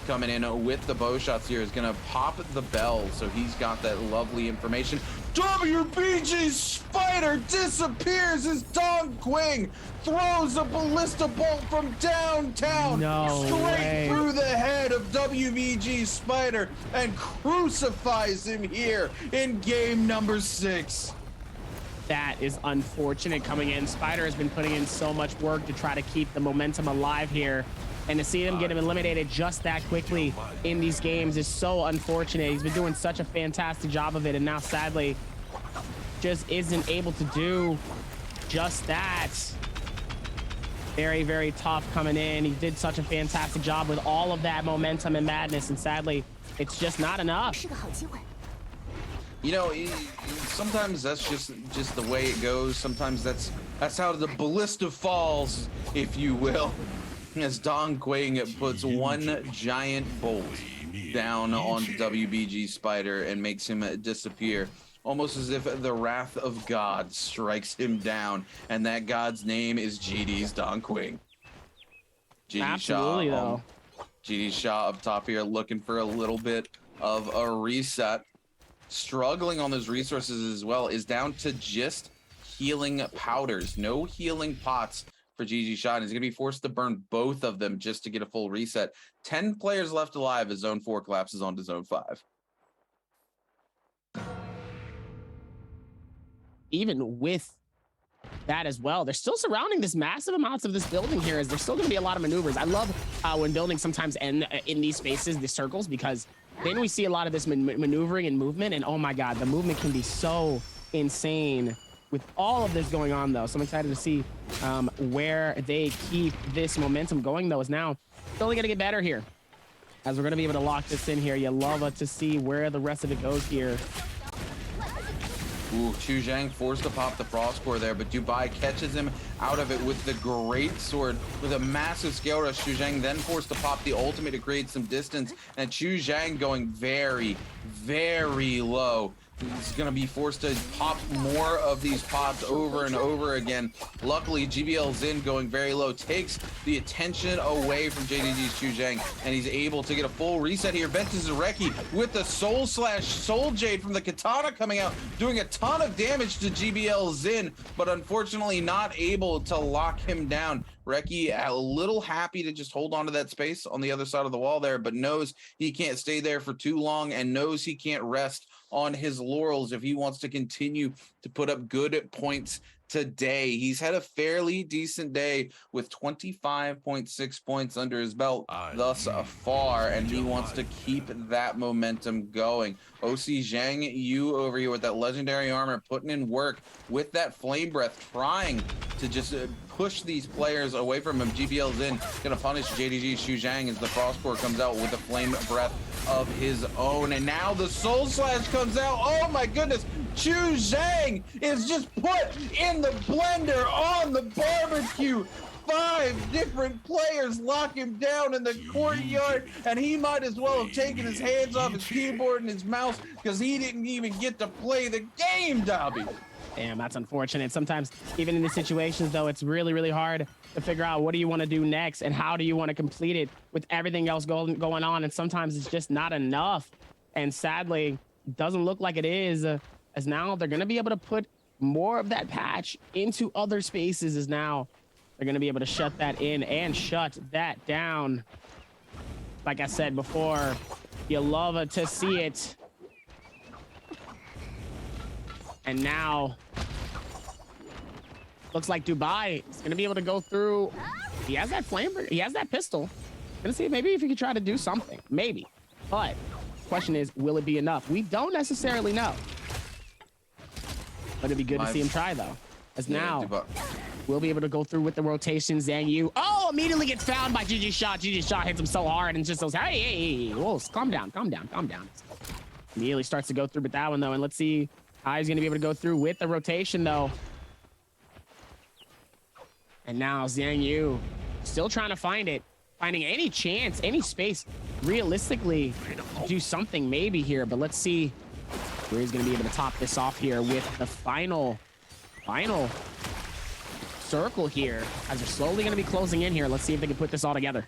coming in with the bow shots here is gonna pop the bell, so he's got that lovely information. WBG Spider disappears as Dong Quing throws a ballista bolt from downtown straight through the head of WBG Spider and crucifies him here in game number 6. That is unfortunate coming in. Spider has been putting in so much work to try to keep the momentum alive here, and to see them get him eliminated just that quickly in these games is so unfortunate. He's been doing such a fantastic job of it, and now sadly just isn't able to do just that. Very, very tough coming in. He did such a fantastic job with all of that momentum and madness, and sadly it's just not enough. You know, sometimes that's just the way it goes. Sometimes that's how the ballista falls, if you will, as Dong Quing puts 1 giant bolt down on WBG Spider and makes him disappear, almost as if the wrath of God strikes him down, and that God's name is GD's Dong Quing. Absolutely, though. GD Shaw up top here, looking for a little bit of a reset. Struggling on those resources as well, is down to just healing powders. No healing pots for GG Shot. He's going to be forced to burn both of them just to get a full reset. 10 players left alive as Zone 4 collapses onto Zone 5. Even with that as well, they're still surrounding this massive amounts of this building here, as there's still going to be a lot of maneuvers. I love when buildings sometimes end in these spaces, the circles, because then we see a lot of this maneuvering and movement, and oh my god, the movement can be so insane with all of this going on, though. So I'm excited to see where they keep this momentum going, though, is now it's only going to get better here, as we're going to be able to lock this in here. You love to see where the rest of it goes here. Ooh, Chu Zhang forced to pop the frost core there, but Dubai catches him out of it with the great sword with a massive scale rush. Chu Zhang then forced to pop the ultimate to create some distance, and Chu Zhang going very, very low. He's going to be forced to pop more of these pops over and over again. Luckily, GBL Zin going very low takes the attention away from JDG's Chu Zhang, and he's able to get a full reset here. Ventus Zareki with the Soul Slash Soul Jade from the Katana coming out, doing a ton of damage to GBL Zin, but unfortunately not able to lock him down. Reki a little happy to just hold on to that space on the other side of the wall there, but knows he can't stay there for too long and knows he can't rest on his laurels if he wants to continue to put up good points today. He's had a fairly decent day with 25.6 points under his belt thus far, and he wants to keep that momentum going. OC Zhang Yu over here with that legendary armor, putting in work with that flame breath, trying to just push these players away from him. GBL Zin gonna punish JDG Chu Zhang as the frost core comes out with a flame breath of his own, and now the soul slash comes out. Oh my goodness, Chu Zhang is just put in the blender on the barbecue. 5 different players lock him down in the courtyard, and he might as well have taken his hands off his keyboard and his mouse because he didn't even get to play the game, Dobby. Damn, that's unfortunate. Sometimes, even in these situations, though, it's really, really hard to figure out what do you want to do next and how do you want to complete it with everything else going on. And sometimes it's just not enough. And sadly, it doesn't look like it is, as now they're going to be able to put more of that patch into other spaces, as now they're going to be able to shut that in and shut that down. Like I said before, you love to see it. And now, looks like Dubai is going to be able to go through. He has that flame, he has that pistol. Gonna see maybe if he could try to do something, maybe. But question is, will it be enough? We don't necessarily know. But it'd be good to see him try, though. As now, we'll be able to go through with the rotation. Zhang Yu, oh, immediately gets found by GG Shot. GG Shot hits him so hard and just goes, hey, whoa, calm down. Immediately starts to go through with that one, though. And let's see how he's going to be able to go through with the rotation, though. And now Zhang Yu still trying to find it, finding any chance, any space, realistically, to do something maybe here. But let's see where he's going to be able to top this off here with the final circle here, as they're slowly going to be closing in here. Let's see if they can put this all together.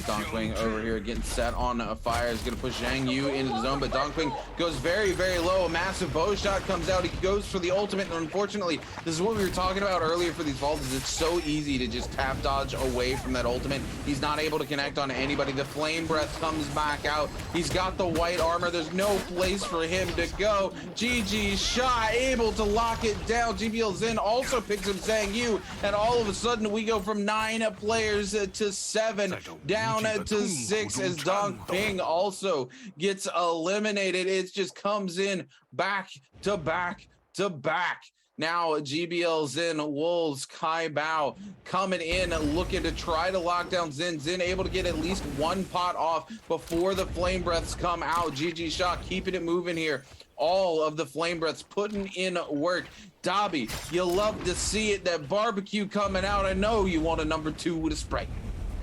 Dongqing over here getting set on a fire is going to push Zhang Yu into the zone, but Dongqing goes very, very low. A massive bow shot comes out. He goes for the ultimate, and unfortunately, this is what we were talking about earlier for these vaults, is it's so easy to just tap dodge away from that ultimate. He's not able to connect on anybody. The flame breath comes back out. He's got the white armor. There's no place for him to go. GG Shot able to lock it down. GBL Zin also picks up Zhang Yu, and all of a sudden we go from 9 players to 7. Down to 6 as Dongqing also gets eliminated. It just comes in back to back to back. Now GBL Zin, Wolves, Kai Bao coming in, looking to try to lock down Zin. Zin able to get at least one pot off before the flame breaths come out. GG Shot keeping it moving here. All of the flame breaths putting in work. Dobby, you love to see it. That barbecue coming out. I know you want a number 2 with a spray.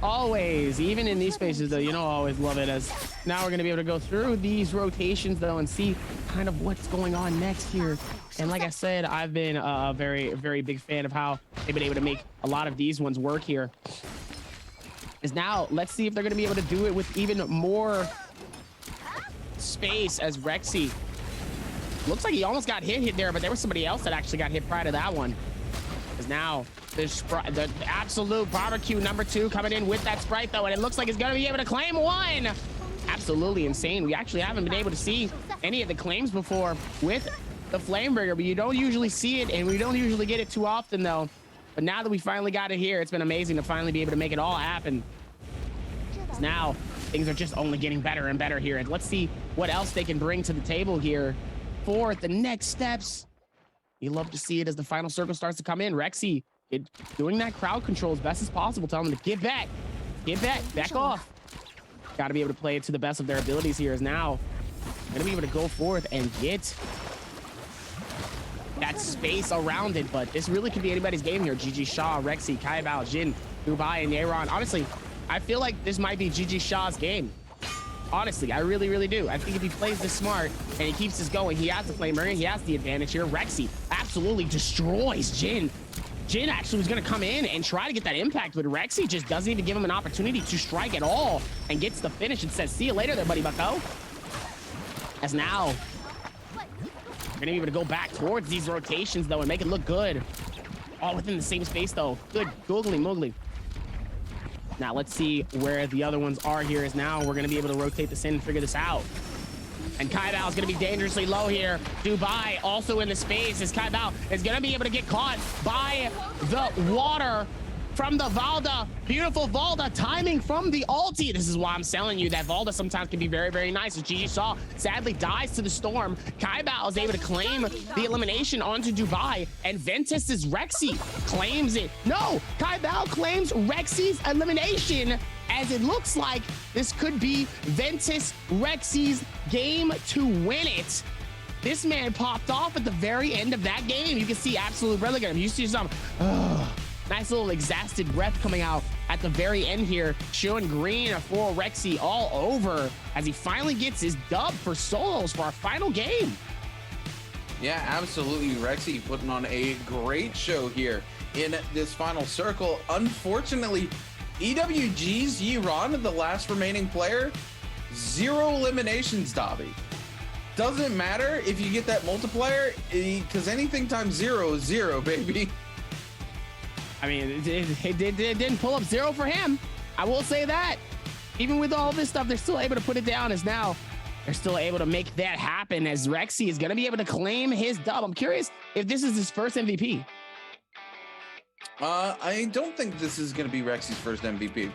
Always, even in these spaces, though, you know, I always love it. As now we're going to be able to go through these rotations, though, and see kind of what's going on next here. And like I said, I've been a very, very big fan of how they've been able to make a lot of these ones work here. Is now, let's see if they're going to be able to do it with even more space, as Rexy looks like he almost got hit there, but there was somebody else that actually got hit prior to that one. Because now the absolute barbecue #2 coming in with that Sprite though, and it looks like it's gonna be able to claim one. Absolutely insane. We actually haven't been able to see any of the claims before with the Flamebringer, but you don't usually see it, and we don't usually get it too often though. But now that we finally got it here, it's been amazing to finally be able to make it all happen. Now things are just only getting better and better here, and let's see what else they can bring to the table here for the next steps. You love to see it as the final circle starts to come in. Rexy doing that crowd control as best as possible, telling them to get back, back off. Got to be able to play it to the best of their abilities here. Is now going to be able to go forth and get that space around it, but this really could be anybody's game here. GG Shaw, Rexy, Kaibao, Jin, Dubai, and Yeron. Honestly, I feel like this might be GG Shaw's game. Honestly, I really do. I think if he plays this smart and he keeps this going, he has the Flamer, he has the advantage here. Rexy absolutely destroys Jin. Jin actually was going to come in and try to get that impact, but Rexy just doesn't even give him an opportunity to strike at all and gets the finish and says, see you later there, buddy bucko. As now, we're going to be able to go back towards these rotations, though, and make it look good. All within the same space, though. Good googly moogly. Now, let's see where the other ones are here. Is now we're going to be able to rotate this in and figure this out. And Kaibao is going to be dangerously low here. Dubai also in the space as Kaibao is going to be able to get caught by the water from the Valda. Beautiful Valda timing from the ulti. This is why I'm telling you that Valda sometimes can be very nice. As GG Shaw sadly dies to the storm, Kaibao is able to claim the elimination onto Dubai, and Ventus's Rexy claims it. No, Kaibao claims Rexy's elimination, as it looks like this could be Ventus Rexy's game to win it. This man popped off at the very end of that game. You can see absolute relegate him. You see some nice little exhausted breath coming out at the very end here, showing green for Rexy all over as he finally gets his dub for solos for our final game. Yeah, absolutely. Rexy putting on a great show here in this final circle. Unfortunately, EWG's Yiran, the last remaining player, 0 eliminations, Dobby. Doesn't matter if you get that multiplier, because anything times 0 is 0, baby. I mean, it didn't pull up 0 for him. I will say that. Even with all this stuff, they're still able to put it down, as now they're still able to make that happen, as Rexy is going to be able to claim his dub. I'm curious if this is his first MVP. I don't think this is going to be Rexy's first MVP.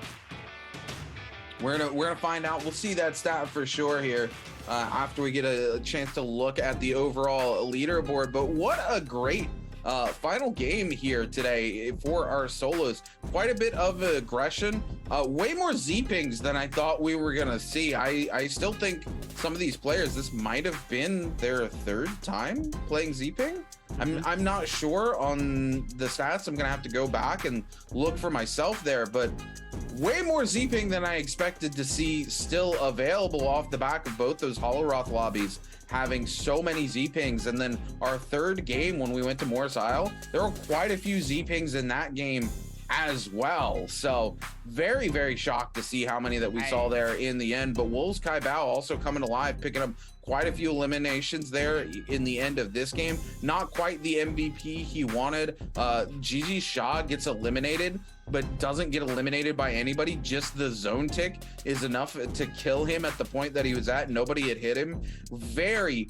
We're gonna find out. We'll see that stat for sure here after we get a chance to look at the overall leaderboard. But what a great final game here today for our solos. Quite a bit of aggression, way more Z-pings than I thought we were gonna see. I still think some of these players, this might have been their 3rd time playing Z-ping. I'm not sure on the stats. I'm gonna have to go back and look for myself there, but way more Z-ping than I expected to see still available off the back of both those Holoroth lobbies, having so many Z-pings. And then our 3rd game when we went to Morris Isle, there were quite a few Z-pings in that game as well. So very shocked to see how many that we saw there in the end. But Wolves Kaibao also coming alive, picking up quite a few eliminations there in the end of this game. Not quite the MVP he wanted. GG Shaw gets eliminated, but doesn't get eliminated by anybody. Just the zone tick is enough to kill him at the point that he was at. Nobody had hit him. Very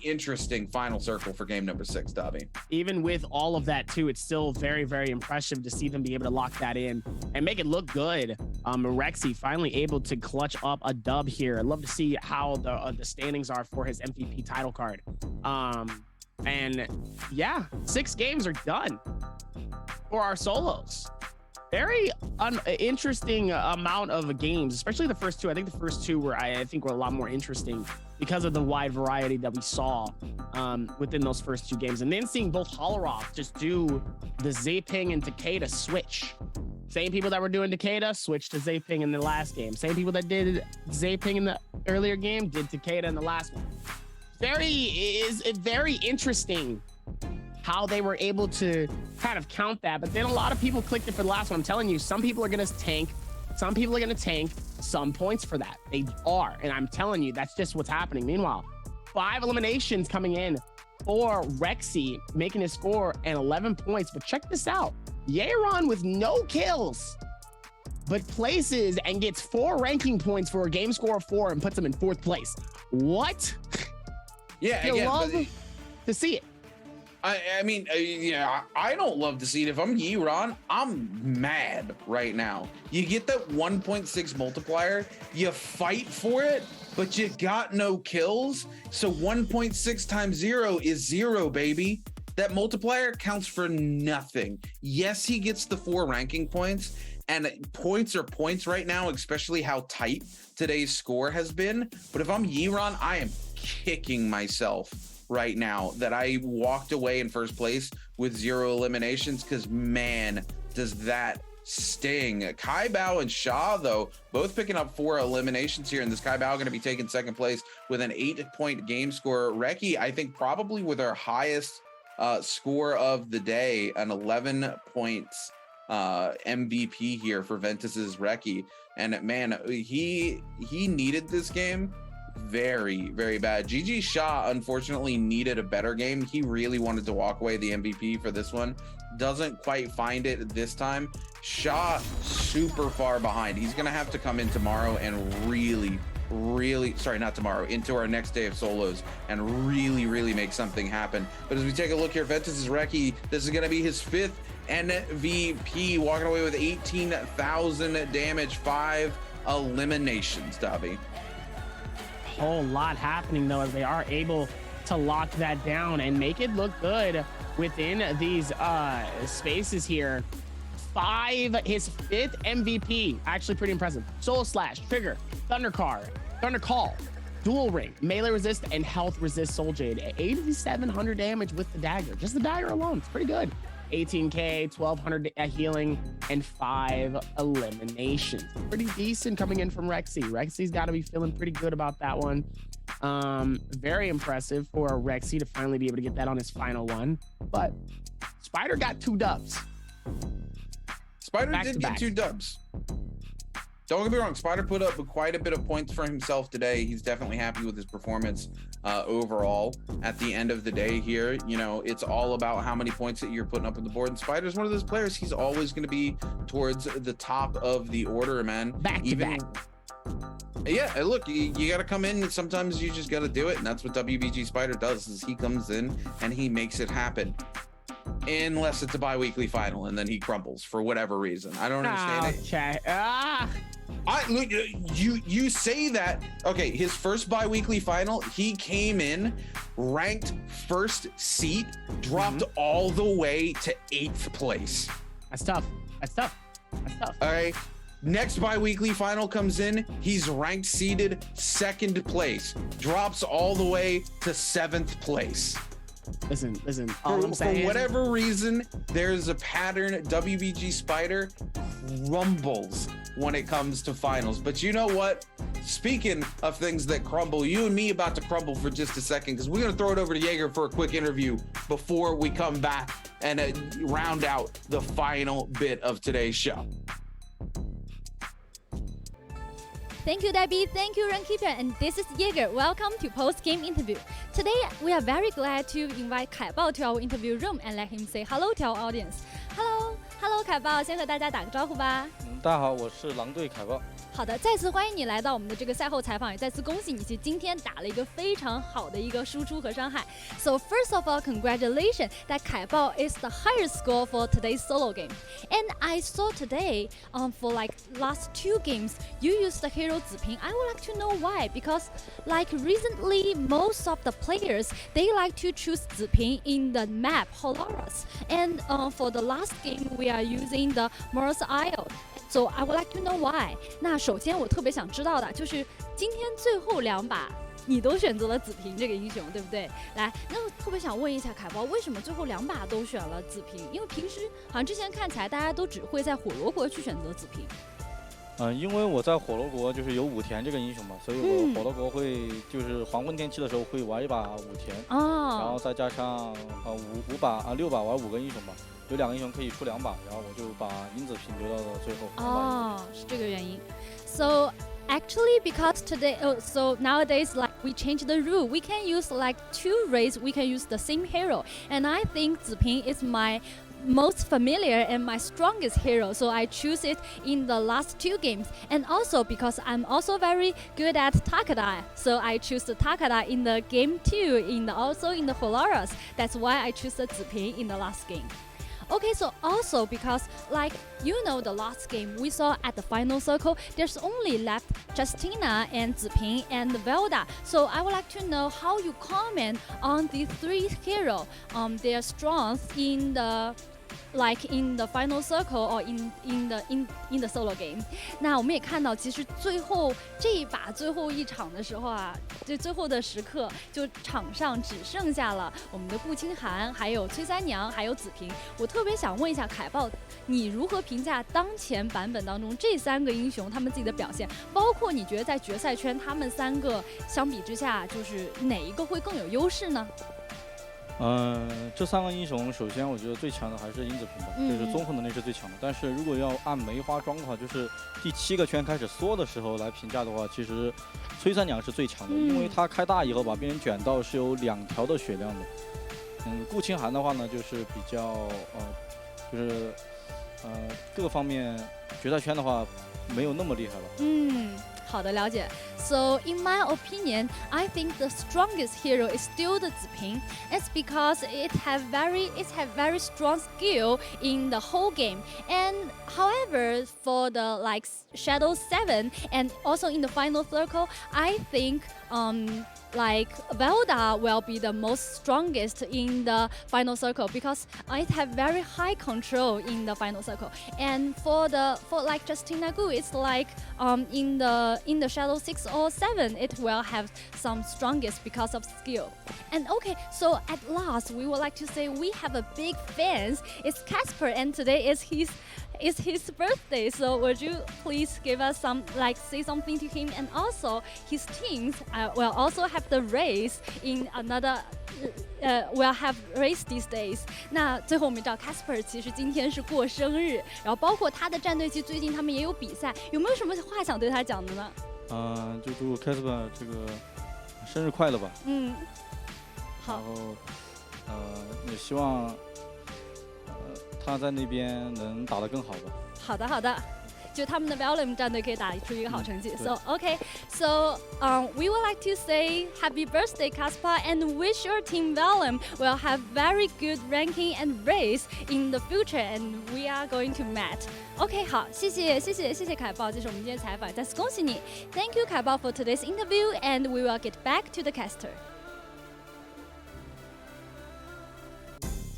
interesting final circle for game number 6, Dobby. Even with all of that too, it's still very impressive to see them be able to lock that in and make it look good. Rexy finally able to clutch up a dub here. I'd love to see how the standings are for his MVP title card. And yeah, 6 games are done for our solos. Very interesting amount of games, especially the first 2. I think the first 2 were I think were a lot more interesting because of the wide variety that we saw within those first 2 games. And then seeing both Holoroth just do the Zaping and Takeda switch. Same people that were doing Takeda switched to Zaping in the last game. Same people that did Zaping in the earlier game did Takeda in the last one. Very interesting how they were able to kind of count that. But then a lot of people clicked it for the last one. I'm telling you, some people are going to tank. Some people are going to tank some points for that. They are. And I'm telling you, that's just what's happening. Meanwhile, 5 eliminations coming in for Rexy, making his score and 11 points. But check this out. Yeron with no kills, but places and gets 4 ranking points for a game score of 4 and puts him in 4th place. What? Yeah, you again, love to see it. I mean, yeah, I don't love to see it. If I'm Yeron, I'm mad right now. You get that 1.6 multiplier, you fight for it, but you got no kills. So 1.6 times 0 is 0, baby. That multiplier counts for nothing. Yes, he gets the 4 ranking points, and points are points right now, especially how tight today's score has been. But if I'm Yeron, I am kicking myself right now that I walked away in first place with 0 eliminations, because man, does that sting. Kai Bao and Shaw, though, both picking up 4 eliminations here, and this Kai Bao going to be taking 2nd place with an 8-point game score. Reki, I think probably with our highest score of the day, an 11 points MVP here for Ventus's Reki. And man, he needed this game very, very bad. GG Shaw unfortunately needed a better game. He really wanted to walk away the MVP for this one. Doesn't quite find it this time. Shaw super far behind. He's gonna have to come in tomorrow and really, sorry, not tomorrow, into our next day of solos and really make something happen. But as we take a look here, Ventus's Reki, this is gonna be his 5th MVP, walking away with 18,000 damage, 5 eliminations, Davi. Whole lot happening though, as they are able to lock that down and make it look good within these spaces here. 5, his 5th MVP, actually pretty impressive. Soul Slash, Trigger, Thunder Call, Dual Ring, Melee Resist, and Health Resist Soul Jade. 8,700 damage with the dagger. Just the dagger alone, it's pretty good. 18k, 1,200 healing, and 5 eliminations. Pretty decent coming in from Rexy. Rexy's got to be feeling pretty good about that one. Very impressive for Rexy to finally be able to get that on his final one. But Spider got 2 dubs. Spider did get 2 dubs. Don't get me wrong, Spider put up quite a bit of points for himself today. He's definitely happy with his performance overall. At the end of the day here, you know, it's all about how many points that you're putting up on the board. And Spider's one of those players, he's always going to be towards the top of the order, man. Back to back. Yeah, look, you got to come in, and sometimes you just got to do it. And that's what WBG Spider does, is he comes in and he makes it happen. Unless it's a bi-weekly final and then he crumbles for whatever reason. I don't understand it. Look, you say that. Okay, his first bi-weekly final, he came in ranked 1st seat, dropped all the way to 8th place. That's tough. All right. Next bi-weekly final comes in, he's ranked seeded 2nd place, drops all the way to 7th place. Listen. For whatever reason, there's a pattern. WBG Spider rumbles when it comes to finals. But you know what? Speaking of things that crumble, you and me about to crumble for just a second, because we're going to throw it over to Jaeger for a quick interview before we come back and round out the final bit of today's show. Thank you, Debbie. Thank you, Runkeeper. And this is Jaeger. Welcome to post-game interview. Today, we are very glad to invite Kai Bao to our interview room and let him say hello to our audience. Hello, 凯豹，先和大家打个招呼吧。大家好，我是狼队凯豹。好的，再次欢迎你来到我们的这个赛后采访，也再次恭喜你，其实今天打了一个非常好的一个输出和伤害。So first of all, congratulations that 凯豹 is the highest score for today's solo game. And I saw today, for like last 2 games, you used the hero 子平. I would like to know why, because like recently, most of the players they like to choose 子平 in the map Holoras. And for the last game, we are using the Mars Isle.So I would like to know why. 那首先我特别想知道的就是今天最后2把你都选择了子平这个英雄，对不对？来，那我特别想问一下凯豹，为什么最后2把都选了子平？因为平时好像之前看起来大家都只会在火罗国去选择子平。因为我在火罗国就是有武田这个英雄嘛，所以我火罗国会就是黄昏天期的时候会玩一把武田，然后再加上6把玩5个英雄吧。有2个英雄可以出2把，然后我就把银子平留到了最后。是这个原因。So Actually, because today, so nowadays, like we changed the rule, we can use like 2 raids, we can use the same hero, and I think Ziping is my most familiar and my strongest hero, so I choose it in the last 2 games. And also because I'm also very good at Takada, so I choose the Takada in the game 2, also in the Holaras. That's why I choose the Ziping in the last game. Okay, so also because like the last game we saw at the final circle, there's only left Justina and Ziping and Velda. So I would like to know how you comment on these 3 heroes, their strengths in the final circle or in the solo game. 那我们也看到，其实最后一场的时候啊，就最后的时刻，就场上只剩下了我们的顾清寒、还有崔三娘、还有子平。我特别想问一下凯豹，你如何评价当前版本当中这3个英雄他们自己的表现？包括你觉得在决赛圈他们3个相比之下，就是哪一个会更有优势呢？这3个英雄，首先我觉得最强的还是殷子平吧，就是综合能力是最强的。但是如果要按梅花桩的话，就是第7个圈开始缩的时候来评价的话，其实崔三娘是最强的，因为她开大以后把别人卷到是有2条的血量的。顾清寒的话呢，就是比较就是各个方面决赛圈的话没有那么厉害了。好的，了解。So in my opinion, I think the strongest hero is still the Ziping. It's because it have very strong skill in the whole game. And however, for the like Shadow 7 and also in the final circle, I think like Velda will be the most strongest in the final circle because it have very high control in the final circle. And for like Justina Gu, it's like in the Shadow 6 or 7, it will have some strongest because of skill. And okay, so at last we would like to say we have a big fans. It's Casper, and today is his birthday, so would you please give us say something to him? And also his teams will also have the race in another will have race these days. 那最后我们知道 Casper 其实今天是过生日，然后包括他的战队其实最近他们也有比赛，有没有什么话想对他讲的呢？就祝 Casper 这个生日快乐吧。好。然后也希望他在那边能打得更好吧。好的，好的。就他们的 Valium 战队可以打出一个好成绩。So okay, so we would like to say happy birthday, Caspar, and wish your team Valium will have very good ranking and race in the future, and we are going to match. OK， 好，谢谢凯豹接受我们今天采访，再次恭喜你。Thank you, 凯豹 for today's interview, and we will get back to the caster.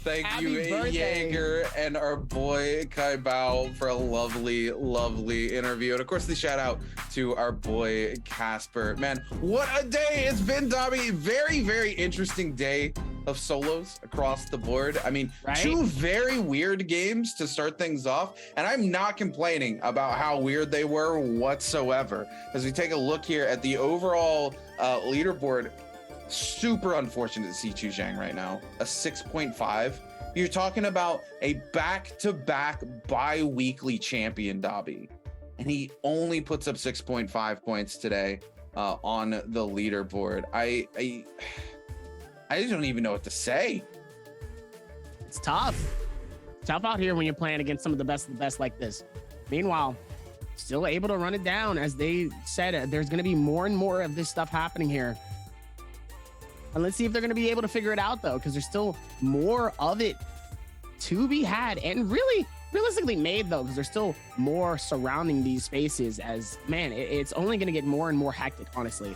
Thank you, Jaeger and our boy Kai Bao for a lovely, lovely interview. And of course, the shout out to our boy Casper. Man, what a day it's been, Dobby. Very, very interesting day of solos across the board. I mean, two very weird games to start things off. And I'm not complaining about how weird they were whatsoever. As we take a look here at the overall leaderboard, super unfortunate to see Chu Zhang right now. A 6.5. You're talking about a back-to-back bi-weekly champion, Dobby. And he only puts up 6.5 points today on the leaderboard. I just don't even know what to say. It's tough. Tough out here when you're playing against some of the best like this. Meanwhile, still able to run it down. As they said, there's going to be more and more of this stuff happening here. And let's see if they're going to be able to figure it out, though, because there's still more of it to be had and really realistically made, though, because there's still more surrounding these spaces. As man, it's only going to get more and more hectic, honestly,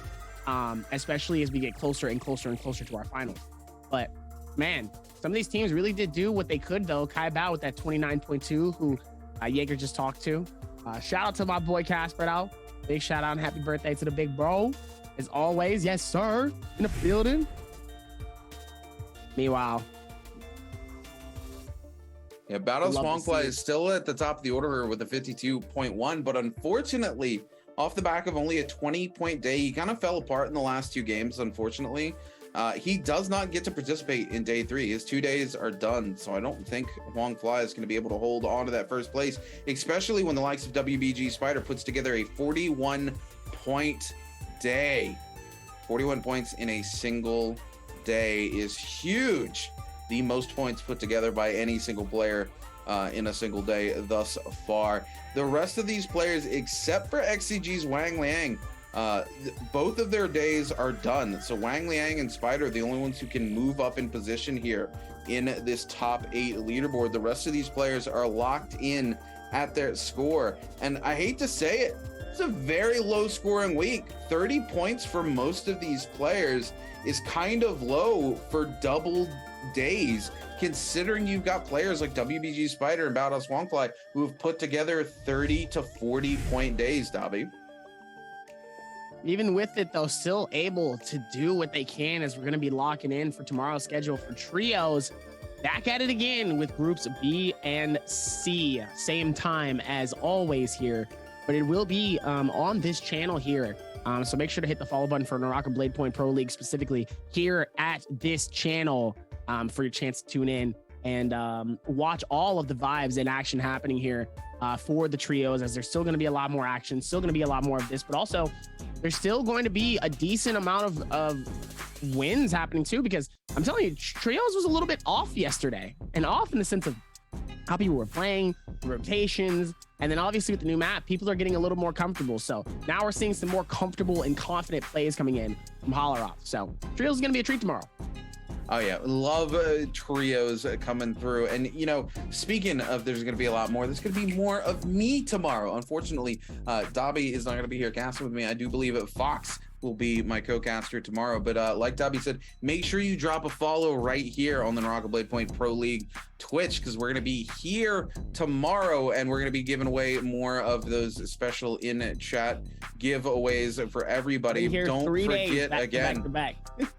especially as we get closer and closer and closer to our finals. But man, some of these teams really did do what they could, though. Kai Bao with that 29.2, who Jaeger just talked to. Shout out to my boy Casper, though. Big shout out and happy birthday to the big bro. As always, yes, sir, in the building. Meanwhile, yeah, Battle Swampfly is still at the top of the order with a 52.1, but unfortunately, off the back of only a 20-point day, he kind of fell apart in the last 2 games, unfortunately. He does not get to participate in day 3. His 2 days are done, so I don't think Huang Fly is going to be able to hold on to that first place, especially when the likes of WBG Spider puts together a 41 point day. 41 points in a single day is huge. The most points put together by any single player in a single day thus far. The rest of these players, except for XCG's Wang Liang, both of their days are done. So Wang Liang and Spider are the only ones who can move up in position here in this top 8 leaderboard. The rest of these players are locked in at their score. And I hate to say it, it's a very low scoring week. 30 points for most of these players is kind of low for double days, considering you've got players like WBG Spider and Badass Wongfly who have put together 30 to 40 point days, Dobby. Even with it, though, still able to do what they can, as we're going to be locking in for tomorrow's schedule for trios. Back at it again with groups B and C, same time as always here, but it will be on this channel here. So make sure to hit the follow button for Naraka Blade Point Pro League specifically here at this channel for your chance to tune in and watch all of the vibes and action happening here for the trios, as there's still going to be a lot more action, still going to be a lot more of this, but also there's still going to be a decent amount of wins happening too, because I'm telling you, trios was a little bit off yesterday, and off in the sense of how people were playing, rotations, and then obviously with the new map, people are getting a little more comfortable. So now we're seeing some more comfortable and confident plays coming in from Holleroff. So trios is going to be a treat tomorrow. Oh yeah, love trios coming through. And you know, speaking of, there's going to be a lot more. There's going to be more of me tomorrow. Unfortunately, Dobby is not going to be here casting with me. I do believe Fox will be my co-caster tomorrow. But like Dobby said, make sure you drop a follow right here on the Naraka Blade Point Pro League Twitch, because we're going to be here tomorrow and we're going to be giving away more of those special in-chat giveaways for everybody. Don't forget again.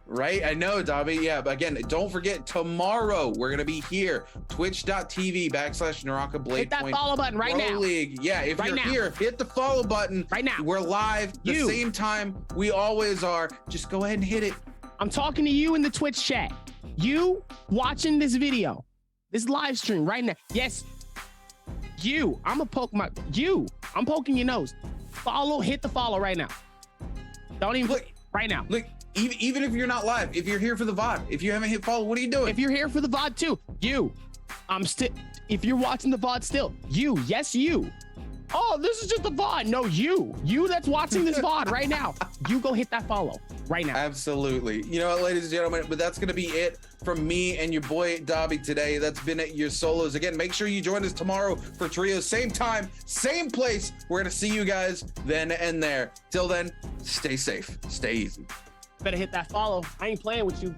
Right? I know, Dobby. Yeah, but again, don't forget, tomorrow we're going to be here, twitch.tv/Naraka Blade Hit that Point follow button right Pro now. League. Yeah, if you're here, hit the follow button right now. We're live the same time we always are. Just go ahead and hit it. I'm talking to you in the Twitch chat. You watching this video, this live stream right now. Yes, you. I'm poking your nose. Follow, hit the follow right now. Don't even look right now. Look, even if you're not live, if you're here for the VOD, if you haven't hit follow, what are you doing? If you're here for the VOD too, if you're watching the VOD still, yes, you. Oh, this is just the VOD. No, you that's watching this VOD right now. You go hit that follow right now. Absolutely. You know what, ladies and gentlemen, but that's going to be it from me and your boy Dobby today. That's been it, your solos. Again, make sure you join us tomorrow for trios. Same time, same place. We're going to see you guys then and there. Till then, stay safe, stay easy. Better hit that follow. I ain't playing with you.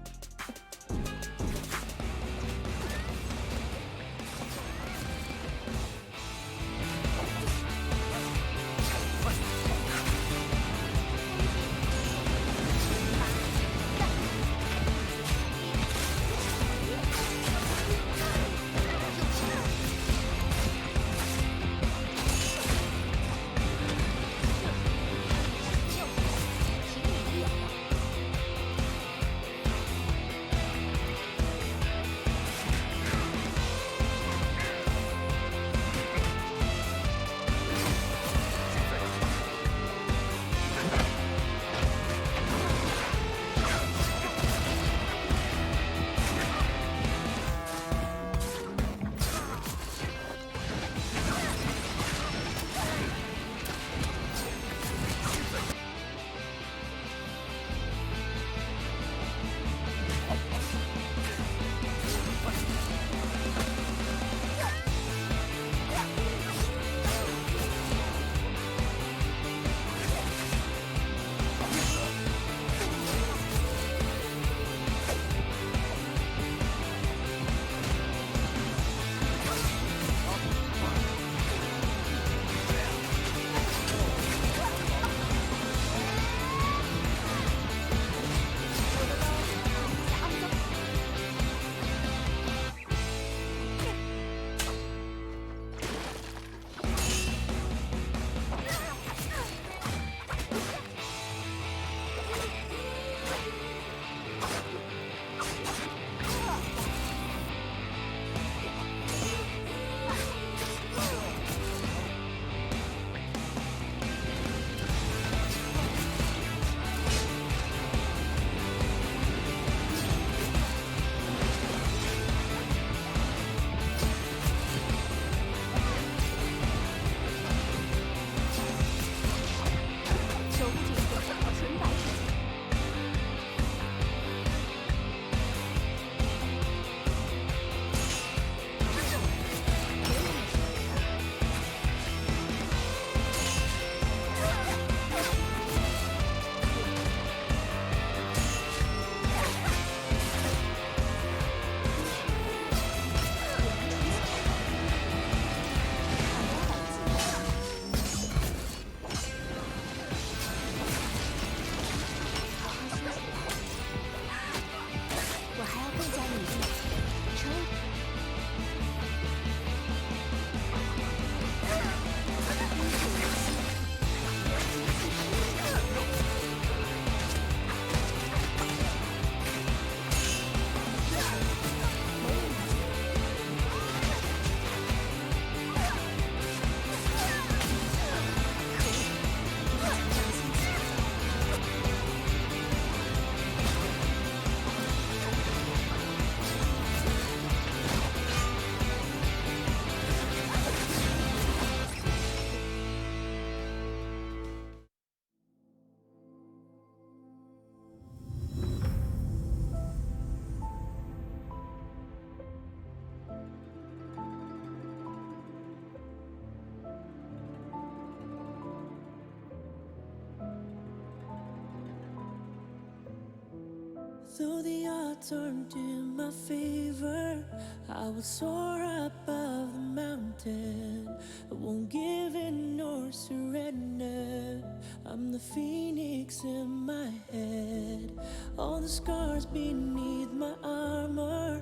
Though the odds aren't in my favor, I will soar above the mountain. I won't give in nor surrender. I'm the phoenix in my head. All the scars beneath my armor,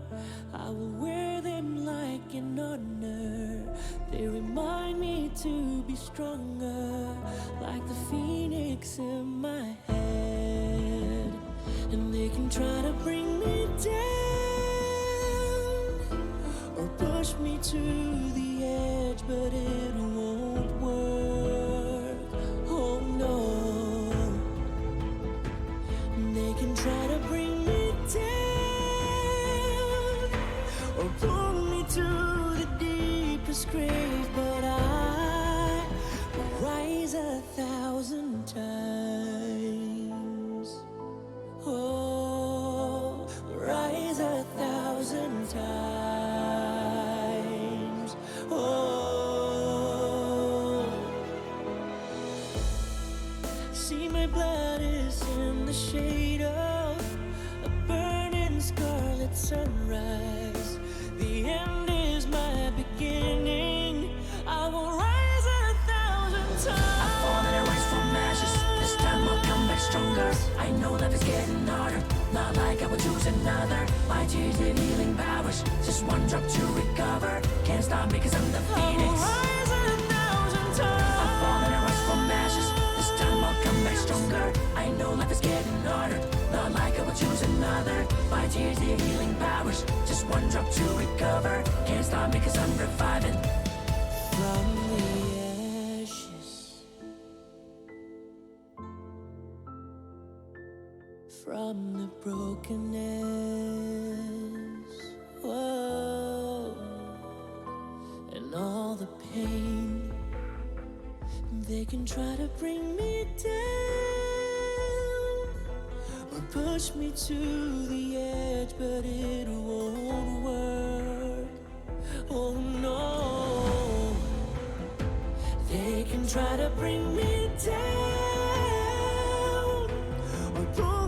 I will wear them like an honor. They remind me to be stronger, like the phoenix in my head. And they can try to bring me down or push me to the edge, but it won't work. Oh no. And they can try to bring me down or pull me to the deepest grave, but I will rise 1,000 times. Oh, rise 1,000 times. Oh, see, my blood is in the shade of a burning scarlet sunrise. The end is my beginning. I will rise 1,000 times. I've fallen and rise from ashes. This time I'll come back stronger. I know life is getting harder, not like I would choose another. My tears need healing powers, just one drop to recover. Can't stop me cause I'm the phoenix. I've fallen and rise from ashes. This time I'll come back stronger. I know life is getting harder, not like I would choose another. My tears need healing powers, just one drop to recover. Can't stop me cause I'm reviving. From the ashes, from the brokenness, whoa, and all the pain. They can try to bring me down or push me to the edge, but it won't work. Oh no. They can try to bring me down or pull